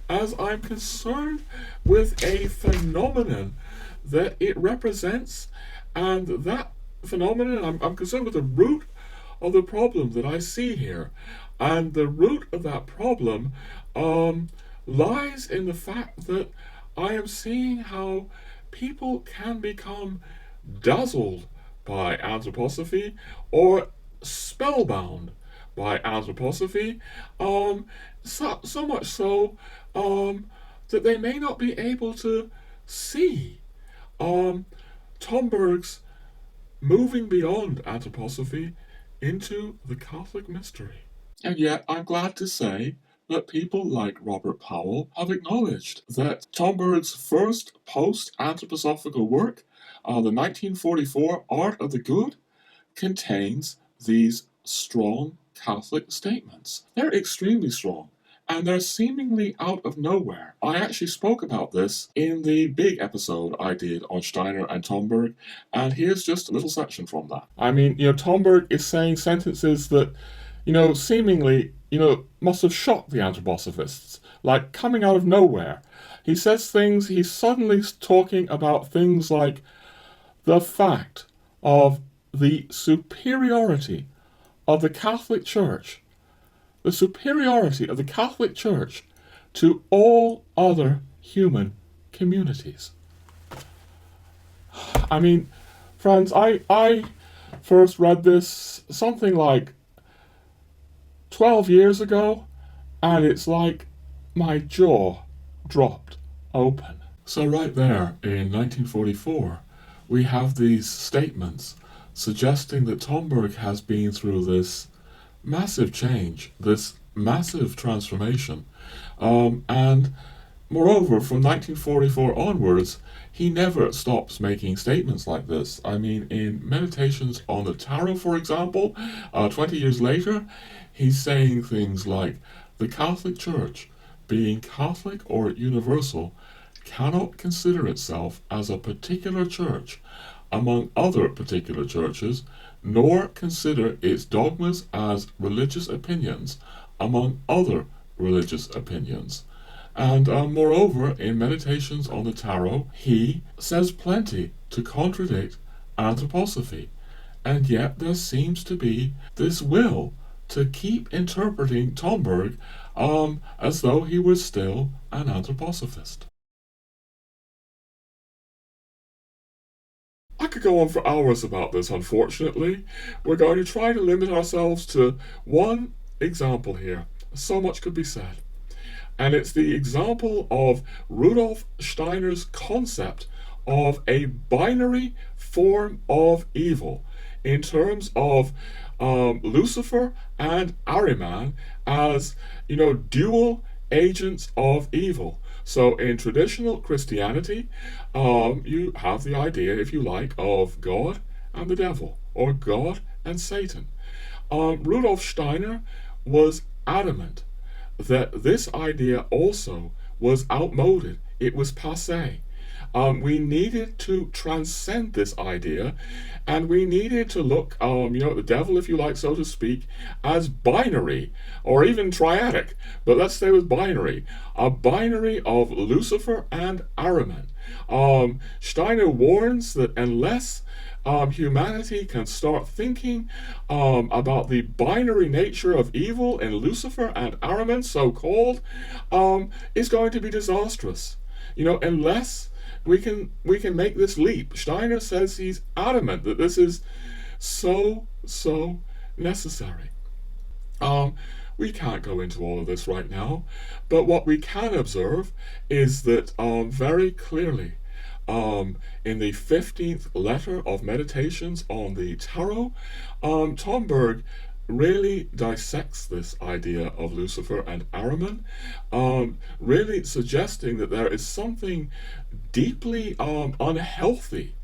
Speaker 1: as I'm concerned with a phenomenon that it represents, and that phenomenon, I'm concerned with the root of the problem that I see here. And the root of that problem lies in the fact that I am seeing how people can become dazzled by anthroposophy or spellbound by anthroposophy, so much so that they may not be able to see Tomberg's moving beyond anthroposophy into the Catholic mystery. And yet I'm glad to say that people like Robert Powell have acknowledged that Tomberg's first post-anthroposophical work, the 1944 Art of the Good, contains these strong Catholic statements. They're extremely strong, and they're seemingly out of nowhere. I actually spoke about this in the big episode I did on Steiner and Tomberg, and here's just a little section from that. I mean, Tomberg is saying sentences that, seemingly, must have shocked the anthroposophists, like coming out of nowhere. He says things, he's suddenly talking about things like the fact of the superiority of the Catholic Church, the superiority of the Catholic Church to all other human communities. I mean, friends, I first read this something like 12 years ago, and it's like my jaw dropped open. So right there in 1944, we have these statements suggesting that Tomberg has been through this massive change, this massive transformation, and moreover, from 1944 onwards, he never stops making statements like this. I mean, in Meditations on the Tarot, for example, 20 years later, he's saying things like, the Catholic Church, being Catholic or universal, cannot consider itself as a particular church among other particular churches, nor consider its dogmas as religious opinions among other religious opinions. And moreover, in Meditations on the Tarot, he says plenty to contradict Anthroposophy, and yet there seems to be this will to keep interpreting Tomberg as though he was still an Anthroposophist. I could go on for hours about this, unfortunately. We're going to try to limit ourselves to one example here. So much could be said. And it's the example of Rudolf Steiner's concept of a binary form of evil in terms of Lucifer and Ahriman as, dual agents of evil. So in traditional Christianity, you have the idea, if you like, of God and the devil, or God and Satan. Rudolf Steiner was adamant that this idea also was outmoded. It was passé. We needed to transcend this idea, and we needed to look, the devil, if you like, so to speak, as binary, or even triadic, but let's stay with binary, a binary of Lucifer and Ahriman. Steiner warns that unless humanity can start thinking about the binary nature of evil in Lucifer and Ahriman, so-called, it's going to be disastrous. Unless we can make this leap. Steiner says he's adamant that this is so necessary. We can't go into all of this right now, but what we can observe is that very clearly in the 15th letter of Meditations on the Tarot, Tomberg really dissects this idea of Lucifer and Ahriman, really suggesting that there is something deeply unhealthy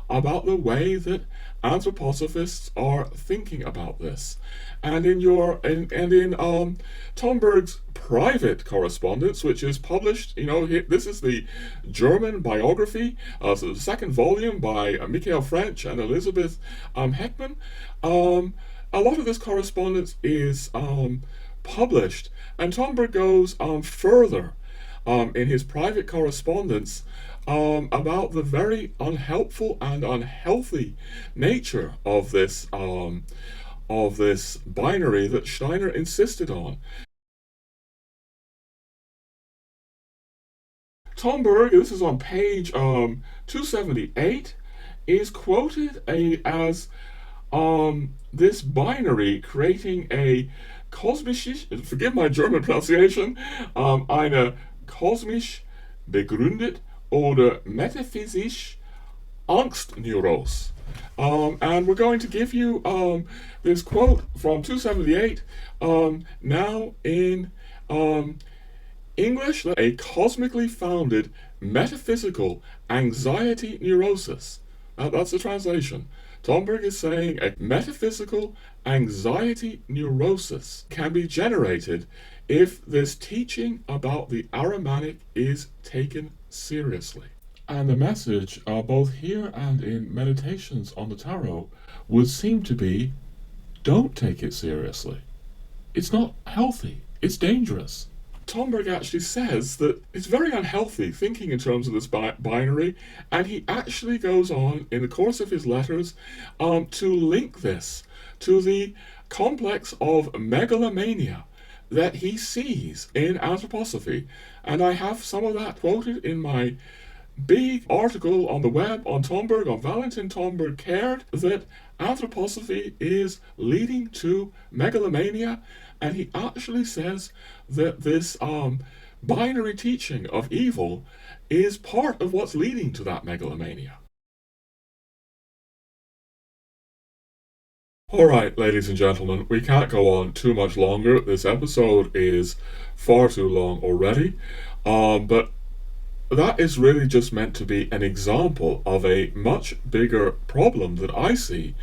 Speaker 1: about the way that Anthroposophists are thinking about this. And in Tomberg's private correspondence, which is published, this is the German biography, so the second volume by Michael Frensch and Elizabeth Heckman. A lot of this correspondence is published, and Tomberg goes further in his private correspondence about the very unhelpful and unhealthy nature of this binary that Steiner insisted on. Tomberg, this is on page 278, is quoted as this binary creating a kosmische, forgive my German pronunciation, eine kosmisch begründet oder metaphysisch Angstneurose. And we're going to give you this quote from 278 now in English, a cosmically founded metaphysical anxiety neurosis. That's the translation. Tomberg is saying a metaphysical anxiety neurosis can be generated if this teaching about the Ahrimanic is taken seriously. And the message, both here and in Meditations on the Tarot, would seem to be, don't take it seriously. It's not healthy. It's dangerous. Tomberg actually says that it's very unhealthy thinking in terms of this binary, and he actually goes on in the course of his letters to link this to the complex of megalomania that he sees in Anthroposophy. And I have some of that quoted in my big article on the web on Tomberg, on Valentin Tomberg Cared, that Anthroposophy is leading to megalomania, and he actually says that this binary teaching of evil is part of what's leading to that megalomania. Alright, ladies and gentlemen, we can't go on too much longer. This episode is far too long already, but that is really just meant to be an example of a much bigger problem that I see,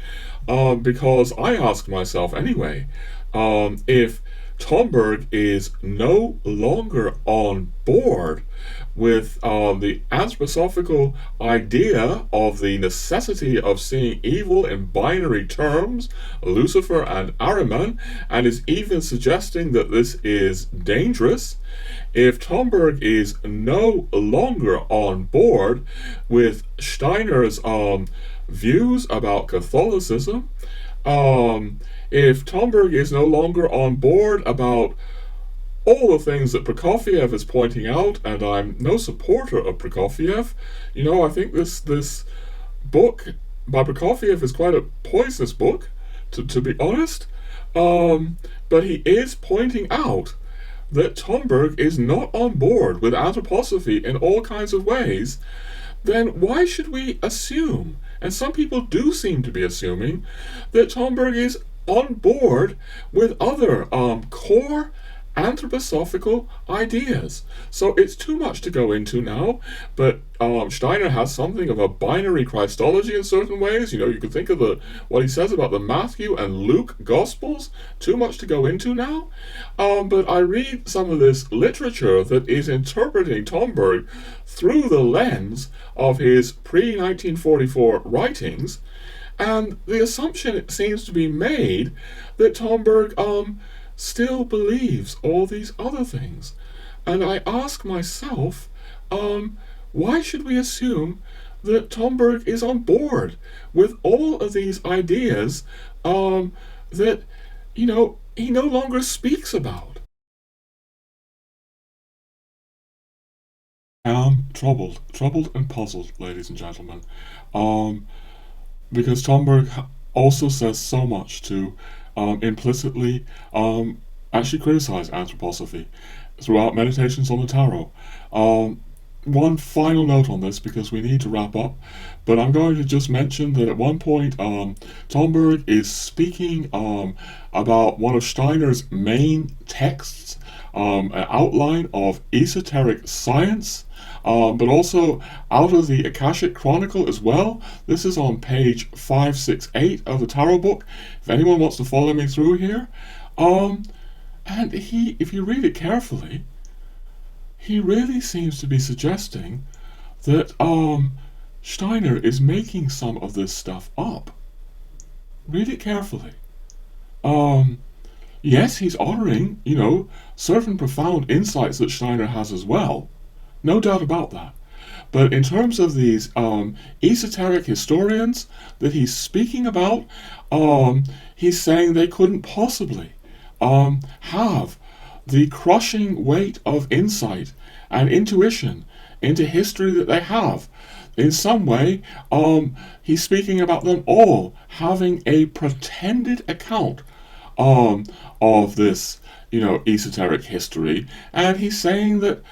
Speaker 1: because I ask myself anyway, if Tomberg is no longer on board with the anthroposophical idea of the necessity of seeing evil in binary terms, Lucifer and Ahriman, and is even suggesting that this is dangerous. If Tomberg is no longer on board with Steiner's views about Catholicism, if Tomberg is no longer on board about all the things that Prokofiev is pointing out, and I'm no supporter of Prokofiev, I think this book by Prokofiev is quite a poisonous book, to be honest, but he is pointing out that Tomberg is not on board with Anthroposophy in all kinds of ways, then why should we assume, and some people do seem to be assuming, that Tomberg is on board with other core anthroposophical ideas? So it's too much to go into now, but Steiner has something of a binary Christology in certain ways. You could think of what he says about the Matthew and Luke Gospels. Too much to go into now. But I read some of this literature that is interpreting Tomberg through the lens of his pre-1944 writings, and the assumption seems to be made that Tomberg still believes all these other things. And I ask myself, why should we assume that Tomberg is on board with all of these ideas that, he no longer speaks about? I'm troubled and puzzled, ladies and gentlemen. Because Tomberg also says so much to implicitly actually criticize Anthroposophy throughout Meditations on the Tarot. One final note on this, because we need to wrap up, but I'm going to just mention that at one point Tomberg is speaking about one of Steiner's main texts, an outline of esoteric science, but also out of the Akashic Chronicle as well. This is on page 568 of the Tarot book, if anyone wants to follow me through here. And if you read it carefully, he really seems to be suggesting that Steiner is making some of this stuff up. Read it carefully. Yes, he's honoring, certain profound insights that Steiner has as well. No doubt about that. But in terms of these esoteric historians that he's speaking about, he's saying they couldn't possibly have the crushing weight of insight and intuition into history that they have. In some way, he's speaking about them all having a pretended account of this, esoteric history, and he's saying that,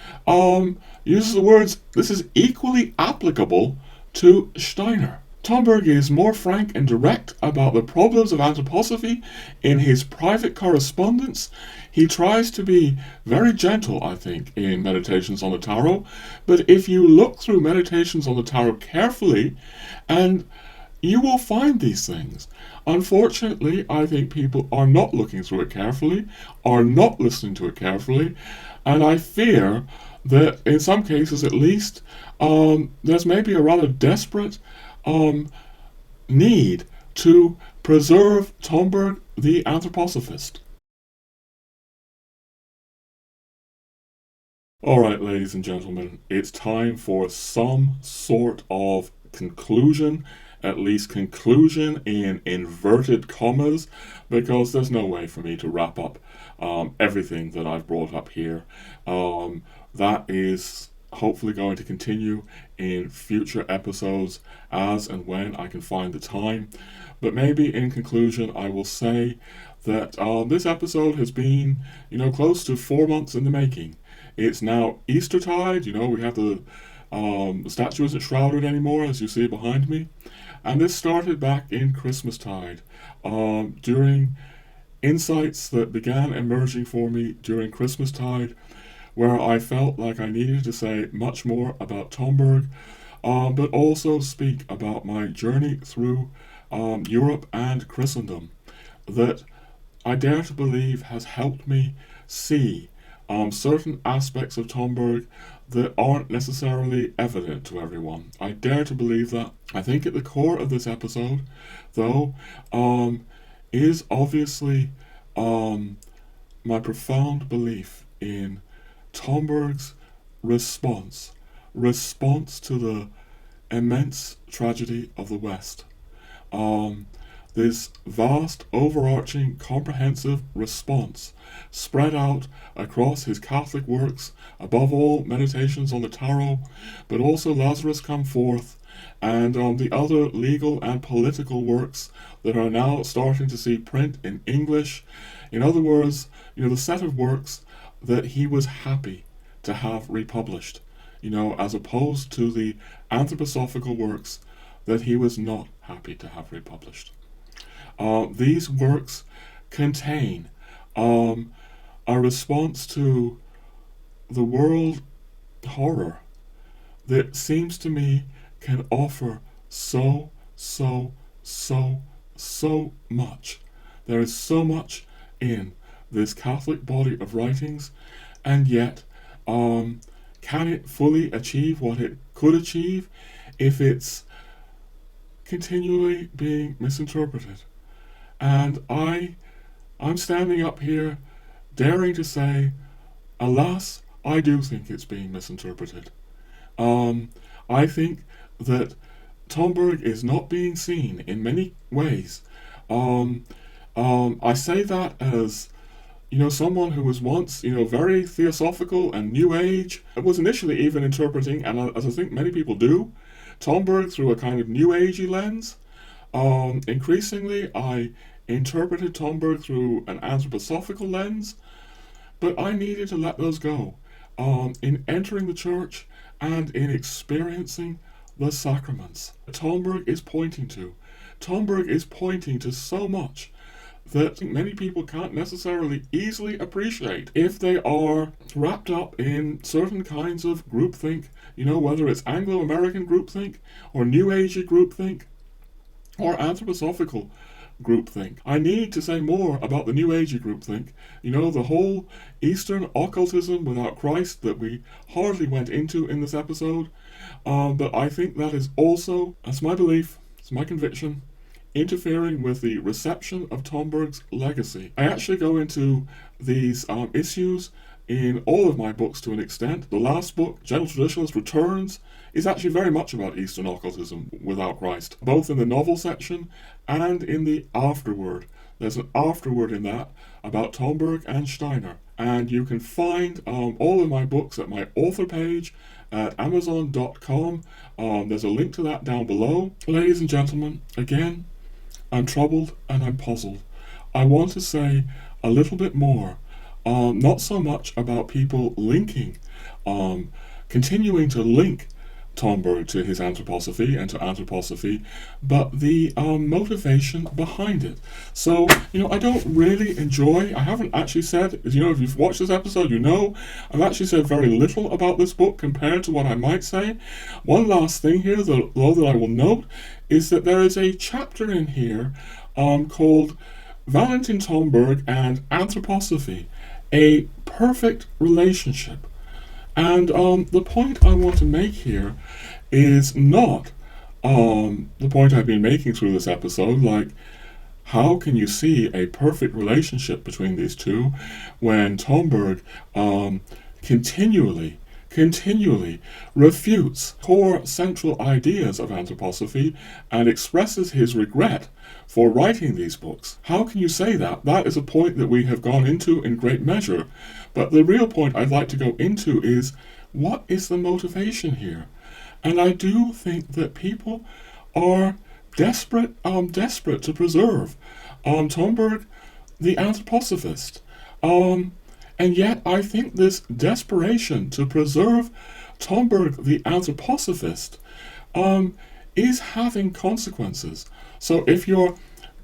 Speaker 1: uses the words, this is equally applicable to Steiner. Tomberg is more frank and direct about the problems of Anthroposophy in his private correspondence. He tries to be very gentle, I think, in Meditations on the Tarot, but if you look through Meditations on the Tarot carefully, and you will find these things. Unfortunately, I think people are not looking through it carefully, are not listening to it carefully, and I fear that in some cases at least, there's maybe a rather desperate need to preserve Tomberg the Anthroposophist. Alright, ladies and gentlemen, it's time for some sort of conclusion, at least conclusion in inverted commas, because there's no way for me to wrap up everything that I've brought up here. That is hopefully going to continue in future episodes as and when I can find the time. But maybe in conclusion, I will say that this episode has been, close to 4 months in the making. It's now Eastertide, we have the statue isn't shrouded anymore, as you see behind me. And this started back in Christmastide, during insights that began emerging for me during Christmastide, where I felt like I needed to say much more about Tomberg, but also speak about my journey through Europe and Christendom. That I dare to believe, has helped me see certain aspects of Tomberg that aren't necessarily evident to everyone. I dare to believe that. I think at the core of this episode, though, is obviously my profound belief in Tomberg's response to the immense tragedy of the West. This vast, overarching, comprehensive response spread out across his Catholic works, above all Meditations on the Tarot, but also Lazarus Come Forth, and the other legal and political works that are now starting to see print in English. In other words, the set of works that he was happy to have republished, as opposed to the anthroposophical works that he was not happy to have republished. These works contain a response to the world horror that seems to me can offer so much. There is so much in this Catholic body of writings, and yet can it fully achieve what it could achieve if it's continually being misinterpreted? And I'm standing up here daring to say, alas, I do think it's being misinterpreted. I think that Tomberg is not being seen in many ways. I say that as someone who was once very theosophical and New Age. I was initially even interpreting, and as I think many people do, Tomberg through a kind of New Agey lens. Increasingly, I interpreted Tomberg through an anthroposophical lens, but I needed to let those go in entering the church and in experiencing the sacraments. Tomberg is pointing to so much that many people can't necessarily easily appreciate if they are wrapped up in certain kinds of groupthink, whether it's Anglo-American groupthink or New Agey groupthink or anthroposophical groupthink. I need to say more about the New Agey groupthink, the whole Eastern occultism without Christ that we hardly went into in this episode, but I think that is also, that's my belief, it's my conviction, interfering with the reception of Tomberg's legacy. I actually go into these issues in all of my books to an extent. The last book, Gentle Traditionalist Returns, is actually very much about Eastern occultism without Christ, both in the novel section and in the afterword. There's an afterword in that about Tomberg and Steiner. And you can find all of my books at my author page at Amazon.com. There's a link to that down below. Ladies and gentlemen, again, I'm troubled and I'm puzzled. I want to say a little bit more, not so much about people linking, continuing to link Tomberg to his Anthroposophy and to Anthroposophy, but the motivation behind it. So, I don't really enjoy, I haven't actually said, if you've watched this episode, I've actually said very little about this book compared to what I might say. One last thing here, though, that I will note, is that there is a chapter in here called Valentin Tomberg and Anthroposophy, a perfect relationship. And the point I want to make here is not the point I've been making through this episode, like, how can you see a perfect relationship between these two when Tomberg continually refutes core central ideas of anthroposophy and expresses his regret for writing these books? How can you say that? That is a point that we have gone into in great measure. But the real point I'd like to go into is, what is the motivation here? And I do think that people are desperate to preserve Tomberg, the Anthroposophist. And yet I think this desperation to preserve Tomberg, the Anthroposophist, is having consequences. So if you're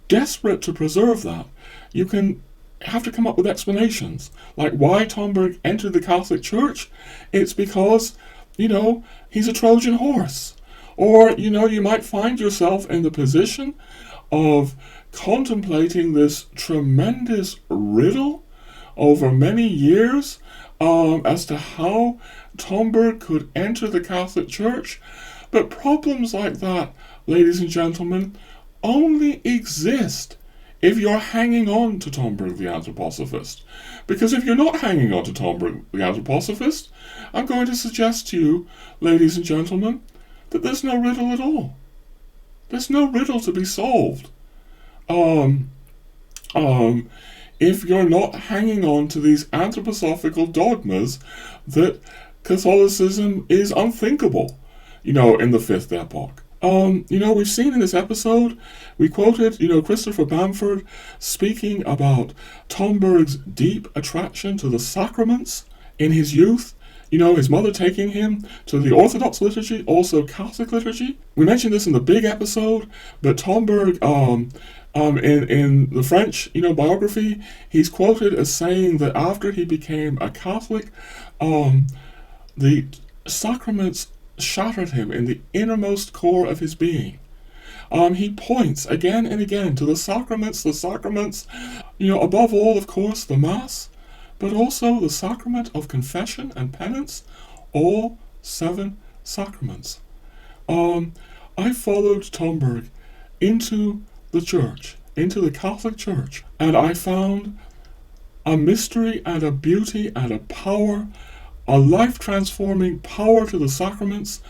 Speaker 1: desperate to preserve that, you can have to come up with explanations. Like why Tomberg entered the Catholic Church? It's because, he's a Trojan horse. Or, you might find yourself in the position of contemplating this tremendous riddle over many years as to how Tomberg could enter the Catholic Church. But problems like that, ladies and gentlemen, only exist if you're hanging on to Tomberg the Anthroposophist. Because if you're not hanging on to Tomberg the Anthroposophist, I'm going to suggest to you, ladies and gentlemen, that there's no riddle at all. There's no riddle to be solved. If you're not hanging on to these anthroposophical dogmas that Catholicism is unthinkable, in the fifth epoch. We've seen in this episode, we quoted, Christopher Bamford speaking about Tomberg's deep attraction to the sacraments in his youth, his mother taking him to the Orthodox liturgy, also Catholic liturgy. We mentioned this in the big episode, but Tomberg, in the French, biography, he's quoted as saying that after he became a Catholic, the sacraments shattered him in the innermost core of his being. He points again and again to the sacraments, above all, of course, the Mass, but also the sacrament of confession and penance, all 7 sacraments. I followed Tomberg into the church, into the Catholic Church, and I found a mystery and a beauty and a power, a life-transforming power to the sacraments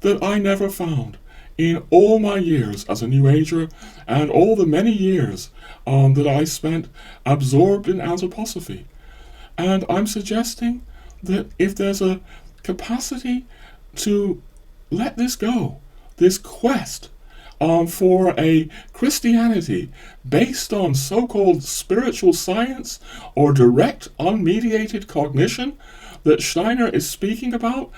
Speaker 1: that I never found in all my years as a New Ager and all the many years that I spent absorbed in Anthroposophy. And I'm suggesting that if there's a capacity to let this go, this quest for a Christianity based on so-called spiritual science or direct unmediated cognition that Steiner is speaking about,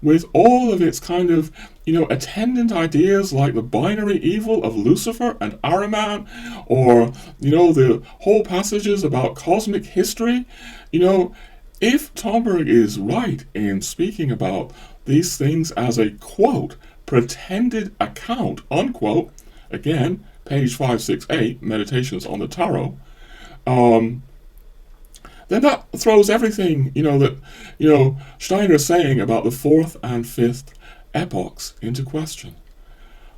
Speaker 1: with all of its kind of, attendant ideas like the binary evil of Lucifer and Ahriman, or, the whole passages about cosmic history. If Tomberg is right in speaking about these things as a, quote, pretended account, unquote, again, page 568, Meditations on the Tarot, then that throws everything, that, Steiner's saying about the 4th and 5th epochs into question.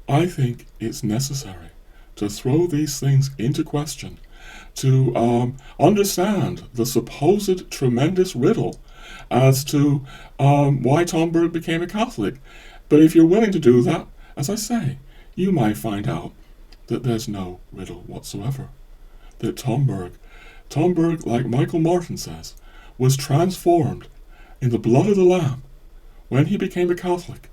Speaker 1: I think it's necessary to throw these things into question, to understand the supposed tremendous riddle as to why Tomberg became a Catholic. But if you're willing to do that, as I say, you might find out that there's no riddle whatsoever. That Tomberg, like Michael Martin says, was transformed in the blood of the Lamb when he became a Catholic.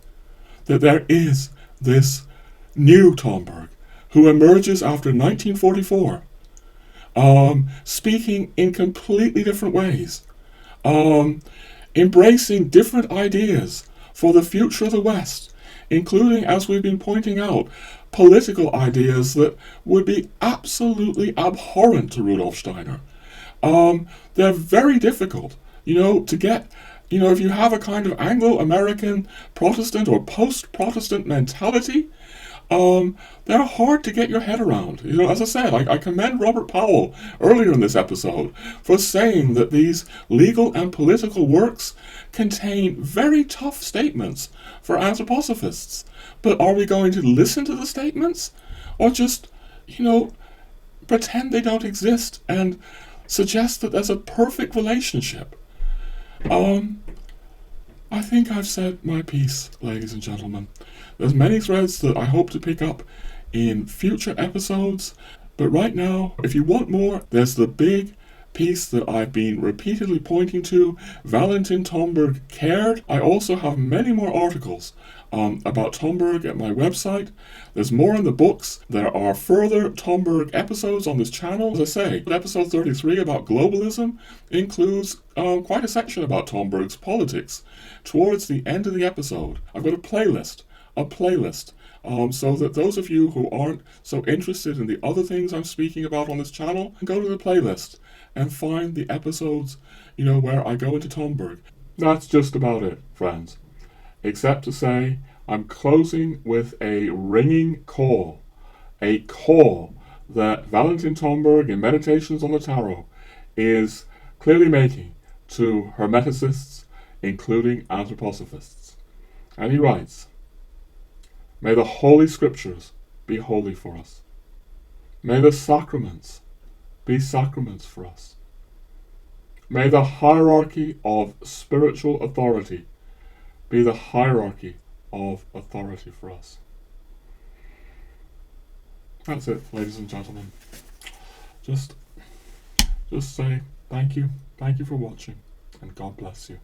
Speaker 1: That there is this new Tomberg who emerges after 1944, speaking in completely different ways, embracing different ideas for the future of the West, including, as we've been pointing out, political ideas that would be absolutely abhorrent to Rudolf Steiner. They're very difficult, to get, if you have a kind of Anglo-American Protestant or post-Protestant mentality, they're hard to get your head around. As I said, I commend Robert Powell earlier in this episode for saying that these legal and political works contain very tough statements for anthroposophists. But are we going to listen to the statements, or just, pretend they don't exist and suggest that there's a perfect relationship? I think I've said my piece, ladies and gentlemen. There's many threads that I hope to pick up in future episodes, but right now, if you want more, there's the big piece that I've been repeatedly pointing to, Valentin Tomberg Cared. I also have many more articles about Tomberg at my website. There's more in the books. There are further Tomberg episodes on this channel. As I say, episode 33 about globalism includes quite a section about Tomberg's politics. Towards the end of the episode, I've got a playlist, so that those of you who aren't so interested in the other things I'm speaking about on this channel, go to the playlist and find the episodes, where I go into Tomberg. That's just about it, friends. Except to say, I'm closing with a ringing call. A call that Valentin Tomberg in Meditations on the Tarot is clearly making to Hermeticists, including Anthroposophists. And he writes, "May the Holy Scriptures be holy for us. May the sacraments be sacraments for us. May the hierarchy of spiritual authority be the hierarchy of authority for us." That's it, ladies and gentlemen. Just say thank you for watching, and God bless you.